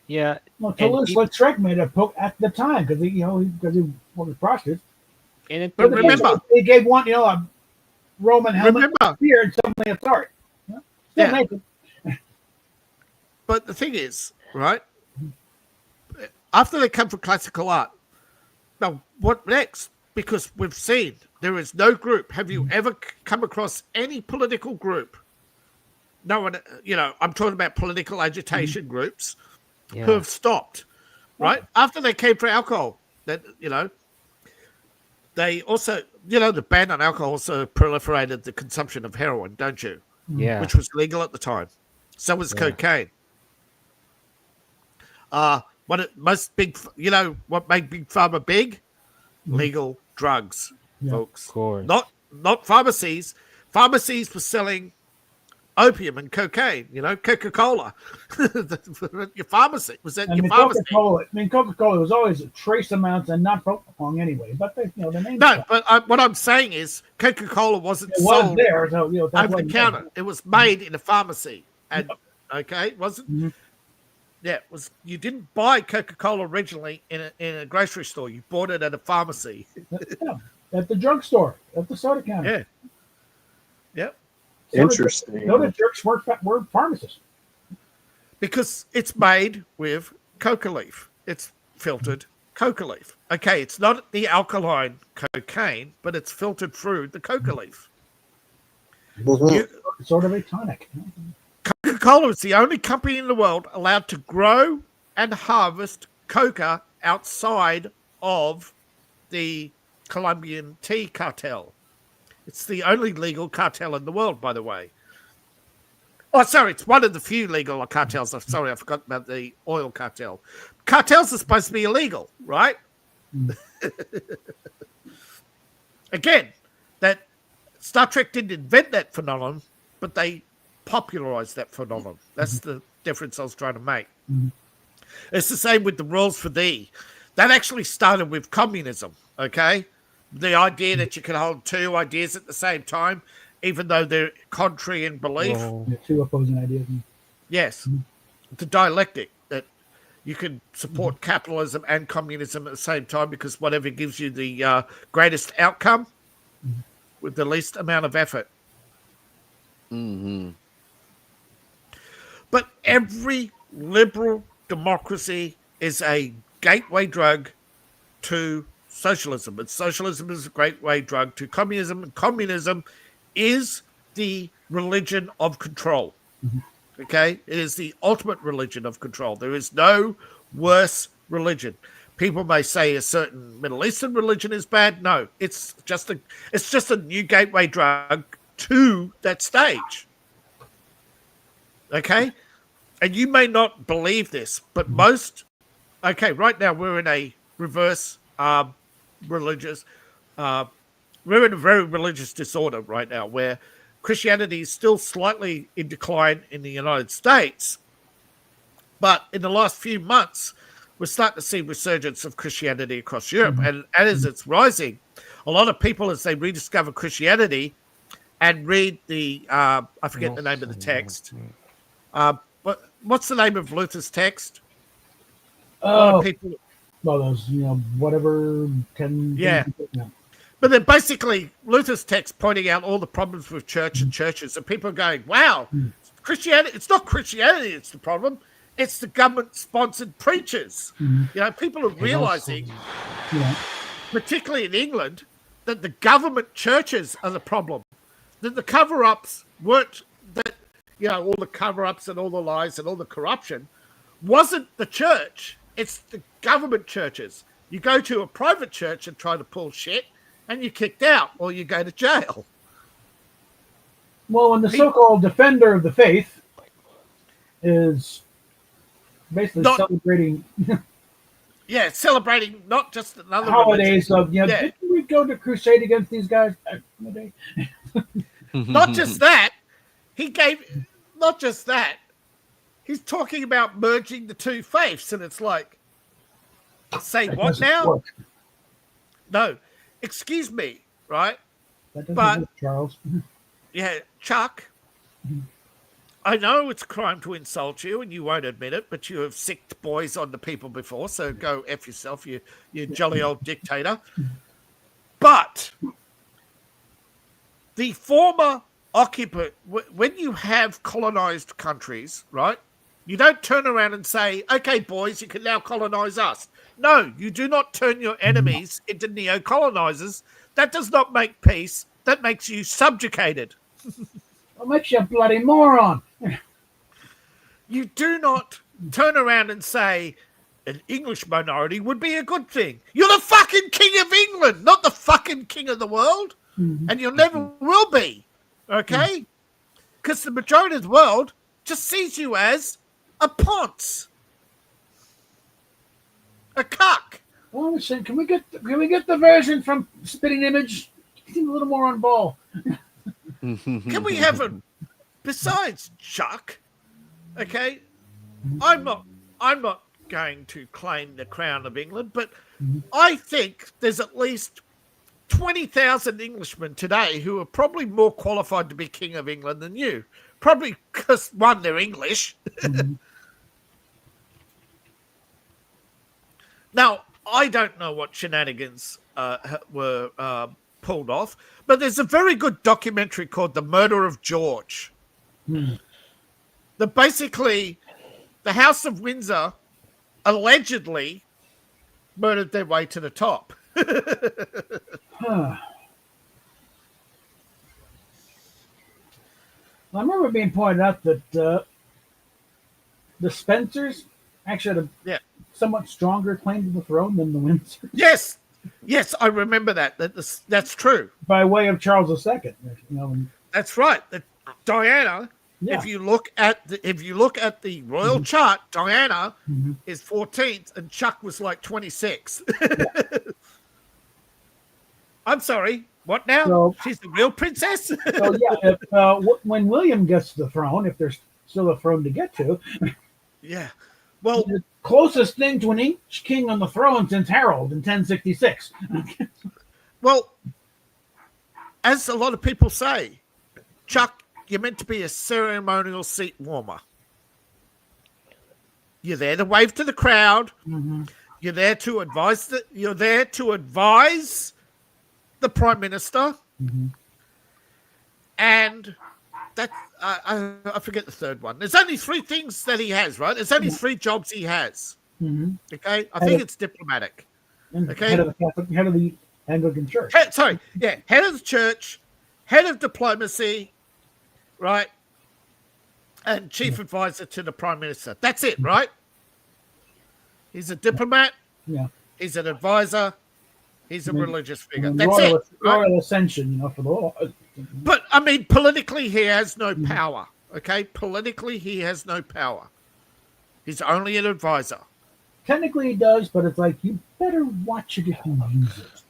Yeah. Well, Toulouse-Lautrec made a book at the time because he was a prostitute. But remember, he gave one, a Roman helmet here, and suddenly it's art. Still naked. But the thing is, right? After they come from classical art, now what next? Because we've seen there is no group. Have you ever come across any political group? No one, I'm talking about political agitation groups who have stopped, right? After they came for alcohol, they also, the ban on alcohol also proliferated the consumption of heroin, don't you? Yeah. Which was legal at the time. So was cocaine. What made Big Pharma big? Legal drugs, folks. Of course. Not pharmacies. Pharmacies were selling opium and cocaine, Coca-Cola. Your pharmacy was that your pharmacy. Coca-Cola was always trace amounts and not propofol anyway. But the name. No, but what I'm saying is Coca-Cola wasn't sold there, so over the counter. It was made in a pharmacy, and it wasn't. Mm-hmm. Yeah, it was. You didn't buy Coca-Cola originally in a grocery store. You bought it at a pharmacy. At the drugstore, at the soda counter. Yeah. Yep. Interesting. No, the jerks weren't pharmacists. Because it's made with coca leaf. It's filtered coca leaf. Okay, it's not the alkaline cocaine, but it's filtered through the coca leaf. It's sort of a tonic. Coca-Cola is the only company in the world allowed to grow and harvest coca outside of the Colombian tea cartel. It's the only legal cartel in the world, by the way. Oh, sorry, it's one of the few legal cartels. Sorry, I forgot about the oil cartel. Cartels are supposed to be illegal, right? Again, that Star Trek didn't invent that phenomenon, but they popularized that phenomenon. That's the difference I was trying to make. It's the same with the rules for thee. That actually started with communism, okay? The idea that you can hold two ideas at the same time, even though they're contrary in belief. Two opposing ideas. Yes. The dialectic, that you can support capitalism and communism at the same time because whatever gives you the greatest outcome with the least amount of effort. Mm-hmm. But every liberal democracy is a gateway drug to socialism, and socialism is a gateway drug to communism, and communism is the religion of control. Okay, it is the ultimate religion of control. There is no worse religion. People may say a certain Middle Eastern religion is bad. No, it's just a new gateway drug to that stage. Okay, and you may not believe this, but right now we're in a reverse religious. We're in a very religious disorder right now, where Christianity is still slightly in decline in the United States, but in the last few months, we're starting to see resurgence of Christianity across Europe. And as it's rising, a lot of people, as they rediscover Christianity and read the, I forget the name of the text. But what's the name of Luther's text? A lot of people. Well, those, whatever 10. Yeah. But then basically Luther's text pointing out all the problems with church and churches, and people are going, wow, Christianity, it's not Christianity, it's the problem. It's the government-sponsored preachers. People are realizing, particularly in England, that the government churches are the problem. That the cover-ups weren't, all the cover-ups and all the lies and all the corruption wasn't the church. It's the government churches. You go to a private church and try to pull shit, and you're kicked out or you go to jail. Well, when the so-called defender of the faith is basically celebrating... celebrating not just another holidays religion. Didn't we go to crusade against these guys back in the day? Not just that. He's talking about merging the two faiths, and it's like, say that what now? Work. No, excuse me, right? That doesn't work, Charles. Yeah, Chuck. I know it's a crime to insult you, and you won't admit it, but you have sicked boys on the people before, so go F yourself, you jolly old dictator. But the former occupant, when you have colonized countries, right, you don't turn around and say, okay, boys, you can now colonize us. No, you do not turn your enemies into neo-colonizers. That does not make peace. That makes you subjugated. What makes you a bloody moron? You do not turn around and say an English minority would be a good thing. You're the fucking king of England, not the fucking king of the world. And you never will be. Okay? Because the majority of the world just sees you as a ponce. A cuck. Well, listen, can we get the version from Spitting Image? Seem a little more on ball. Can we have a... Besides, Chuck, okay, I'm not going to claim the crown of England, but I think there's at least 20,000 Englishmen today who are probably more qualified to be King of England than you. Probably because, one, they're English. Now, I don't know what shenanigans were pulled off, but there's a very good documentary called The Murder of George. That basically, the House of Windsor allegedly murdered their way to the top. I remember being pointed out that the Spencers actually had a somewhat stronger claim to the throne than the Windsors. Yes, I remember that. That's true. By way of Charles II. That's right. Diana. Yeah. If you look at the royal chart, Diana is 14th, and Chuck was like 26. I'm sorry. What now? So, she's the real princess? So yeah, when William gets to the throne, if there's still a throne to get to. Yeah. Well, the closest thing to an English king on the throne since Harold in 1066. Well, as a lot of people say, Chuck, you're meant to be a ceremonial seat warmer. You're there to wave to the crowd. You're there to advise the Prime Minister. And I forget the third one. There's only 3 things that he has, right? There's only 3 jobs he has. Mm-hmm. Okay, I think it's diplomatic. Okay, head of the Catholic, head of the Anglican Church. head of the church, head of diplomacy, right, and chief advisor to the prime minister. That's it, right? He's a diplomat. Yeah. He's an advisor. He's a religious figure. And That's it. Right? Royal ascension, for the law. But I mean, politically, he has no power. Okay, politically, he has no power. He's only an advisor. Technically, he does, but it's like you better watch it if you use it.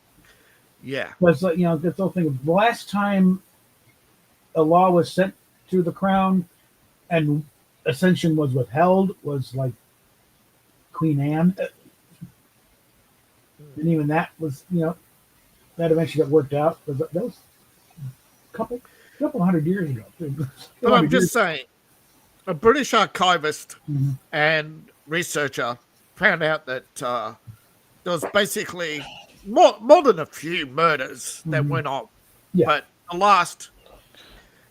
Yeah. Because this whole thing. The last time a law was sent to the crown and ascension was withheld was like Queen Anne. And even that was, that eventually got worked out. That was a couple 100 years ago. But I'm just saying, a British archivist and researcher found out that there was basically more than a few murders that went on. Yeah. But the last,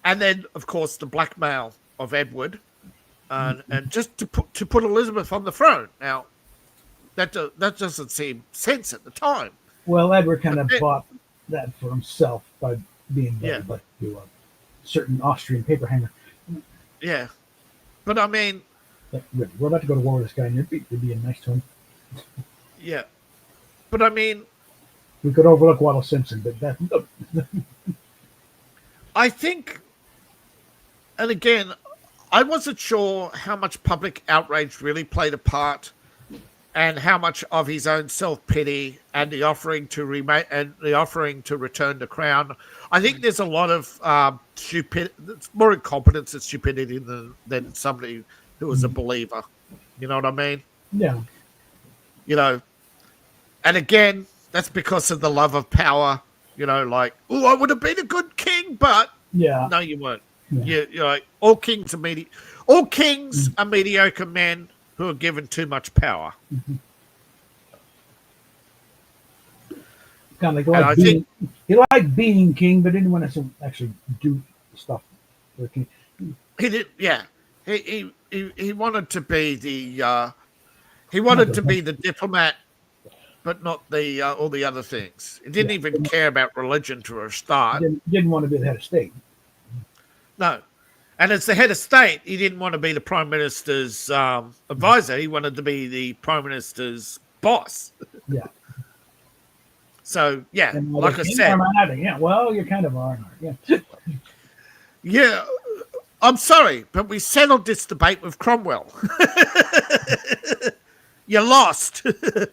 and then, of course, the blackmail of Edward, and just to put Elizabeth on the throne. Now, that doesn't seem sense at the time. Well, Edward kind of bought that for himself by being married to a certain Austrian paper hanger. Yeah. But I mean, we're about to go to war with this guy, and you're being nice to him. Yeah. But I mean, we could overlook Wallace Simpson, but that. I think, and again, I wasn't sure how much public outrage really played a part, and how much of his own self-pity and the offering to return the crown. I think there's a lot of stupid. It's more incompetence and stupidity than somebody who was a believer. You know what I mean? Yeah. And again, that's because of the love of power. Like, oh, I would have been a good king, but no, you weren't. Yeah. You're like, all kings are mediocre men who are given too much power. Kind of like he liked being king, but didn't want to actually do stuff for the king. He did, yeah. He wanted to be the the diplomat, but not the all the other things. He didn't even care about religion to a start. Didn't want to be the head of state. No. And as the head of state, he didn't want to be the prime minister's advisor. He wanted to be the prime minister's boss. Yeah. So, yeah, like I said. Yeah, well, you kind of are. Yeah. Yeah. I'm sorry, but we settled this debate with Cromwell. You lost,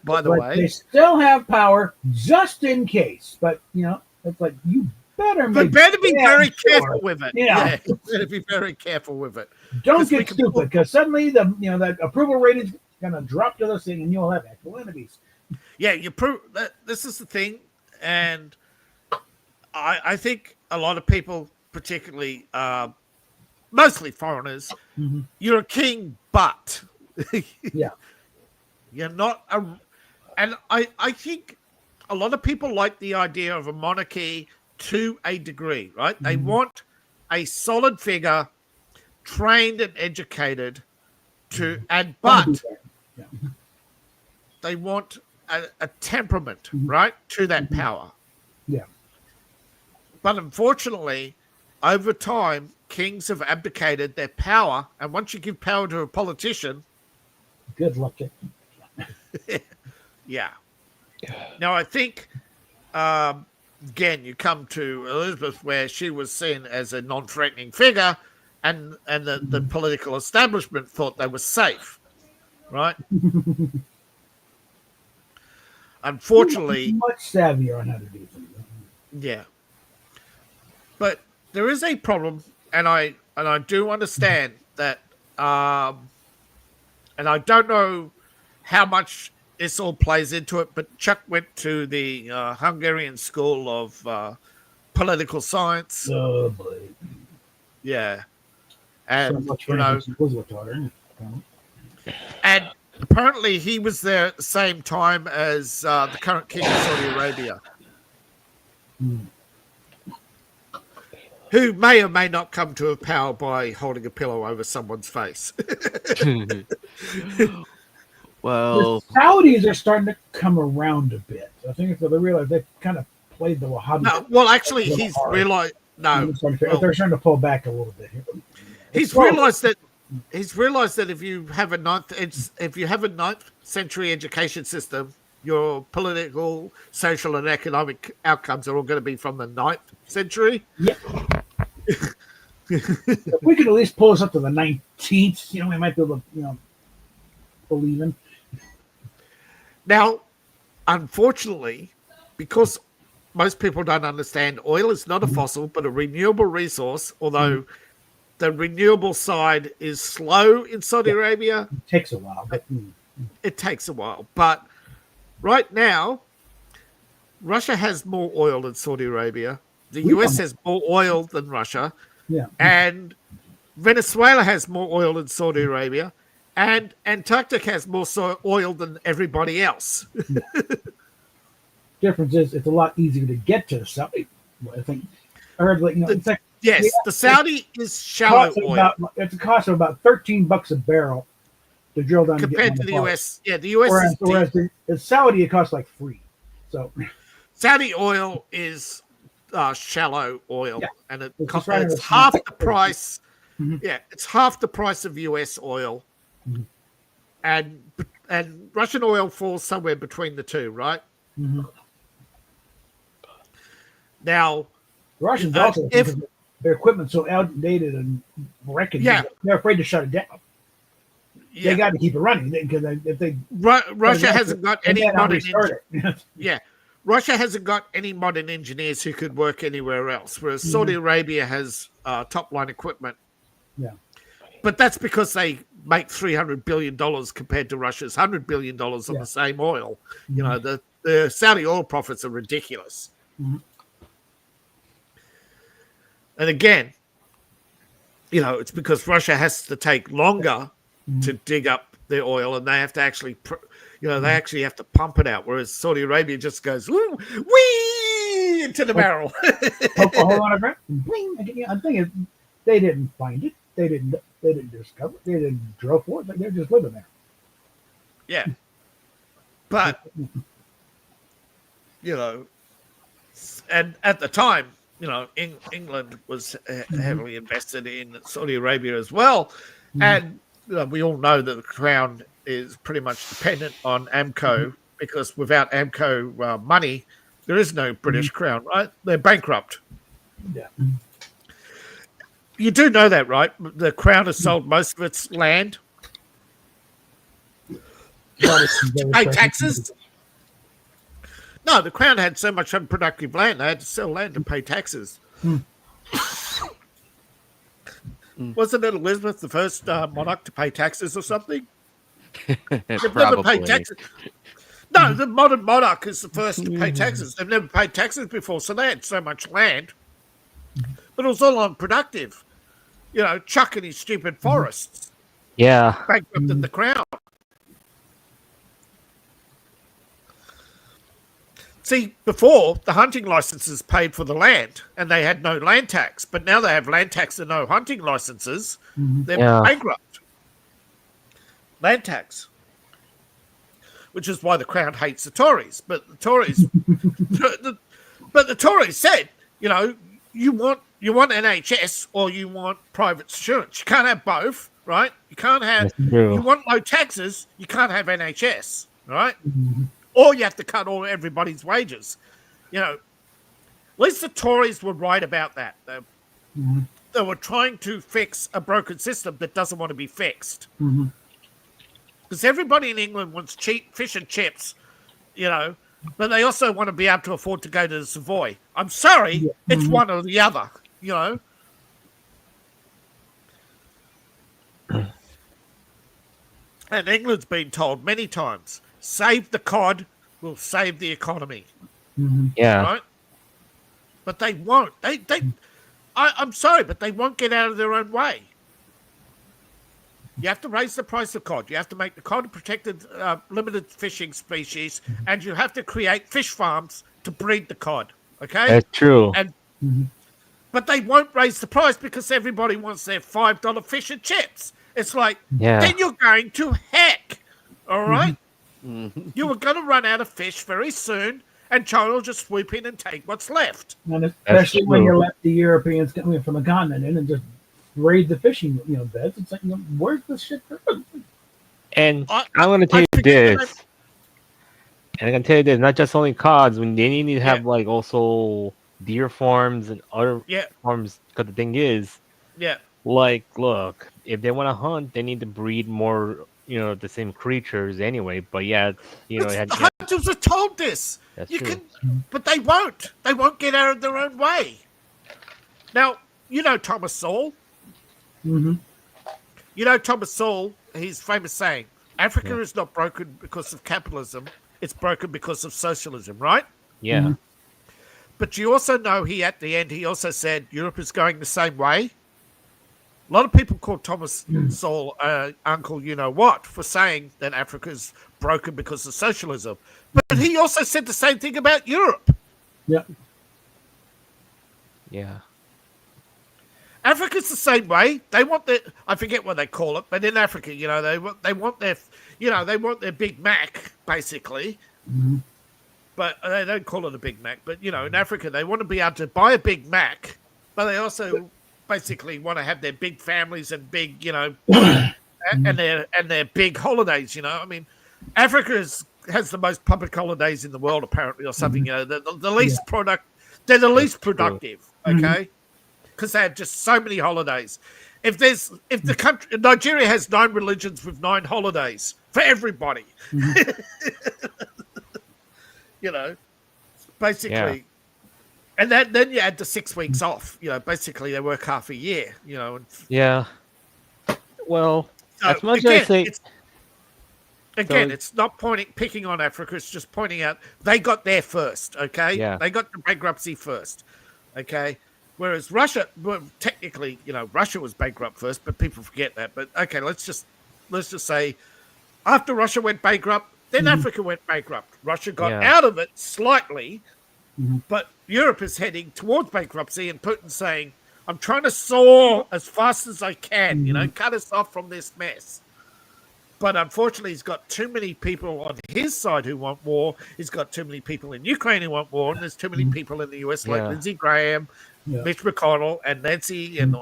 by the way. They still have power just in case. But, it's like, you better be very careful with it. Yeah. Better be very careful with it. Don't get stupid, because suddenly that approval rating is going to drop to this thing, and you'll have actual enemies. Yeah, you prove that this is the thing, and I think a lot of people, particularly mostly foreigners, you're a king, but you're not a. And I think a lot of people like the idea of a monarchy to a degree, right? They want a solid figure, trained and educated, but they want a temperament, right, to that power. Yeah. But unfortunately, over time, kings have abdicated their power, and once you give power to a politician, good luck. Yeah. Now, I think, again, you come to Elizabeth, where she was seen as a non-threatening figure, and the political establishment thought they were safe, right? Unfortunately, much savvier on how to do things. Yeah. But there is a problem, and I do understand that, and I don't know how much this all plays into it, but Chuck went to the Hungarian School of Political Science. Oh boy. Yeah. And and apparently he was there at the same time as the current king of Saudi Arabia. who may or may not come to a power by holding a pillow over someone's face. Well, The Saudis are starting to come around a bit. I think they realize they've kind of played the Wahhabi. No, well, actually, a little he's hard. realized. No, They're starting well, to pull back a little bit here. he's realized that if you have a ninth century education system, your political, social, and economic outcomes are all going to be from the 9th century. Yeah. If we could at least pull us up to the 19th, we might be able to, believe in. Now, unfortunately, because most people don't understand, oil is not a fossil, but a renewable resource, although the renewable side is slow in Saudi Arabia. It takes a while. But, It takes a while. But right now, Russia has more oil than Saudi Arabia. The US has more oil than Russia. Yeah. And Venezuela has more oil than Saudi Arabia. And Antarctica has more oil than everybody else. Difference is it's a lot easier to get to Saudi. I think I heard it's like the Saudi is shallow oil. It's a cost of about $13 a barrel to drill down Compared to the US. Yeah, the US whereas the Saudi, it costs like free. So Saudi oil is shallow oil, and it's half the price. Mm-hmm. Yeah, it's half the price of US oil, and Russian oil falls somewhere between the two, right? Mm-hmm. Now, Russians also, because their equipment's so outdated and wrecking, they're afraid to shut it down. They got to keep it running because if they Russia hasn't got any modern yeah. Russia hasn't got any modern engineers who could work anywhere else, whereas Saudi Arabia has top line equipment. Yeah, but that's because they make $300 billion compared to Russia's $100 billion on the same oil. You know, the Saudi oil profits are ridiculous. And again, it's because Russia has to take longer to dig up their oil, and they have to actually, they actually have to pump it out. Whereas Saudi Arabia just goes wee into the barrel. A whole lot of I think they didn't find it. They didn't discover it. They didn't drill for it. They're just living there. Yeah, but and at the time, England was heavily invested in Saudi Arabia as well, and we all know that the Crown is pretty much dependent on AMCO because without AMCO money, there is no British Crown, right? They're bankrupt. Yeah. You do know that, right? The Crown has sold most of its land to pay taxes. No, the Crown had so much unproductive land, they had to sell land to pay taxes. Wasn't it Elizabeth the first monarch to pay taxes or something? They've never paid taxes. No, the modern monarch is the first to pay taxes. They've never paid taxes before, so they had so much land. But it was all unproductive. Chucking his stupid forests. Yeah. Bankrupted the Crown. See, before, the hunting licenses paid for the land, and they had no land tax. But now they have land tax and no hunting licenses. They're bankrupt. Land tax. Which is why the Crown hates the Tories. But the Tories... but the Tories said, you want NHS or you want private insurance. You can't have both, right? You can't have... You want low taxes, you can't have NHS, right? Or you have to cut everybody's wages. At least the Tories were right about that. They were trying to fix a broken system that doesn't want to be fixed. Because everybody in England wants cheap fish and chips, but they also want to be able to afford to go to the Savoy. I'm sorry, it's one or the other, And England's been told many times, save the cod, will save the economy. Yeah. Right? But they won't. I'm sorry, but they won't get out of their own way. You have to raise the price of cod. You have to make the cod a protected, limited fishing species, and you have to create fish farms to breed the cod. Okay? That's true. And but they won't raise the price because everybody wants their $5 fish and chips. It's like, then you're going to heck, all right? Mhm. You are going to run out of fish very soon, and China will just swoop in and take what's left. And especially when you let the Europeans coming from the continent in and just raid the fishing, beds. It's like, where's this shit from? And I'm going to tell you this. And I can tell you this, not just only cods, when they need to have like also deer farms and other farms, because the thing is, like, look, if they want to hunt, they need to breed more, the same creatures anyway. But yeah, the hunters are told this. That's you true. But they won't. They won't get out of their own way. Now, Thomas Sowell. Mm-hmm. Thomas Sowell, his famous saying, Africa is not broken because of capitalism. It's broken because of socialism, right? Yeah. Mm-hmm. But you also know at the end, he also said Europe is going the same way. A lot of people call Thomas Sowell Uncle you-know-what for saying that Africa's broken because of socialism. But he also said the same thing about Europe. Yeah. Yeah. Africa's the same way. They want I forget what they call it, but in Africa, they want their Big Mac, basically. Mm-hmm. But they don't call it a Big Mac. But, in Africa, they want to be able to buy a Big Mac, but they also basically want to have their big families and big, and their big holidays, I mean, Africa has the most public holidays in the world, apparently, or something, the least they're the least productive, okay? Because they have just so many holidays. If the country, Nigeria has 9 religions with 9 holidays for everybody, basically. Yeah. And then you add the 6 weeks off. Basically they work half a year. Yeah. Well, so as much as I say, it's not picking on Africa. It's just pointing out they got there first. Okay. Yeah. They got the bankruptcy first. Okay. Whereas Russia, well, technically, Russia was bankrupt first, but people forget that. But okay, let's just say after Russia went bankrupt, then Africa went bankrupt. Russia got out of it slightly. But Europe is heading towards bankruptcy, and Putin's saying, I'm trying to soar as fast as I can, cut us off from this mess. But unfortunately, he's got too many people on his side who want war. He's got too many people in Ukraine who want war, and there's too many people in the US like Lindsey Graham, Mitch McConnell, and Nancy and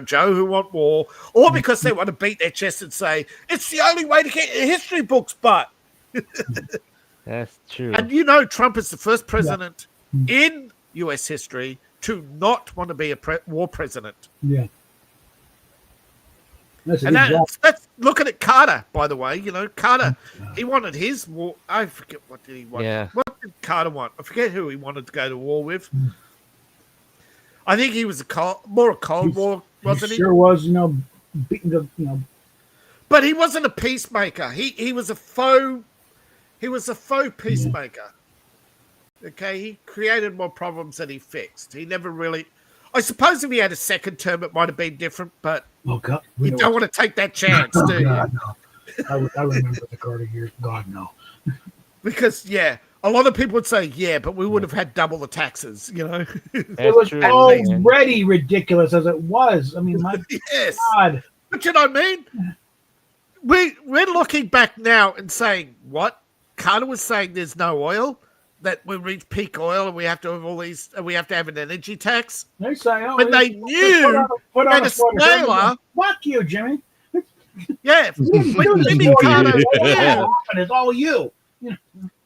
Joe who want war, or because they want to beat their chest and say, it's the only way to get your history books, but... That's true. And Trump is the first president in U.S. history to not want to be a war president. Yeah. That's looking at Carter, by the way. Carter, he wanted his war. I forget, what did he want? Yeah. What did Carter want? I forget who he wanted to go to war with. I think he was more a Cold War, wasn't he? Sure was, beating the, But he wasn't a peacemaker. He was a faux. He was a faux peacemaker. Okay, he created more problems than he fixed. He never really. I suppose if he had a second term, it might have been different. But you don't want to take that chance, do you? God, no. I remember the Carter years. God, no. Because a lot of people would say, but we would have had double the taxes. It was already ridiculous as it was. I mean, my God. But you know what I mean? We're looking back now and saying, what? Carter was saying there's no oil, that we reach peak oil and we have to have all these, and we have to have an energy tax. They say, when they knew Venezuela. Fuck you, Jimmy. Yeah. When Jimmy Carter, it's all you.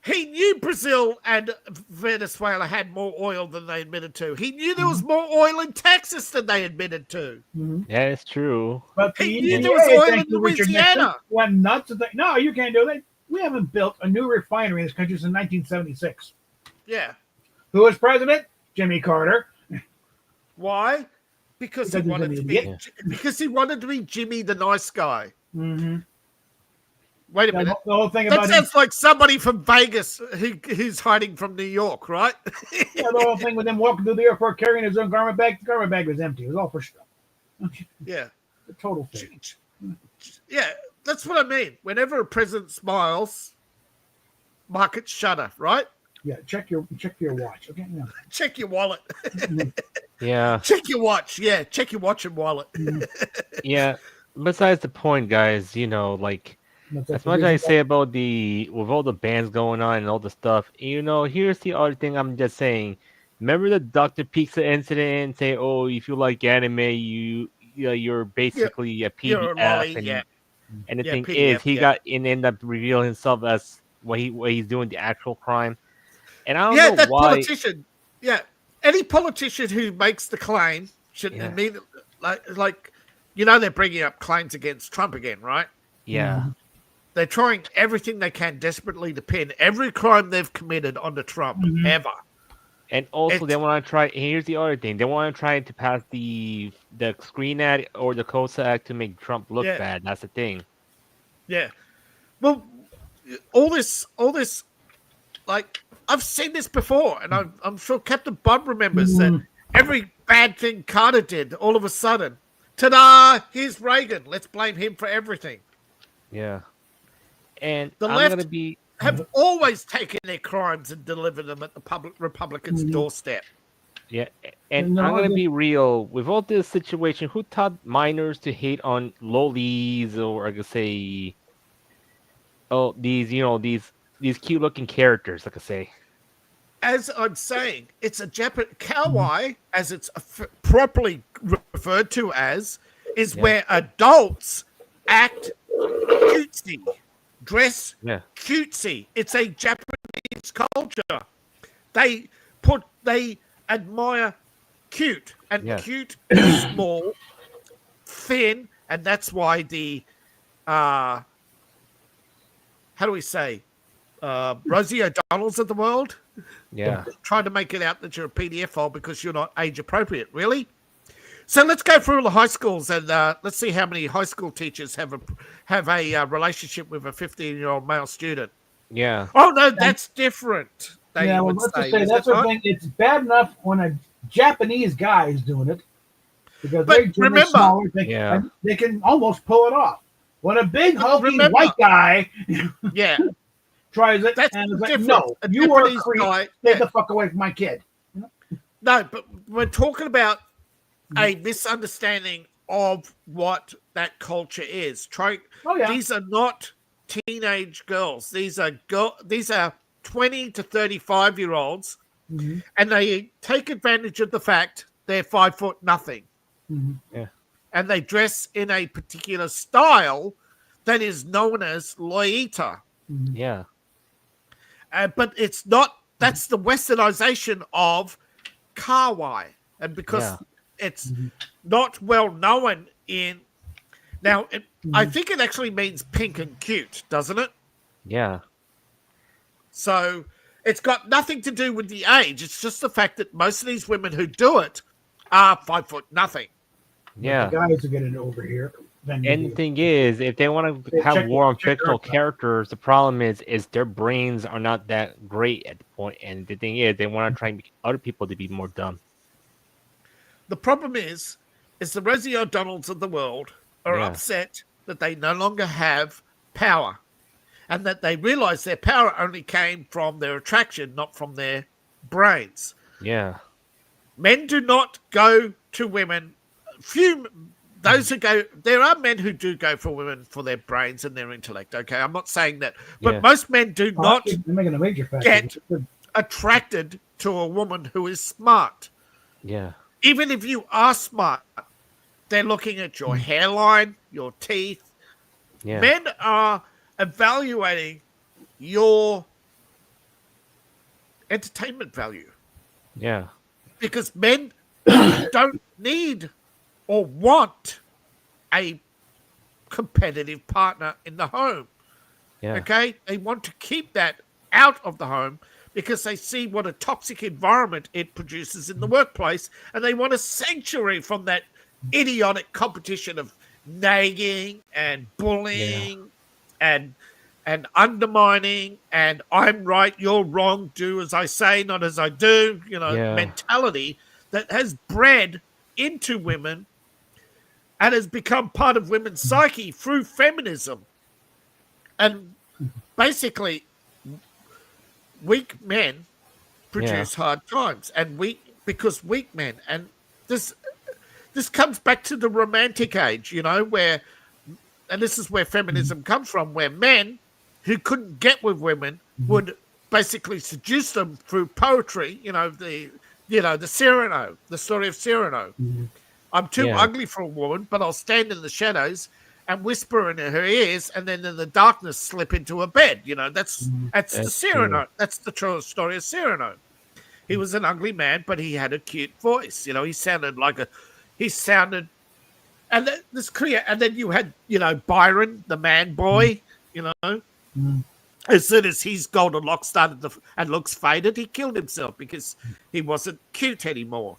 He knew Brazil and Venezuela had more oil than they admitted to. He knew there was more oil in Texas than they admitted to. Yeah, it's true. But he knew there was oil in Louisiana. Went nuts and said, no, you can't do that. We haven't built a new refinery in this country since 1976. Yeah. Who was president? Jimmy Carter. Why? Because he wanted to be Jimmy the nice guy. Mm-hmm. Wait a minute. The whole thing about that sounds like somebody from Vegas who's hiding from New York, right? The whole thing with him walking through the airport carrying his own garment bag. The garment bag was empty. It was all for show. Yeah. The total thing. Yeah. That's what I mean. Whenever a president smiles, markets shudder, right? Yeah, check your watch. Okay, Check your wallet. Yeah. Check your watch. Yeah, check your watch and wallet. Yeah. Besides the point, guys, like That's like as the much as I reason say about with all the bands going on and all the stuff, here's the other thing I'm just saying. Remember the Dr. Pizza incident? Say, oh, if you like anime, you're Yeah, basically a you're a PDF, lolly. Yeah, and the yeah, thing is, PDF. he Yeah, got and ended up revealing himself as what he's doing the actual crime, and I don't yeah. know That why. politician. Yeah, any politician who makes the claim should Yeah, immediately like, they're bringing up claims against Trump again, right? yeah. They're trying everything they can desperately to pin every crime they've committed onto Trump ever. And also, they It's want to try. Here's the other thing: they want to try to pass the Screen Act or the COSA Act to make Trump look yeah, bad. That's the thing. yeah. Well, all this, like I've seen this before, and I'm sure Captain Bob remembers that every bad thing Carter did, all of a sudden, ta-da! Here's Reagan. Let's blame him for everything. Yeah, and The I'm gonna left be have always taken their crimes and delivered them at the public Republicans' doorstep. yeah, and No, I'm gonna the- be real with all this situation. Who taught minors to hate on lolis or I could say, oh, these cute looking characters? Like I say, As I'm saying, it's a Japanese kawaii, as it's properly referred to as, is Yeah. where adults act cutesy, dress yeah, cutesy. It's a Japanese culture. They admire cute, and yeah, cute is small, thin, and that's why the how do we say Rosie O'Donnell's of the world yeah, trying to make it out that you're a PDF file because you're not age appropriate. Really? So let's go through all the high schools and let's see how many high school teachers have a relationship with a 15-year-old male student. yeah, Oh no, that's different. They yeah, well, would let's just say, say is that's it the not? thing. It's bad enough when a Japanese guy is doing it because But they're generally remember- smaller. Yeah. And they can almost pull it off. When a big hulking remember- white guy Yeah, tries it, that's and the it's like, difference. no, A you are a Japanese creep. guy. Get the fuck away from my kid. No, but we're talking about a misunderstanding of what that culture is. Oh yeah. These are not teenage girls. These are 20 to 35-year-olds, Mhm. and they take advantage of the fact they're 5 foot nothing, Mhm. and they dress in a particular style that is known as loita. yeah, But it's not. That's the westernization of kawaii, and because Yeah. it's not well known in now, I think it actually means pink and cute, doesn't it? yeah, So it's got nothing to do with the age. It's just the fact that most of these women who do it are 5 foot nothing. yeah. The guys are getting over here. Then And the thing is, if they want to They have check- war on check their fictional account. characters, the problem is their brains are not that great at the point. And the thing is, they want to try and make other people to be more dumb. The problem is the Rosie O'Donnells of the world are Yeah. upset that they no longer have power, and that they realize their power only came from their attraction, not from their brains. Yeah, Men do not go to women. Those who go, there are men who do go for women for their brains and their intellect. Okay, I'm not saying that, but Yeah. most men do not they're making a major factor. get attracted to a woman who is smart. yeah, Even if you are smart, they're looking at your hairline, your teeth. yeah, Men are evaluating your entertainment value yeah, because men don't need or want a competitive partner in the home. yeah, Okay? They want to keep that out of the home because they see what a toxic environment it produces in the workplace, and they want a sanctuary from that idiotic competition of nagging and bullying and undermining and I'm right, you're wrong, do as I say, not as I do, Yeah. mentality that has bred into women and has become part of women's psyche through feminism. And basically, weak men produce hard times, and because weak men, and this this comes back to the romantic age, where, and this is where feminism comes from, where men who couldn't get with women would basically seduce them through poetry. The Cyrano, the story of Cyrano. I'm too ugly for a woman, but I'll stand in the shadows and whisper in her ears, and then in the darkness slip into a bed. That's the Cyrano. True. That's the true story of Cyrano. He was an ugly man, but he had a cute voice. He sounded, and this clear. And then you had, Byron, the man boy. As soon as his golden locks started and looks faded, he killed himself because he wasn't cute anymore.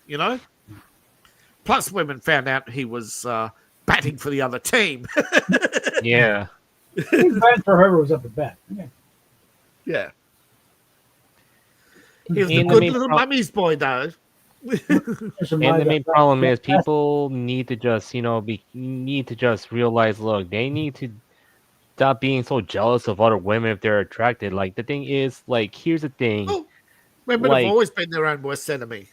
Plus, women found out he was batting for the other team. Yeah. He's bad for whoever was up at bat. Yeah. Yeah. He was the And the good main little pro- mummy's boy, though. And the main problem is people need to just, need to just realize, look, they need to stop being so jealous of other women if they're attracted. Like, the thing is, like, here's the thing. Oh, women have always been their own worst enemy.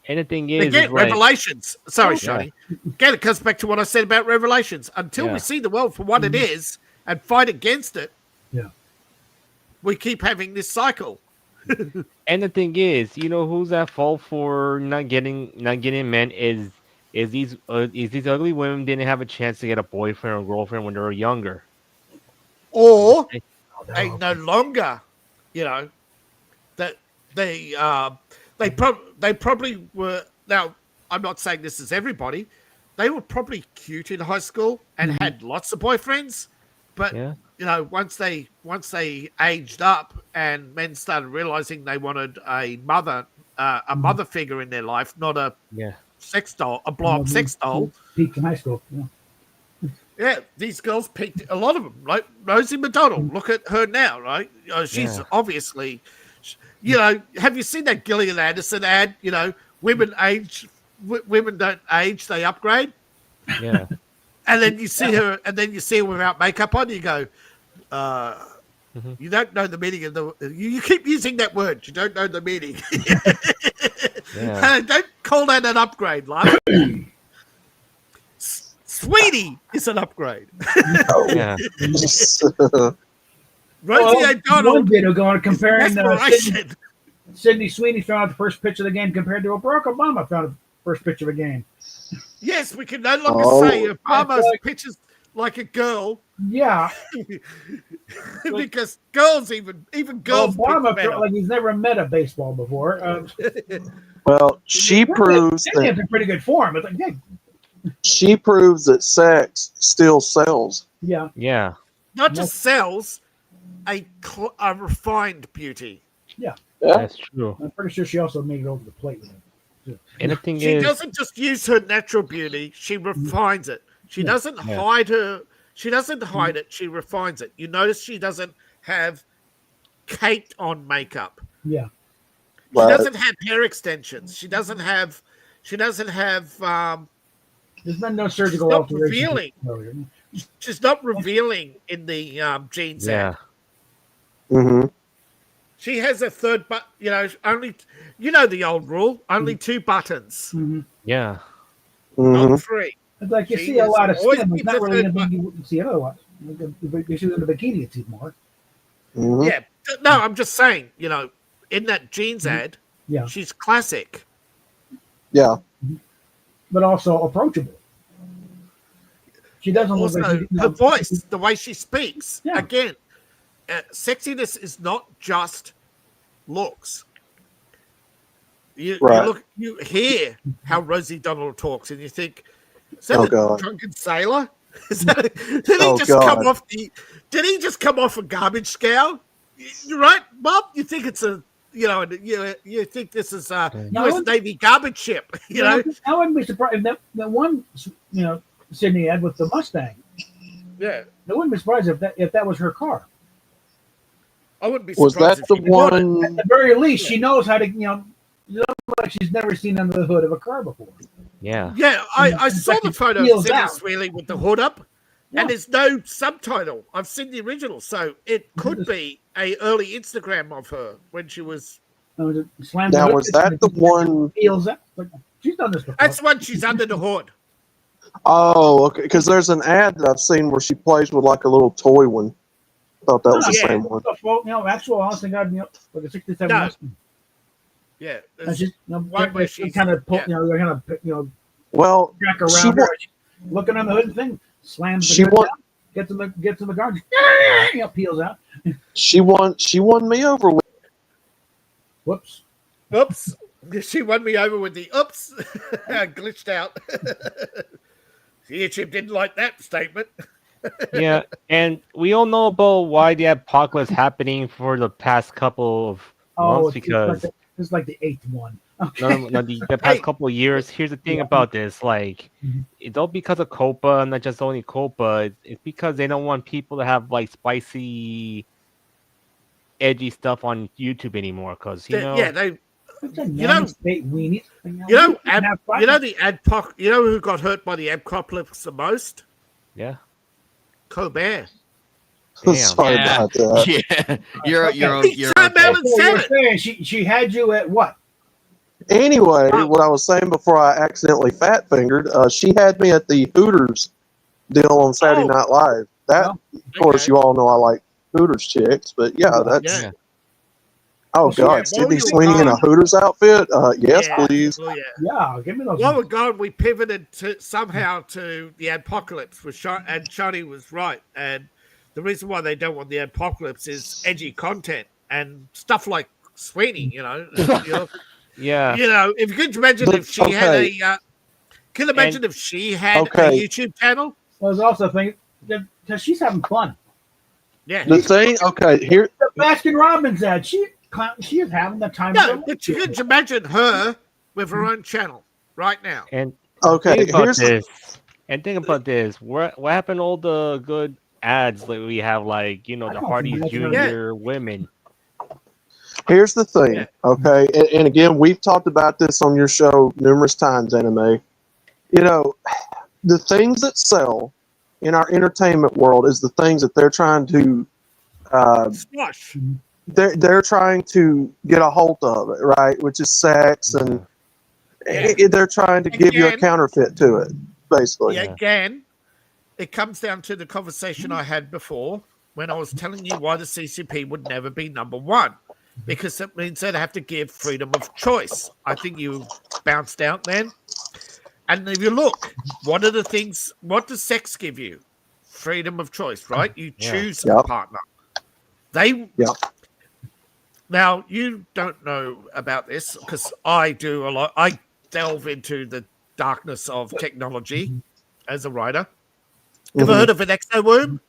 And the thing is, Again, like, Revelations. Sorry, yeah. Shani. Again, it comes back to what I said about Revelations. Until we see the world for what it is and fight against it, we keep having this cycle. And the thing is, who's at fault for not getting men is these ugly women didn't have a chance to get a boyfriend or girlfriend when they were younger. Or they no longer, that they probably were. Now, I'm not saying this is everybody. They were probably cute in high school and had lots of boyfriends, but once they aged up and men started realizing they wanted a mother figure in their life, not a sex doll, a blow up sex doll. Peaked in high school. Yeah, these girls peaked. A lot of them, like Rosie McDonald. Look at her now, right? She's obviously, have you seen that Gillian Anderson ad? Women don't age, they upgrade. Yeah. And then you see her, without makeup on. You go, you don't know the meaning of the. You keep using that word. You don't know the meaning. Don't call that an upgrade, love. Sweetie is an upgrade. Yeah. Rosie O'Donnell. One video going comparing Desperation. Sydney Sweeney found out the first pitch of the game compared to Barack Obama found out the first pitch of a game. Yes, we can no longer say Obama's pitches like a girl. Yeah. Because girls, even girls. Obama felt like he's never met a baseball before. Well, she proves He's in that pretty good form. It's like, hey, she proves that sex still sells. yeah. Yeah. Not just sells, a refined beauty. Yeah. That's true. I'm pretty sure she also made it over the plate with it. And the thing She is, doesn't just use her natural beauty; she refines it. She doesn't hide her. She doesn't hide it. She refines it. You notice she doesn't have caked on makeup. Yeah. She doesn't have hair extensions. She doesn't have. There's been no surgical not alteration. revealing. She's not revealing in the jeans. yeah. Mm-hmm. She has a third button. Only. The old rule: only two buttons, Mm-hmm. Yeah. not three. It's like you She see a lot of always skin, but keeps not a really third anything you wouldn't see otherwise. If she's in a bikini, you'd see more. Mm-hmm. Yeah. No, I'm just saying. In that jeans ad, Yeah. she's classic. Yeah. But also approachable. She doesn't look Also, like her voice, the way she speaks. Yeah. Again, sexiness is not just looks. You hear how Rosie Donald talks, and you think, "Is that a drunken sailor? Did he just come off a garbage scow?" You're right, Bob. You think it's a you think this is a U.S. Navy garbage ship. I wouldn't be surprised if that one Sydney had with the Mustang. Yeah, I wouldn't be surprised if that was her car. I wouldn't be Was surprised. that the one? At the very least, she knows how to like she's never seen under the hood of a car before. Yeah. Yeah, I saw the photo of feels Sydney out. Sweeney with the hood up, Yeah. and there's no subtitle. I've seen the original, so it could be a early Instagram of her when she was Slams Now, the hood, was that the one? peels up. Like, she's done this before. That's when she's under the hood. Oh, okay. Because there's an ad that I've seen where she plays with like a little toy one. Thought that was the Yeah. same one. Actual, honest to God, like a 67 No. Mustang. Yeah. And she's, one where she's kind of pull, yeah. they're kind of, Well, track she around wa- her, looking on the hood thing, slams the She hood wa- down, gets in the car, peels out. she won me over with. Whoops. Oops. She won me over with the oops. Glitched out. YouTube didn't like that statement. Yeah, and we all know about why the apocalypse happening for the past couple of months because it's like the 8th one. Okay. no, the past couple of years. Here's the thing about this: like, it's all because of Copa, not just only Copa. It's because they don't want people to have like spicy, edgy stuff on YouTube anymore. Because you know, they. You know, weenies. The adpoc. You know who got hurt by the apocalypse the most? Yeah. Colbert. Sorry about that. Yeah, you're turned out and said it. She had you at what? Anyway, what I was saying before I accidentally fat fingered, she had me at the Hooters deal on Saturday Night Live. That, of course, you all know I like Hooters chicks, but that's. Yeah. Oh God, Sydney Sweeney in a Hooters outfit? Yes, please. Oh, yeah, give me those. While we're gone, we pivoted somehow to the apocalypse, and Shani was right. And the reason why they don't want the apocalypse is edgy content and stuff like Sweeney. Yeah. If you could imagine if she had a, if she had a YouTube channel. I was also thinking because she's having fun. Yeah. The thing, here. The Baskin Robbins ad. She is having the time. No, but you could imagine her with her own channel right now. And think about this. What happened to all the good ads that we have, like the Hardy's Junior women? Here's the thing, okay? And again, we've talked about this on your show numerous times, Anime. The things that sell in our entertainment world is the things that they're trying to squash. They're trying to get a hold of it, right? Which is sex, and they're trying to give you a counterfeit to it, basically. Yeah, again, it comes down to the conversation I had before when I was telling you why the CCP would never be number one, because that means they'd have to give freedom of choice. I think you bounced out then. And if you look, what does sex give you? Freedom of choice, right? You choose a partner. Now, you don't know about this because I do a lot. I delve into the darkness of technology as a writer. Ever heard of an exoworm?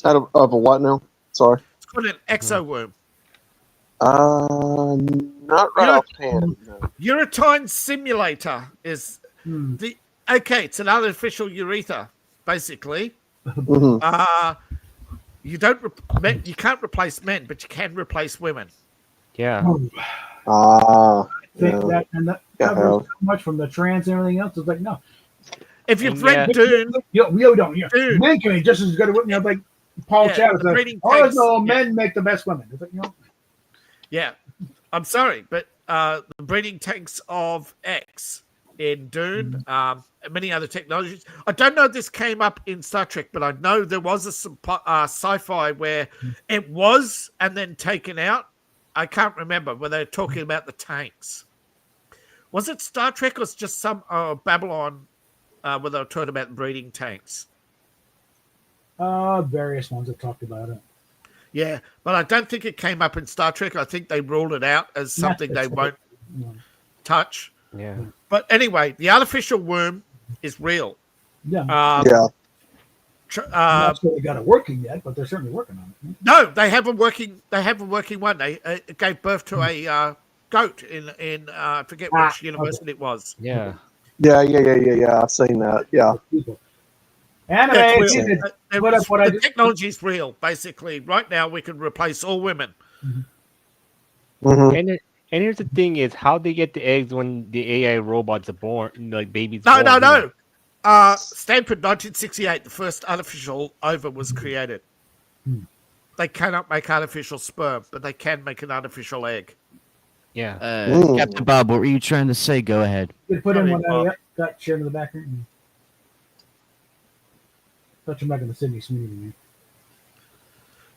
Of a what now? Sorry. It's called an exoworm. Not right offhand. Uretine simulator is it's an artificial urethra, basically. You can't replace men, but you can replace women. Yeah. I think that covers so much from the trans and everything else. It's like no. If you've read Dune, Dune. Men can be just as good at women. Like Paul Chavis said, men make the best women. It's like Yeah, I'm sorry, but the breeding tanks of X in Dune, and many other technologies. I don't know if this came up in Star Trek, but I know there was a sci-fi where it was and then taken out. I can't remember where they're talking about the tanks. Was it Star Trek or just some Babylon where they were talking about breeding tanks? Various ones have talked about it. Yeah, but I don't think it came up in Star Trek. I think they ruled it out as something they won't touch. Yeah. But anyway, the artificial worm is real. Yeah. Not sure they got it working yet, but they're certainly working on it. No, they have a working one. They gave birth to a goat in I forget which university it was. Yeah. Yeah. I've seen that. Yeah. The technology is real. Basically, right now we can replace all women. And here's the thing: is how they get the eggs when the AI robots are born, like babies. No. Stanford, 1968, the first artificial ova was created. they cannot make artificial sperm, but they can make an artificial egg. Yeah. Captain Bob, what were you trying to say? Go ahead. You could put in Sorry, one. Bob. Yep, got chair in the background. Touch him back in the Sydney Sweeney. Man.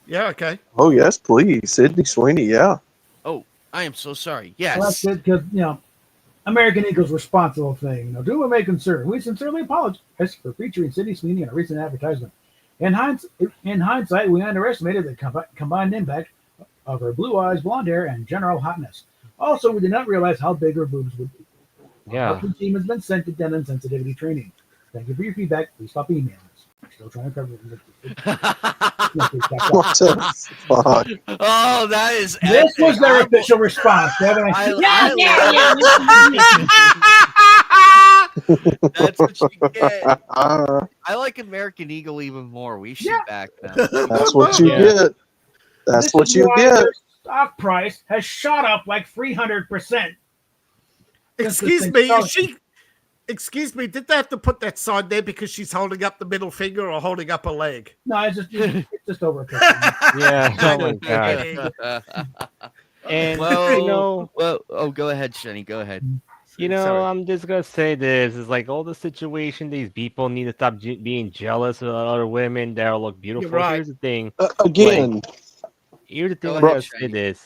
Yeah, okay. Oh yes, please, Sydney Sweeney. Yeah. Oh, I am so sorry. Well, that's Yes. good because American Eagle's responsible thing. To whom it may concern, we sincerely apologize for featuring Sydney Sweeney in a recent advertisement. In hindsight, we underestimated the combined impact of her blue eyes, blonde hair, and general hotness. Also, we did not realize how big her boobs would be. Yeah. Our team has been sent to denim sensitivity training. Thank you for your feedback. Please stop emailing us. We're still trying to cover it. What the fuck? Oh, that is. This epic. was their official response. Kevin. That's what you get. Uh, I like American Eagle even more. We should Yeah. back now. that's what you Yeah. get. That's This what is you why get. their stock price has shot up like 300%. Excuse me, excuse me, did they have to put that sign there because she's holding up the middle finger or holding up a leg? No, it's just over a picture. Yeah. Oh my god. And Well, oh, go ahead, Shenny. Go ahead. Sorry. I'm just gonna say this: is like all the situation. These people need to stop being jealous of other women that look beautiful. right. Here's the thing. Again, Here's the thing. Go I'm ahead, gonna say Shane. this: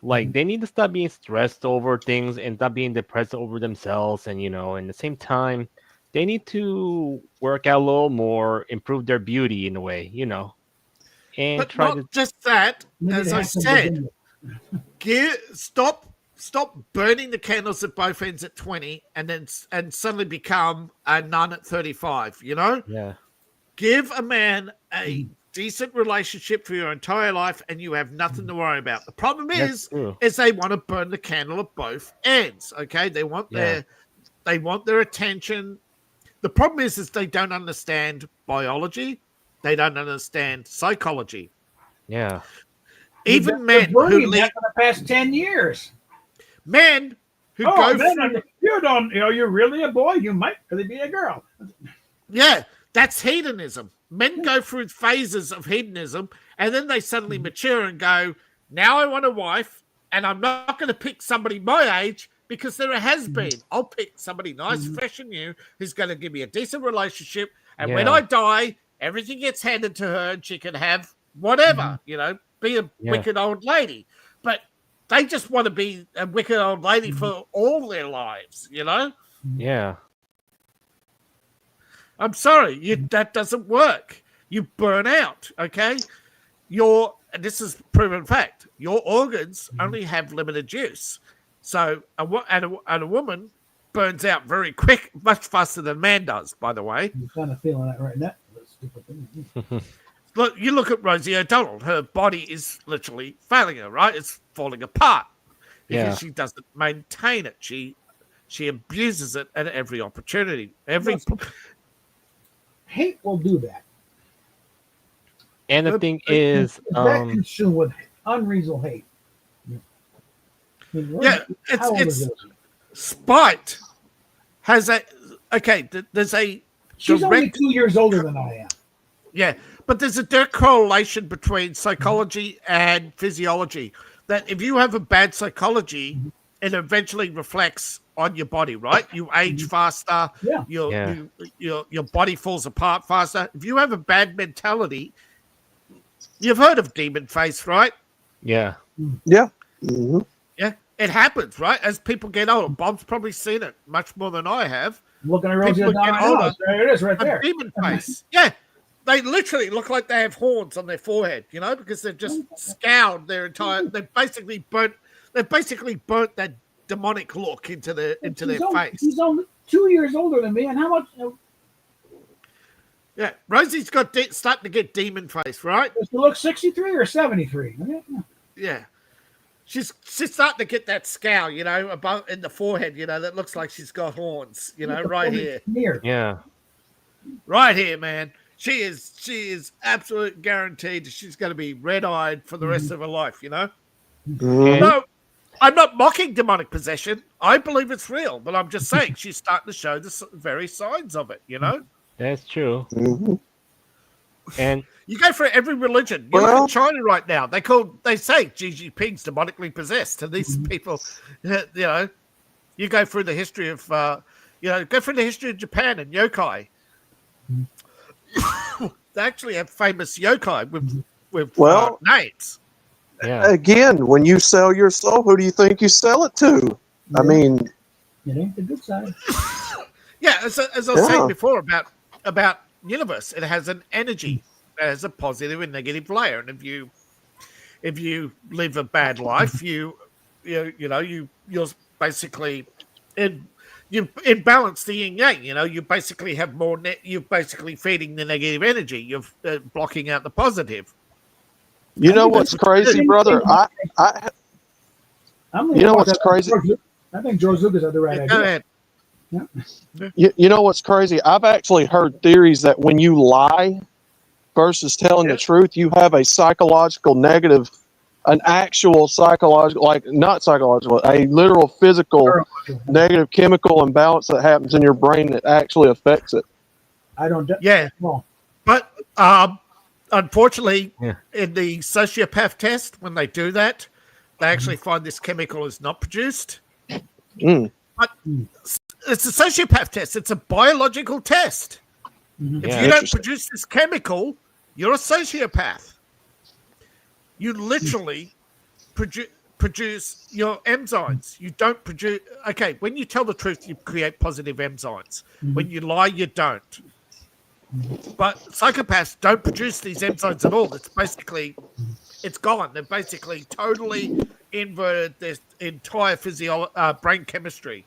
like they need to stop being stressed over things and stop being depressed over themselves. And at the same time, they need to work out a little more, improve their beauty in a way, and But try not to. just that, Maybe as they I have some said, Virginia. stop burning the candles at both ends at 20 and suddenly become a nun at 35, Yeah. Give a man a decent relationship for your entire life and you have nothing to worry about. The problem That's true. is they want to burn the candle at both ends. Okay. They want their attention. The problem is they don't understand biology. They don't understand psychology. Yeah. Even men You're who burning lead, that for the past 10 years. men who Oh, go then through, you don't, you're really a boy. You might really be a girl. yeah, that's hedonism. Men go through phases of hedonism and then they suddenly mature and go, now I want a wife and I'm not going to pick somebody my age because there has been. I'll pick somebody nice, fresh and new who's going to give me a decent relationship. And when Yeah. I die, everything gets handed to her and she can have whatever, be a Yeah. wicked old lady. But they just want to be a wicked old lady for all their lives, Yeah. I'm sorry, that doesn't work. You burn out, okay? And this is proven fact, your organs only have limited use. So, a woman burns out very quick, much faster than a man does, by the way. I'm kind of feeling that right now. That's stupid thing. Look, you look at Rosie O'Donnell, her body is literally failing her, right? It's falling apart because Yeah. she doesn't maintain it. She abuses it at every opportunity. Hate will do that. And the thing is, that consumed with unreasonable hate. Yeah, it's spite has a there's a She's only direct 2 years older than I am. yeah, but there's a direct correlation between psychology and physiology. That if you have a bad psychology, it eventually reflects on your body, right? You age faster. Yeah. Your body falls apart faster. If you have a bad mentality, you've heard of demon face, right? yeah. yeah. Mhm. Yeah, it happens, right? As people get older, Bob's probably seen it much more than I have. Looking at Rosie People get O'Donnell. older. There it is, right A there. demon face. Yeah. They literally look like they have horns on their forehead, because they've just scoured their entire. They've basically burnt that demonic look into their face. He's only 2 years older than me, and how much? Yeah, Rosie's got starting to get demon face, right? Does she look 63 or 73? Yeah, she's starting to get that scowl, above in the forehead, that looks like she's got horns, right here, Yeah. right here, man. She is absolute guaranteed she's going to be red-eyed for the rest of her life, Mhm. No, I'm not mocking demonic possession. I believe it's real, but I'm just saying she's starting to show the very signs of it, That's true. Mhm. And you go for every religion. You look Well- at China right now. They say Xi Jinping's demonically possessed, and these people, you go through the history of, go through the history of Japan and yokai. They actually have famous yokai with Well- names. yeah, Again, when you sell your soul, who do you think you sell it to? I mean, it ain't the good side. Yeah, as I was Yeah. saying before about universe, it has an energy. It has a positive and negative layer, and if you live a bad life, you're basically you balance the yin yang. You basically have more. You're basically feeding the negative energy. You're blocking out the positive. you know think what's that's what you crazy, do. brother? I'm You know watch what's that. crazy? I think George Lucas had the right Go idea. ahead. You know what's crazy? I've actually heard theories that when you lie versus telling the truth, you have a psychological negative, an actual psychological, like not psychological, a literal physical negative chemical imbalance that happens in your brain that actually affects it. I don't. Yeah, Well, but unfortunately, Yeah. in the sociopath test, when they do that, they actually find this chemical is not produced. Mm. But it's a sociopath test. It's a biological test. If Yeah. you don't Interesting. produce this chemical, you're a sociopath. You literally produce your enzymes. You don't produce. Okay, when you tell the truth, you create positive enzymes. When you lie, you don't. But psychopaths don't produce these enzymes at all. It's gone. They've basically totally inverted their entire brain chemistry,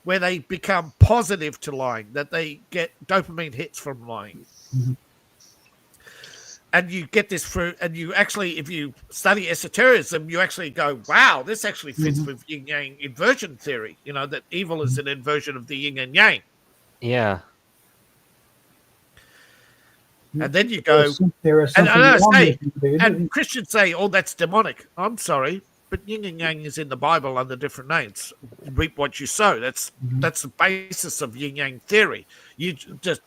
where they become positive to lying, that they get dopamine hits from lying. And you get this through, and you actually, if you study esotericism, you actually go, wow, this actually fits with yin yang inversion theory, that evil is an inversion of the yin and yang. yeah. And then you go, there is and something I wrong say, with it. and Christians say, oh, that's demonic. I'm sorry, but yin and yang is in the Bible under different names. You reap what you sow. That's the basis of yin yang theory.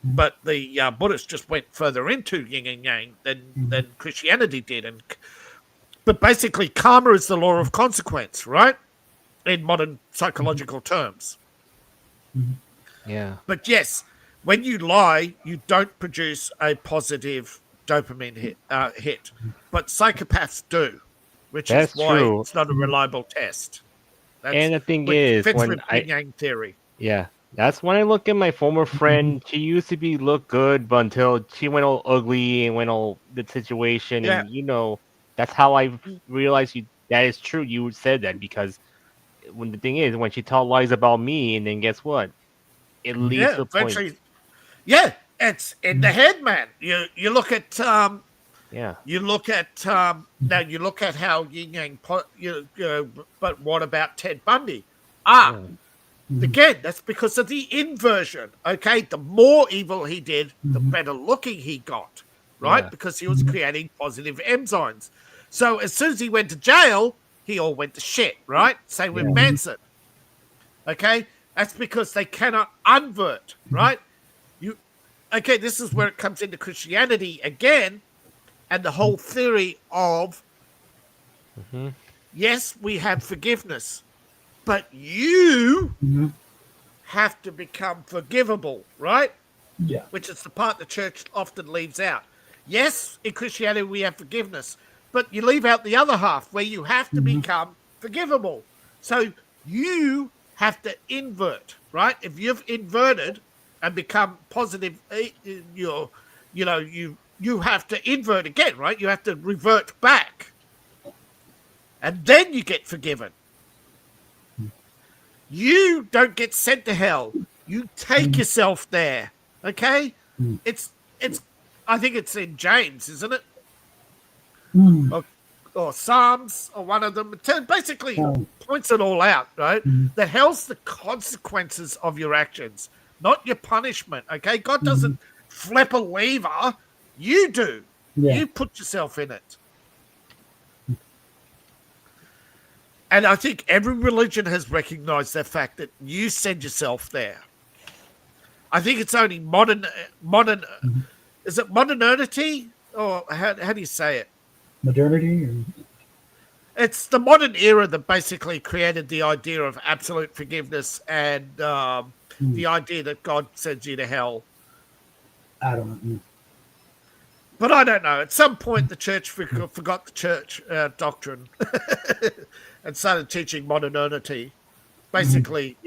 But the Buddhists just went further into yin and yang than Christianity did. But basically, karma is the law of consequence, right? In modern psychological terms. Yeah. But yes, when you lie, you don't produce a positive dopamine hit. But psychopaths do, which That's is why true. it's not a reliable test. And the thing which is, fits when with yin yang theory. yeah, that's when I look at my former friend. She used to look good, but until she went all ugly and went all the situation, Yeah. and that's how I realized that is true. You said that because when the thing is, when she told lies about me, and then guess what? It leads to a point. Eventually, yeah, it's in the head, man. You look at Yeah. you look at now you look at how yin yang but what about Ted Bundy? Again, that's because of the inversion. Okay, the more evil he did, the better looking he got, right? Yeah. Because he was creating positive enzymes. So as soon as he went to jail, he all went to shit, right? Same with Manson. Okay, that's because they cannot unvert, right? Okay, this is where it comes into Christianity again, and the whole theory of yes, we have forgiveness, but you have to become forgivable, right? Yeah. Which is the part the church often leaves out. Yes, in Christianity we have forgiveness, but you leave out the other half where you have to become forgivable. So you have to invert, right? If you've inverted and become positive, you have to invert again, right? You have to revert back, and then you get forgiven. You don't get sent to hell. You take yourself there. Okay? It's I think it's in James, isn't it? Or Psalms, or one of them. It basically points it all out, right? The hell's the consequences of your actions, not your punishment. Okay? God doesn't flip a lever. You do. Yeah. You put yourself in it. And I think every religion has recognized the fact that you send yourself there. I think it's only modern is it modernity, or how do you say it? Modernity. Or... It's the modern era that basically created the idea of absolute forgiveness and the idea that God sends you to hell. I don't know. But I don't know. At some point, the church forgot the church doctrine and started teaching modernity. Basically,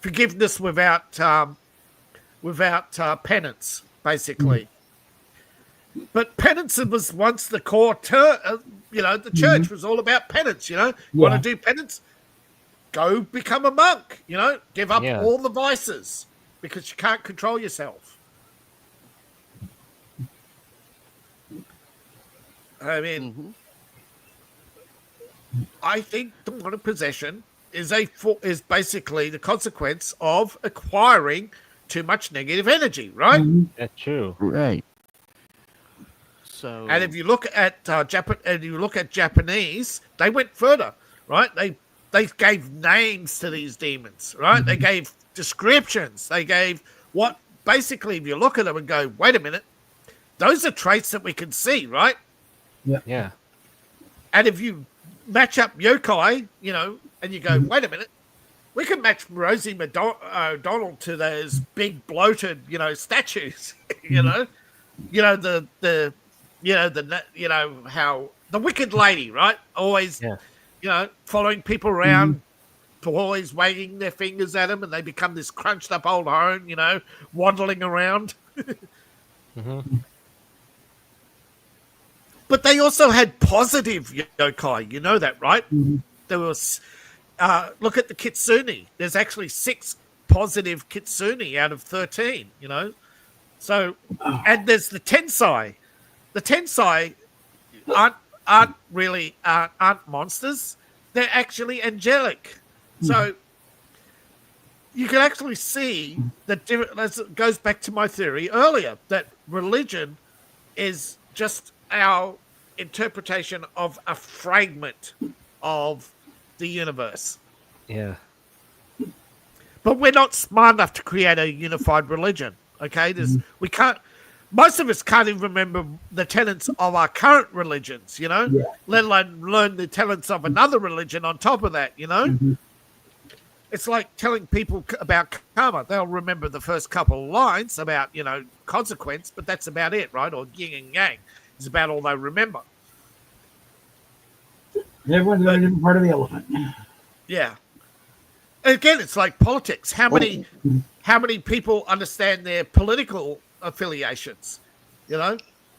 forgiveness without penance, basically. But penance was once the core term. The church was all about penance. You want to do penance? Go become a monk. Give up all the vices because you can't control yourself. I mean, I think demonic possession is basically the consequence of acquiring too much negative energy, right? That's true. Right. So, and if you look at Japanese, they went further, right? They gave names to these demons, right? They gave descriptions. They gave what basically, if you look at them and go, wait a minute, those are traits that we can see, right? Yeah. And if you match up yokai, and you go, wait a minute, we can match Rosie O'Donnell to those big bloated, statues, how the wicked lady, right? Always, following people around, always waving their fingers at them, and they become this crunched up old hone, waddling around. But they also had positive yokai. You know that, right? There was, look at the kitsune. There's actually 6 positive kitsune out of 13, So, and there's the tensai. The tensai aren't really monsters. They're actually angelic. So, you can actually see that, it goes back to my theory earlier, that religion is just our interpretation of a fragment of the universe. Yeah. But we're not smart enough to create a unified religion. Okay, most of us can't even remember the tenets of our current religions, let alone learn the tenets of another religion on top of that, It's like telling people about karma. They'll remember the first couple of lines about, consequence, but that's about it, right? Or yin and yang. It's about all they remember. Everyone's got a different part of the elephant. Yeah. Again, it's like politics. How many people understand their political affiliations?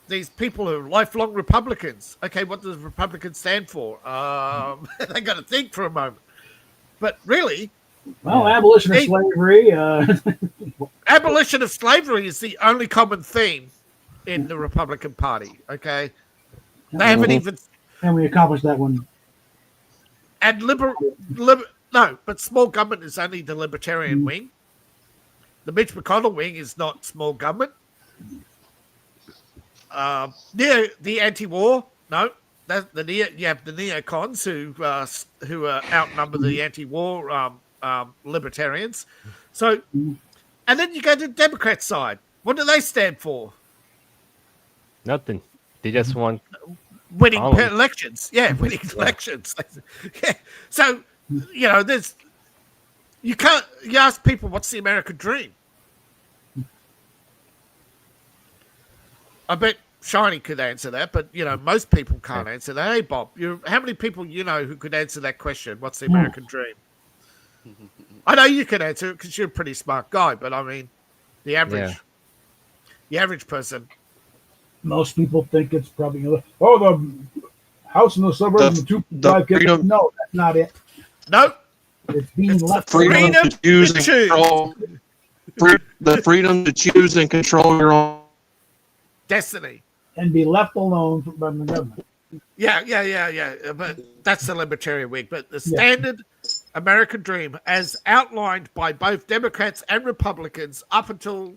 These people who are lifelong Republicans. Okay, what does Republicans stand for? They got to think for a moment. But really, abolition of slavery. Abolition of slavery is the only common theme in the Republican Party. Okay, they haven't even. And we accomplished that one. And no, but small government is only the libertarian wing. The Mitch McConnell wing is not small government. The anti-war, no. You have the neocons who outnumber the anti-war libertarians. So, and then you go to the Democrat side. What do they stand for? Nothing. They just want winning elections. Yeah, winning elections. Yeah. So, you ask people, what's the American dream? I bet Shiny could answer that, but most people can't answer that. Hey, Bob, how many people who could answer that question? What's the American dream? I know you can answer it because you're a pretty smart guy, but I mean, the average person. Most people think it's probably the house in the suburbs and 2.5 kids. No, that's not it. No, it's left freedom to choose and control. The freedom to choose and control your own destiny and be left alone by the government. Yeah. But that's the libertarian wing. But the standard American dream, as outlined by both Democrats and Republicans up until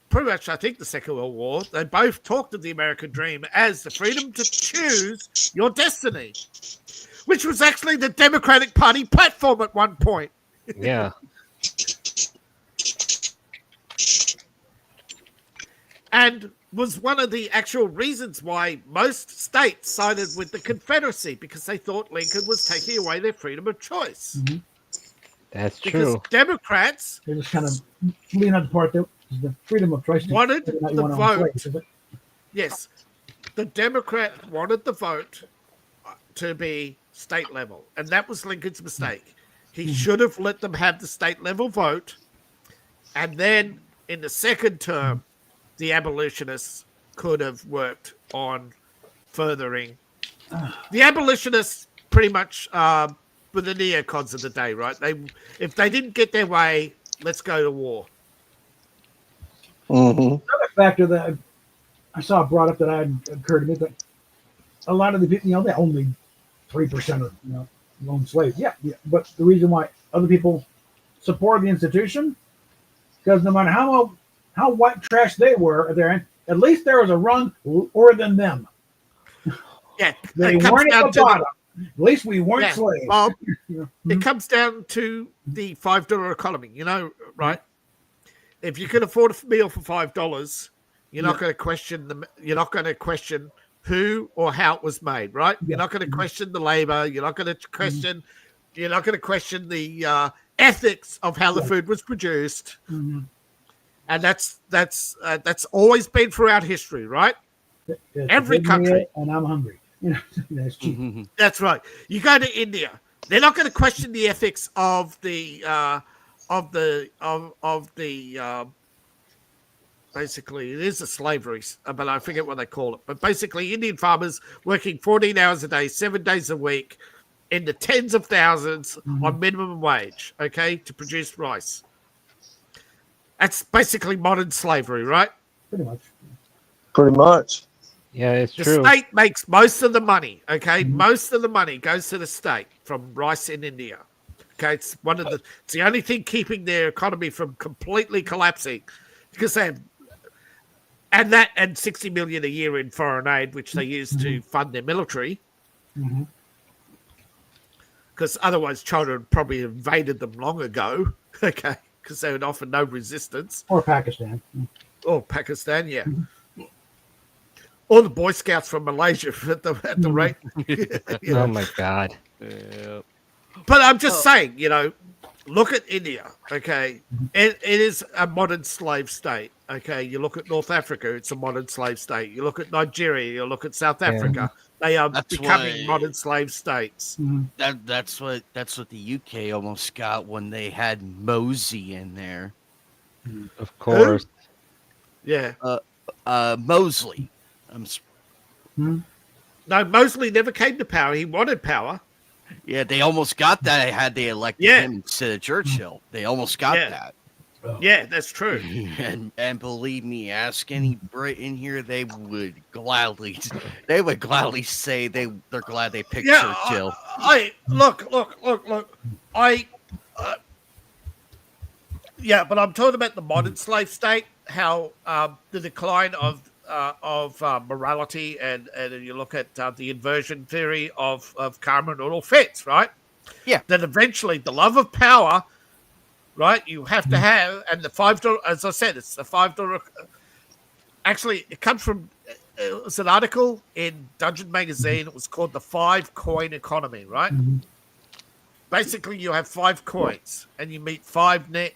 pretty much, I think, the Second World War, they both talked of the American dream as the freedom to choose your destiny, which was actually the Democratic Party platform at one point. Yeah. and was one of the actual reasons why most states sided with the Confederacy, because they thought Lincoln was taking away their freedom of choice. Mhm. That's Because true. Democrats They just kind of lean on the part that the freedom of choice. wanted whether or not you the want to own vote. slaves, is it? Yes, the Democrat wanted the vote to be state level, and that was Lincoln's mistake. He should have let them have the state level vote, and then in the second term, the abolitionists could have worked on furthering. The abolitionists pretty much were the neocons of the day, right? If they didn't get their way, let's go to war. Mm-hmm. Another factor that I saw brought up that had occurred to me that a lot of the people, they're only 3% of own slaves. Yeah, but the reason why other people support the institution, because no matter how white trash they were there, at least there was a rung lower than them. Yeah, They it comes weren't at down the to bottom. At least we weren't Yeah, slaves. well, You it comes down to the $5 economy, right? If you can afford a meal for $5, you're not going to question you're not going to question who or how it was made, right? You're not going to question the labor. You're not going to question. You're not going to question the ethics of how the food was produced, Mhm. and that's always been throughout history, right? It's Every a good country. meal and I'm hungry. That's cheap. That's right. You go to India, they're not going to question the ethics of the basically it is a slavery, but I forget what they call it. But basically, Indian farmers working 14 hours a day, 7 days a week, in the tens of thousands on minimum wage, okay, to produce rice. That's basically modern slavery, right? Pretty much. Pretty much. Yeah, it's The true. state makes most of the money, okay? Most of the money goes to the state from rice in India. Okay, it's the only thing keeping their economy from completely collapsing, because they have and 60 million a year in foreign aid, which they use to fund their military. Mhm. Because otherwise China would probably have invaded them long ago, okay? Because they would offer no resistance. Or Pakistan. Or Pakistan, yeah. Or the Boy Scouts from Malaysia at the rate. Oh my god. But I'm just saying, look at India, okay? It is a modern slave state, okay? You look at North Africa, it's a modern slave state. You look at Nigeria, you look at South Africa, they are That's becoming why- modern slave states. That's what the UK almost got when they had Mosey in there. Of course. Yeah. Mosley. No, Mosley never came to power. He wanted power. Yeah, they almost got that. Had they elected him instead of Churchill, they almost got that. Yeah, that's true. And believe me, ask any Brit in here, they would gladly say they're glad they picked Churchill. Look. But I'm talking about the modern slave state. How the decline of morality, and you look at the inversion theory of karma, and it all fits, right? Yeah. Then eventually the love of power, right? You have to have, and the $5. As I said, it's the $5. Actually, it comes from. It was an article in Dungeon Magazine. It was called the 5-coin economy, right? Basically, you have 5 coins, and you meet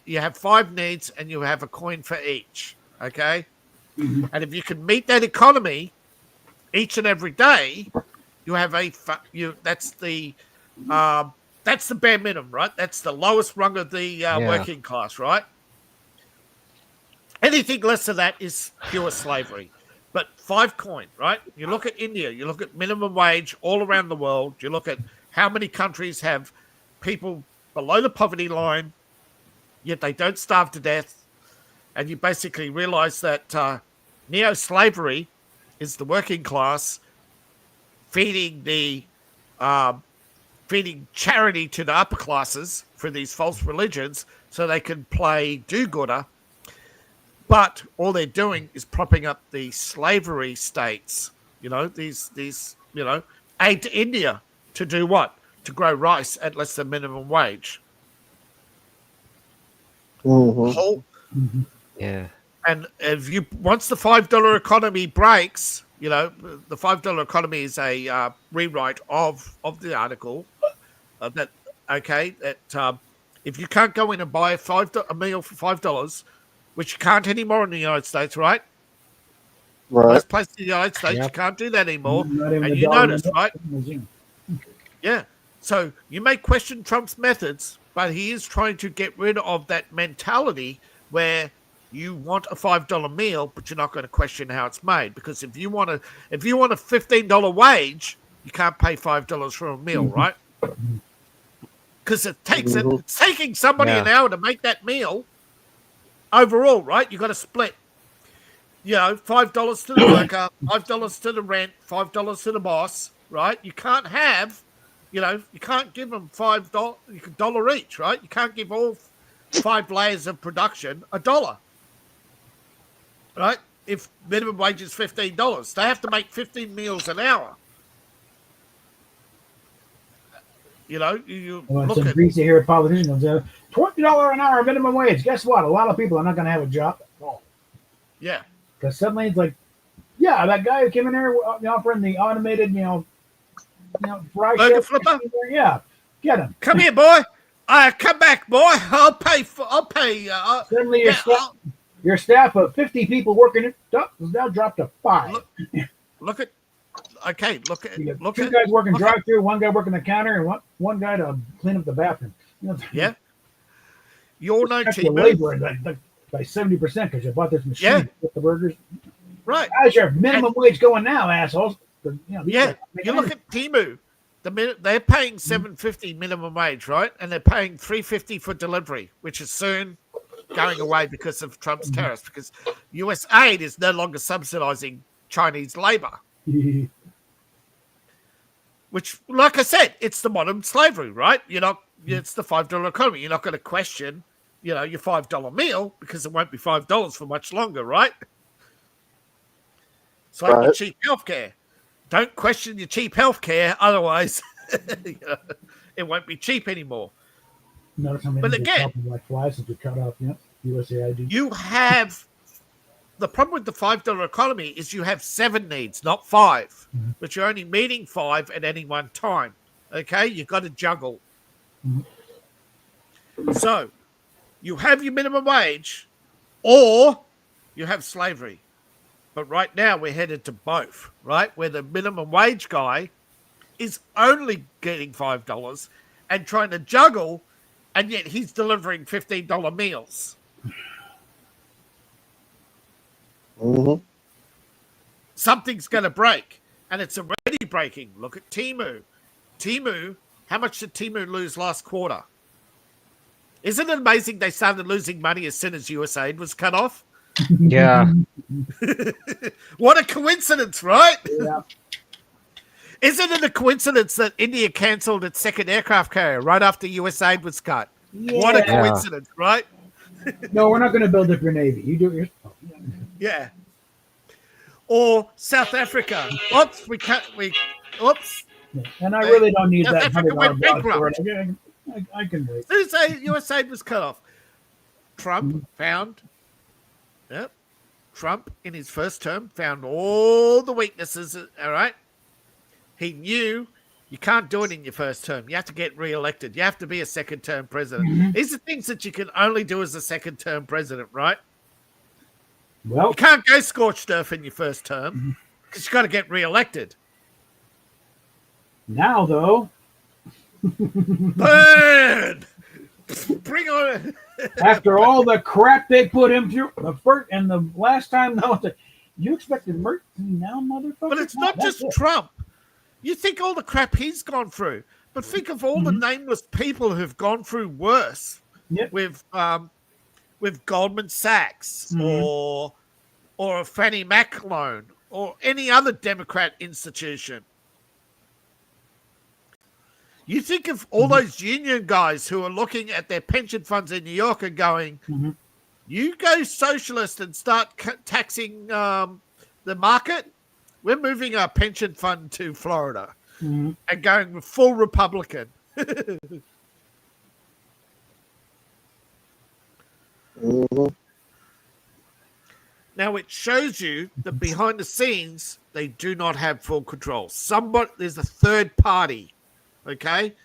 you have 5 needs, and you have a coin for each. Okay. And if you can meet that economy each and every day, you have that's the bare minimum, right? That's the lowest rung of the working class, right? Anything less than that is pure slavery. But 5 coin, right? You look at India, you look at minimum wage all around the world, you look at how many countries have people below the poverty line, yet they don't starve to death. And you basically realize that neo-slavery is the working class feeding charity to the upper classes for these false religions so they can play do-gooder. But all they're doing is propping up the slavery states, these aid to India to do what? To grow rice at less than minimum wage. Mm-hmm. Yeah. And if you once the $5 economy breaks, you know the $5 economy is a rewrite of the article that if you can't go in and buy a meal for $5, which you can't anymore in the United States, right? Right. Most places in the United States Yep. you can't do that anymore, Not even and the you dollar notice, right? limit. Yeah. So you may question Trump's methods, but he is trying to get rid of that mentality where you want a $5 meal, but you're not going to question how it's made. Because if you want a $15 wage, you can't pay $5 for a meal, right? Because it's taking somebody Yeah. an hour to make that meal overall, right? You got to split. You know, $5 to the worker, $5 to the rent, $5 to the boss, right? You can't have, you can't give them $5 each, right? You can't give all 5 layers of production $1, right? If minimum wage is $15, they have to make 15 meals an hour. You know, you Well, it's look at increasing here. Politicians $20 an hour minimum wage. Guess what? A lot of people are not going to have a job at all. yeah, Because suddenly it's like, yeah, that guy who came in there offering the automated, fry burger chef flipper. machine there, yeah, get him. Come here, boy. Come back, boy. I'll pay. Suddenly your staff of 50 people working it is now dropped to 5. Look at. Okay, look at. You got Look two at. guys working look at- drive-through, one guy working the counter, and one guy to clean up the bathroom. Yeah. You all know Cut your T-Move, labor by 70% because you bought this machine Yeah. to get the burgers. right? How's your minimum wage going now, assholes? These Yeah. guys make You look money. at Timu. They're paying $7.50 minimum wage, right? And they're paying $3.50 for delivery, which is soon going away because of Trump's tariffs. Because U.S. aid is no longer subsidizing Chinese labor. Which, like I said, it's the modern slavery, right? It's the $5 economy. You're not going to question, your $5 meal because it won't be $5 for much longer, right? It's like your cheap healthcare. Don't question your cheap healthcare, otherwise, it won't be cheap anymore. Notice how many But people again- dropping like flies since we cut off, USAID. You have the problem with the $5 economy is you have 7 needs, not 5, but you're only meeting 5 at any one time. Okay, you've got to juggle. So you have your minimum wage, or you have slavery. But right now we're headed to both, right? Where the minimum wage guy is only getting $5 and trying to juggle, and yet he's delivering $15 meals. Something's going to break, and it's already breaking. Look at Timu. How much did Timu lose last quarter? Isn't it amazing they started losing money as soon as USAID was cut off? Yeah. What a coincidence, right? Yeah. Isn't it a coincidence that India cancelled its second aircraft carrier right after USAID was cut? What a Yeah. coincidence, right? No, we're not going to build up your Navy. You do it yourself. Yeah. Or South Africa. Oops, oops. Yeah. And I really don't need South that Africa $100 went blog for bankrupt. it. I can wait. As soon as USAID was cut off, Trump in his first term found all the weaknesses. All right. He knew you can't do it in your first term. You have to get reelected. You have to be a second term president. These are things that you can only do as a second term president, right? Well, You can't go scorched earth in your first term because you got to get reelected. now, though, Burn! Bring on after all the crap they put him through, the first and the last time, no, you expected mercy now, motherfucker? But it's not That's just it. Trump. You think all the crap he's gone through, but think of all the nameless people who've gone through worse Yep. with Goldman Sachs or a Fannie Mac loan or any other Democrat institution. You think of all those union guys who are looking at their pension funds in New York and going, you go socialist and start taxing the market, we're moving our pension fund to Florida and going full Republican. Now it shows you that behind the scenes they do not have full control. There's a third party. Okay,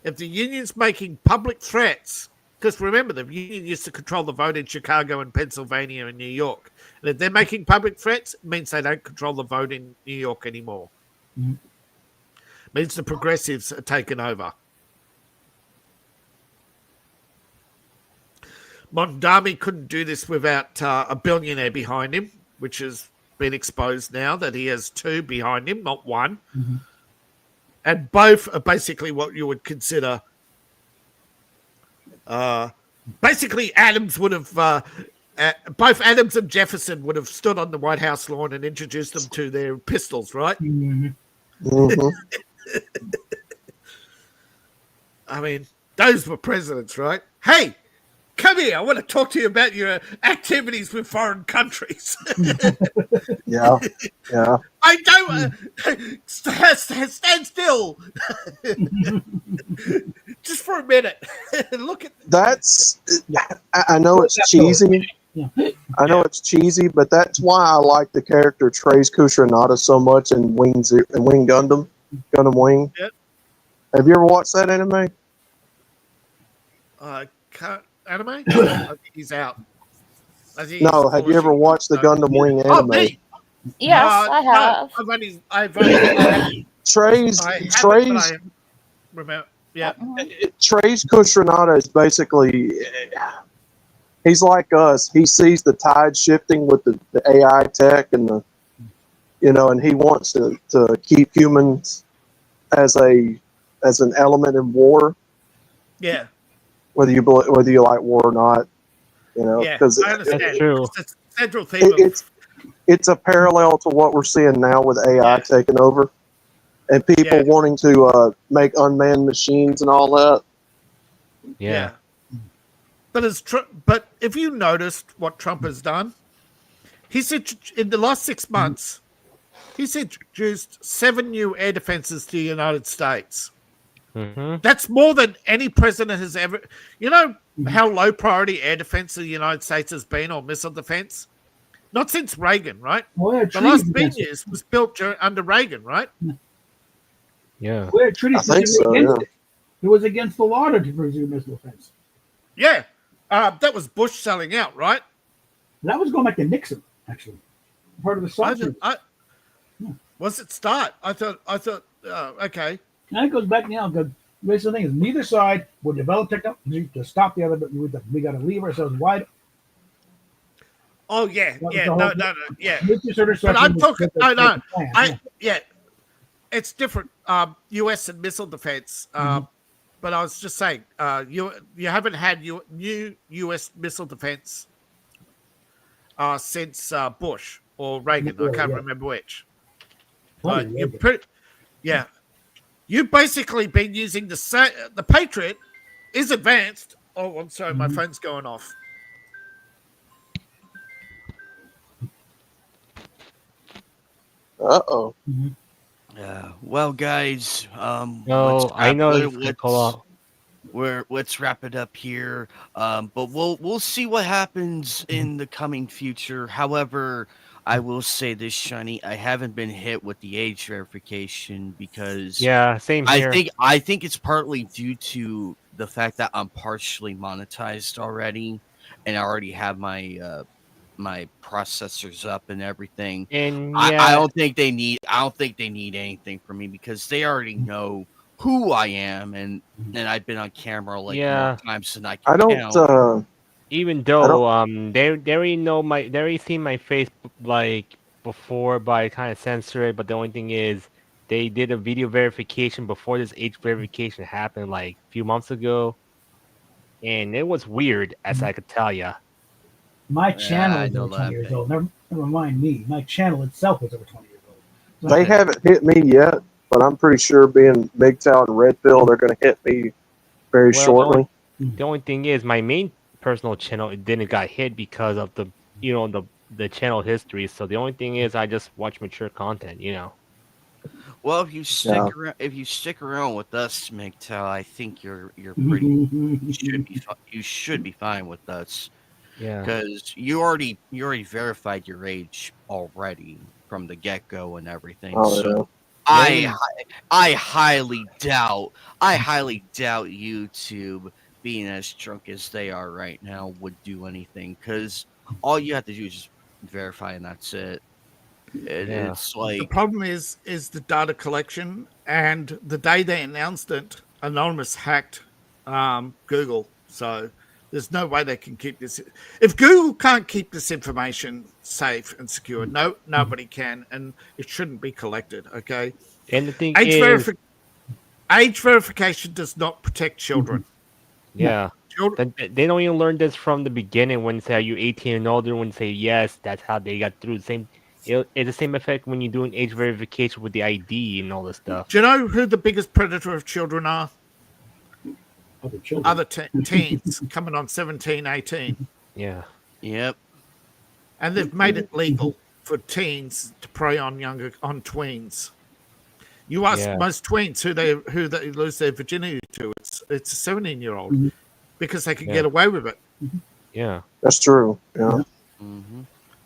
if the union's making public threats, because remember the union used to control the vote in Chicago and Pennsylvania and New York, and if they're making public threats, it means they don't control the vote in New York anymore. Mhm. It means the progressives are taken over. Mondami couldn't do this without a billionaire behind him, which has been exposed now that he has two behind him, not one. Mhm. And both are basically what you would consider. Basically, Adams would have. Both Adams and Jefferson would have stood on the White House lawn and introduced them to their pistols, right? Mhm. I mean, those were presidents, right? Hey, come here. I want to talk to you about your activities with foreign countries. Yeah. I don't. Stand still. Just for a minute. Look at That's. I know it's cheesy. Yeah. I know it's cheesy, but that's why I like the character Trace Kushanada so much in Wing Gundam Wing. Yep. Have you ever watched that anime? Anime. I think he's out. No. Have you ever watched the Gundam Wing Oh, anime? me. Yes, I have. No, I've only Trace remember. Yeah. Trace Kushanada is basically. He's like us. He sees the tide shifting with the AI tech and and he wants to keep humans as an element in war. Yeah. Whether you like war or not, Yeah. because I understand. That's true. It's a central theme. it's a parallel to what we're seeing now with AI taking over, and people wanting to make unmanned machines and all that. Yeah. But if you noticed what Trump has done, he's in the last 6 months, he's introduced 7 new air defenses to the United States. Mm-hmm. That's more than any president has ever. You know how low priority air defense in the United States has been, or missile defense? Not since Reagan, right? Well, yeah, The last 10 years was built under Reagan, right? Yeah. We had treaties I think so, against yeah. it. It was against the law to pursue missile defense. Yeah. That was Bush selling out, right? That was going back to Nixon, actually. Part of the Soviet. Was it start? I thought. Okay. Now it goes back now because the thing is, neither side will develop technology to stop the other, but we got to leave ourselves wide. Oh yeah, That was yeah, the no, whole- no, yeah. Nuclear sort of But I'm was- talking. was- No, was the plan, yeah. It's different. U.S. and missile defense. But I was just saying, you haven't had new U.S. missile defense since Bush or Reagan. I can't remember which. But you've basically been using the Patriot is advanced. Oh, I'm sorry, my phone's going off. Uh-oh. Well, guys, No, I know it's gonna let's, call off. let's wrap it up here. But we'll see what happens in the coming future. However, I will say this, Shiny, I haven't been hit with the age verification because Yeah, same here. I think it's partly due to the fact that I'm partially monetized already, and I already have my my processors up and everything. And I don't think they need anything from me because they already know who I am, and I've been on camera more times than I can I don't. count. even though they already seen my face like before, but I kind of censor it. But the only thing is, they did a video verification before this age verification happened, like a few months ago, and it was weird, as I could tell you. My channel I is know over 20 that years thing. old. Never mind me. My channel itself is over 20 years old. They haven't hit me yet, but I'm pretty sure being MGTOW and Redfield, they're going to hit me very shortly. The only thing is, my main personal channel, it didn't got hit because of the the channel history. So the only thing is, I just watch mature content. Well, if you stick around with us, MGTOW, I think you're pretty. You should be fine with us. Yeah. because you already verified your age already from the get go and everything. Oh, So yeah. I I highly doubt YouTube being as drunk as they are right now would do anything, because all you have to do is just verify and that's it. Yeah. It's The like problem is the data collection, and the day they announced it, Anonymous hacked Google. So there's no way they can keep this. If Google can't keep this information safe and secure, nobody can, and it shouldn't be collected. Okay, And the thing age is, age verification does not protect children. yeah, Children, they don't even learn this from the beginning. When say, are you 18 and older? When say yes, that's how they got through. It's the same effect when you're doing age verification with the ID and all this stuff. do you know who the biggest predator of children are? Other children. Other teens coming on 17, 18. Yeah. yep. And they've made it legal for teens to prey on tweens. You ask Yeah. most tweens who they lose their virginity to, it's a 17-year-old, because they can Yeah. get away with it. Yeah. That's true. Yeah. Hmm.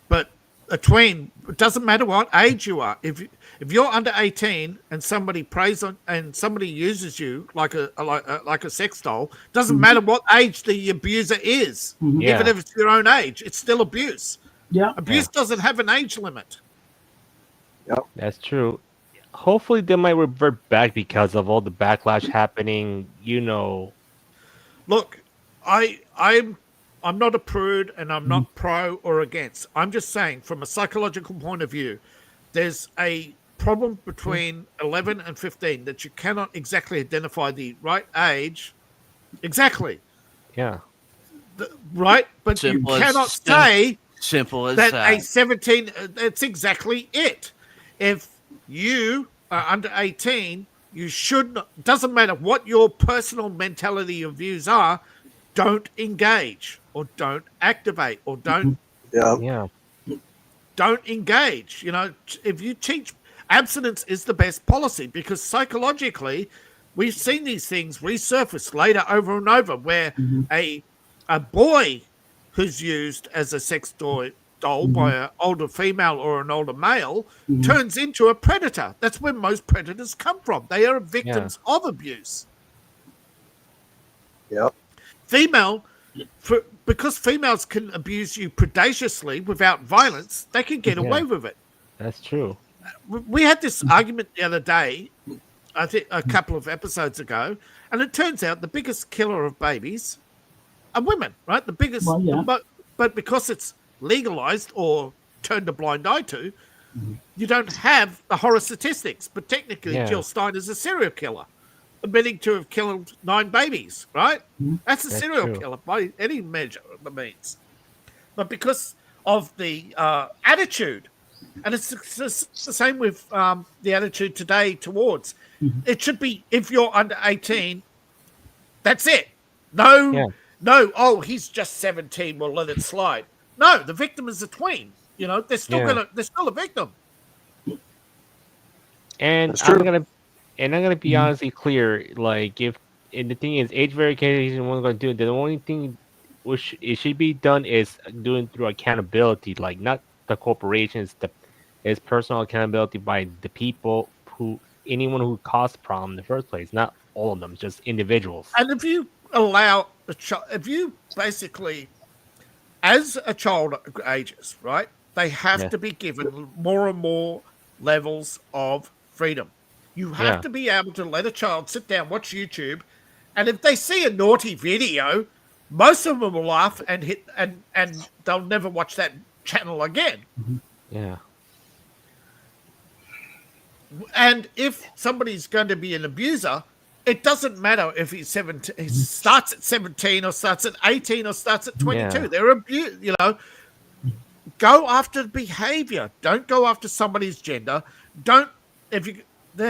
But a tween, it doesn't matter what age you are. If you're under 18 and somebody preys on and somebody uses you like a sex doll, doesn't matter what age the abuser is. Yeah. Even if it's your own age, it's still abuse. Yeah. Abuse doesn't have an age limit. That's true. Hopefully, they might revert back because of all the backlash happening. Look, I'm not a prude, and I'm not pro or against. I'm just saying, from a psychological point of view, there's a problem between 11 and 15 that you cannot exactly identify the right age. Exactly. Yeah. Right? But Simple you as- cannot say Simple as that that. a 17, that's exactly it. If you are under 18, you should not, doesn't matter what your personal mentality or views are, don't engage or don't activate or don't Yeah. engage. If you teach, abstinence is the best policy, because psychologically we've seen these things resurface later over and over, where a boy who's used as a sex doll by an older female or an older male turns into a predator. That's where most predators come from. They are victims of abuse. Yep. Because females can abuse you predaciously without violence, they can get away with it. That's true. We had this argument the other day, I think a couple of episodes ago, and it turns out the biggest killer of babies are women, right? The biggest, Well, yeah. but because it's legalized or turned a blind eye to, you don't have the horror statistics. But technically, Yeah. Jill Stein is a serial killer, admitting to have killed 9 babies, right? That's a serial true. killer by any measure of the means. But because of the attitude, and it's the same with the attitude today towards, it should be, if you're under 18, that's it. No, oh, he's just 17, we'll let it slide. No, the victim is a tween. They're still a victim. And That's true. I'm gonna be honestly clear. Like, and the thing is, age verification, what we're gonna do, the only thing which it should be done is doing through accountability, like not the corporations, it's personal accountability by the people anyone who caused the problem in the first place, not all of them, just individuals. And if you allow a child, if you basically, as a child ages, right, they have to be given more and more levels of freedom. You have to be able to let a child sit down, watch YouTube, and if they see a naughty video, most of them will laugh and they'll never watch that channel again. Yeah. And if somebody's going to be an abuser, it doesn't matter if he's 17, he starts at 17 or starts at 18 or starts at 22. Yeah. They're go after behavior. Don't go after somebody's gender. There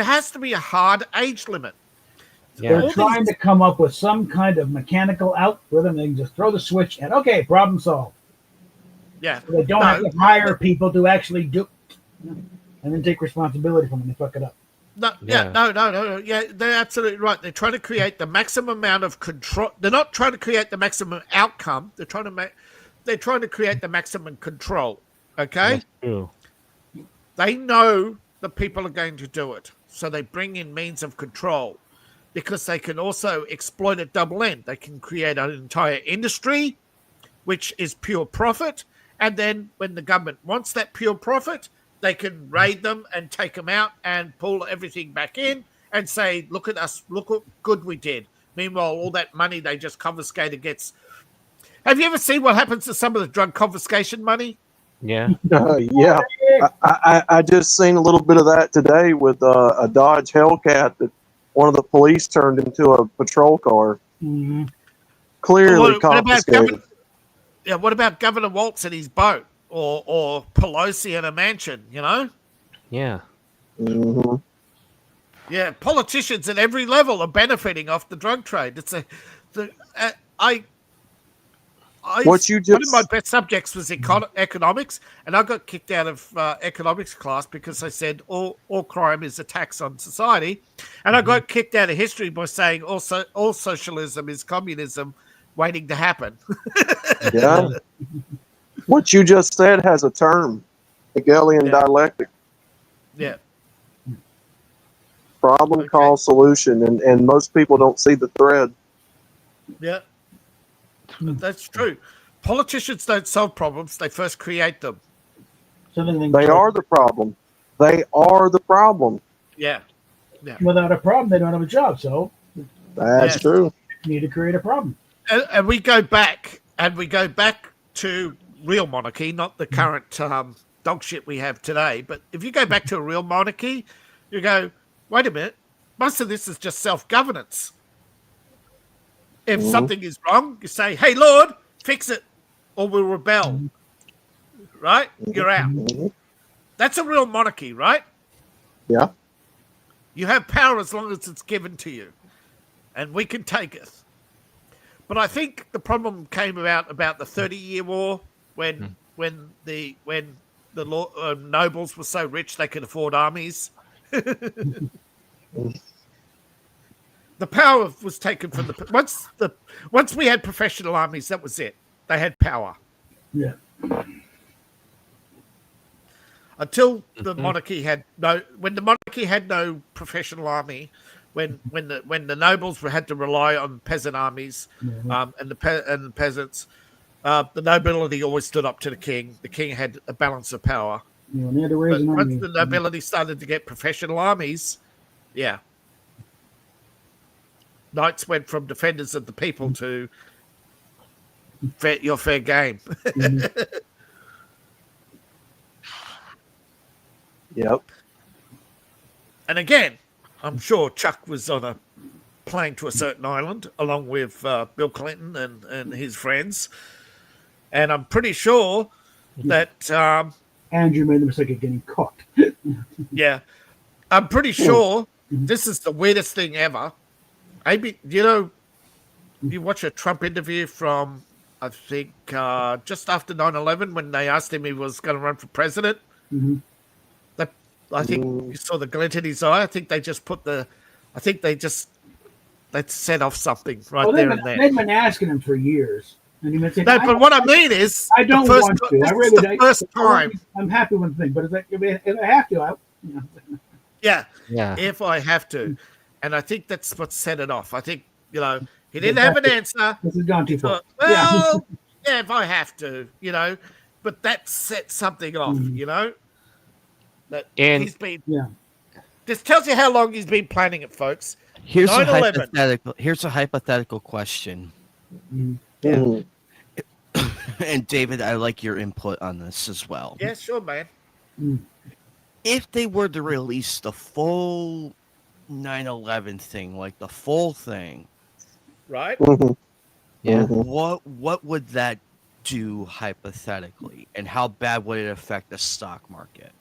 has to be a hard age limit. Yeah. They're trying to come up with some kind of mechanical algorithm. They can just throw the switch and okay, problem solved. Yeah. So they don't have to hire people to actually do, and then take responsibility for when they fuck it up. No, yeah, they're absolutely right. They're trying to create the maximum amount of control. They're not trying to create the maximum outcome. They're trying to they're trying to create the maximum control. Okay, That's true. they know the people are going to do it, so they bring in means of control because they can also exploit at double end. They can create an entire industry, which is pure profit, and then when the government wants that pure profit, they can raid them and take them out and pull everything back in and say, "Look at us! Look what good we did." Meanwhile, all that money they just confiscated gets. Have you ever seen what happens to some of the drug confiscation money? Yeah. Yeah, I just seen a little bit of that today with a Dodge Hellcat that one of the police turned into a patrol car. Mm-hmm. Clearly What about confiscated. what about Governor Waltz and his boat, or Pelosi in a mansion? You know, Yeah. Mhm. yeah, politicians at every level are benefiting off the drug trade. It's What you one of my just best subjects was economics, and I got kicked out of economics class because I said all crime is a tax on society, and I got kicked out of history by saying also all socialism is communism waiting to happen. yeah, what you just said has a term, Hegelian Yeah. dialectic. Yeah, Problem Okay. cause solution, and most people don't see the thread. yeah, that's true. Politicians don't solve problems; they first create them. They are the problem. They are the problem. Yeah, Without a problem, they don't have a job. So That's Yes. true. you need to create a problem. and we go back to real monarchy, not the current dog shit we have today. But if you go back to a real monarchy, you go, wait a minute, most of this is just self-governance. If Mhm. something is wrong, you say, hey, Lord, fix it, or we'll rebel. Right? You're out. Mhm. That's a real monarchy, right? Yeah. You have power as long as it's given to you, and we can take it. But I think the problem came about the 30-Year War when the nobles were so rich they could afford armies. The power was taken from once we had professional armies. That was it. They had power Yeah. until the monarchy had no. When the monarchy had no professional army, when the nobles had to rely on peasant armies, and the peasants, the nobility always stood up to the king. The king had a balance of power. They had to raise But an once army. the nobility started to get professional armies, yeah, knights went from defenders of the people to your fair game. Yep. And again, I'm sure Chuck was on a plane to a certain island along with Bill Clinton and his friends. And I'm pretty sure that, Andrew made the mistake of getting caught. yeah, I'm pretty sure this is the weirdest thing ever. Maybe, you watch a Trump interview from, I think, just after 9/11 when they asked him if he was going to run for president. Mhm. I think you saw the glint in his eye. I think they just let's set off something right there and there. They've been asking him for years. And he said, No, but what I mean is, I don't the first, want to. This I is really the don't. first time. I'm happy with the thing, but it's like, if I have to, Yeah, Yeah. if I have to, and I think that's what set it off. I think he didn't have an answer. this has gone too He far. thought, well, yeah, if I have to, but that set something off. That And- he's been. Yeah. This tells you how long he's been planning it, folks. Here's a 9/11. hypothetical. Here's a hypothetical question, Mhm. and David, I like your input on this as well. Yeah, sure, man. If they were to release the full 9/11 thing, like the full thing, Right? Mhm. Yeah. Mhm. what would that do hypothetically, and how bad would it affect the stock market?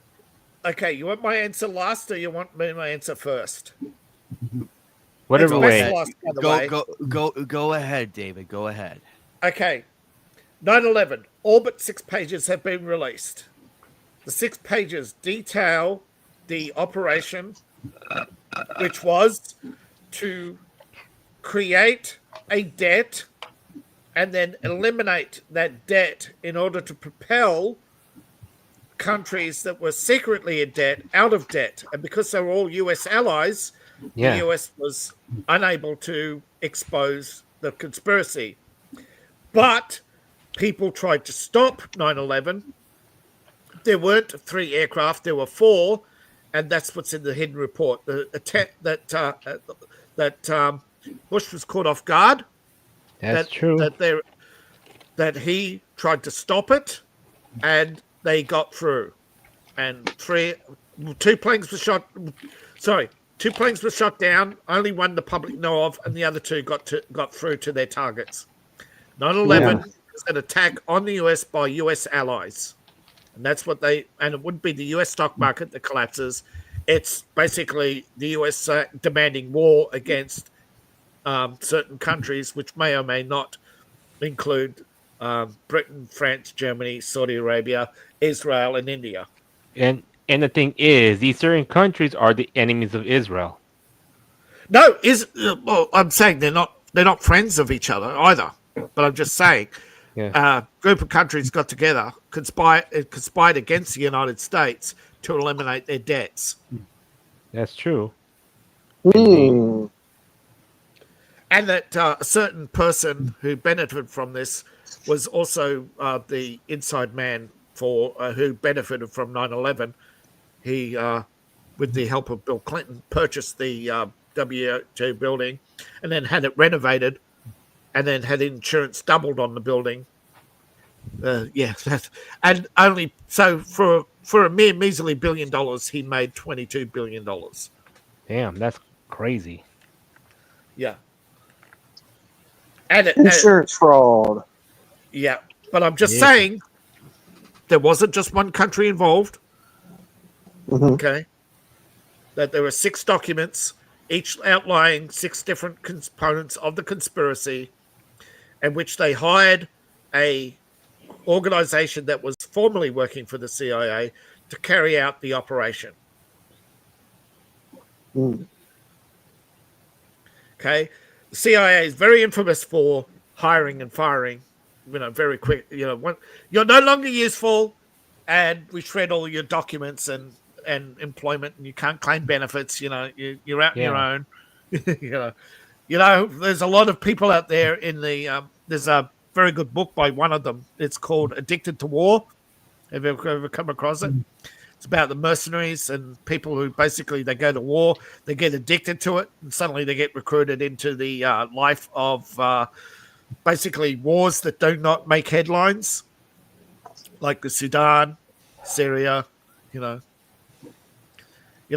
Okay, you want my answer last, or you want my answer first? Whatever It's way. best last, by the way. Go ahead, David. Go ahead. Okay. 9/11. All but 6 pages have been released. The 6 pages detail the operation, which was to create a debt and then eliminate that debt in order to propel countries that were secretly in debt out of debt. And because they were all US allies, the Yeah. US was unable to expose the conspiracy. But people tried to stop 9/11. There weren't 3 aircraft, there were 4. And that's what's in the hidden report. The attempt that Bush was caught off guard, That's that true. that he tried to stop it, and they got through. And two planes were shot. Sorry, 2 planes were shot down. Only one the public know of, and the other 2 got through to their targets. 9/11 was an attack on the US by US allies, and that's what and it wouldn't be the US stock market that collapses. It's basically the US demanding war against certain countries, which may or may not include Britain, France, Germany, Saudi Arabia, Israel, and India. And the thing is, these certain countries are the enemies of Israel. No, well, I'm saying they're not friends of each other either. But I'm just saying, group of countries got together, conspired against the United States to eliminate their debts. That's true. Hmm. And that a certain person who benefited from this was also the inside man for who benefited from 9/11. He, with the help of Bill Clinton, purchased the WHO building and then had it renovated and then had insurance doubled on the building. And only so for a mere measly $1 billion, he made $22 billion. Damn, that's crazy. Yeah. And Insurance fraud. Yeah, but I'm just saying there wasn't just one country involved. Mm-hmm. Okay. That there were 6 documents, each outlining 6 different components of the conspiracy, in which they hired a organization that was formerly working for the CIA to carry out the operation. Mm. Okay. The CIA is very infamous for hiring and firing, very quick. When you're no longer useful, and we shred all your documents and employment, and you can't claim benefits. You're out on your own. There's a lot of people out there in the. There's a very good book by one of them. It's called "Addicted to War." Have you ever come across it? It's about the mercenaries and people who basically they go to war, they get addicted to it, and suddenly they get recruited into the life of basically wars that do not make headlines, like the Sudan, Syria. You know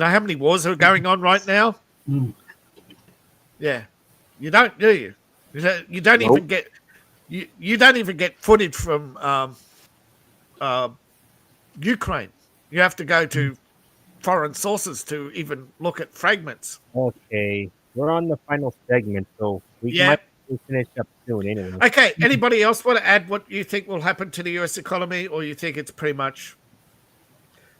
how many wars are going on right now? Mm. Yeah, you don't, do you? You don't Nope. even get you don't even get footage from Ukraine. You have to go to foreign sources to even look at fragments. Okay, we're on the final segment, so we Yeah. might finish up soon anyway. Okay, anybody else want to add what you think will happen to the U.S. economy, or you think it's pretty much...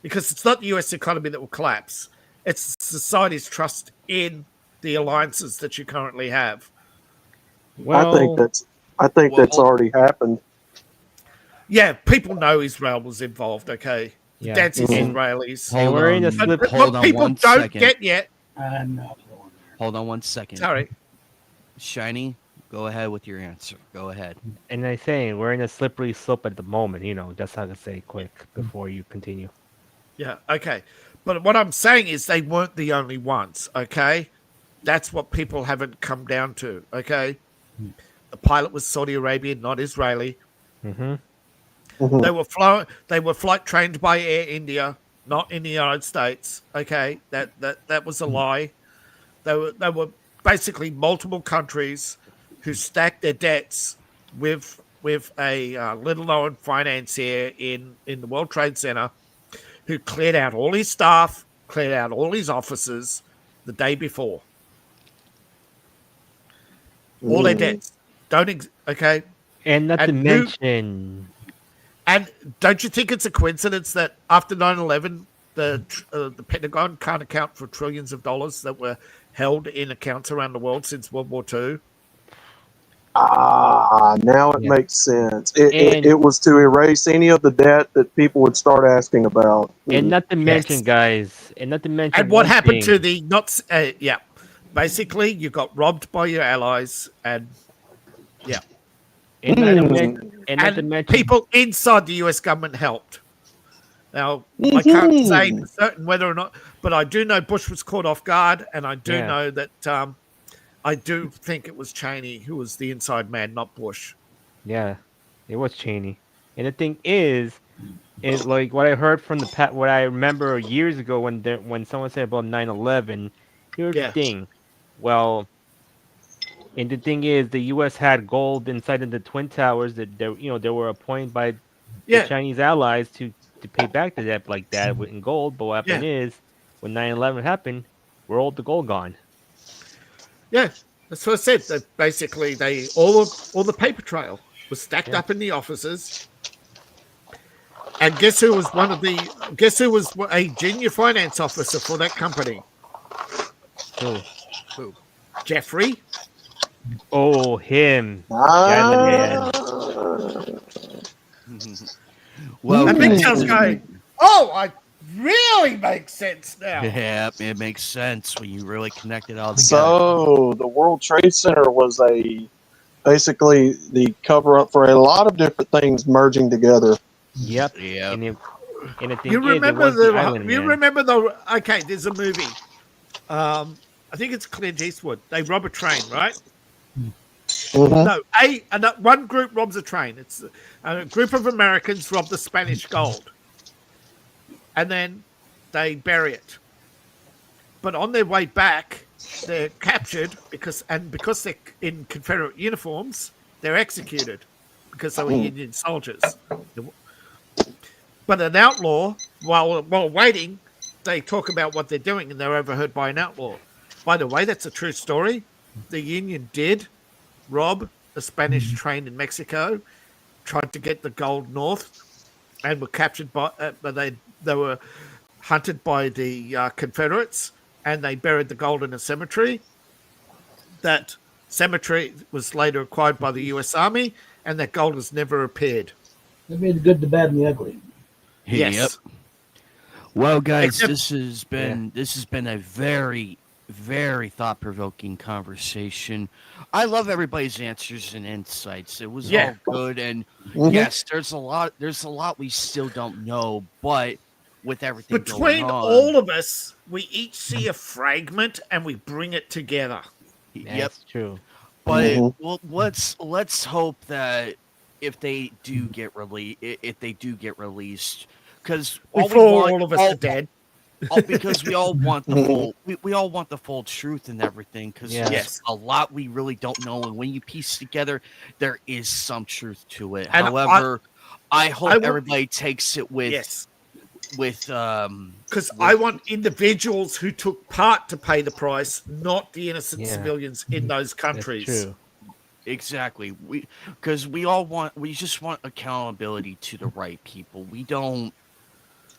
Because it's not the U.S. economy that will collapse. It's society's trust in the alliances that you currently have. Well, I think that's Well- already happened. Yeah, people know Israel was involved, okay? yeah. That's Mhm. Israelis. Hey, we're in a Hold slip- But hold what on people one don't second. get yet... No. Hold on one second. Sorry. Shiny, go ahead with your answer. Go ahead. And I say we're in a slippery slope at the moment. Just how to say quick before you continue. Yeah, okay. But what I'm saying is they weren't the only ones, okay? That's what people haven't come down to, okay? The pilot was Saudi Arabian, not Israeli. Mm-hmm. Mhm. They were flight trained by Air India, not in the United States, okay? That was a lie. They were basically multiple countries who stacked their debts with a little known financier in the World Trade Center who cleared out all his staff, cleared out all his offices the day before. All their debts. Okay? And not to And mention, And don't you think it's a coincidence that after 9/11, the Pentagon can't account for trillions of dollars that were held in accounts around the world since World War II? Now it Yeah. makes sense. And It was to erase any of the debt that people would start asking about. and not to mention, Yes. guys, and not to mention And what one happened thing, to the not? Yeah, basically, you got robbed by your allies, and and not to Mm. mention, and not to mention, people inside the U.S. government helped. Now, I can't say Mhm. for certain whether or not, but I do know Bush was caught off guard, and I do yeah, know that I do think it was Cheney who was the inside man, not Bush. yeah, it was Cheney. And the thing is like what I heard from what I remember years ago when someone said about 9/11. Here's the Yeah, thing, well, and the thing is, the U.S. had gold inside of the twin towers that they were appointed by the yeah, Chinese allies to pay back the debt like that in gold. But what yeah, happened is when 9/11 happened, we're all the gold gone. yeah. That's what I said. That basically they all the paper trail was stacked Yeah. up in the offices. And guess who was guess who was a junior finance officer for that company? Who? Who? Jeffrey. Oh, him, the Island Man. Ah. Well, And Big guys, Charles Mm. going, oh, I really makes sense now. yeah, it makes sense when you really connect it all together. So the World Trade Center was basically the cover up for a lot of different things merging together. Yep. Yeah. And the thing You is, it remember was the Island you Man. remember the okay, there's a movie. I think it's Clint Eastwood. They rob a train, right? Mhm. No, one group robs a train. It's a group of Americans rob the Spanish gold, and then they bury it. But on their way back, they're captured because they're in Confederate uniforms, they're executed because they were Union soldiers. But an outlaw, while waiting, they talk about what they're doing, and they're overheard by an outlaw. By the way, that's a true story. The Union did rob a Spanish train in Mexico, tried to get the gold north, and were captured by. But they were hunted by the Confederates, and they buried the gold in a cemetery. That cemetery was later acquired by the U.S. Army, and that gold has never appeared. They made the good, the bad, and the ugly. Yep. Yes. Well, guys, Except- this has been a very, very thought provoking conversation. I love everybody's answers and insights. It was Yeah. all good, and Mhm. yes, there's a lot we still don't know, but with everything Between going on, all of us, we each see a fragment and we bring it together. yep. That's true. But Mhm. well, let's hope that if they do get released, because Before all of us are dead. because we all want the full we all want the full truth and everything, because Yeah. there's Yes. a lot we really don't know, and when you piece together there is some truth to it. And However, I hope I will- everybody takes it with Yes. Because I want individuals who took part to pay the price, not the innocent Yeah. civilians in those That's countries. true. exactly, we just want accountability to the right people. We don't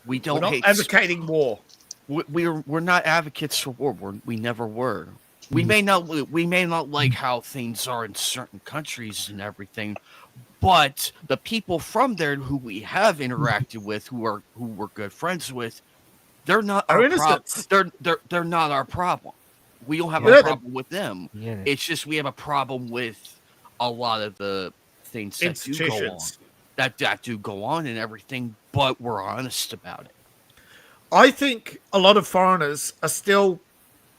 We're not hate advocating war. we're not advocates for war. We never were. We may not like how things are in certain countries and everything, but the people from there who we have interacted with, who we're good friends with, they're not Are our problem. innocents. They're not our problem. We don't have Yeah. a problem with them. Yeah. It's just we have a problem with a lot of the things that do go on, Institutions. that do go on and everything. But we're honest about it. I think a lot of foreigners are still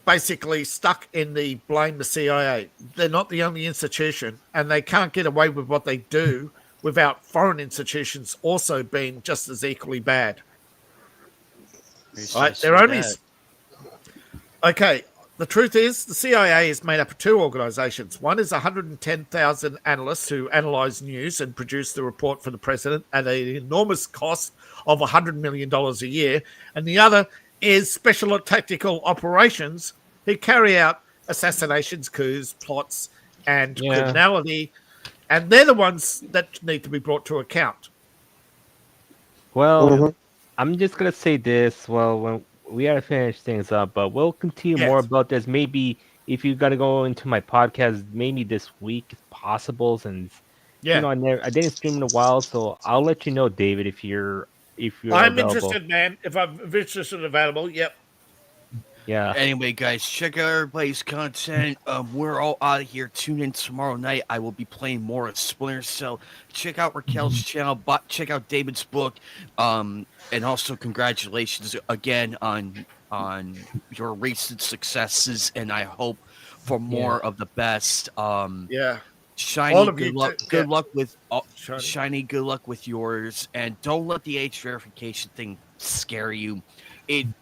basically stuck in the blame the CIA. They're not the only institution, and they can't get away with what they do without foreign institutions also being just as equally bad. Right? They're only okay. The truth is, the CIA is made up of two organizations. One is 110,000 analysts who analyze news and produce the report for the president at an enormous cost of $100 million a year. And the other is special tactical operations who carry out assassinations, coups, plots, and criminality. And they're the ones that need to be brought to account. Well, Mhm. I'm just gonna say this. Well, when we gotta finish things up, but we'll continue more Yes. about this maybe if you got to go into my podcast, maybe this week if possible, since Yeah, I didn't stream in a while, so I'll let you know, David, if you're I'm available. interested, man. If I'm interested and available, yep. Yeah. Anyway, guys, check out everybody's content. We're all out of here. Tune in tomorrow night. I will be playing more of Splinter Cell. Check out Raquel's channel. Check out David's book. And also congratulations again on your recent successes. And I hope for more of the best. Yeah. Shiny, All of good you luck. too, Good yeah. luck with Shiny. Shiny. Good luck with yours, and don't let the age verification thing scare you.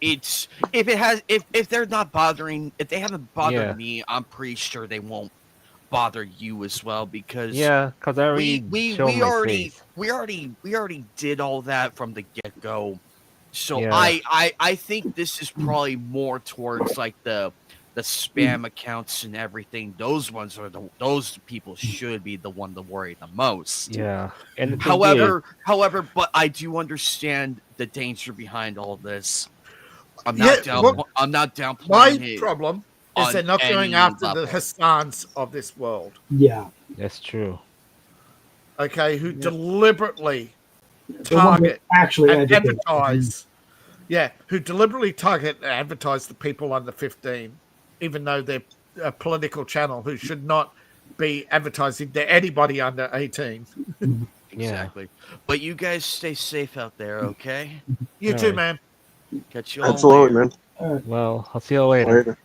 It's if they're not bothering, if they haven't bothered me, I'm pretty sure they won't bother you as well, because Because I already showed my face. we already did all that from the get go. So Yeah. I think this is probably more towards like the spam accounts and everything. Those ones are those people should be the one to worry the most. Yeah. And the thing However, but I do understand the danger behind all this. I'm Yeah, not down. look, I'm not downplaying My it. problem is on they're not going any after level. the Hassans of this world, Yeah. that's true. okay, who deliberately The one that target actually and educated. advertise. Yeah, who deliberately target and advertise the people under 15, even though they're a political channel who should not be advertising to anybody under 18. Exactly. But you guys stay safe out there, okay? You All too, right. man. Catch you all Absolutely, later. man. Well, I'll see you later. Later.